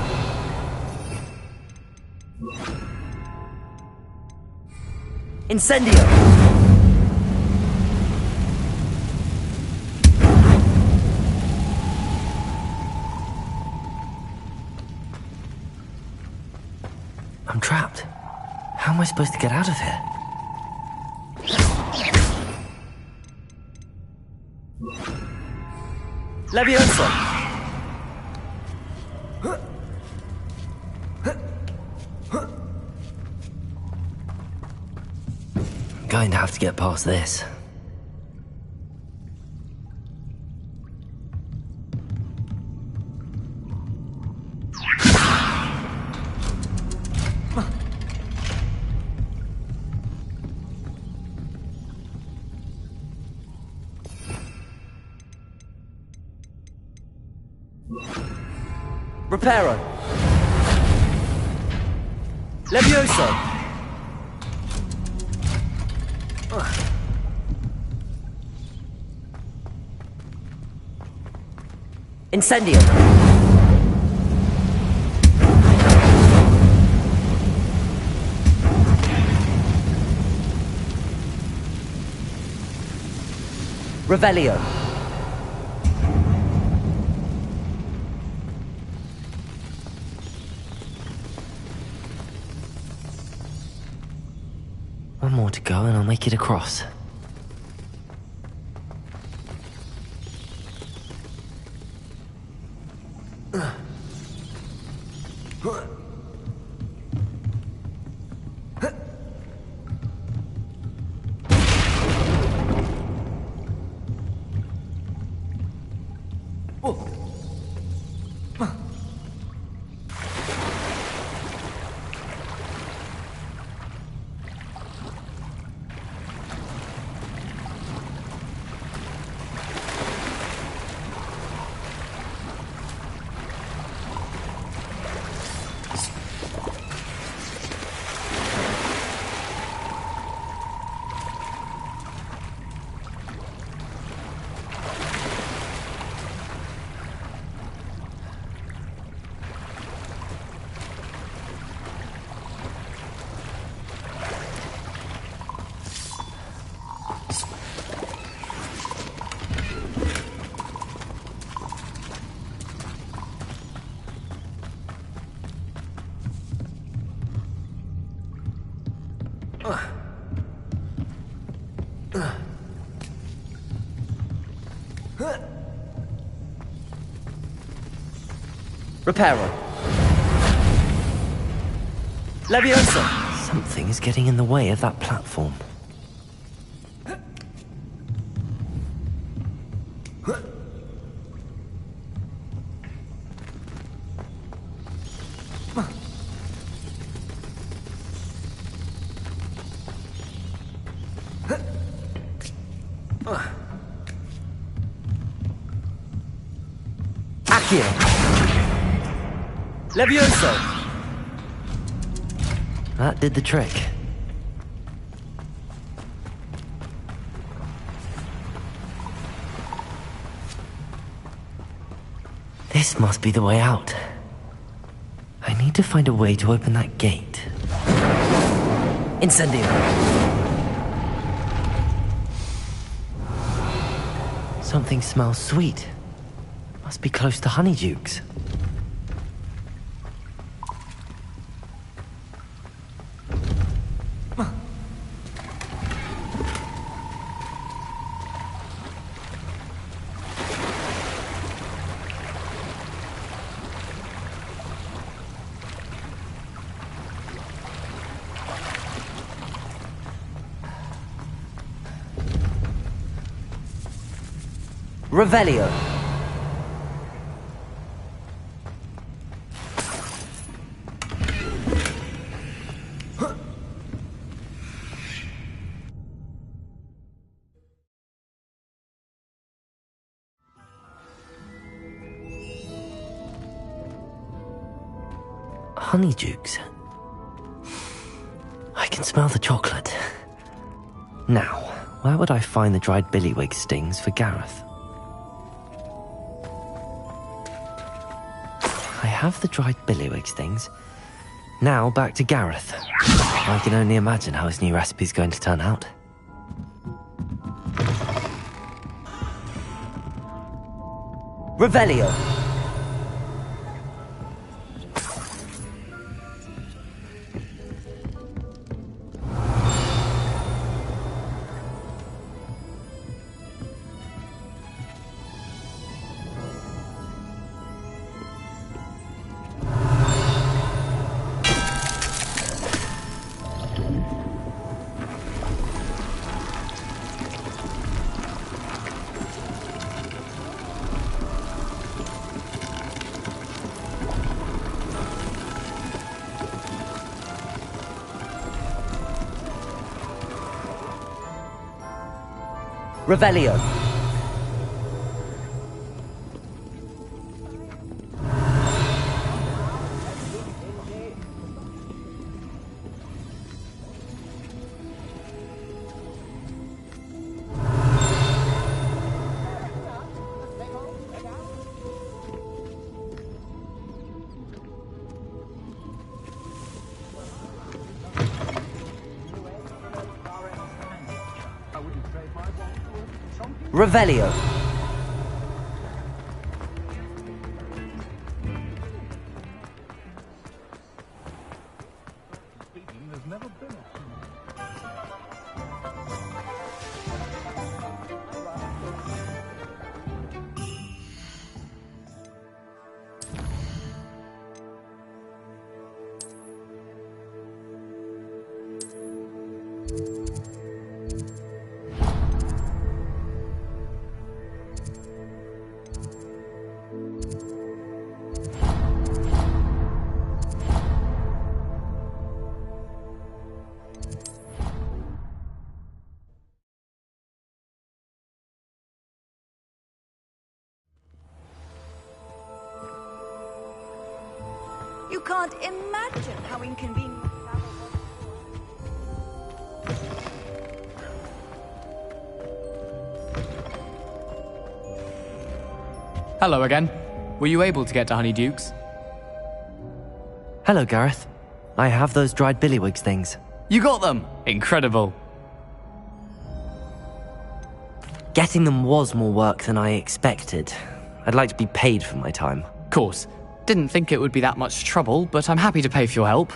Incendio. I'm trapped. How am I supposed to get out of here? Leviosa! I'm going to have to get past this. Reparo. Levioso. Incendio. Revelio. One more to go and I'll make it across. Reparo. Leviosa! Something is getting in the way of that platform. Levioso! That did the trick. This must be the way out. I need to find a way to open that gate. Incendio! Something smells sweet. Must be close to Honeydukes. Revelio. Honeydukes. I can smell the chocolate. Now, where would I find the dried billywig stings for Gareth? I have the dried billywig stings. Now back to Gareth. I can only imagine how his new recipe's going to turn out. Revelio. Revelio. Revelio. You can't imagine how inconvenient travel was. Hello again. Were you able to get to Honeydukes? Hello, Gareth. I have those dried billywigs things. You got them! Incredible. Getting them was more work than I expected. I'd like to be paid for my time. Course. Didn't think it would be that much trouble, but I'm happy to pay for your help.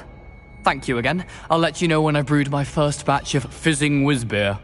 Thank you again. I'll let you know when I've brewed my first batch of fizzing whizbeer.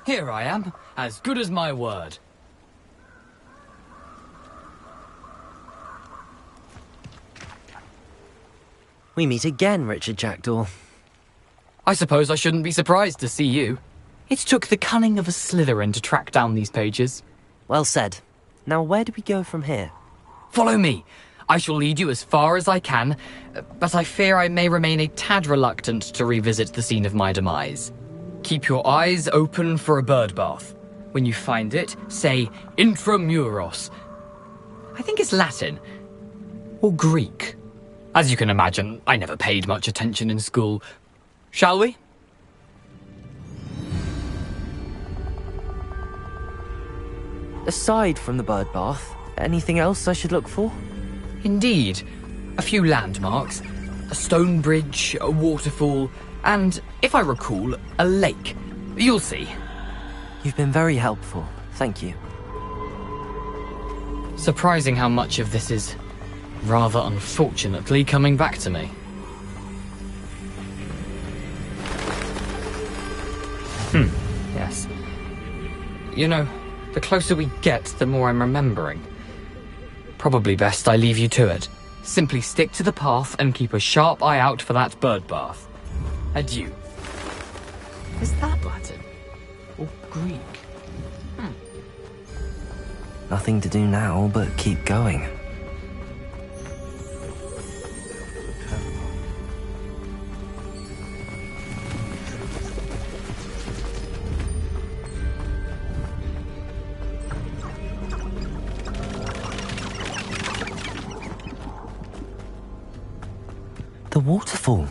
Here I am, as good as my word. We meet again, Richard Jackdaw. I suppose I shouldn't be surprised to see you. It took the cunning of a Slytherin to track down these pages. Well said. Now where do we go from here? Follow me. I shall lead you as far as I can, but I fear I may remain a tad reluctant to revisit the scene of my demise. Keep your eyes open for a bird bath. When you find it, say intramuros. I think it's Latin. Or Greek. As you can imagine, I never paid much attention in school. Shall we? Aside from the bird bath, anything else I should look for? Indeed. A few landmarks. a stone bridge, a waterfall, and, if I recall, a lake. You'll see. You've been very helpful. Thank you. Surprising how much of this is, rather unfortunately, coming back to me. Yes. You know, the closer we get, the more I'm remembering. Probably best I leave you to it. Simply stick to the path and keep a sharp eye out for that bird bath. Adieu. Is that Latin? Or Greek? Nothing to do now but keep going. The waterfall.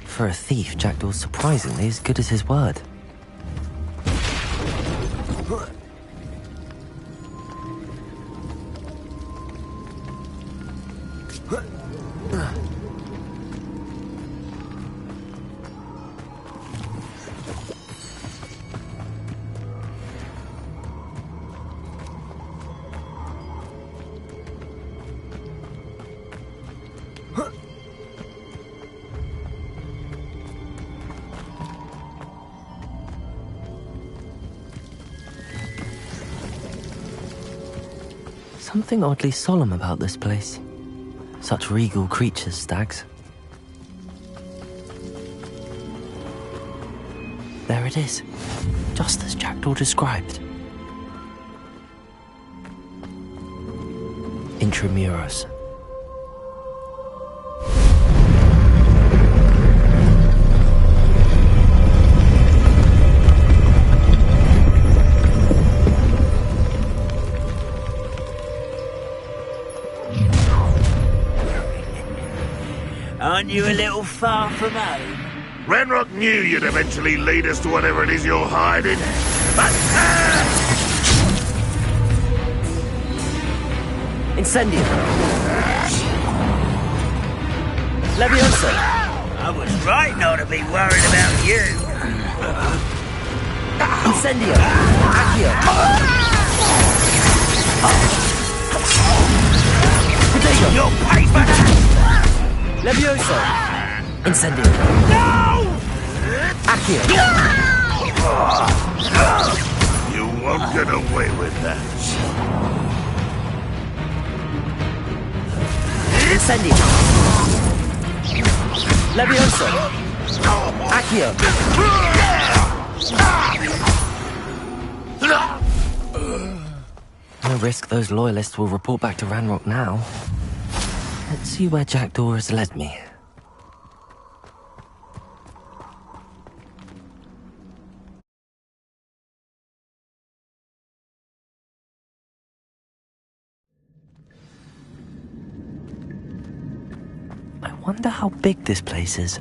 For a thief, Jackdaw's surprisingly as good as his word. Something oddly solemn about this place. Such regal creatures, stags. There it is, just as Jackdaw described. Intramuros. Aren't you a little far from home? Ranrock knew you'd eventually lead us to whatever it is you're hiding. But... Incendio. Leviosa. I was right not to be worried about you. Incendio. Accio. Potato. You'll pay for that! Levioso! Incendio! No! Accio! You won't get away with that. Incendio! Levioso! Accio! No risk those loyalists will report back to Ranrock now. Let's see where Jackdaw has led me. I wonder how big this place is.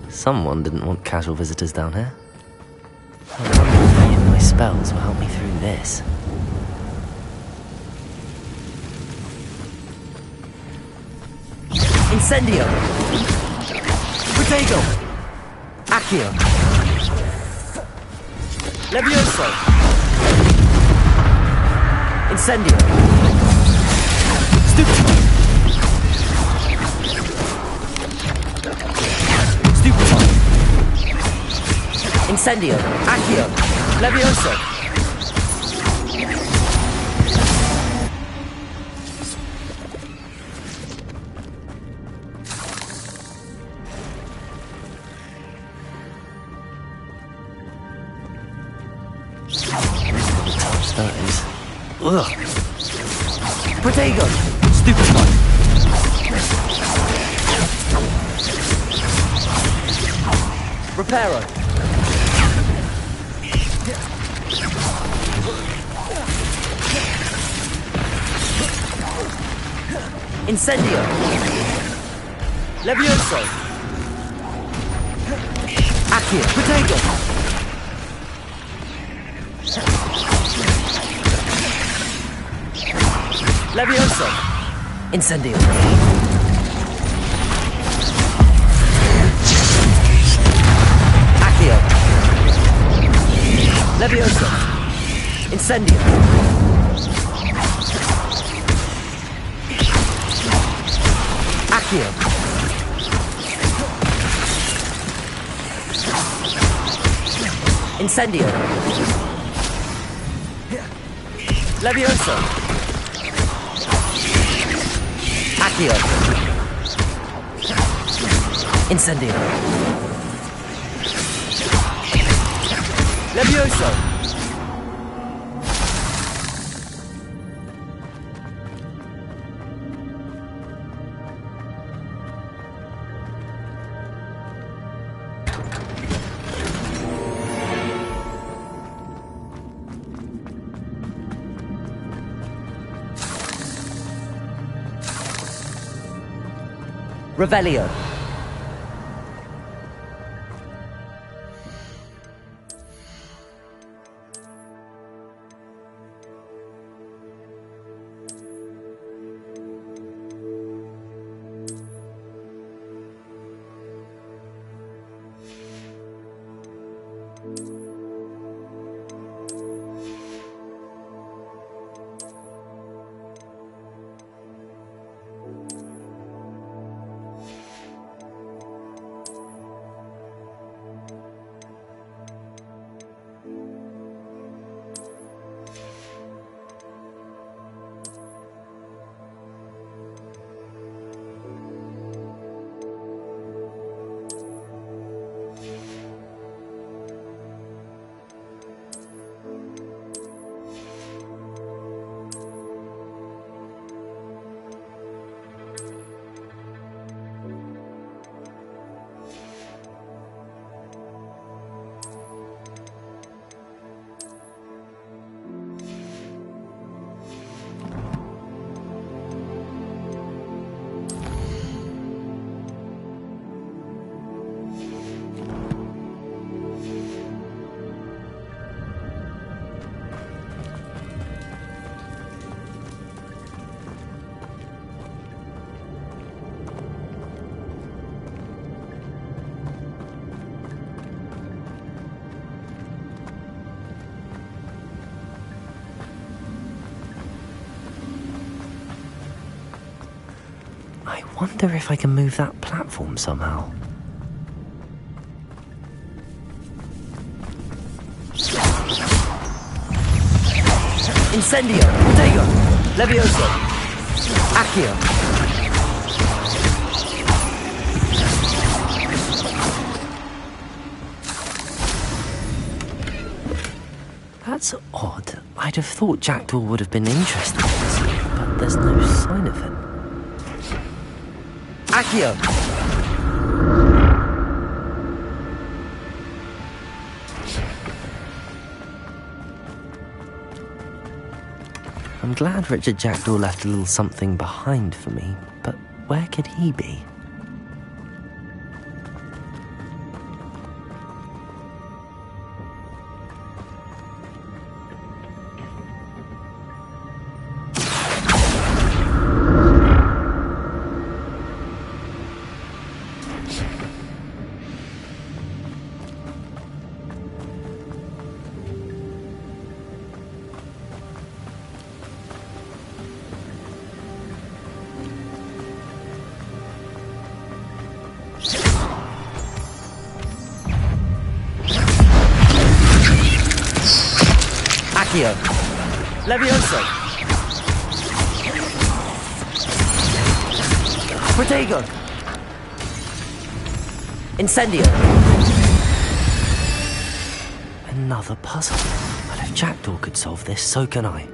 Someone didn't want casual visitors down here. I wonder if any of my spells will help me through this. Incendio! Potato! Accio! Levioso! Incendio! Stupid! Incendio, Accio, Levioso. those. Ugh. Protego! Stupefy! Reparo! Incendio! Levioso! Accio! Protego! Levioso! Incendio! Accio! Levioso! Incendio! Accio! Incendio! Levioso! Accio! Incendio! Levioso! Revelio. I wonder if I can move that platform somehow. Incendio! Protego! Levioso! Accio! That's odd. I'd have thought Jackdaw would have been interested in this, but there's no sign of him. Accio! I'm glad Richard Jackdaw left a little something behind for me, but where could he be? Accio! Levioso! Protego! Incendio! Another puzzle. I If Jackdaw could solve this, so can I.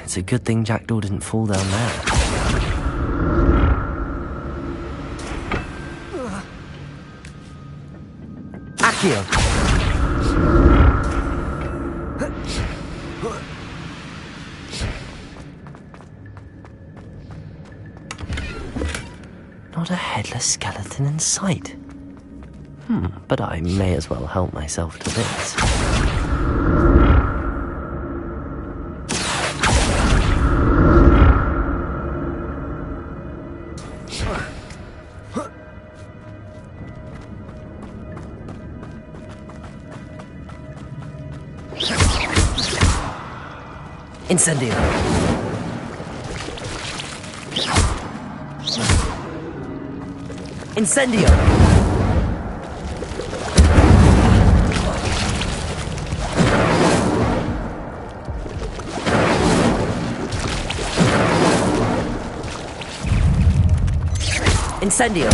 It's a good thing Jackdaw didn't fall down there. Accio! Not a headless skeleton in sight. But I may as well help myself to this. Incendio. Incendio. Incendio.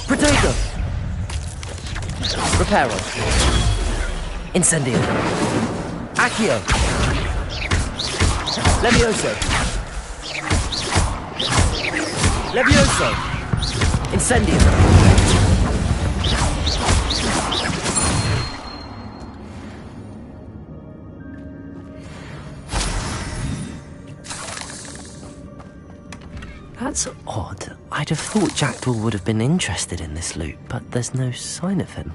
Protego. Reparo. Incendio. Accio. Levioso. Levioso. Incendio. That's odd. I'd have thought Jackdaw would have been interested in this loot, but there's no sign of him.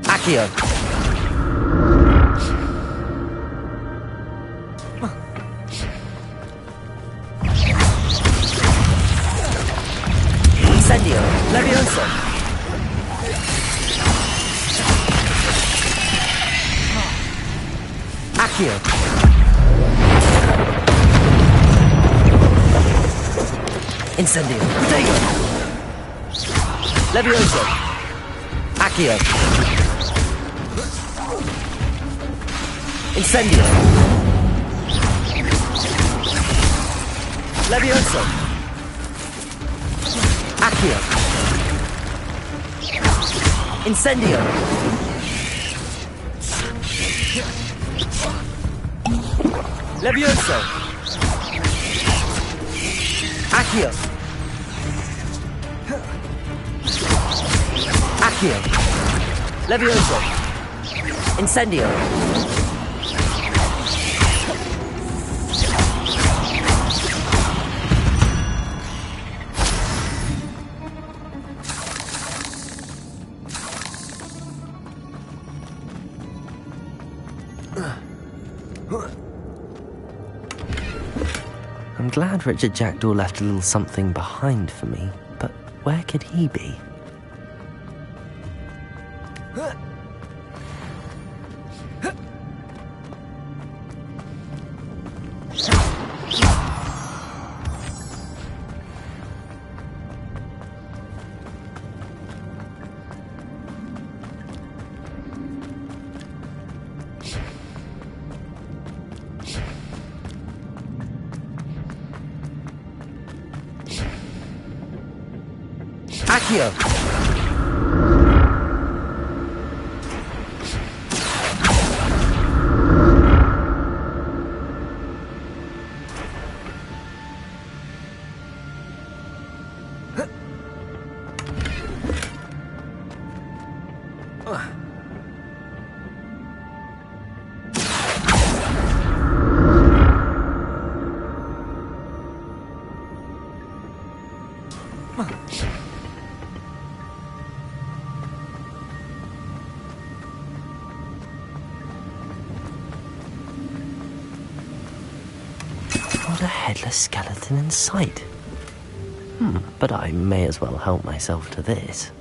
Accio. Incendio. Levioso. Accio. Incendio. Protego. Levioso. Accio. Incendio. Levioso. Accio. Incendio. Levioso. Accio. Accio. Levioso. Incendio. I'm glad Richard Jackdaw left a little something behind for me, but where could he be? Accio! Not a headless skeleton in sight. But I may as well help myself to this.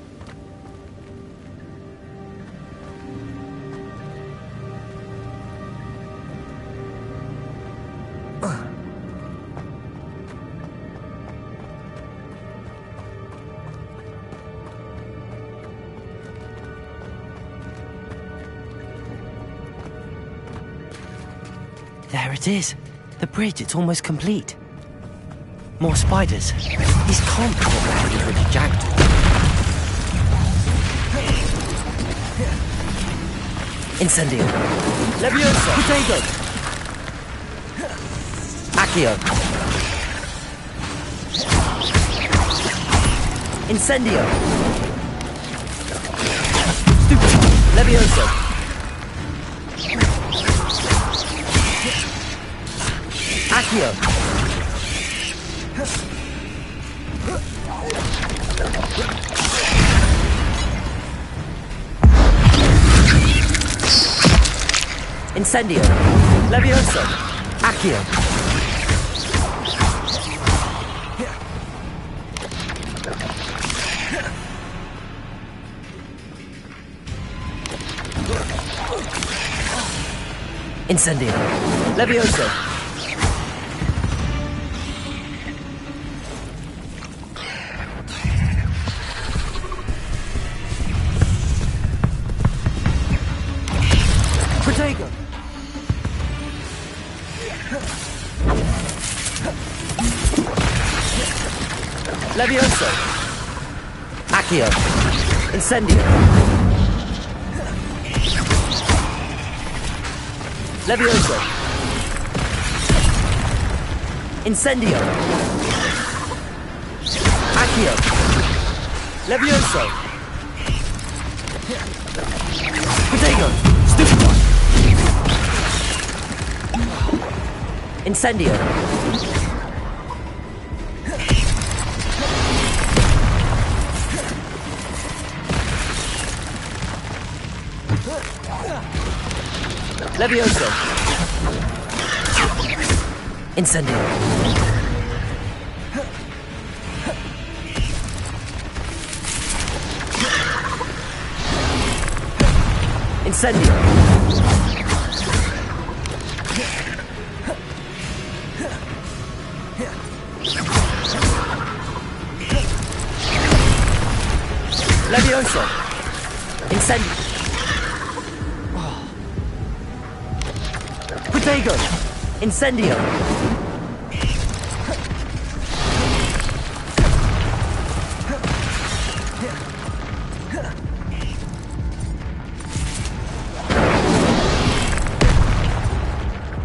There it is. The bridge, it's almost complete. More spiders. These can't be what behaved with a jackdaw. Incendio. Leviosa. Potato. Accio. Incendio. Leviosa. Accio. Incendio. Levioso. Accio. Incendio. Levioso. Protego. Levioso. Accio. Incendio. Levioso. Incendio. Accio. Levioso. Protego. Stupid one. Incendio. Levioso. Incendio. Incendio. Levioso. Incendio. Protego. Incendio.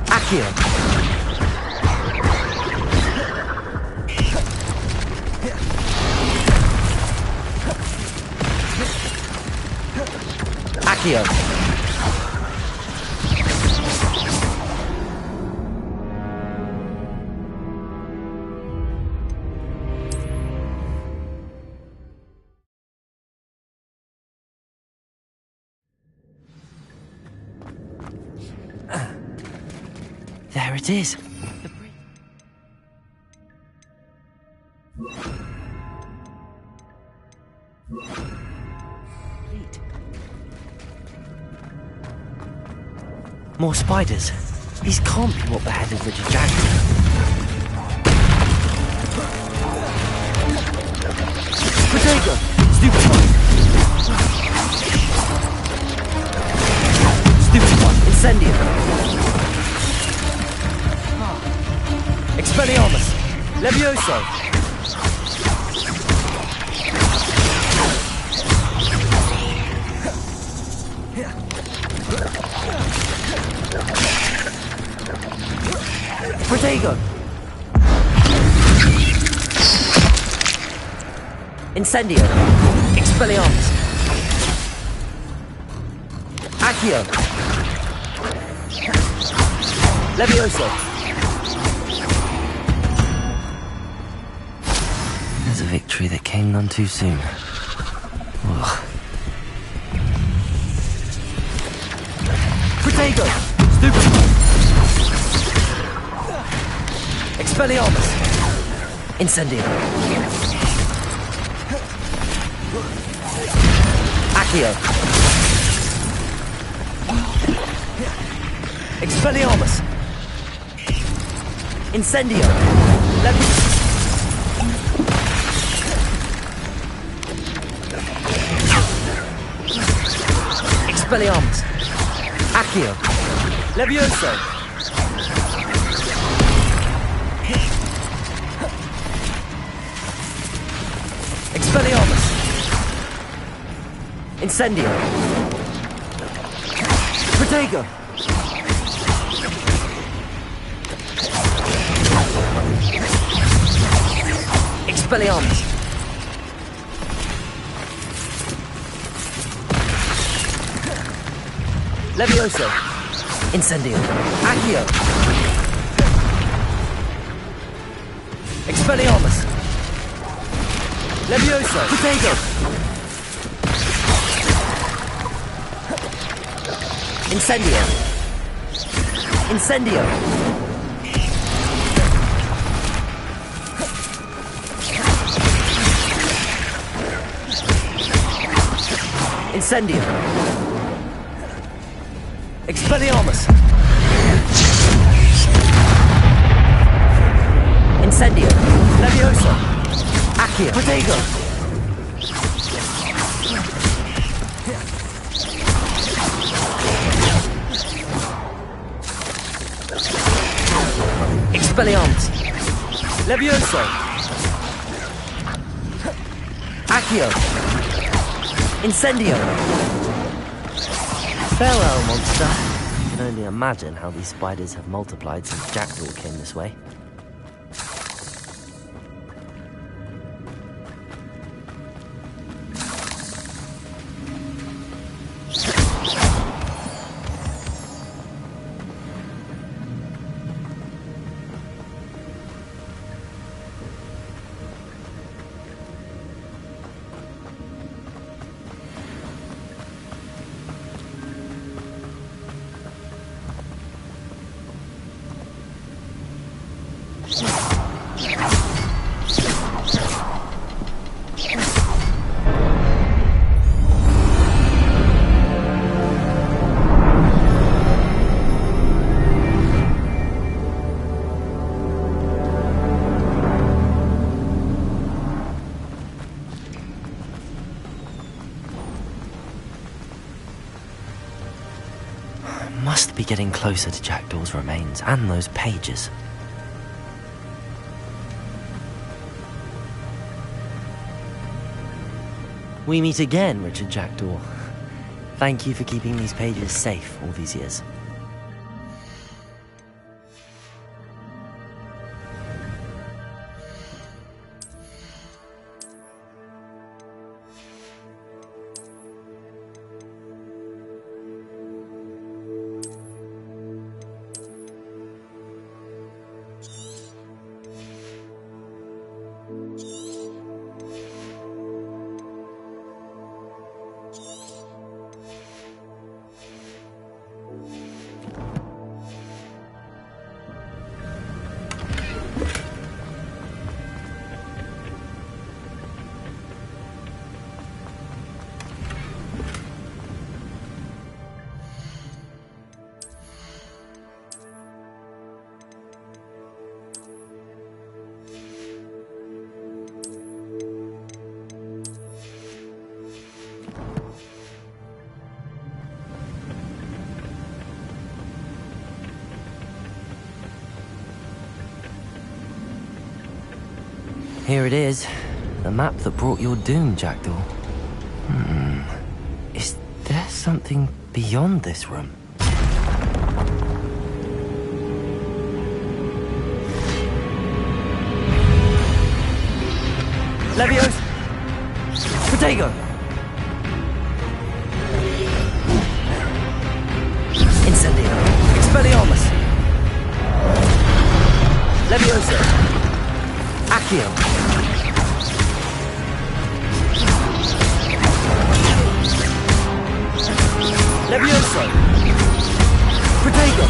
Accio. Accio. There it is. More spiders. These can't be what beheaded Richard Jackson. Protego! Stupid one! Stupid one! Incendio! Expelliarmus! Levioso! Incendio. Expelliarmus. Accio. Levioso. There's a victory that came none too soon. Ugh. Protego. Stupid. Expelliarmus. Incendio. Accio. Expelliarmus. Incendio. Expelliarmus. Accio. Levioso. Expelliarmus. Incendio. Protego. Expelliarmus. Levioso. Incendio. Accio. Expelliarmus. Levioso. Protego. Incendio. Incendio. Incendio. Expelliarmus. Incendio. Levioso. Accio. Protego. Expelliarmus. Levioso. Accio. Incendio. Farewell, monster. I can only imagine how these spiders have multiplied since Jackdaw came this way. Must be getting closer to Jackdaw's remains and those pages. We meet again, Richard Jackdaw. Thank you for keeping these pages safe all these years. Here it is, the map that brought your doom, Jackdaw. Is there something beyond this room? Leviosa! Protego! Incendio! Expelliarmus! Levioso! Accio! Levioso! Protego!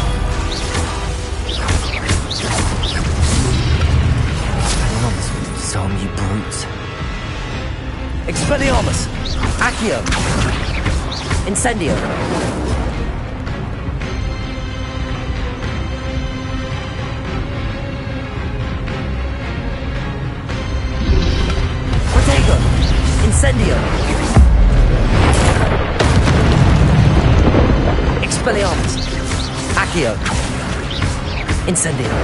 Expelliarmus will disarm you brutes. Expelliarmus! Accio! Incendio! Protego! Incendio! Expelliarmus! Accio! Incendio!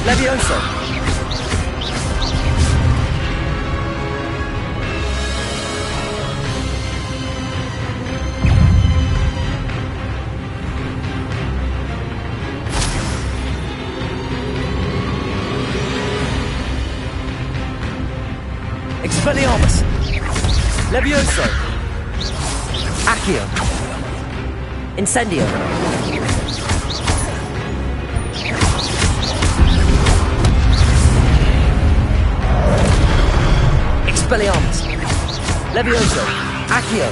Levioso! Expelliarmus! Levioso! Accio! Incendio! Expelliarmus! Levioso! Accio!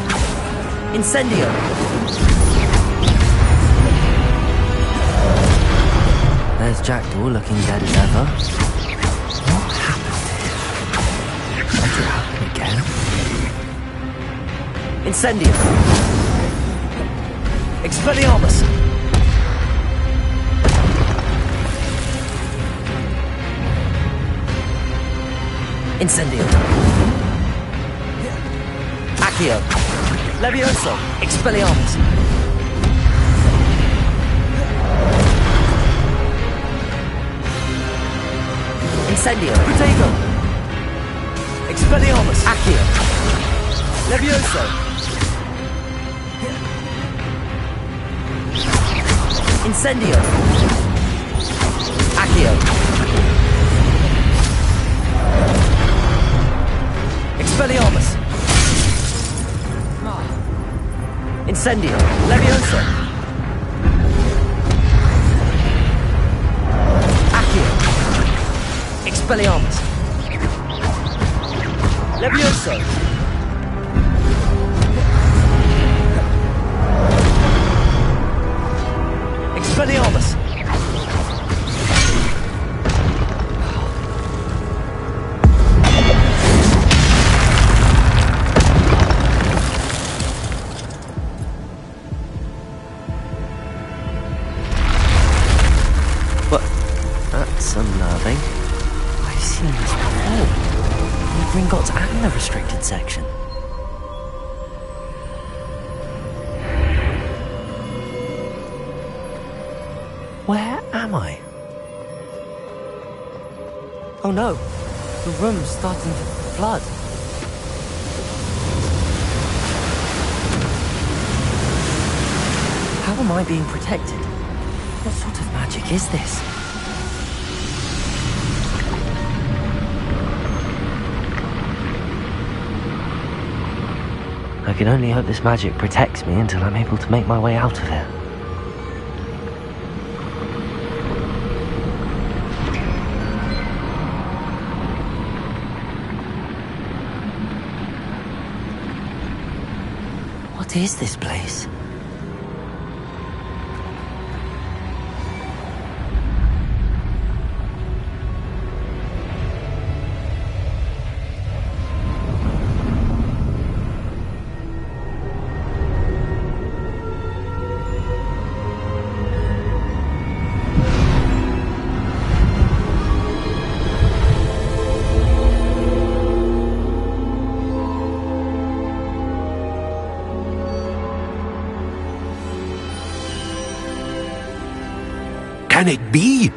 Incendio! There's Jackdaw looking dead as ever. What happened here? Let it happen again? Incendio! Expelliarmus! Incendio! Accio! Levioso! Expelliarmus! Incendio! Protego! Expelliarmus! Accio! Levioso! Incendio! Accio! Expelliarmus! Incendio! Levioso! Accio! Expelliarmus! Levioso! Expelliarmus! But that's unnerving. I've seen this before. In the Gringotts and the restricted section. Where am I? Oh no, the room's starting to flood. How am I being protected? What sort of magic is this? I can only hope this magic protects me until I'm able to make my way out of here. What is this place? Can it be?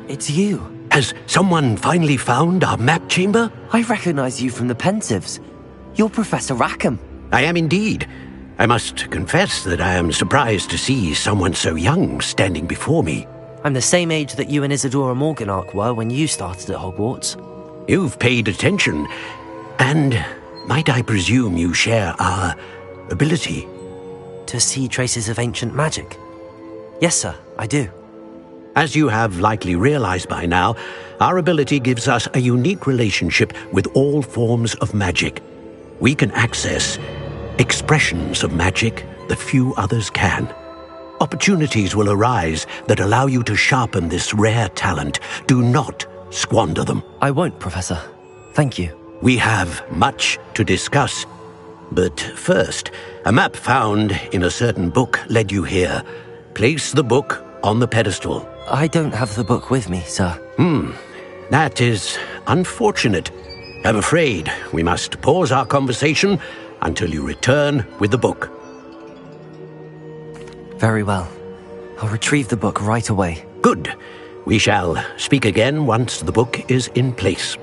It's you. Has someone finally found our map chamber? I recognize you from the Pensives. You're Professor Rackham. I am indeed. I must confess that I am surprised to see someone so young standing before me. I'm the same age that you and Isadora Morganach were when you started at Hogwarts. You've paid attention, and might I presume you share our ability? To see traces of ancient magic? Yes, sir, I do. As you have likely realized by now, our ability gives us a unique relationship with all forms of magic. We can access expressions of magic that few others can. Opportunities will arise that allow you to sharpen this rare talent. Do not squander them. I won't, Professor. Thank you. We have much to discuss. But first, a map found in a certain book led you here. Place the book on the pedestal. I don't have the book with me, sir. That is unfortunate. I'm afraid we must pause our conversation until you return with the book. Very well. I'll retrieve the book right away. Good. We shall speak again once the book is in place.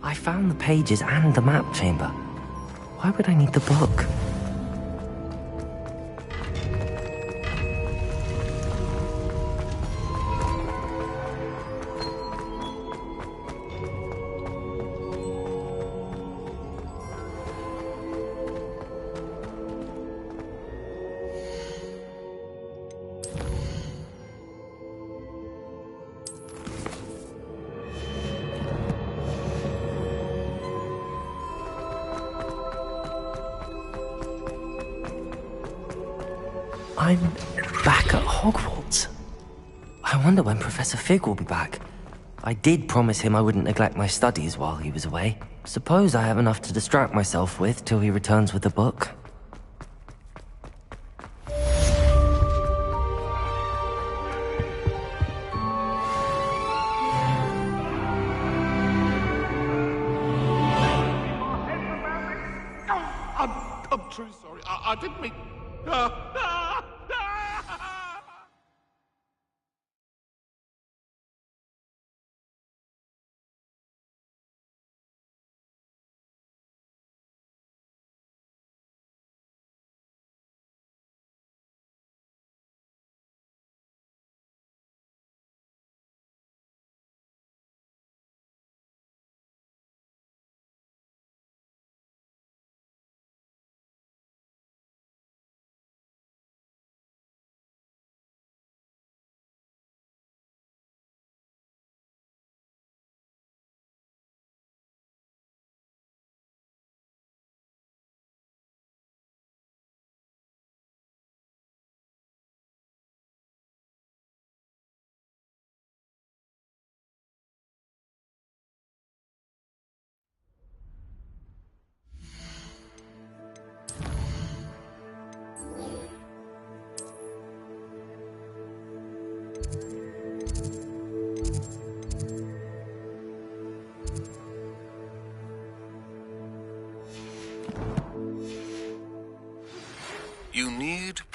I found the pages and the map chamber. Why would I need the book? I'm back at Hogwarts. I wonder when Professor Fig will be back. I did promise him I wouldn't neglect my studies while he was away. Suppose I have enough to distract myself with till he returns with the book. I'm truly sorry. I didn't mean...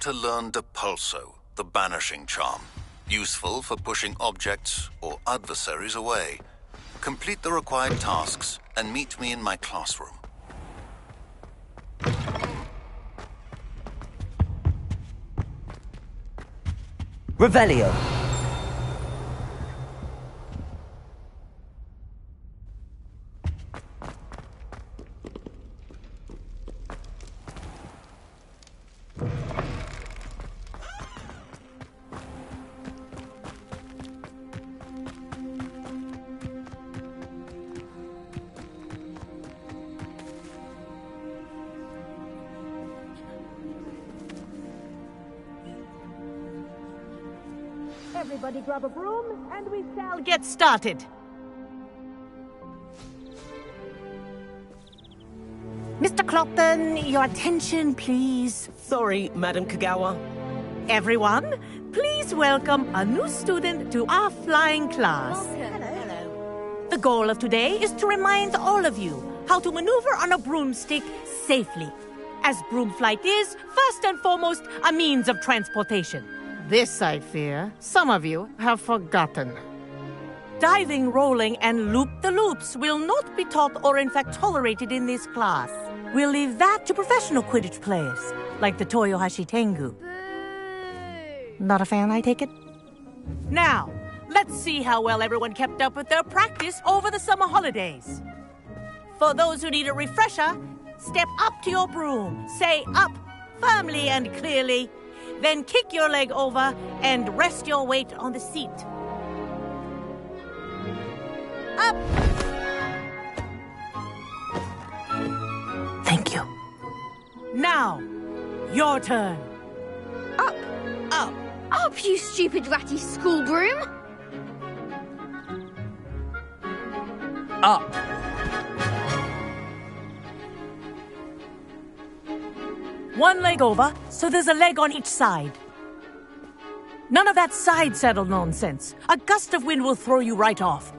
to learn Depulso, the banishing charm. Useful for pushing objects or adversaries away. Complete the required tasks and meet me in my classroom. Revelio. Everybody grab a broom, and we shall get started. Mr. Clopton, your attention, please. Sorry, Madam Kagawa. Everyone, please welcome a new student to our flying class. Hello. The goal of today is to remind all of you how to maneuver on a broomstick safely, as broom flight is, first and foremost, a means of transportation. This, I fear, some of you have forgotten. Diving, rolling, and loop-the-loops will not be taught or in fact tolerated in this class. We'll leave that to professional Quidditch players, like the Toyohashi Tengu. Not a fan, I take it? Now, let's see how well everyone kept up with their practice over the summer holidays. For those who need a refresher, step up to your broom, say up firmly and clearly, then kick your leg over and rest your weight on the seat. Up! Thank you. Now, your turn. Up! Up! Up, you stupid ratty school broom! Up. One leg over, so there's a leg on each side. None of that side saddle nonsense. A gust of wind will throw you right off.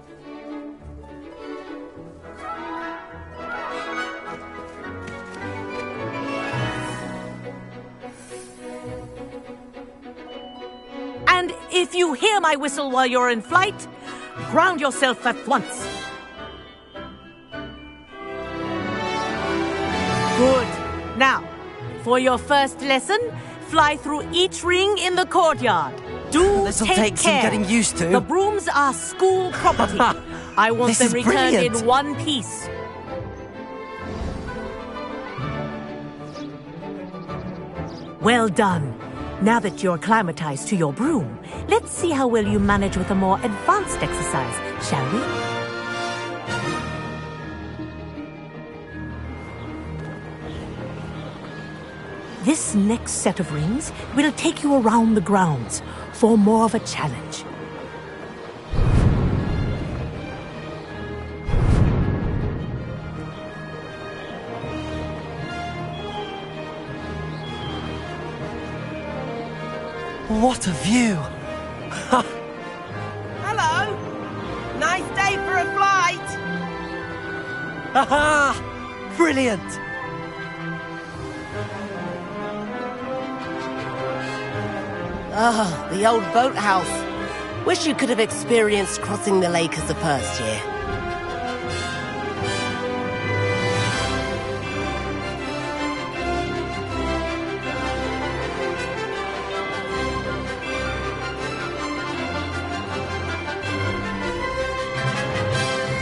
And if you hear my whistle while you're in flight, ground yourself at once. Good. Now, for your first lesson, fly through each ring in the courtyard. This'll take some care. getting used to. The brooms are school property. I want This them is returned brilliant. in one piece. Well done. Now that you're acclimatized to your broom, let's see how well you manage with a more advanced exercise, shall we? This next set of rings will take you around the grounds for more of a challenge. What a view! Hello. Nice day for a flight. Haha! Brilliant! Ah, the old boathouse. Wish you could have experienced crossing the lake as a first year.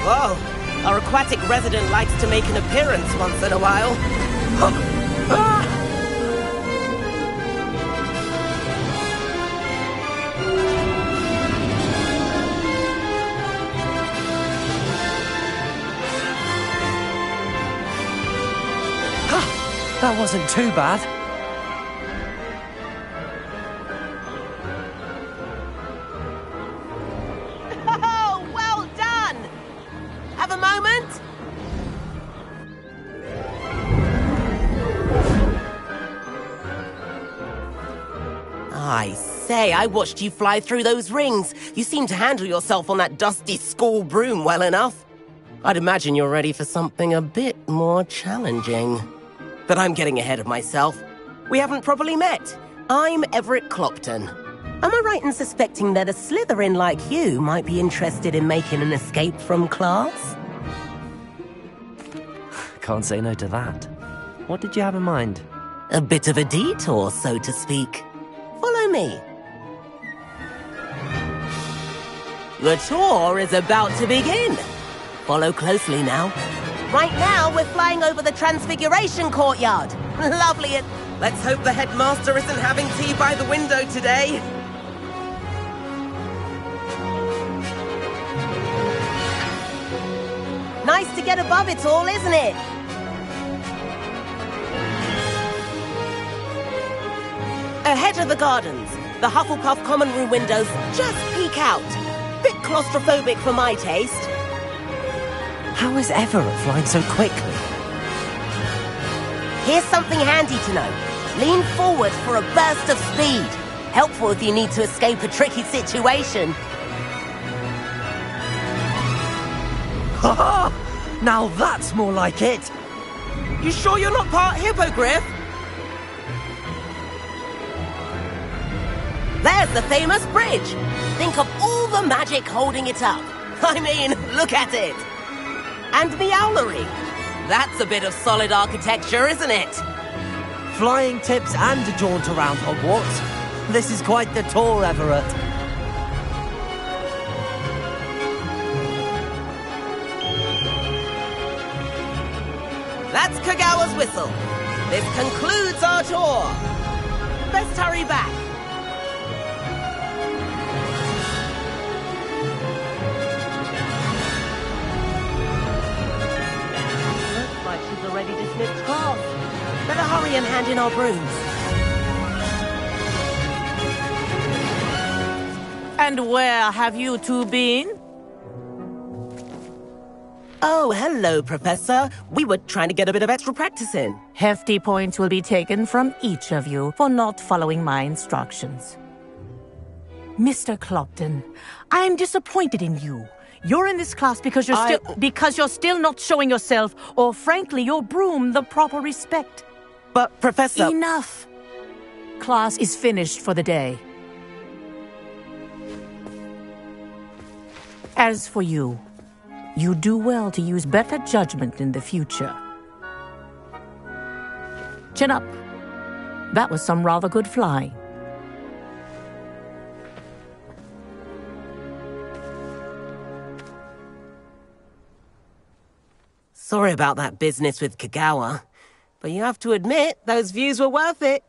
Whoa, our aquatic resident likes to make an appearance once in a while. That wasn't too bad. Oh, well done! Have a moment? I say, I watched you fly through those rings. You seem to handle yourself on that dusty school broom well enough. I'd imagine you're ready for something a bit more challenging. But I'm getting ahead of myself. We haven't properly met. I'm Everett Clopton. Am I right in suspecting that a Slytherin like you might be interested in making an escape from class? Can't say no to that. What did you have in mind? A bit of a detour, so to speak. Follow me. The tour is about to begin. Follow closely now. Right now, we're flying over the Transfiguration Courtyard. Lovely. Let's hope the headmaster isn't having tea by the window today. Nice to get above it all, isn't it? Ahead of the gardens, the Hufflepuff common room windows just peek out. Bit claustrophobic for my taste. How is Everett flying so quickly? Here's something handy to know. Lean forward for a burst of speed. Helpful if you need to escape a tricky situation. Ha! Now that's more like it! You sure you're not part hippogriff? There's the famous bridge. Think of all the magic holding it up. I mean, look at it. And the owlery. That's a bit of solid architecture, isn't it? Flying tips and a jaunt around Hogwarts. This is quite the tour, Everett. That's Kagawa's whistle. This concludes our tour. Best hurry back. Looks like she's already dismissed class. Better hurry and hand in our brooms. And where have you two been? Oh, hello, Professor. We were trying to get a bit of extra practice in. Hefty points will be taken from each of you for not following my instructions. Mr. Clopton, I am disappointed in you. You're in this class because you're still not showing yourself, or frankly, your broom the proper respect. But, Professor... Enough. Class is finished for the day. As for you, you do well to use better judgment in the future. Chin up. That was some rather good flying. Sorry about that business with Kagawa, but you have to admit, those views were worth it.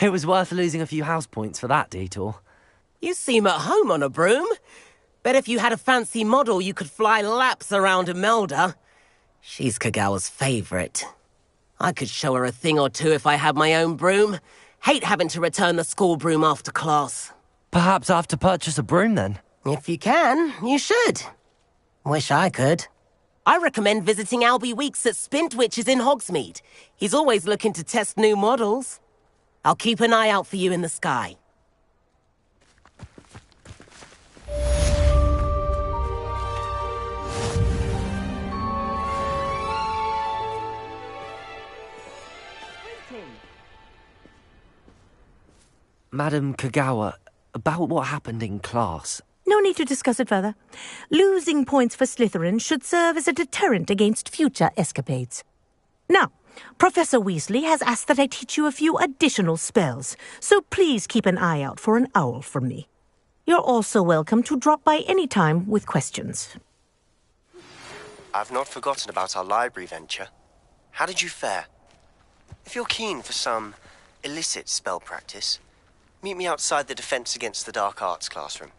It was worth losing a few house points for that detour. You seem at home on a broom. Bet if you had a fancy model, you could fly laps around Imelda. She's Kagawa's favorite. I could show her a thing or two if I had my own broom. Hate having to return the school broom after class. Perhaps I have to purchase a broom then. If you can, you should. Wish I could. I recommend visiting Albie Weeks at Spintwitches in Hogsmeade. He's always looking to test new models. I'll keep an eye out for you in the sky. Madam Kagawa, about what happened in class. No need to discuss it further. Losing points for Slytherin should serve as a deterrent against future escapades. Now, Professor Weasley has asked that I teach you a few additional spells, so please keep an eye out for an owl from me. You're also welcome to drop by any time with questions. I've not forgotten about our library venture. How did you fare? If you're keen for some illicit spell practice, meet me outside the Defense Against the Dark Arts classroom.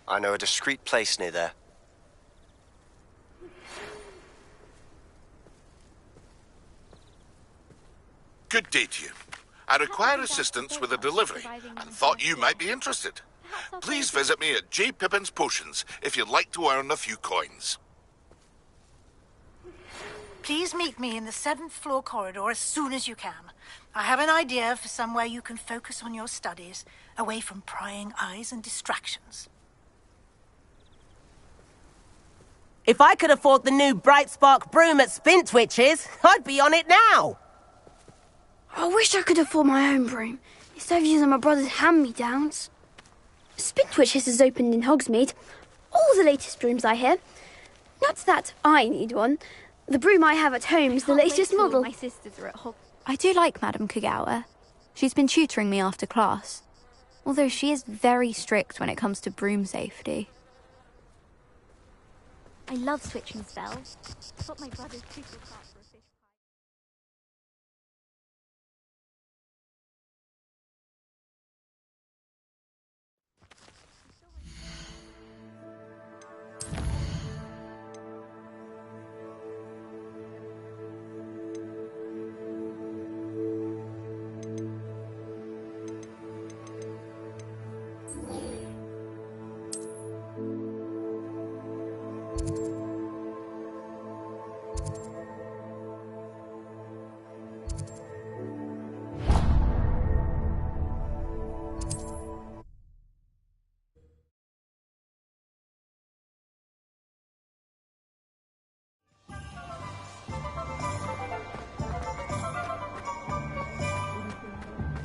I know a discreet place near there. Good day to you. I require assistance with a delivery and thought you might be interested. Please visit me at J. Pippin's Potions if you'd like to earn a few coins. Please meet me in the 7th floor corridor as soon as you can. I have an idea for somewhere you can focus on your studies, away from prying eyes and distractions. If I could afford the new Bright Spark broom at Spintwitches, I'd be on it now. I wish I could afford my own broom instead of using my brother's hand-me-downs. Spintwitches has opened in Hogsmeade. All the latest brooms, I hear. Not that I need one. The broom I have at home is the latest model. My sisters are at Hogwarts. I do like Madame Kagawa. She's been tutoring me after class. Although she is very strict when it comes to broom safety. I love switching spells. I got my brother's tutor card for a fish pie.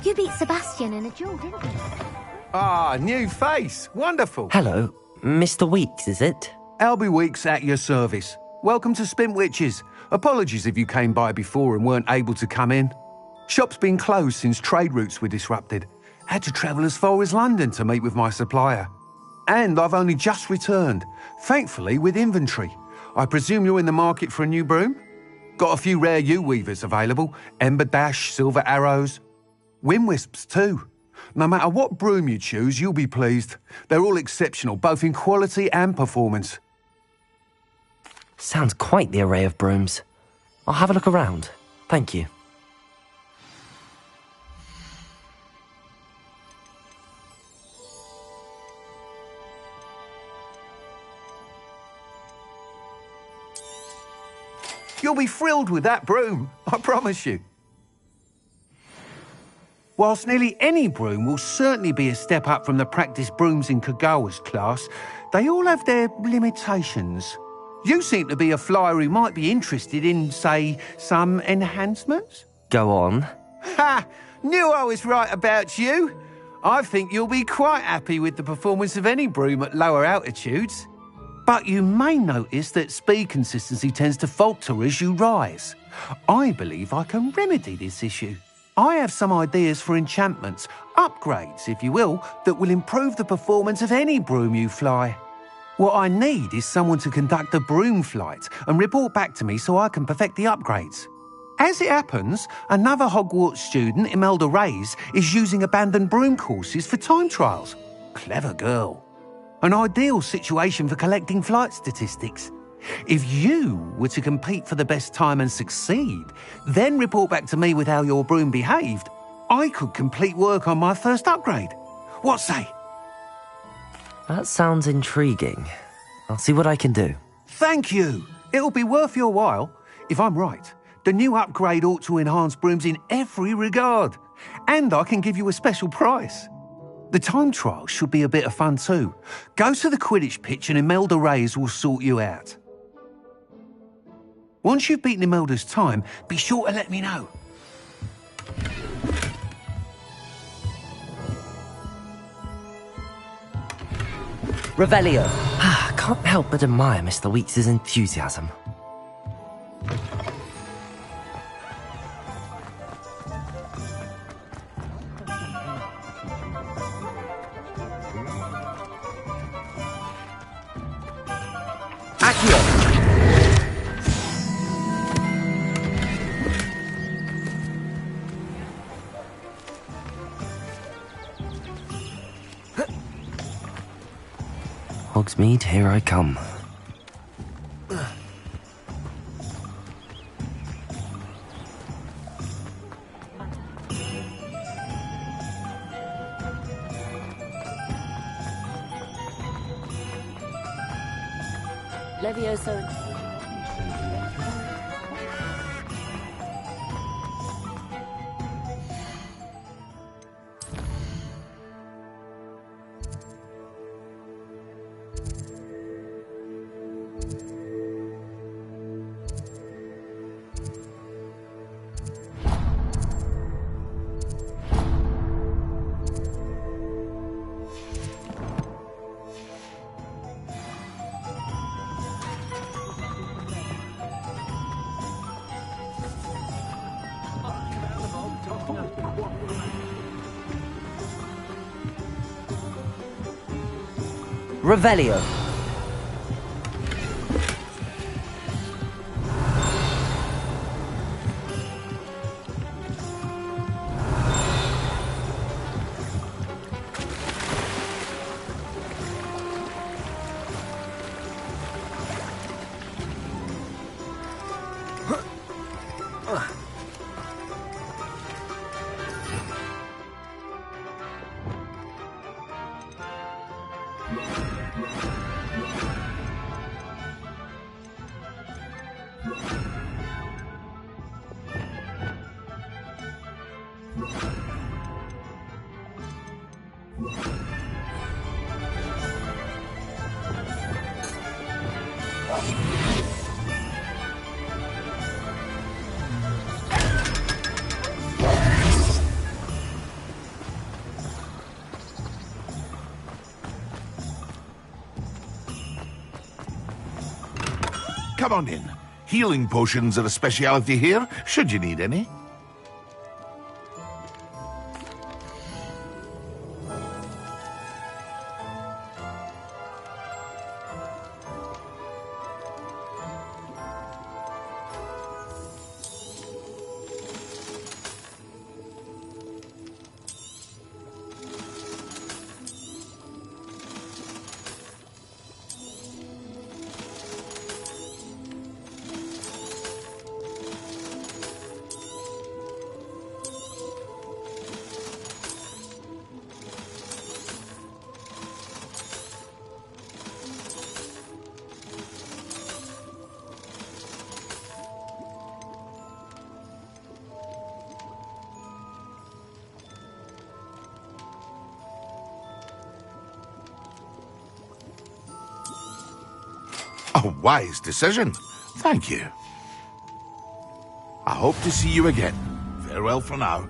You beat Sebastian in a duel, didn't you? Ah, new face. Wonderful. Hello, Mr. Weeks, is it? Albie Weeks at your service. Welcome to Spintwitches. Apologies if you came by before and weren't able to come in. Shop's been closed since trade routes were disrupted. Had to travel as far as London to meet with my supplier. And I've only just returned, thankfully with inventory. I presume you're in the market for a new broom? Got a few rare U-weavers available. Ember Dash, Silver Arrows. Windwisps too. No matter what broom you choose, you'll be pleased. They're all exceptional, both in quality and performance. Sounds quite the array of brooms. I'll have a look around. Thank you. You'll be thrilled with that broom, I promise you. Whilst nearly any broom will certainly be a step up from the practice brooms in Kagawa's class, they all have their limitations. You seem to be a flyer who might be interested in, say, some enhancements? Go on. Ha! Knew I was right about you. I think you'll be quite happy with the performance of any broom at lower altitudes. But you may notice that speed consistency tends to falter as you rise. I believe I can remedy this issue. I have some ideas for enchantments, upgrades, if you will, that will improve the performance of any broom you fly. What I need is someone to conduct a broom flight and report back to me so I can perfect the upgrades. As it happens, another Hogwarts student, Imelda Reyes, is using abandoned broom courses for time trials. Clever girl. An ideal situation for collecting flight statistics. If you were to compete for the best time and succeed, then report back to me with how your broom behaved, I could complete work on my first upgrade. What say? That sounds intriguing. I'll see what I can do. Thank you. It'll be worth your while. If I'm right, the new upgrade ought to enhance brooms in every regard. And I can give you a special price. The time trial should be a bit of fun too. Go to the Quidditch pitch and Imelda Reyes will sort you out. Once you've beaten Imelda's time, be sure to let me know. Revelio. Can't help but admire Mr. Weeks' enthusiasm. Accio! Hogsmeade, here I come. Levioso. Revelio. Come on in. Healing potions are a speciality here, should you need any. A wise decision. Thank you. I hope to see you again. Farewell for now.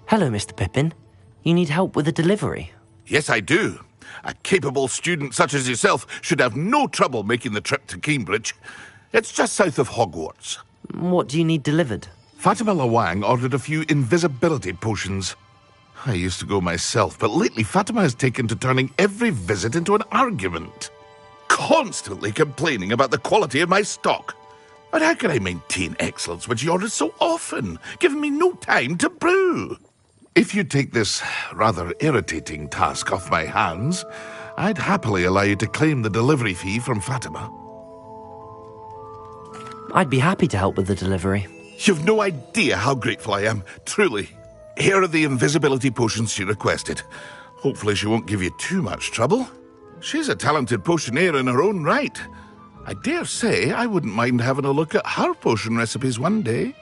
Hello, Mr. Pippin. You need help with a delivery? Yes, I do. A capable student such as yourself should have no trouble making the trip to Cambridge. It's just south of Hogwarts. What do you need delivered? Fatima Lawang ordered a few invisibility potions. I used to go myself, but lately Fatima has taken to turning every visit into an argument. Constantly complaining about the quality of my stock. But how can I maintain excellence when she orders so often, giving me no time to brew? If you take this rather irritating task off my hands, I'd happily allow you to claim the delivery fee from Fatima. I'd be happy to help with the delivery. You've no idea how grateful I am, truly. Here are the invisibility potions she requested. Hopefully she won't give you too much trouble. She's a talented potioneer in her own right. I dare say I wouldn't mind having a look at her potion recipes one day.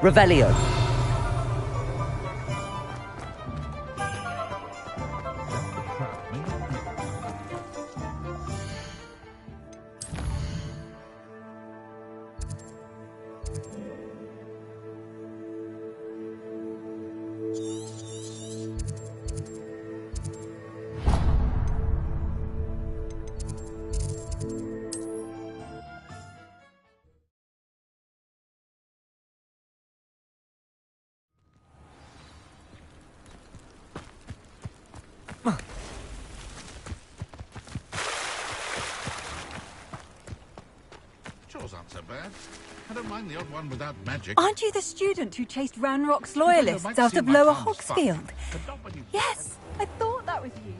Revelio. Chores aren't so bad. I don't mind the odd one without magic. Aren't you the student who chased Ranrock's Well, there loyalists might out seem of like Lower harmless fun, Hogsfield? but not when you- Yes, I thought that was you.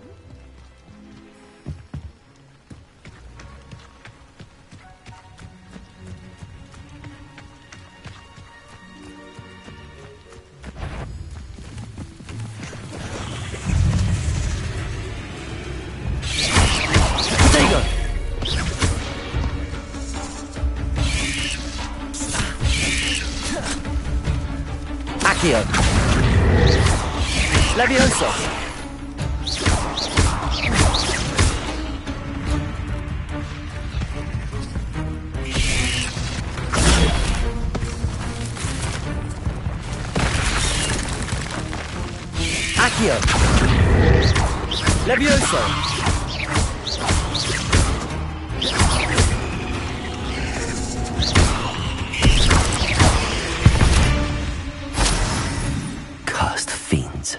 Potato! Accio! Levioso! Accio! Levioso! Cursed fiends.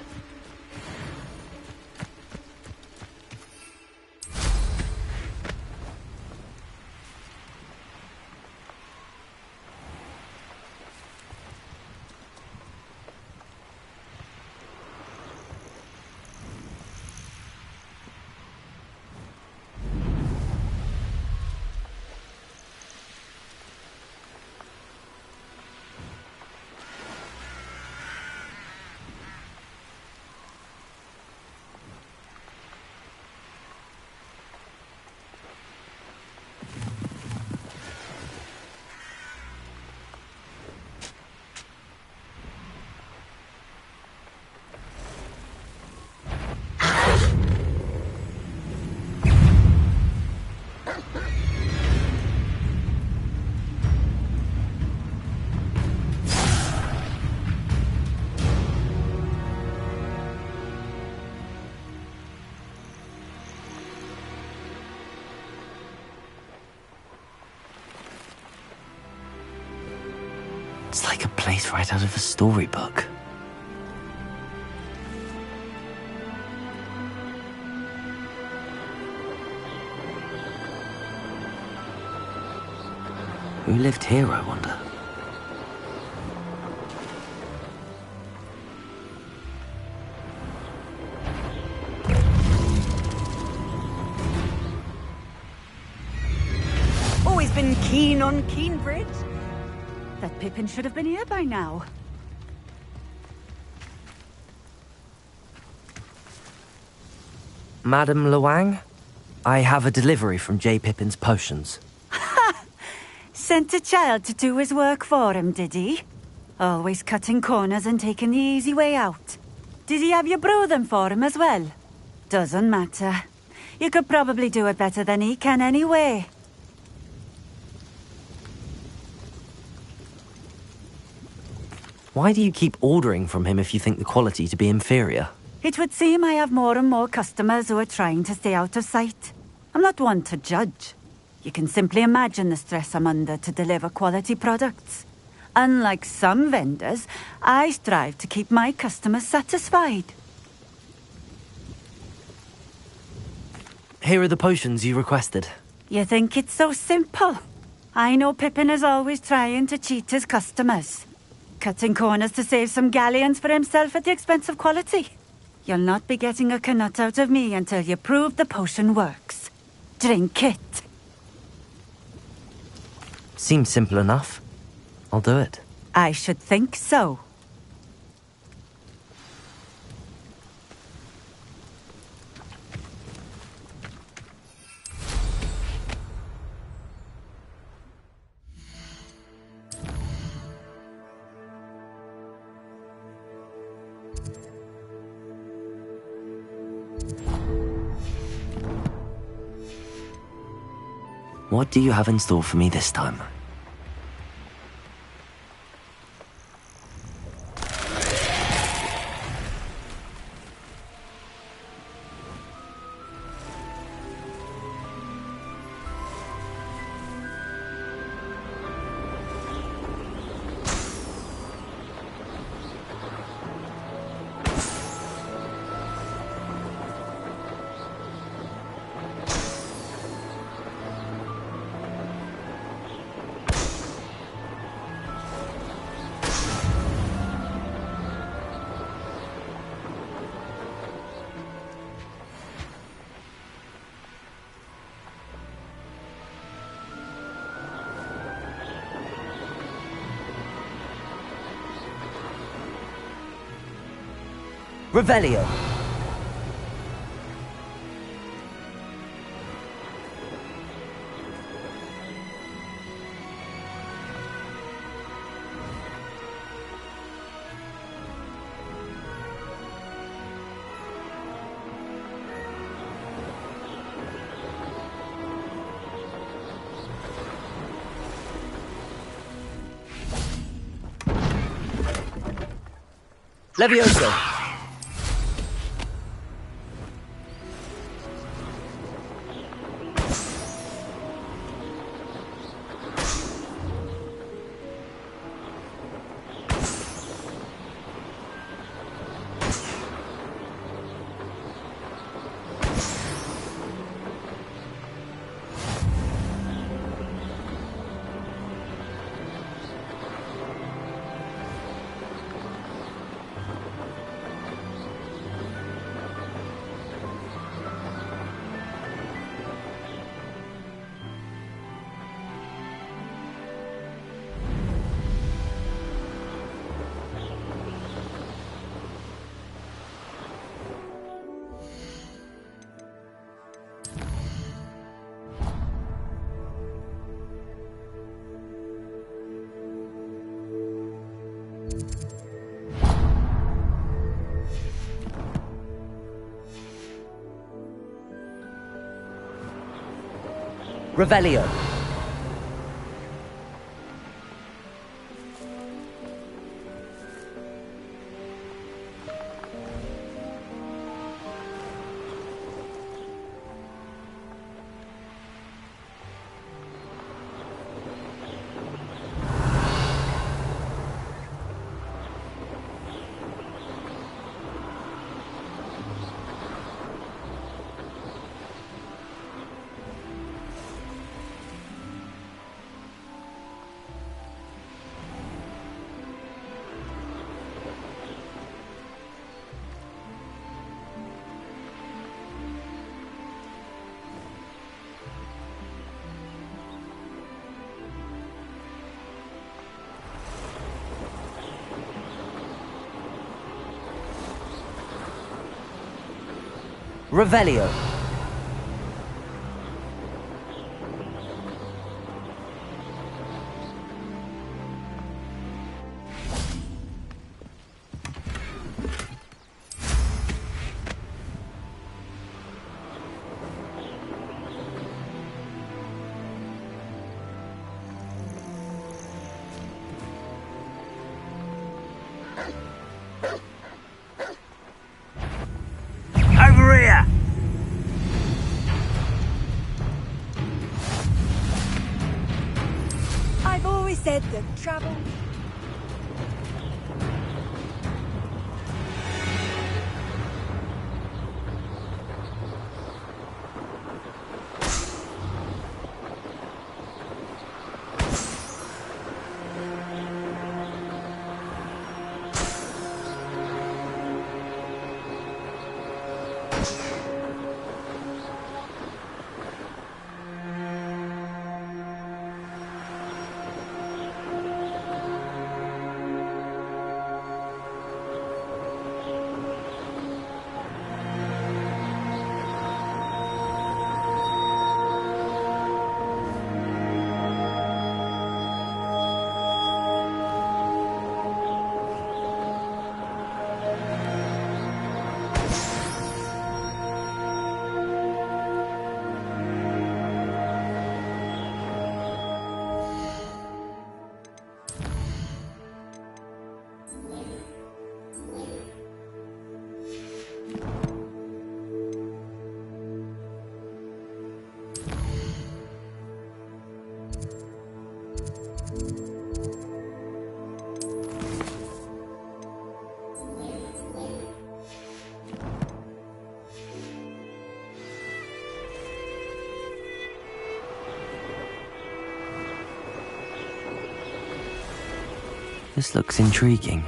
It's like a place right out of a storybook. Who lived here, I wonder? Always been keen on Keenbridge. That Pippin should have been here by now. Madam Luang, I have a delivery from J. Pippin's potions. Sent a child to do his work for him, did he? Always cutting corners and taking the easy way out. Did he have you brew them for him as well? Doesn't matter. You could probably do it better than he can anyway. Why do you keep ordering from him if you think the quality to be inferior? It would seem I have more and more customers who are trying to stay out of sight. I'm not one to judge. You can simply imagine the stress I'm under to deliver quality products. Unlike some vendors, I strive to keep my customers satisfied. Here are the potions you requested. You think it's so simple? I know Pippin is always trying to cheat his customers. Cutting corners to save some galleons for himself at the expense of quality. You'll not be getting a canut out of me until you prove the potion works. Drink it. Seems simple enough. I'll do it. I should think so. What do you have in store for me this time? Revelio. Levioso. Revelio. Revelio. Over here! I've always said that travel... This looks intriguing.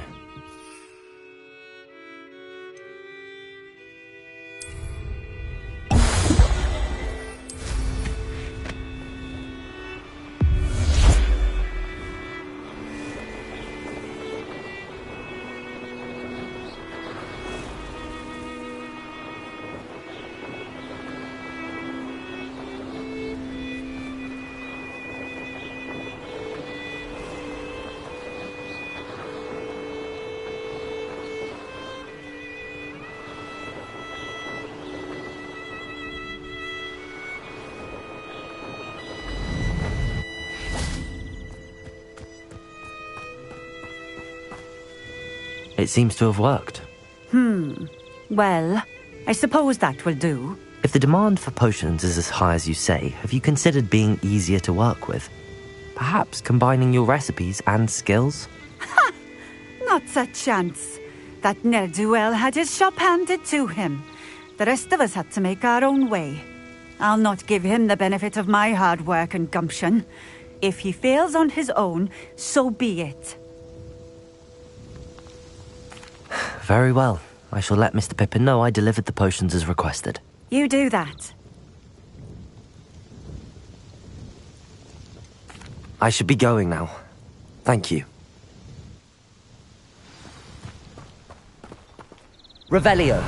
It seems to have worked. Well, I suppose that will do. If the demand for potions is as high as you say, have you considered being easier to work with? Perhaps combining your recipes and skills? Not a chance. That ne'er-do-well had his shop handed to him. The rest of us had to make our own way. I'll not give him the benefit of my hard work and gumption. If he fails on his own, so be it. Very well. I shall let Mr. Pippin know I delivered the potions as requested. You do that. I should be going now. Thank you. Revelio.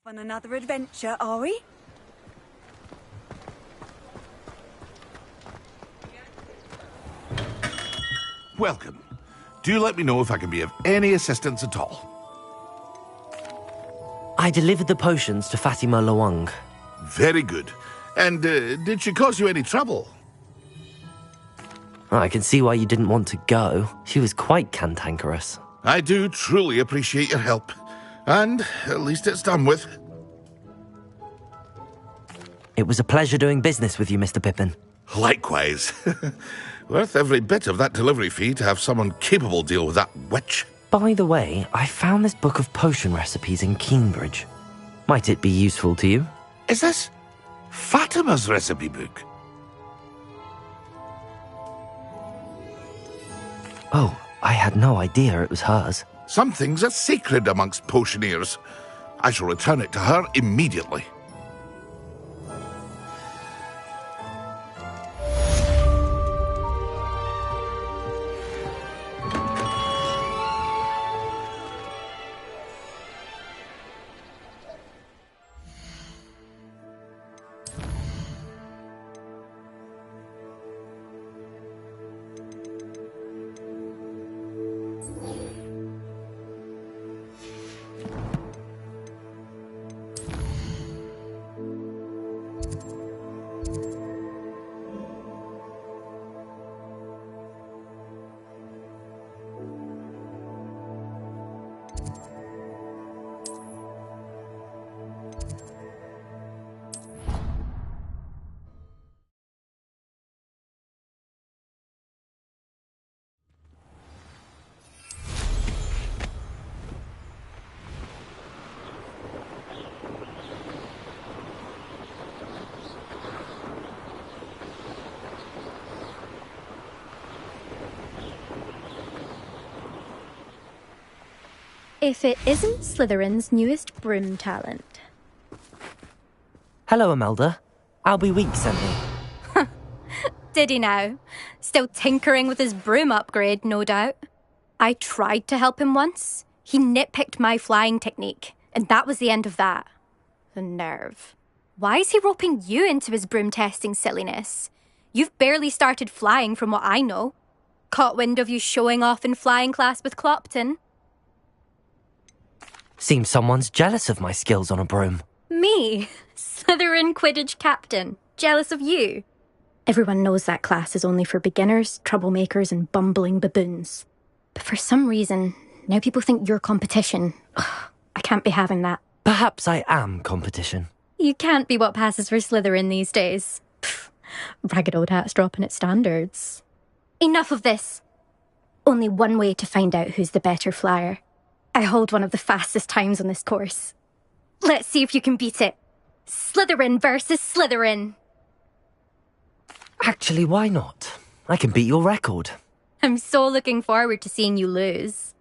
On another adventure, are we? Welcome. Do let me know if I can be of any assistance at all. I delivered the potions to Fatima Lawang. Very good. And did she cause you any trouble? I can see why you didn't want to go. She was quite cantankerous. I do truly appreciate your help. And at least it's done with. It was a pleasure doing business with you, Mr. Pippin. Likewise. Worth every bit of that delivery fee to have someone capable deal with that witch. By the way, I found this book of potion recipes in Cambridge. Might it be useful to you? Is this Fatima's recipe book? Oh, I had no idea it was hers. Some things are sacred amongst potioneers. I shall return it to her immediately. If it isn't Slytherin's newest broom talent. Hello, Imelda. Albie Weeks sent me. Did he now? Still tinkering with his broom upgrade, no doubt. I tried to help him once. He nitpicked my flying technique, and that was the end of that. The nerve. Why is he roping you into his broom testing silliness? You've barely started flying from what I know. Caught wind of you showing off in flying class with Clopton. Seems someone's jealous of my skills on a broom. Me? Slytherin Quidditch captain. Jealous of you? Everyone knows that class is only for beginners, troublemakers, and bumbling baboons. But for some reason, now people think you're competition. Ugh, I can't be having that. Perhaps I am competition. You can't be what passes for Slytherin these days. Pfft, ragged old hat's dropping its standards. Enough of this. only one way to find out who's the better flyer. I hold one of the fastest times on this course. Let's see if you can beat it. Slytherin versus Slytherin. Actually, why not? I can beat your record. I'm so looking forward to seeing you lose.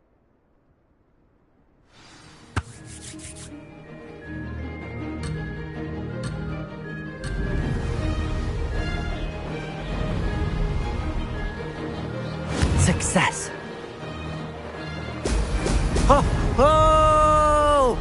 Success. Oh! Oh!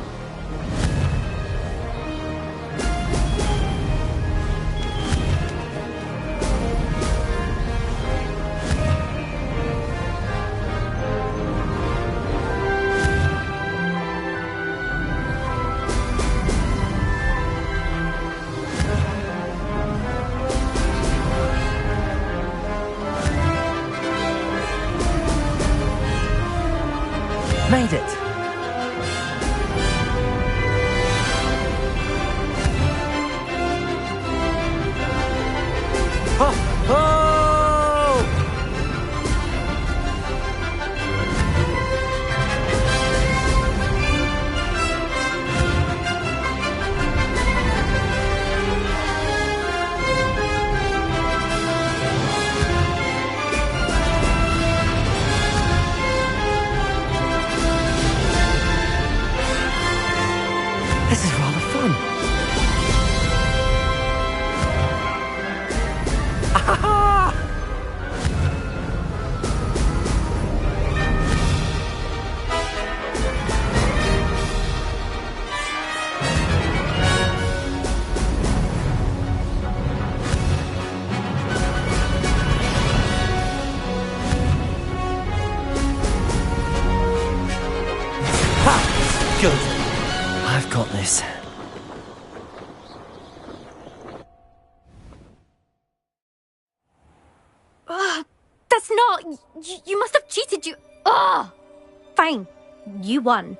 Made it! Oh! Oh! This is rather fun. Ah! Ha! Good. I've got this. That's not... You must have cheated, you... Ugh! Fine. You won.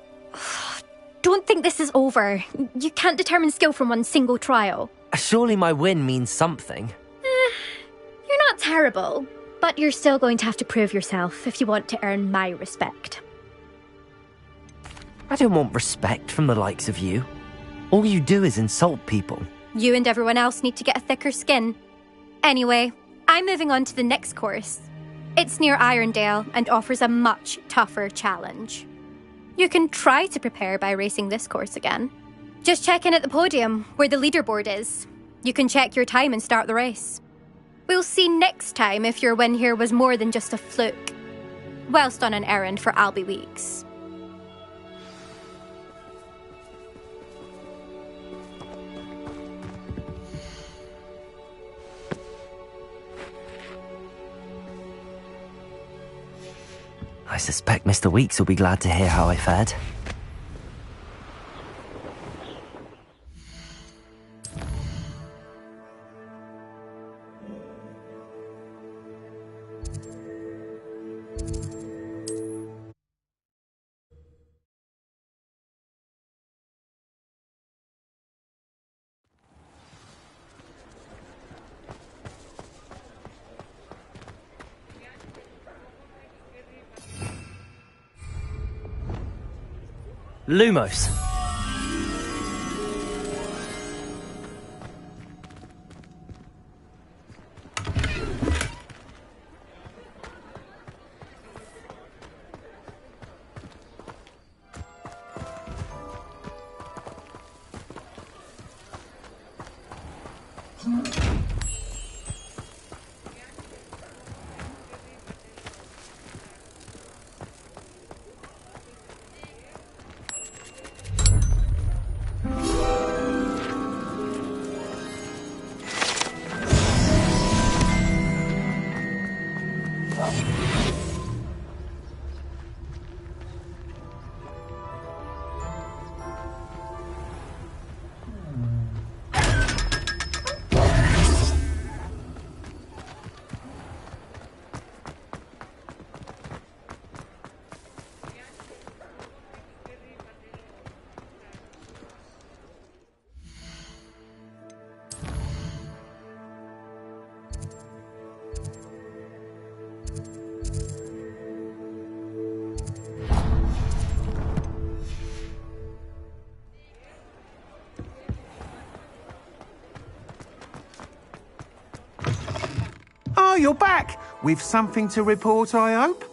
Don't think this is over. You can't determine skill from one single trial. Surely my win means something. You're not terrible, but you're still going to have to prove yourself if you want to earn my respect. I don't want respect from the likes of you. All you do is insult people. You and everyone else need to get a thicker skin. Anyway, I'm moving on to the next course. It's near Irondale and offers a much tougher challenge. You can try to prepare by racing this course again. Just check in at the podium, where the leaderboard is. You can check your time and start the race. We'll see next time if your win here was more than just a fluke. Whilst on an errand for Albie Weeks. I suspect Mr. Weeks will be glad to hear how I fared. Lumos. you're back. With something to report, I hope?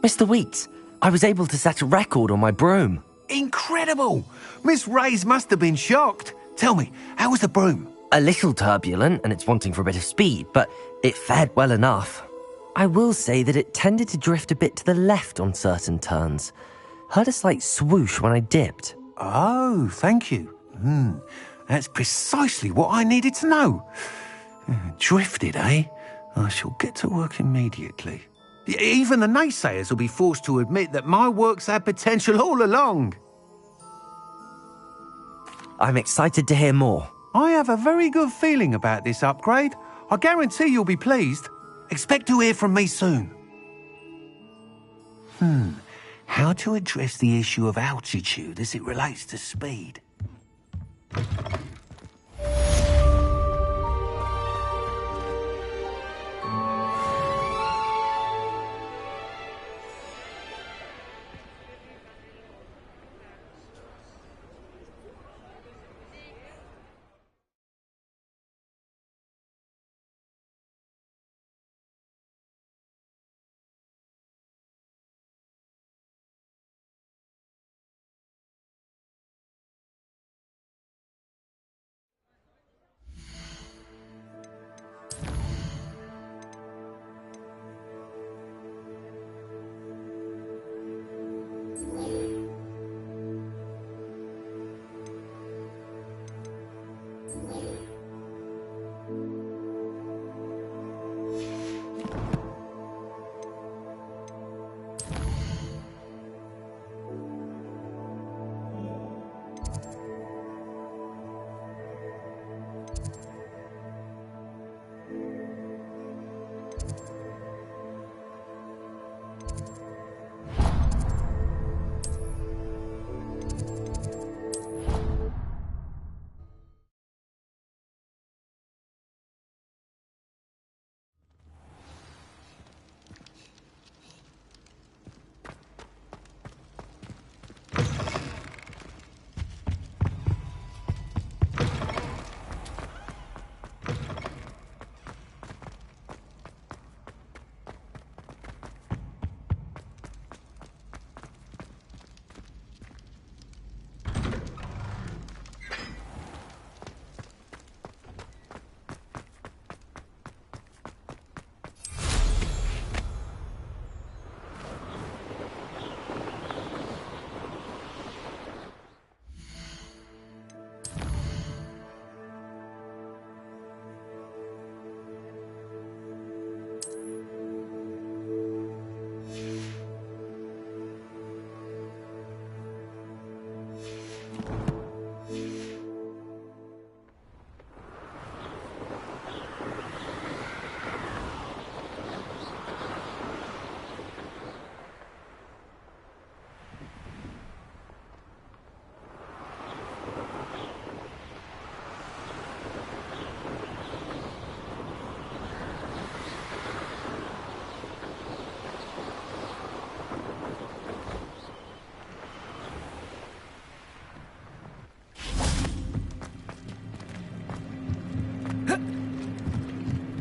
Mr. Weeks, I was able to set a record on my broom. Incredible! Miss Reyes must have been shocked. Tell me, how was the broom? A little turbulent and it's wanting for a bit of speed, but it fared well enough. I will say that it tended to drift a bit to the left on certain turns. Heard a slight swoosh when I dipped. Oh, thank you. That's precisely what I needed to know. Drifted, eh? I shall get to work immediately. Even the naysayers will be forced to admit that my work's had potential all along. I'm excited to hear more. I have a very good feeling about this upgrade. I guarantee you'll be pleased. Expect to hear from me soon. How to address the issue of altitude as it relates to speed?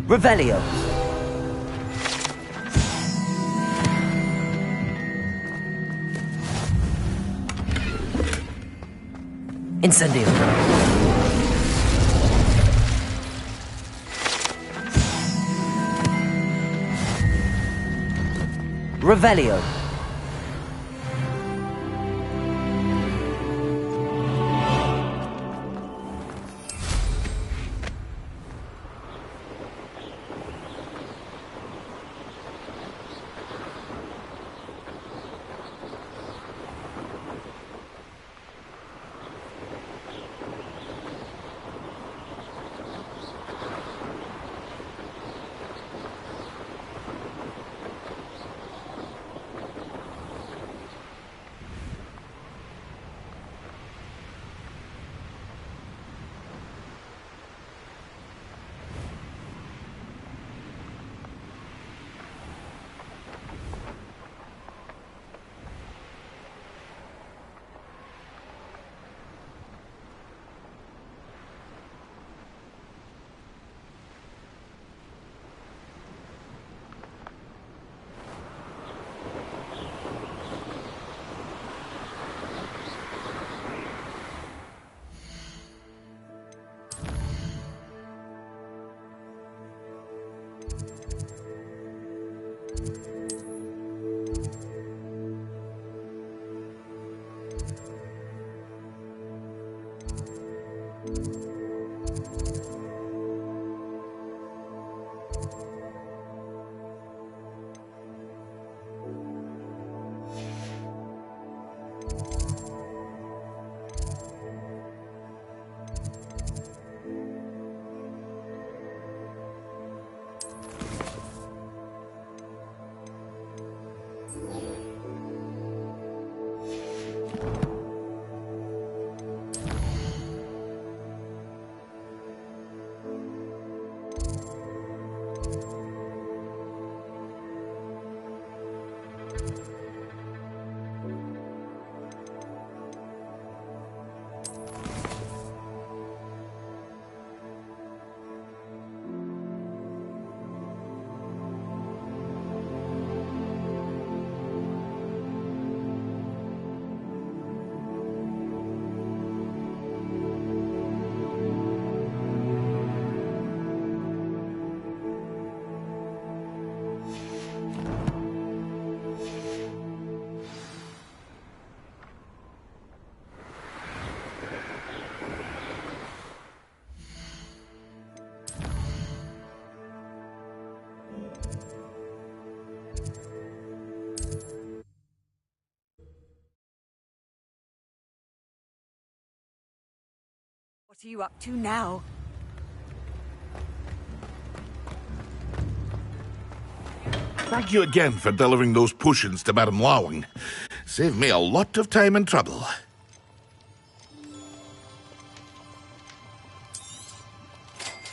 Revelio. Incendio. Revelio. What are you up to now? Thank you again for delivering those potions to Madame Lowing. Saved me a lot of time and trouble.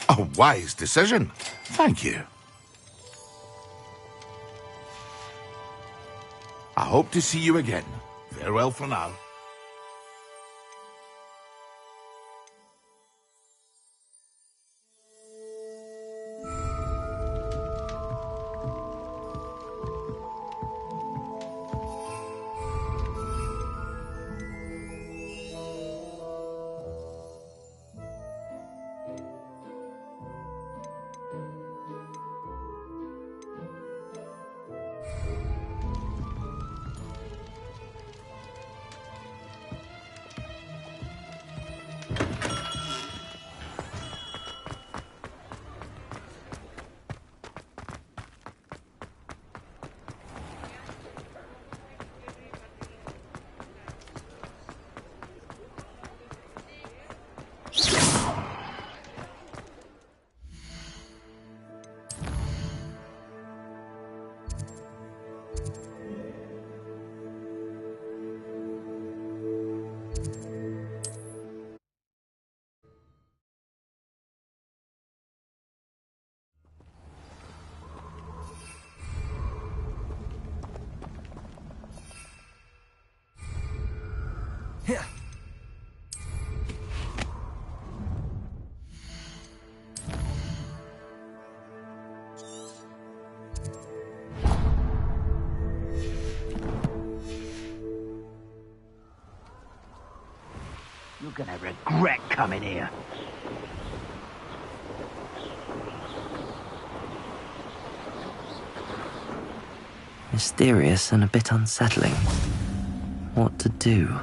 A wise decision. Thank you. I hope to see you again. Farewell for now. Here. You're gonna regret coming here. Mysterious and a bit unsettling. What to do?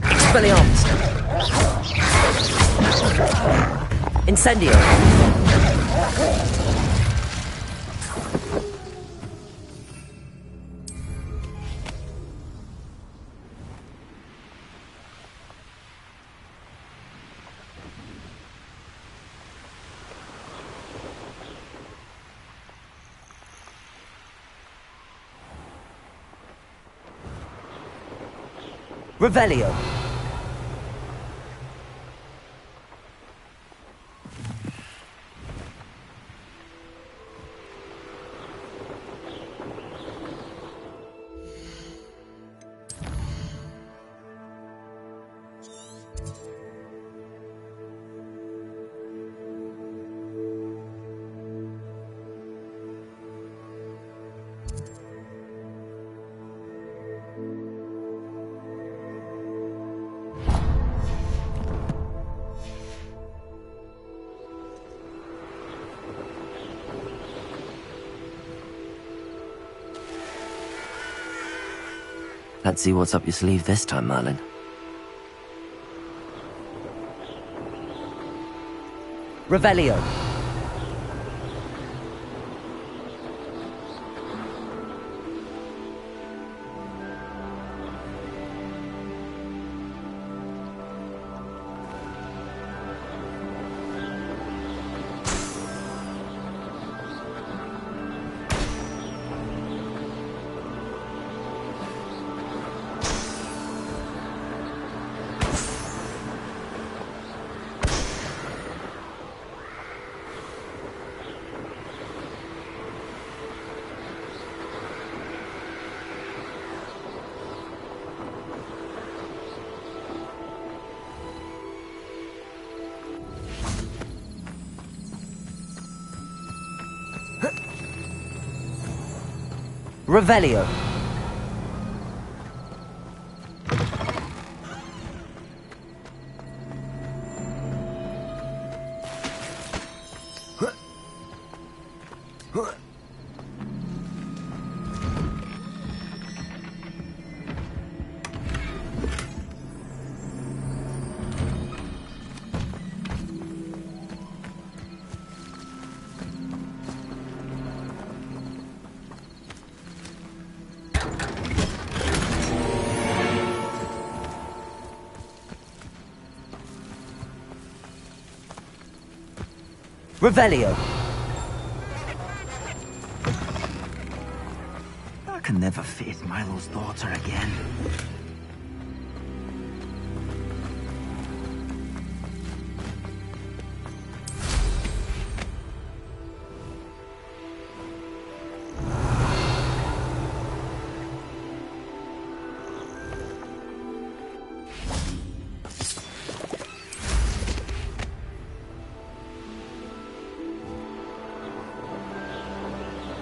Expelliarmus! Incendio! Revelio! Let's see what's up your sleeve this time, Merlin. Revelio. Revelio. Revelio. I can never face Milo's daughter again.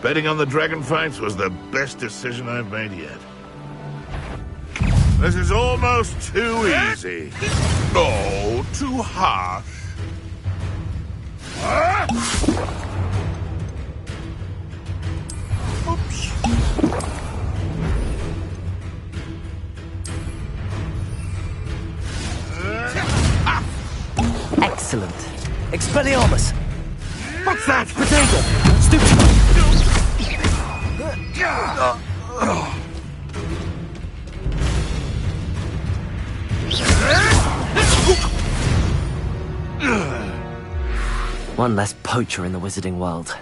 Betting on the dragon fights was the best decision I've made yet. This is almost too easy. Oh, too harsh. Oops. Excellent. Expelliarmus. What's that? Potato. Stupid. One less poacher in the wizarding world.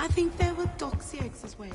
I think there were doxy eggs as well.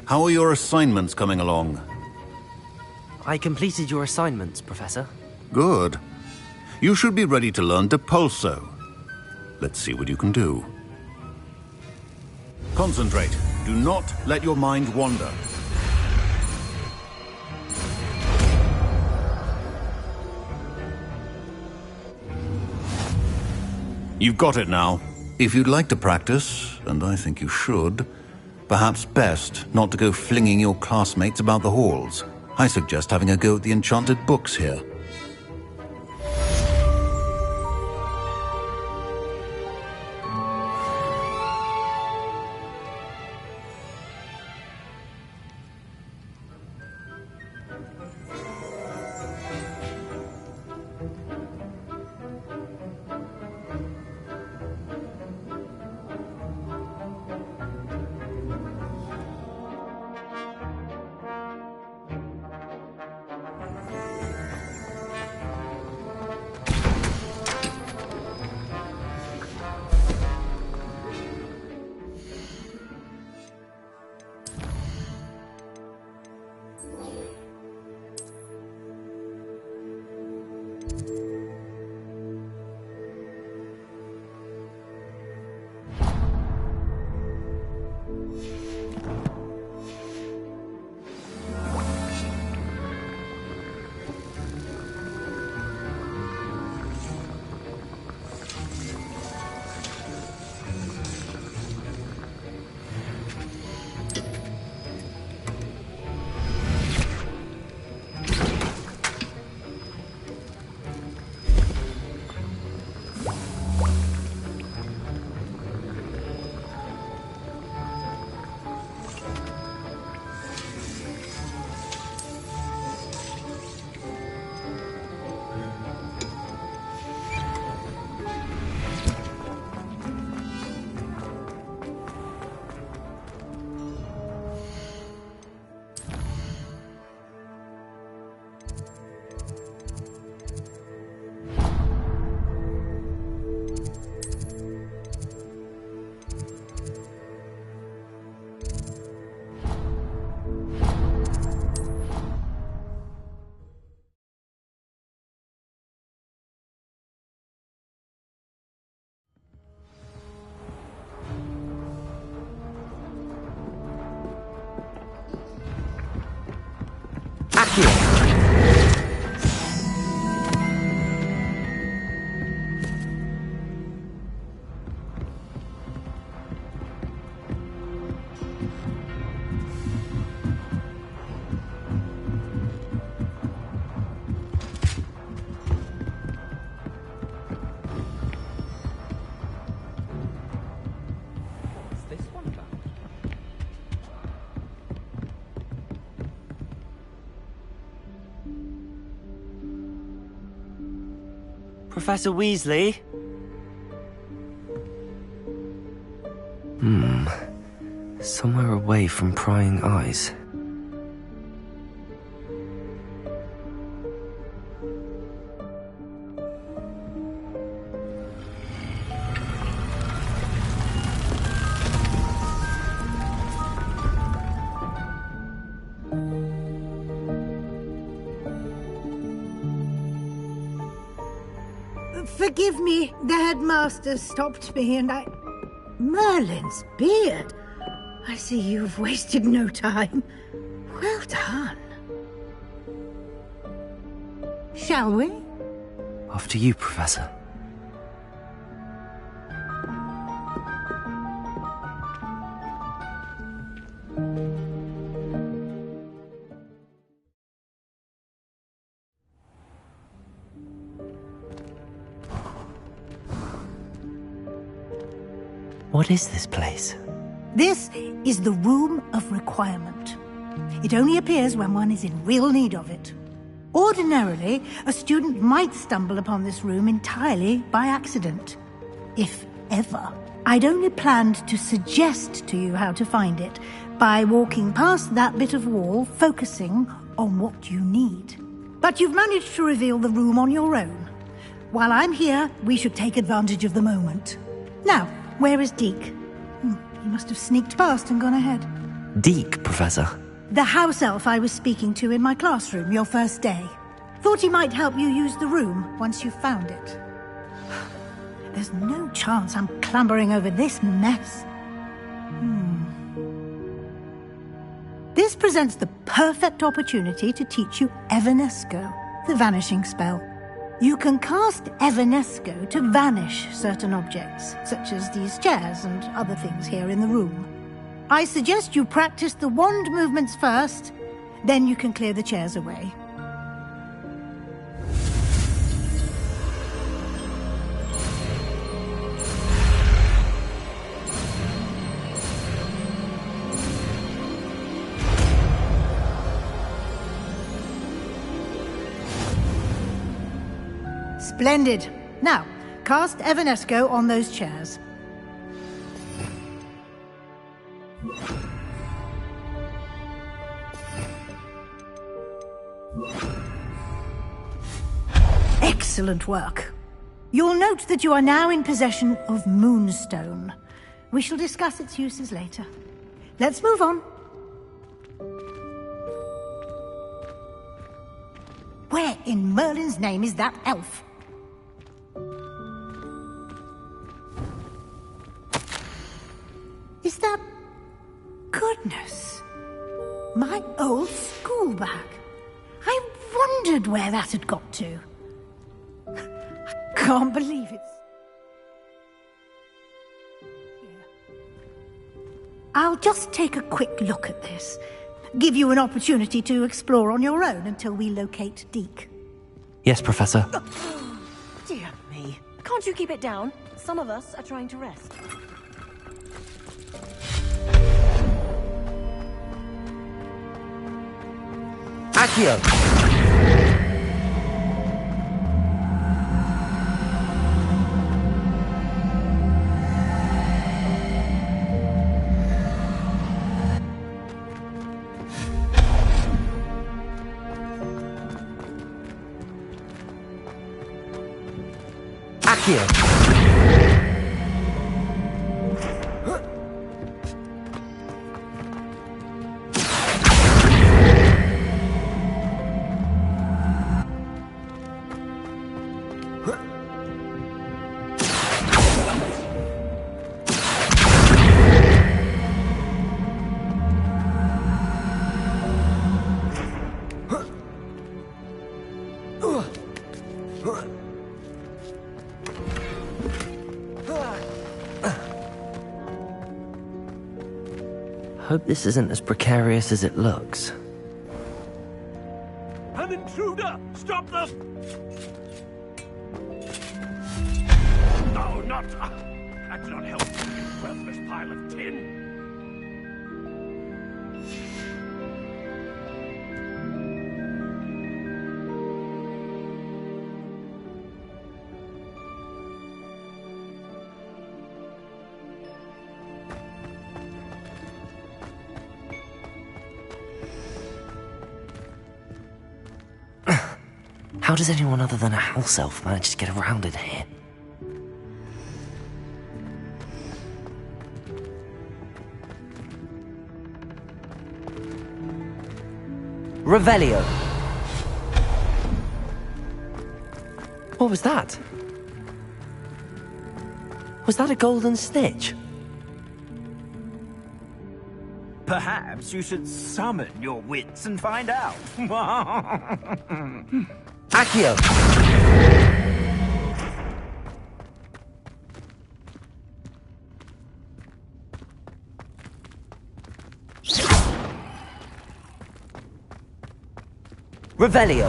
How are your assignments coming along? I completed your assignments, Professor. Good. You should be ready to learn Depulso. Let's see what you can do. Concentrate. Do not let your mind wander. You've got it now. If you'd like to practice, and I think you should, perhaps best not to go flinging your classmates about the halls. I suggest having a go at the enchanted books here. Professor Weasley? Somewhere away from prying eyes. Forgive me, the headmaster stopped me and I... Merlin's beard. I see you've wasted no time. Well done. Shall we? After you, Professor. What is this place? This is the Room of Requirement. It only appears when one is in real need of it. Ordinarily, a student might stumble upon this room entirely by accident. If ever. I'd only planned to suggest to you how to find it by walking past that bit of wall, focusing on what you need. But you've managed to reveal the room on your own. While I'm here, we should take advantage of the moment. Now, where is Deke? He must have sneaked past and gone ahead. Deke, Professor. The house elf I was speaking to in my classroom your first day. Thought he might help you use the room once you found it. There's no chance I'm clambering over this mess. This presents the perfect opportunity to teach you Evanesco, the vanishing spell. You can cast Evanesco to vanish certain objects, such as these chairs and other things here in the room. I suggest you practice the wand movements first, then you can clear the chairs away. Splendid. Now, cast Evanesco on those chairs. Excellent work. You'll note that you are now in possession of Moonstone. We shall discuss its uses later. Let's move on. Where in Merlin's name is that elf? Is that... Goodness. My old school bag. I wondered where that had got to. I can't believe it's... here. I'll just take a quick look at this. Give you an opportunity to explore on your own until we locate Deke. Yes, Professor. Dear me. Can't you keep it down? Some of us are trying to rest. Accio! Accio! Hope this isn't as precarious as it looks. An intruder! Stop them! No, not... That cannot help you worthless pile of tin. How does anyone other than a house elf manage to get around in here? Revelio. What was that? Was that a golden snitch? Perhaps you should summon your wits and find out. Accio! Revelio!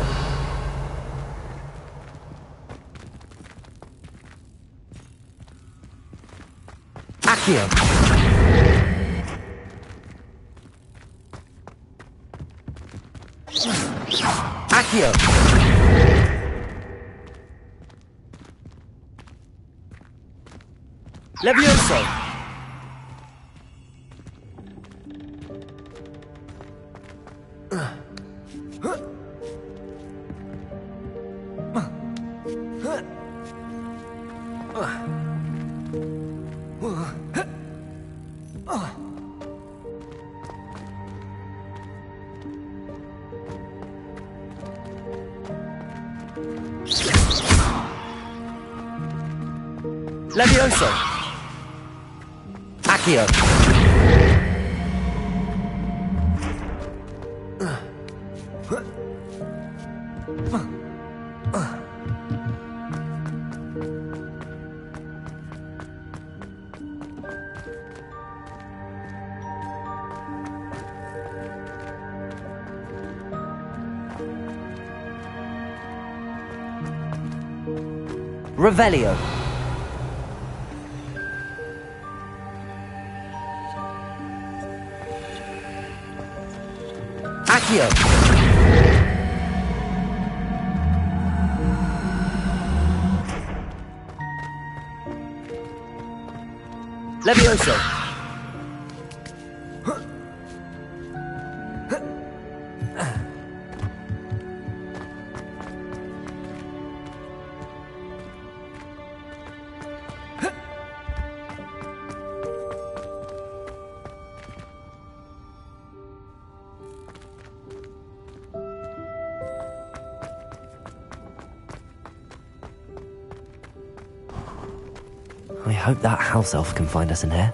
Accio! Accio! Levioso! Levioso! Accio! Revelio! Accio! Levioso! I hope that house elf can find us in here.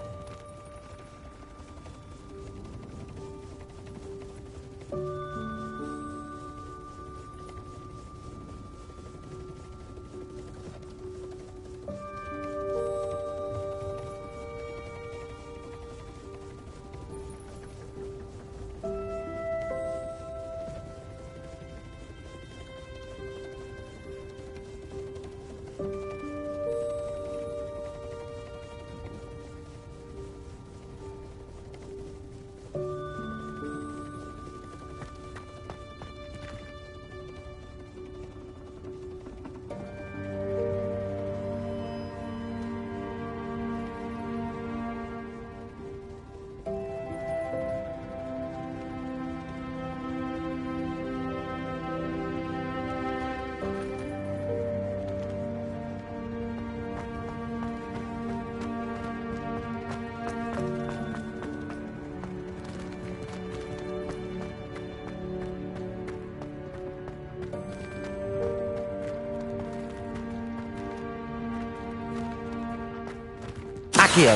Accio!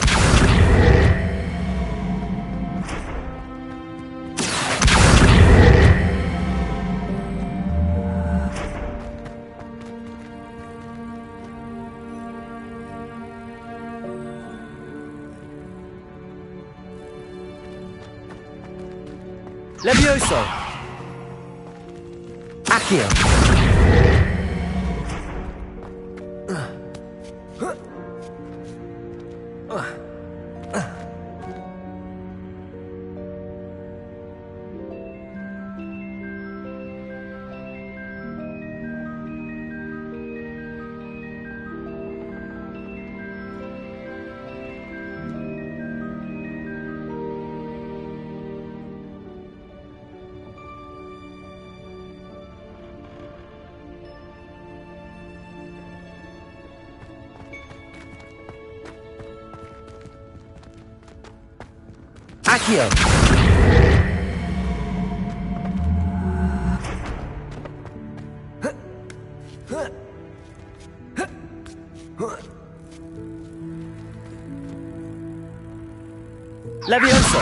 Levioso! Accio! Accio! Levioso!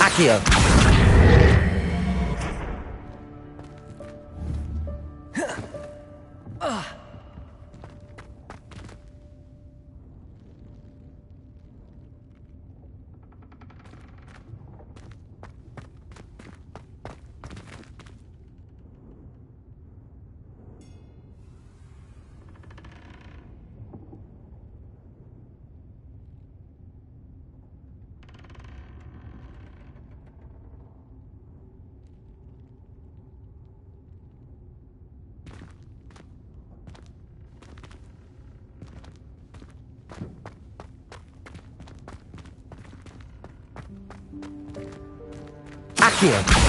Accio! Accio!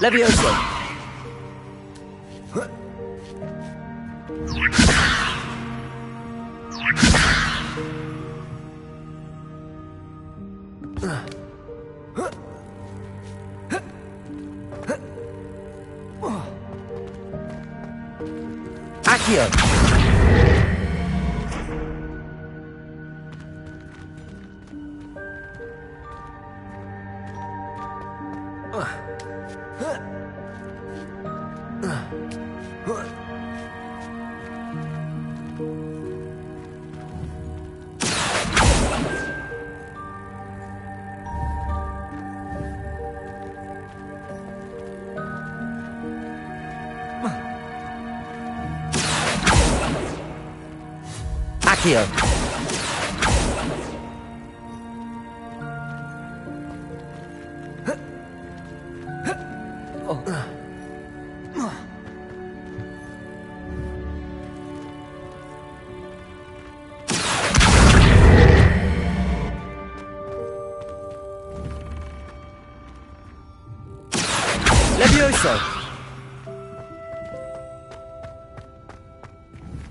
Levioso! Accio! Accio! Levioso!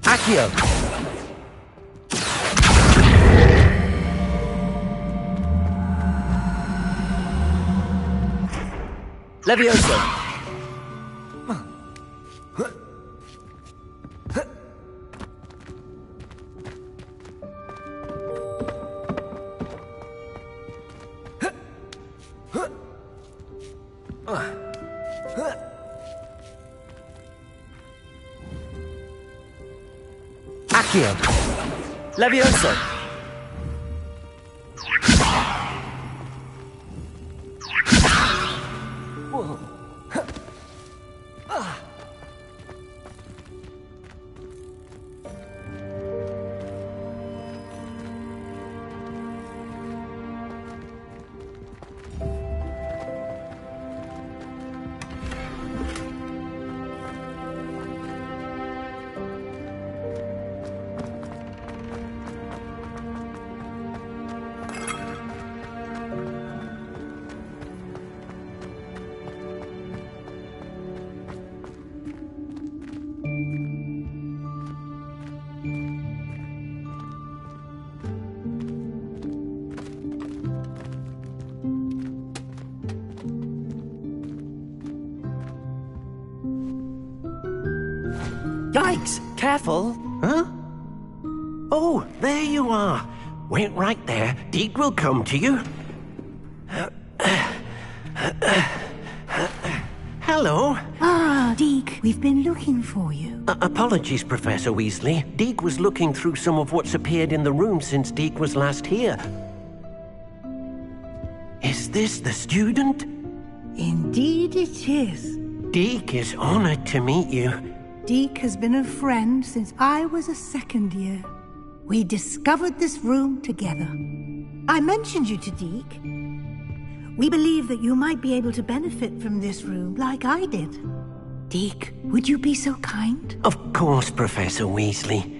Accio! Levioso! Accio! Levioso! Yikes! Careful! Huh? Oh, there you are. Wait right there. Deke will come to you. Hello. Ah, Deke, we've been looking for you. Apologies, Professor Weasley. Deke was looking through some of what's appeared in the room since Deke was last here. Is this the student? Indeed it is. Deke is honored to meet you. Deke has been a friend since I was a second year. We discovered this room together. I mentioned you to Deke. We believe that you might be able to benefit from this room like I did. Deke, would you be so kind? Of course, Professor Weasley.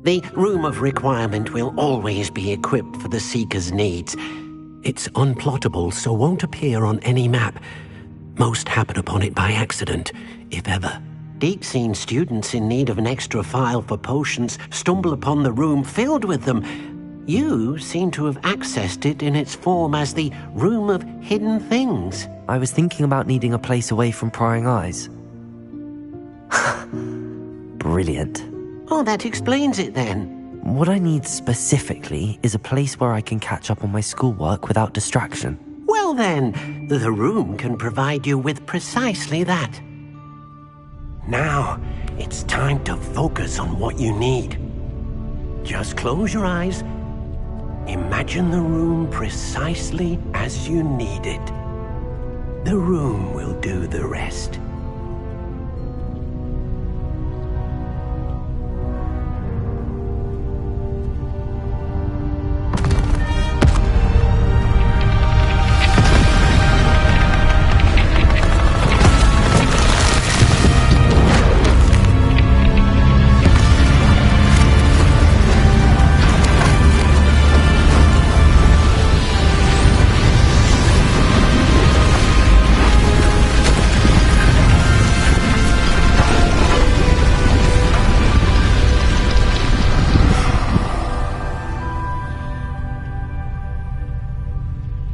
The Room of Requirement will always be equipped for the Seeker's needs. It's unplottable, so won't appear on any map. Most happen upon it by accident, if ever. Deke's seen students in need of an extra file for potions stumble upon the room filled with them. You seem to have accessed it in its form as the Room of Hidden Things. I was thinking about needing a place away from prying eyes. Brilliant. Oh, that explains it then. What I need specifically is a place where I can catch up on my schoolwork without distraction. Well then, the room can provide you with precisely that. Now, it's time to focus on what you need. Just close your eyes. Imagine the room precisely as you need it. The room will do the rest.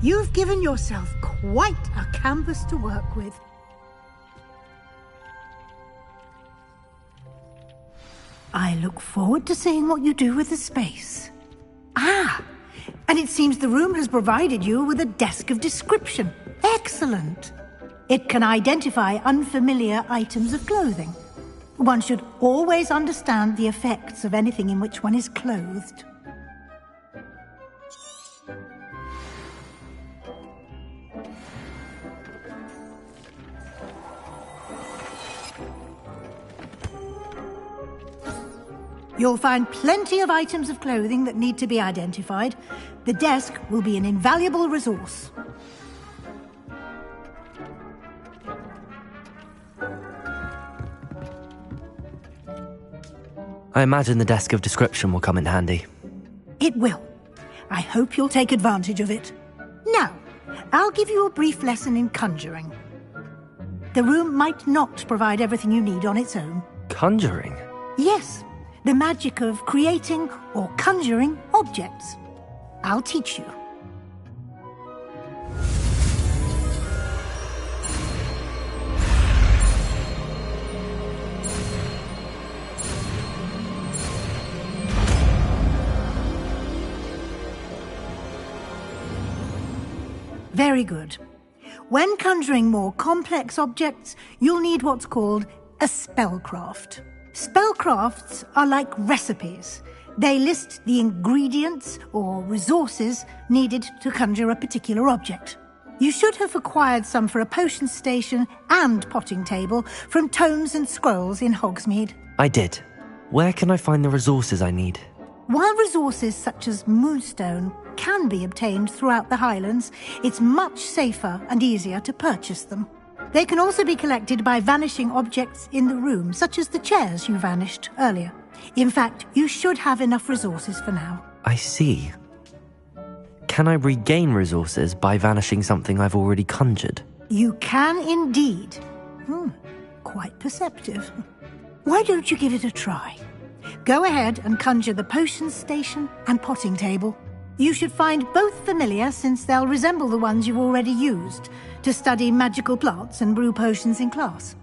You've given yourself quite a canvas to work with. I look forward to seeing what you do with the space. Ah, and it seems the room has provided you with a desk of description. Excellent. It can identify unfamiliar items of clothing. One should always understand the effects of anything in which one is clothed. You'll find plenty of items of clothing that need to be identified. The desk will be an invaluable resource. I imagine the desk of description will come in handy. It will. I hope you'll take advantage of it. Now, I'll give you a brief lesson in conjuring. The room might not provide everything you need on its own. Conjuring? Yes. The magic of creating or conjuring objects. I'll teach you. Very good. When conjuring more complex objects, you'll need what's called a spellcraft. Spellcrafts are like recipes. They list the ingredients or resources needed to conjure a particular object. You should have acquired some for a potion station and potting table from tomes and scrolls in Hogsmeade. I did. Where can I find the resources I need? While resources such as moonstone can be obtained throughout the Highlands, it's much safer and easier to purchase them. They can also be collected by vanishing objects in the room, such as the chairs you vanished earlier. In fact, you should have enough resources for now. I see. Can I regain resources by vanishing something I've already conjured? You can indeed. Quite perceptive. Why don't you give it a try? Go ahead and conjure the potion station and potting table. You should find both familiar, since they'll resemble the ones you've already used to study magical plants and brew potions in class.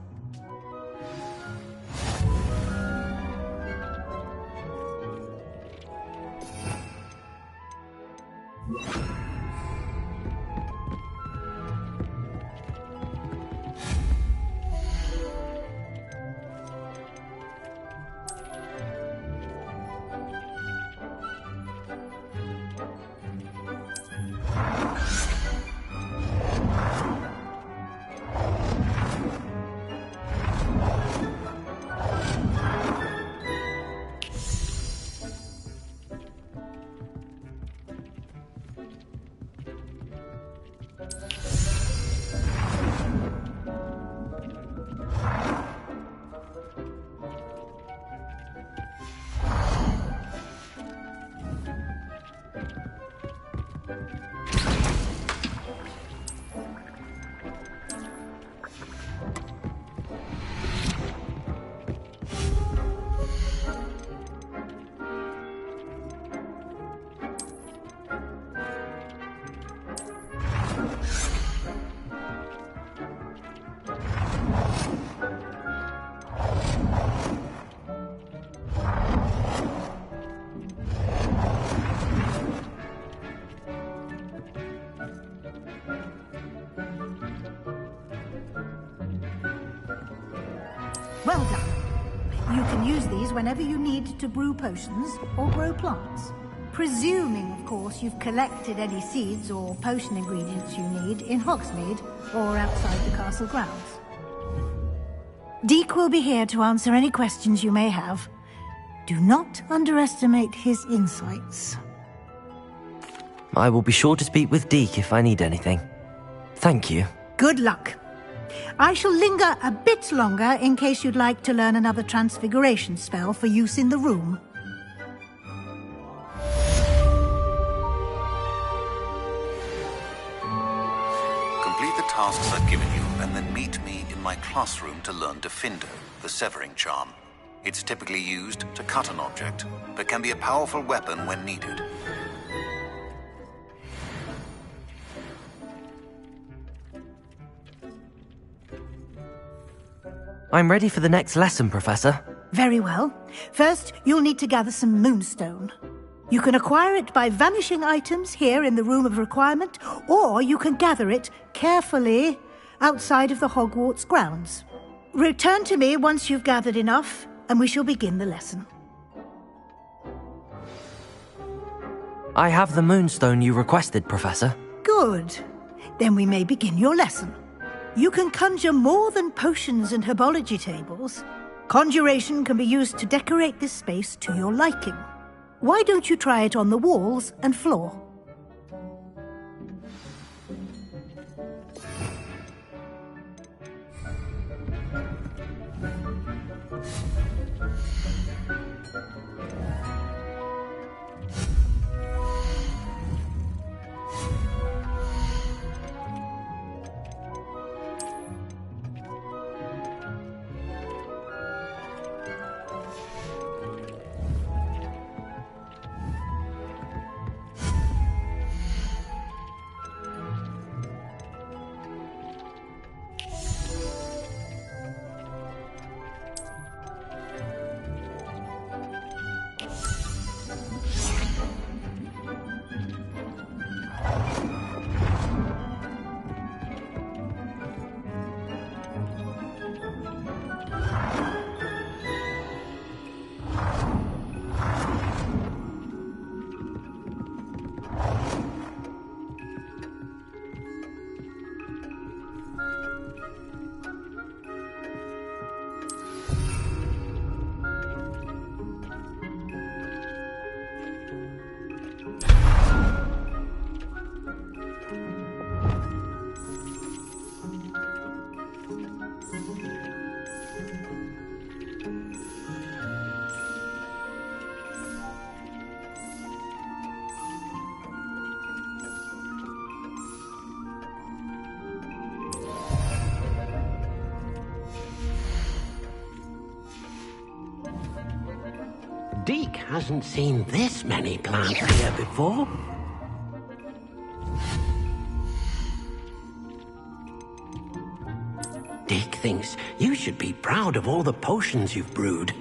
Well done. You can use these whenever you need to brew potions or grow plants. Presuming, of course, you've collected any seeds or potion ingredients you need in Hogsmeade or outside the castle grounds. Deek will be here to answer any questions you may have. Do not underestimate his insights. I will be sure to speak with Deek if I need anything. Thank you. Good luck. I shall linger a bit longer in case you'd like to learn another transfiguration spell for use in the room. Complete the tasks I've given you, and then meet me in my classroom to learn Defindo, the severing charm. It's typically used to cut an object, but can be a powerful weapon when needed. I'm ready for the next lesson, Professor. Very well. First, you'll need to gather some moonstone. You can acquire it by vanishing items here in the Room of Requirement, or you can gather it carefully outside of the Hogwarts grounds. Return to me once you've gathered enough, and we shall begin the lesson. I have the moonstone you requested, Professor. Good. Then we may begin your lesson. You can conjure more than potions and herbology tables. Conjuration can be used to decorate this space to your liking. Why don't you try it on the walls and floor? Deek hasn't seen this many plants here before. Deek thinks you should be proud of all the potions you've brewed.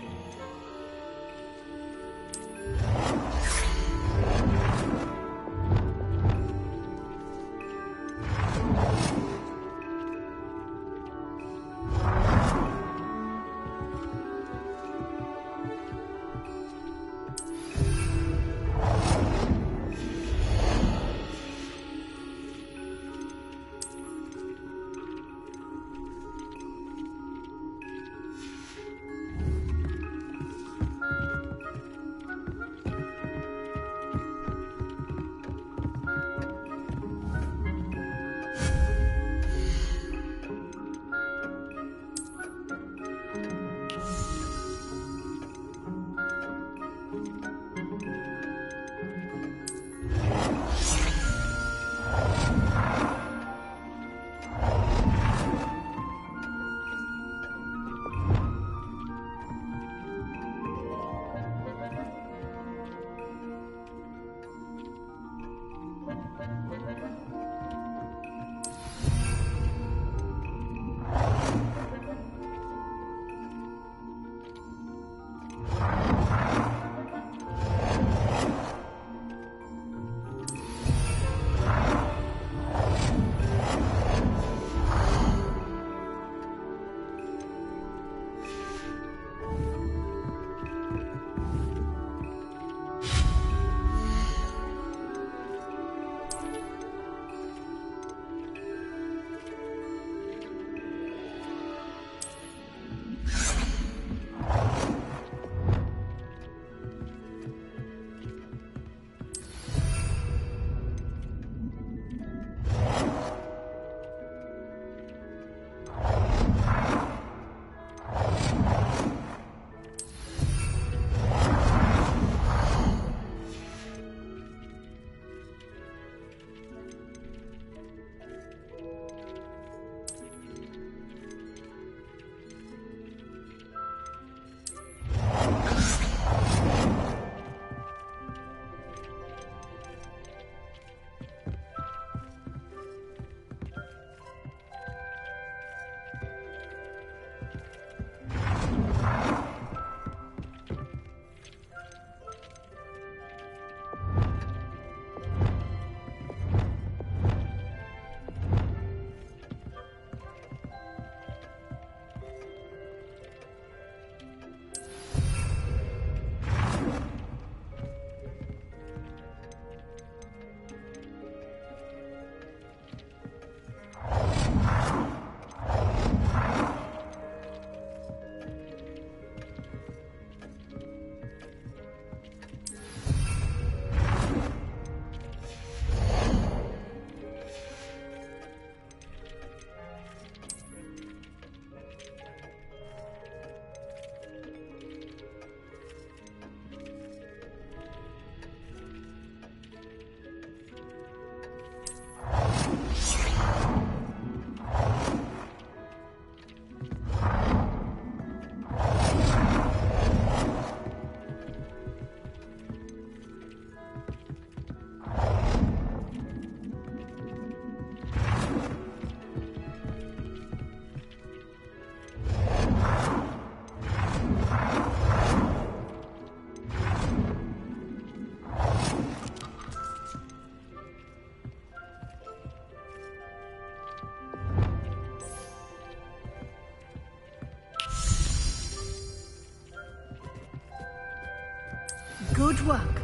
Good work.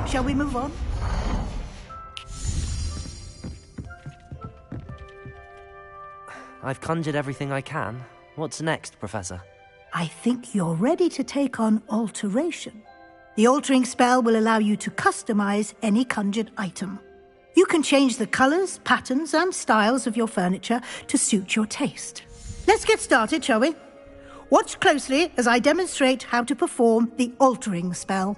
Shall we move on? I've conjured everything I can. What's next, Professor? I think you're ready to take on alteration. The altering spell will allow you to customize any conjured item. You can change the colors, patterns, and styles of your furniture to suit your taste. Let's get started, shall we? Watch closely as I demonstrate how to perform the altering spell.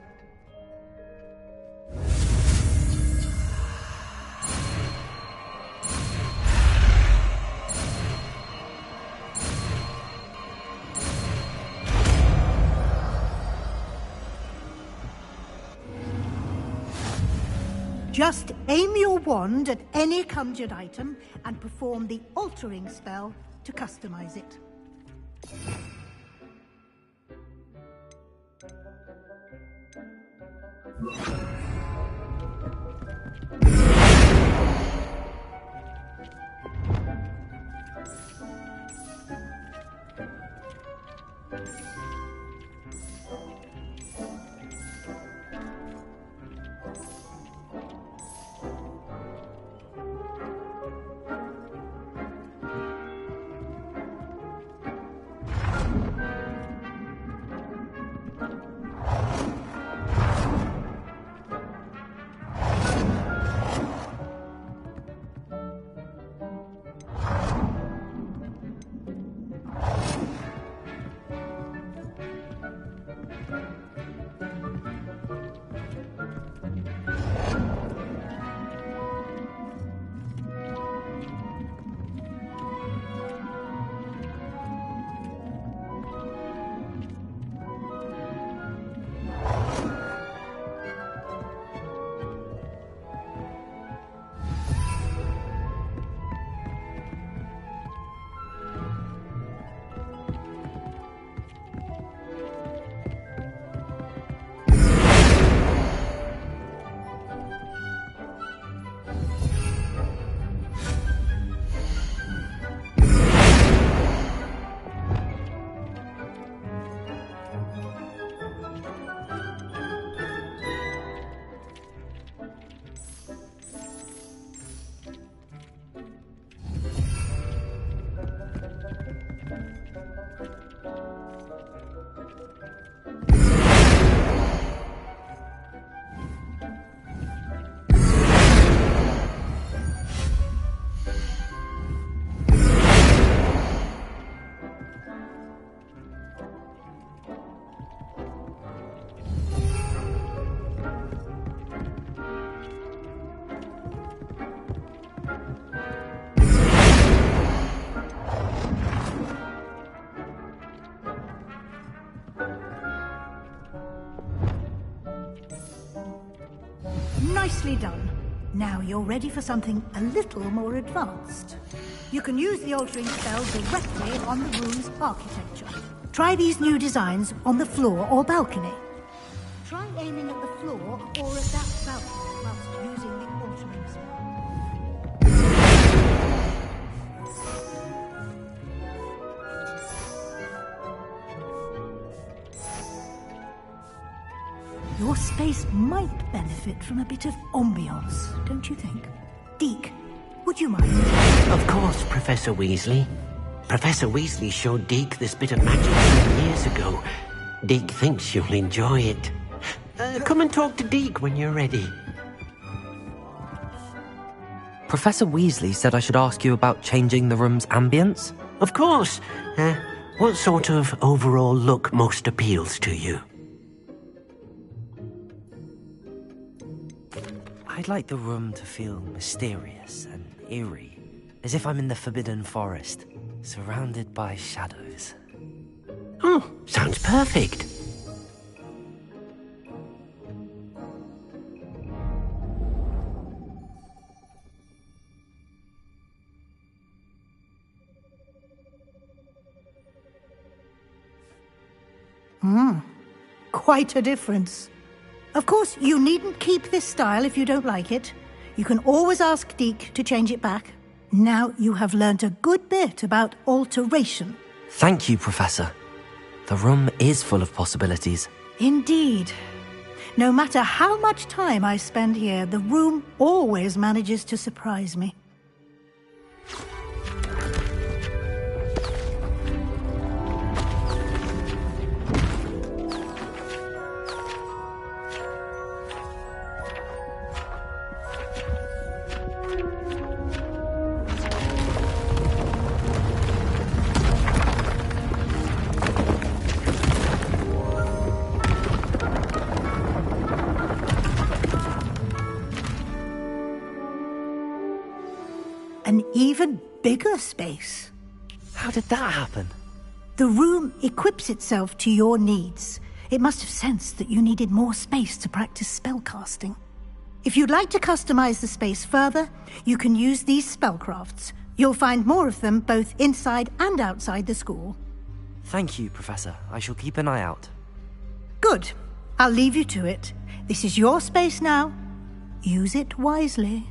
Just aim your wand at any conjured item and perform the altering spell to customize it. Nicely done. Now you're ready for something a little more advanced. You can use the altering spell directly on the room's architecture. Try these new designs on the floor or balcony. Try aiming at the floor or at that balcony whilst using the altering spell. Your space might benefit from a bit of ambiance, don't you think? Deke, would you mind? Of course, Professor Weasley. Professor Weasley showed Deke this bit of magic some years ago. Deke thinks you'll enjoy it. Come and talk to Deke when you're ready. Professor Weasley said I should ask you about changing the room's ambience? Of course. What sort of overall look most appeals to you? I'd like the room to feel mysterious and eerie, as if I'm in the Forbidden Forest, surrounded by shadows. Oh, sounds perfect. Quite a difference. Of course, you needn't keep this style if you don't like it. You can always ask Deke to change it back. Now you have learnt a good bit about alteration. Thank you, Professor. The room is full of possibilities. Indeed. No matter how much time I spend here, the room always manages to surprise me. An even bigger space. How did that happen? The room equips itself to your needs. It must have sensed that you needed more space to practice spellcasting. If you'd like to customize the space further, you can use these spellcrafts. You'll find more of them both inside and outside the school. Thank you, Professor. I shall keep an eye out. Good. I'll leave you to it. This is your space now. Use it wisely.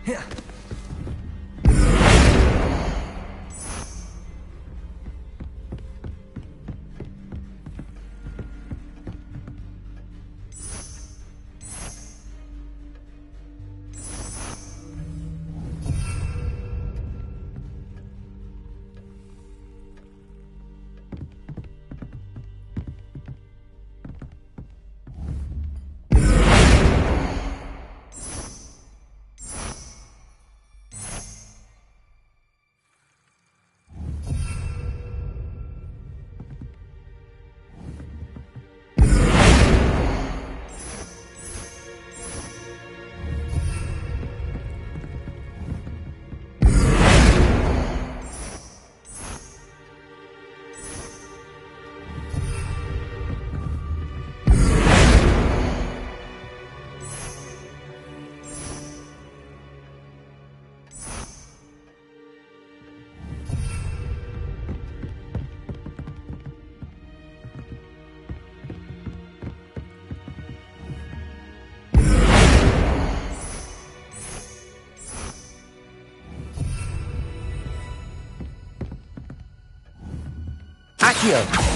Here. Accio!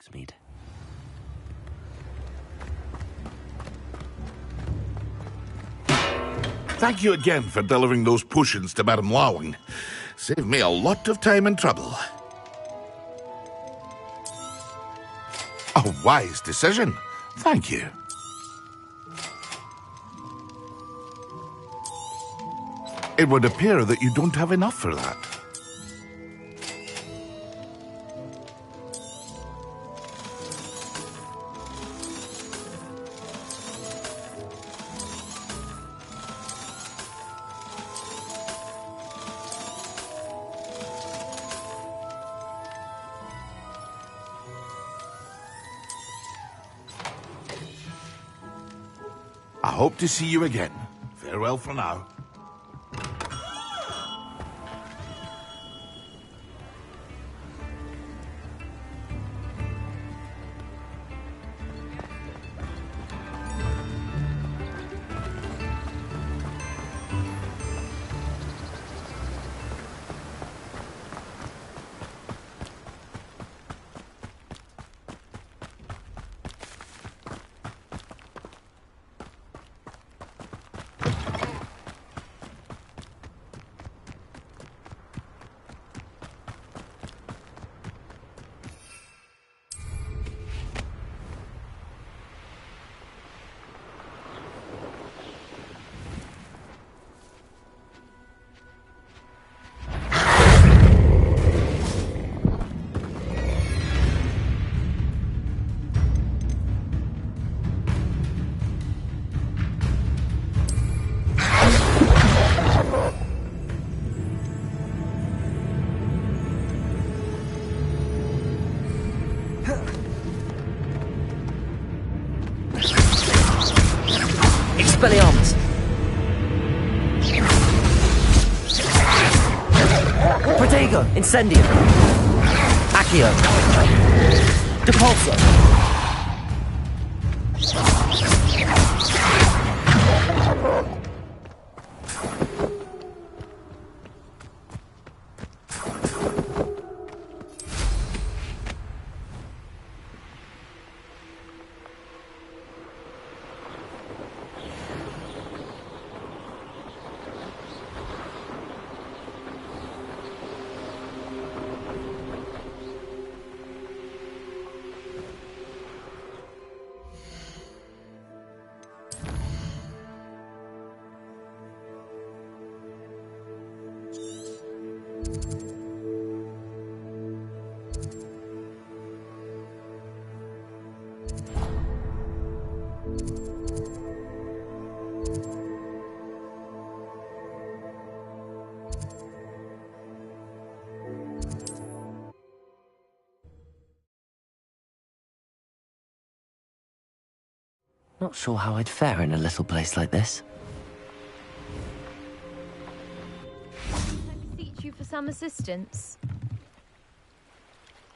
Hogsmeade. Thank you again for delivering those potions to Madame Lowing. Saved me a lot of time and trouble. A wise decision. Thank you. It would appear that you don't have enough for that. I hope to see you again. Farewell for now. Expelliarmus! Protego! Incendio! Accio! Depulso! Not sure how I'd fare in a little place like this. I beseech you for some assistance.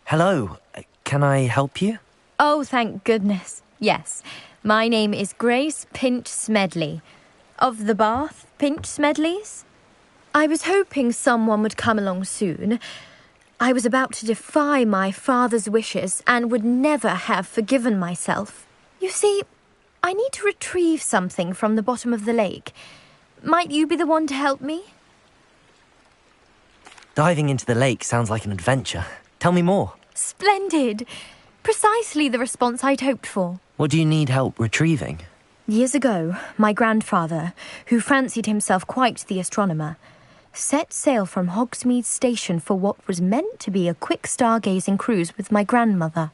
Hello, can I help you? Oh, thank goodness. Yes. My name is Grace Pinch Smedley. Of the Bath Pinch Smedleys. I was hoping someone would come along soon. I was about to defy my father's wishes and would never have forgiven myself. You see, I need to retrieve something from the bottom of the lake. Might you be the one to help me? Diving into the lake sounds like an adventure. Tell me more. Splendid. Precisely the response I'd hoped for. What do you need help retrieving? Years ago, my grandfather, who fancied himself quite the astronomer, set sail from Hogsmeade Station for what was meant to be a quick stargazing cruise with my grandmother.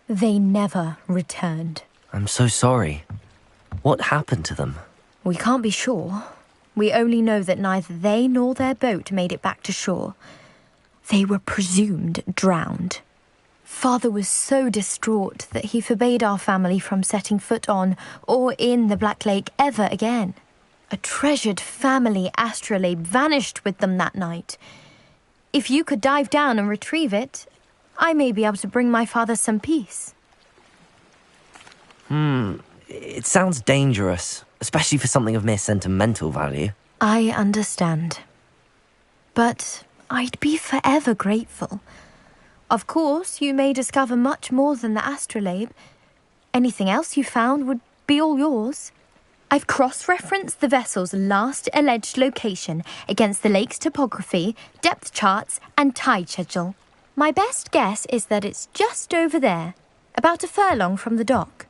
They never returned. I'm so sorry. What happened to them? We can't be sure. We only know that neither they nor their boat made it back to shore. They were presumed drowned. Father was so distraught that he forbade our family from setting foot on or in the Black Lake ever again. A treasured family astrolabe vanished with them that night. If you could dive down and retrieve it, I may be able to bring my father some peace. It sounds dangerous, especially for something of mere sentimental value. I understand. But I'd be forever grateful. Of course, you may discover much more than the astrolabe. Anything else you found would be all yours. I've cross-referenced the vessel's last alleged location against the lake's topography, depth charts, and tide schedule. My best guess is that it's just over there, about a furlong from the dock.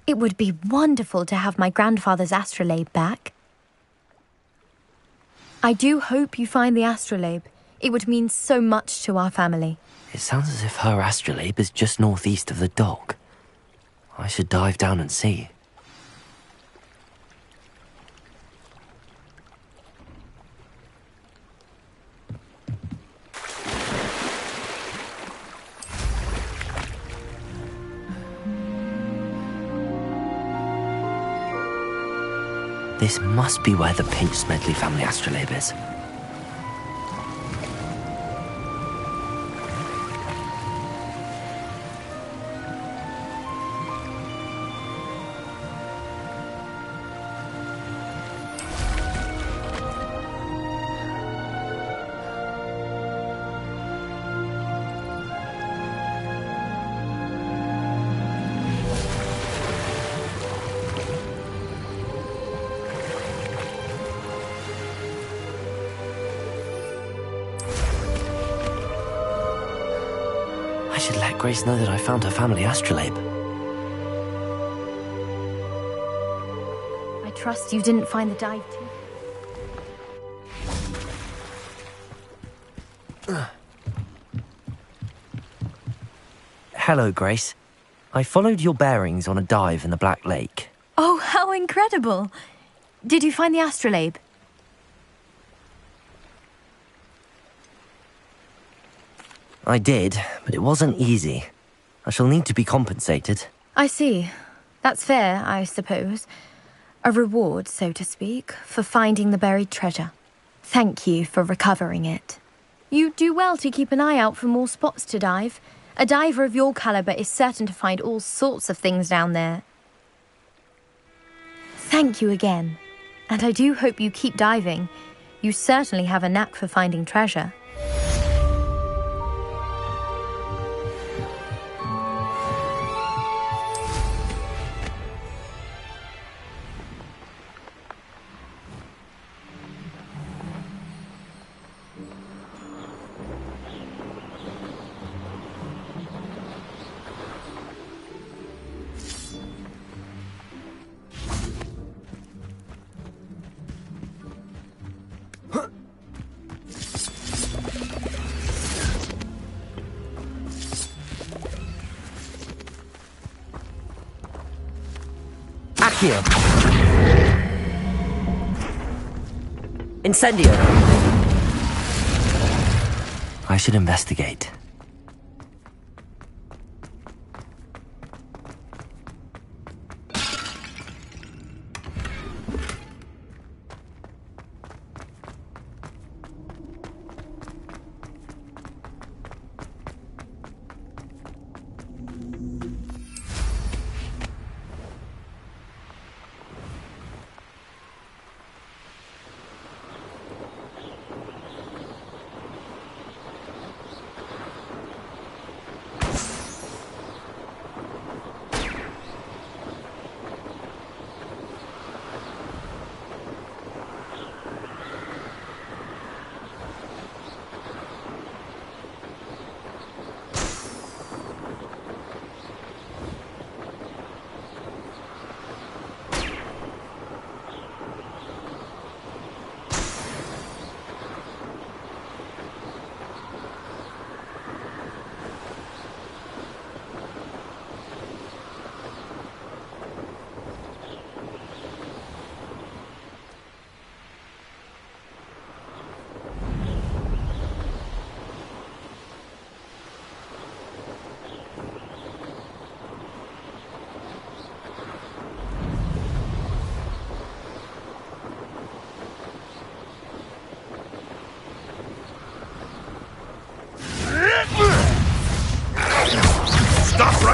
It would be wonderful to have my grandfather's astrolabe back. I do hope you find the astrolabe. It would mean so much to our family. It sounds as if her astrolabe is just northeast of the dock. I should dive down and see. This must be where the Pinch-Smedley family astrolabe is. I should let Grace know that I found her family astrolabe. I trust you didn't find the dive too. Hello, Grace. I followed your bearings on a dive in the Black Lake. Oh, how incredible! Did you find the astrolabe? I did, but it wasn't easy. I shall need to be compensated. I see. That's fair, I suppose. A reward, so to speak, for finding the buried treasure. Thank you for recovering it. You do well to keep an eye out for more spots to dive. A diver of your caliber is certain to find all sorts of things down there. Thank you again. And I do hope you keep diving. You certainly have a knack for finding treasure. Accio! Incendio! I should investigate.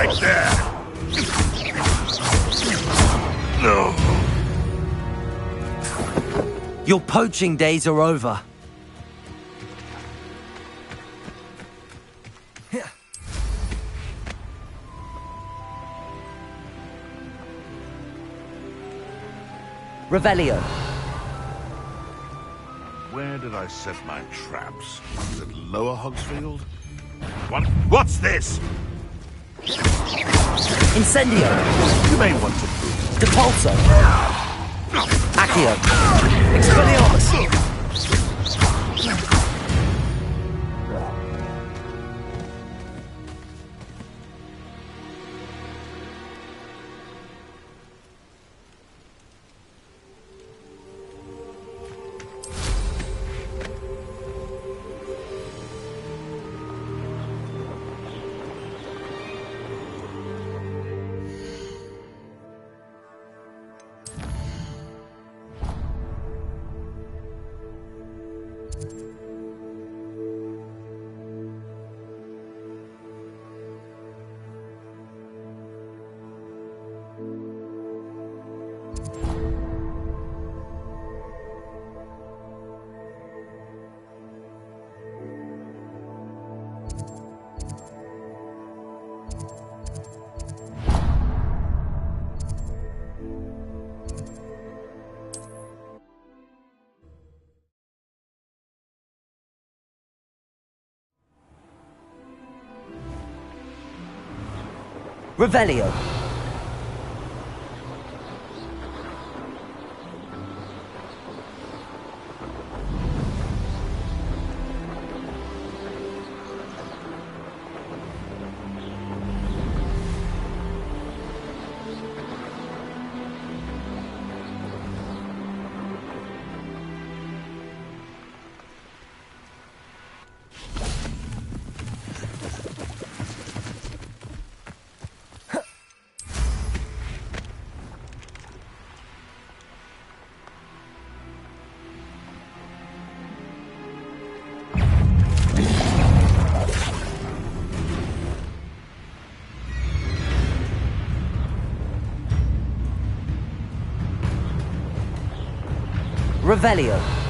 right there! No. Your poaching days are over. Revelio. Where did I set my traps? Is it Lower Hogsfield? What's this? Incendio. You may want to... Depulso. Accio. Expelliarmus. Revelio. Revelio.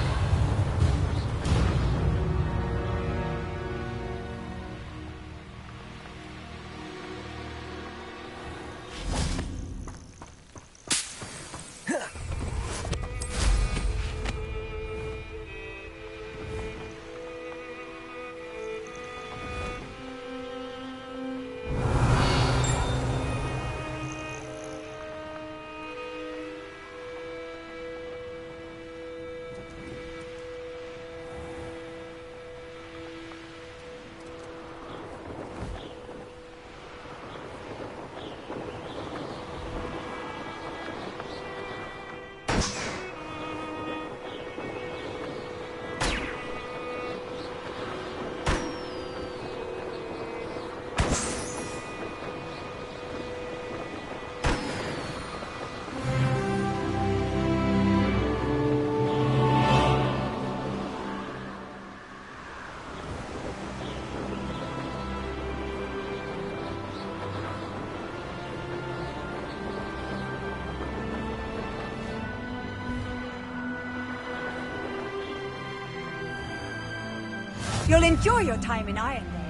You'll enjoy your time in Irondale.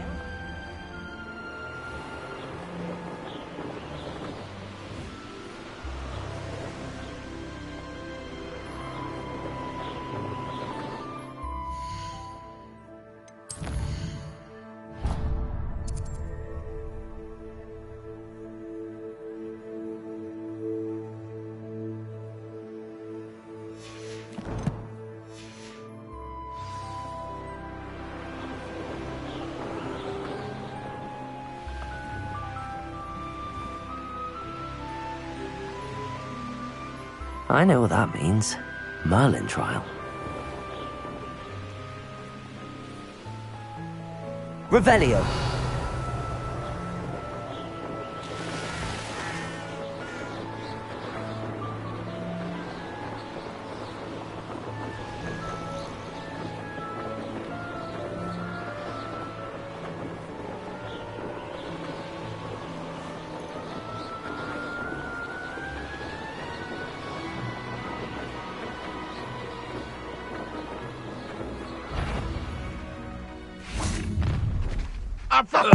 I know what that means. Merlin trial. Revelio. What's up?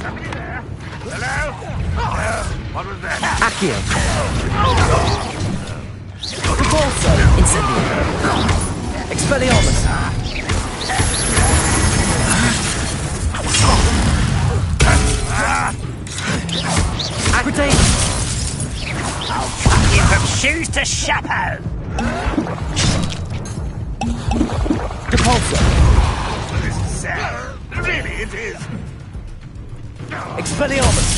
Somebody there? Hello? What was that? Accio. Repulso. Incendio. Expelliarmus. Acridate. I'll cut you from shoes to chapeau. Repulso. This is sad. Really, it is. Expelliarmus.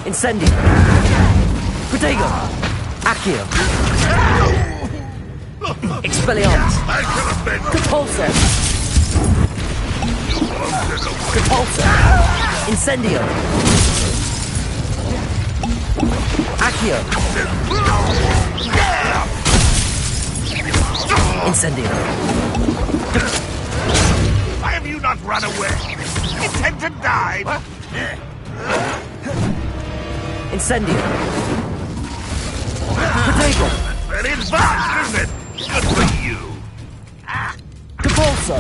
Incendio. Protego. Accio. Expelliarmus. Repulso. Repulso. Incendio. Accio. Incendio. Why have you not run away? Intend to die? Incendio. Protego. Very advanced, isn't it? Good for you. Repulso.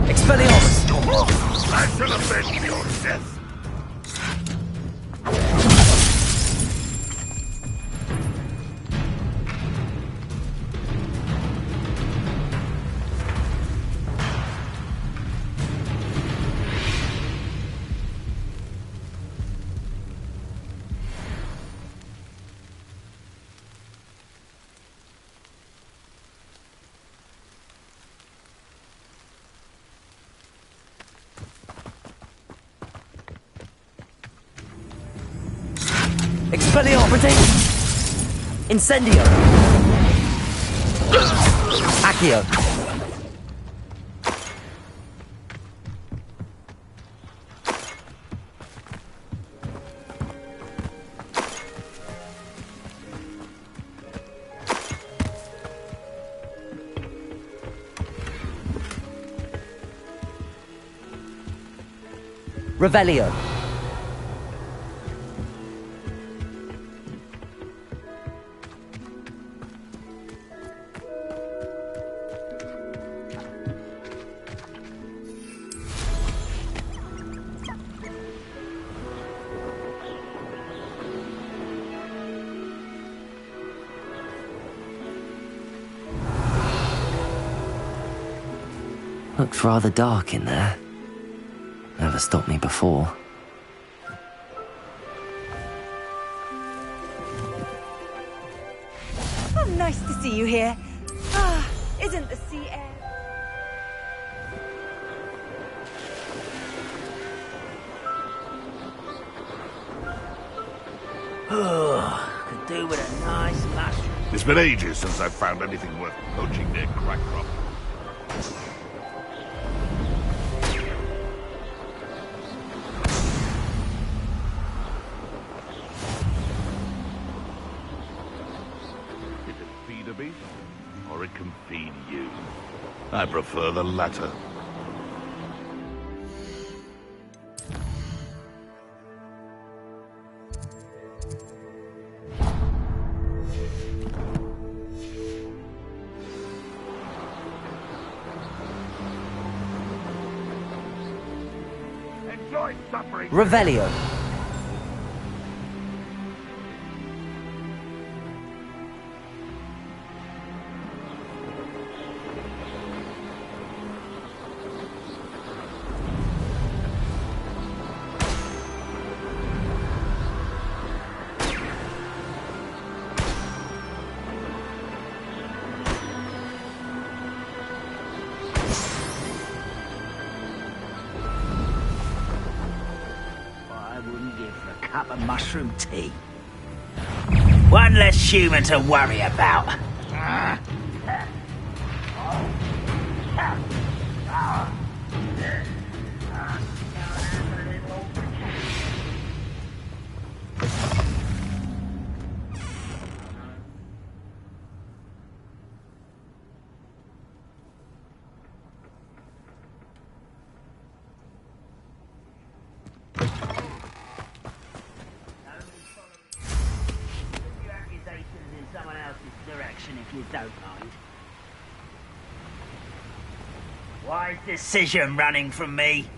Expelliarmus. I shall avenge your death. Expelliarmus. Protego. Incendio. Accio. Revelio. Looks rather dark in there. Never stopped me before. Oh, nice to see you here. Ah, isn't the sea air? Could do with a nice mushroom. It's been ages since I've found anything worth poaching near Crackcrop. It can feed a beast, or it can feed you. I prefer the latter. Enjoy suffering. Revelio. I wouldn't give for a cup of mushroom tea. One less human to worry about. don't mind. Why is decision running from me?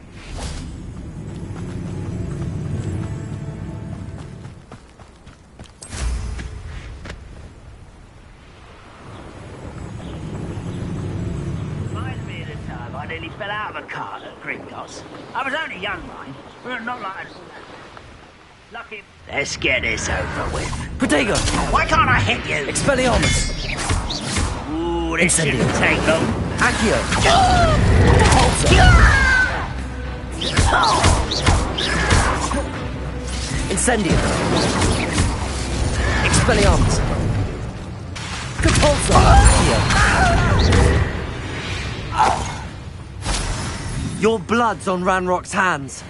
Reminds me of the time I nearly fell out of a cart at Gringotts. I was only young, mind, but not like... Lucky... Let's get this over with. Protego! Why can't I hit you? Expelliarmus! Ooh, this shouldn't take long. Accio! Incendium! Expelliarmus! Catapulta! Accio! Your blood's on Ranrock's hands.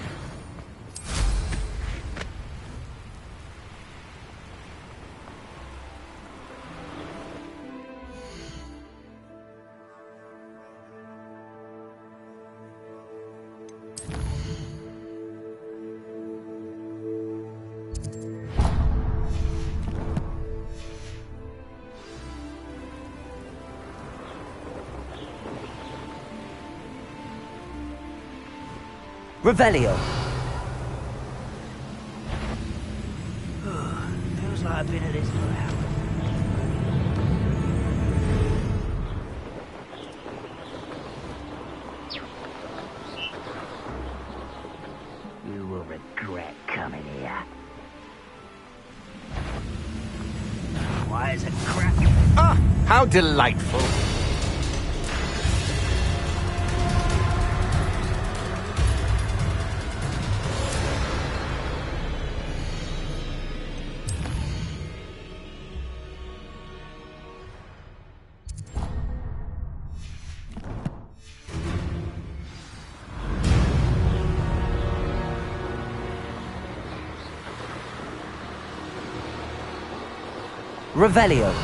Revelio. Feels like I've been at this for hours. You will regret coming here. Why is it crap? Ah, how delightful. Revelio.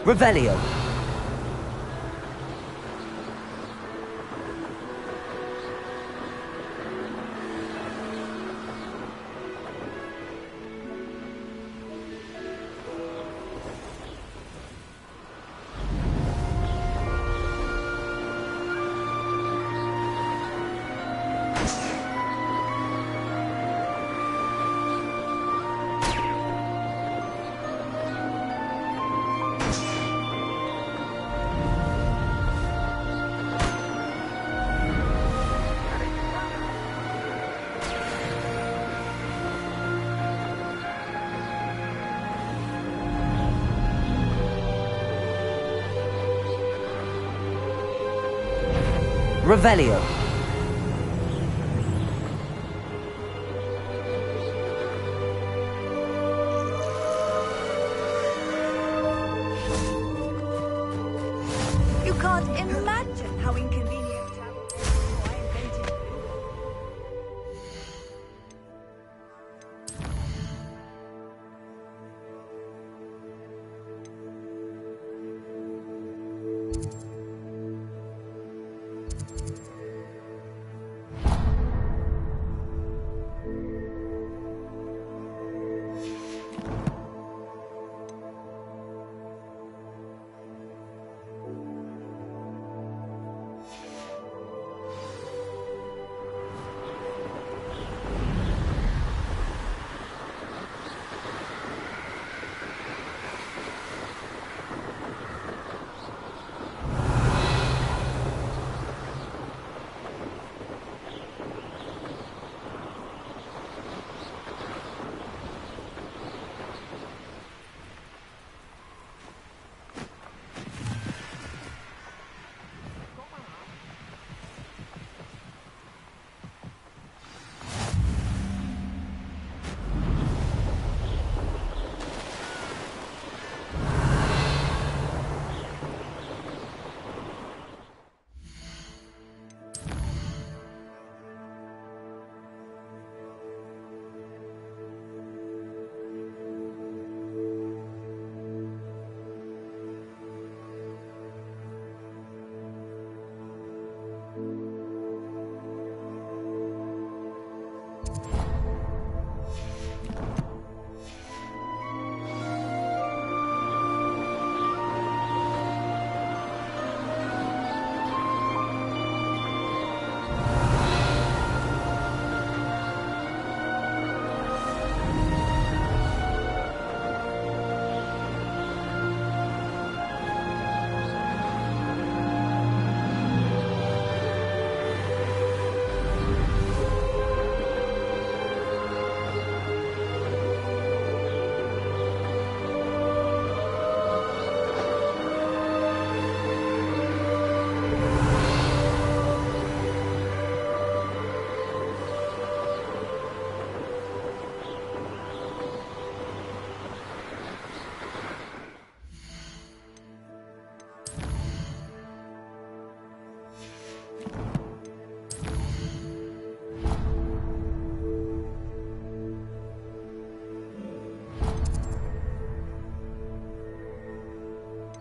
Revelio. Revelio. You can't imagine how inconvenient travel was before I invented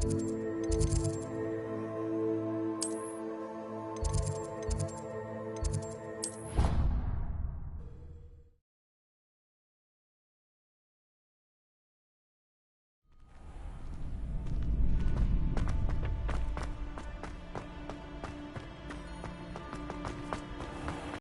you.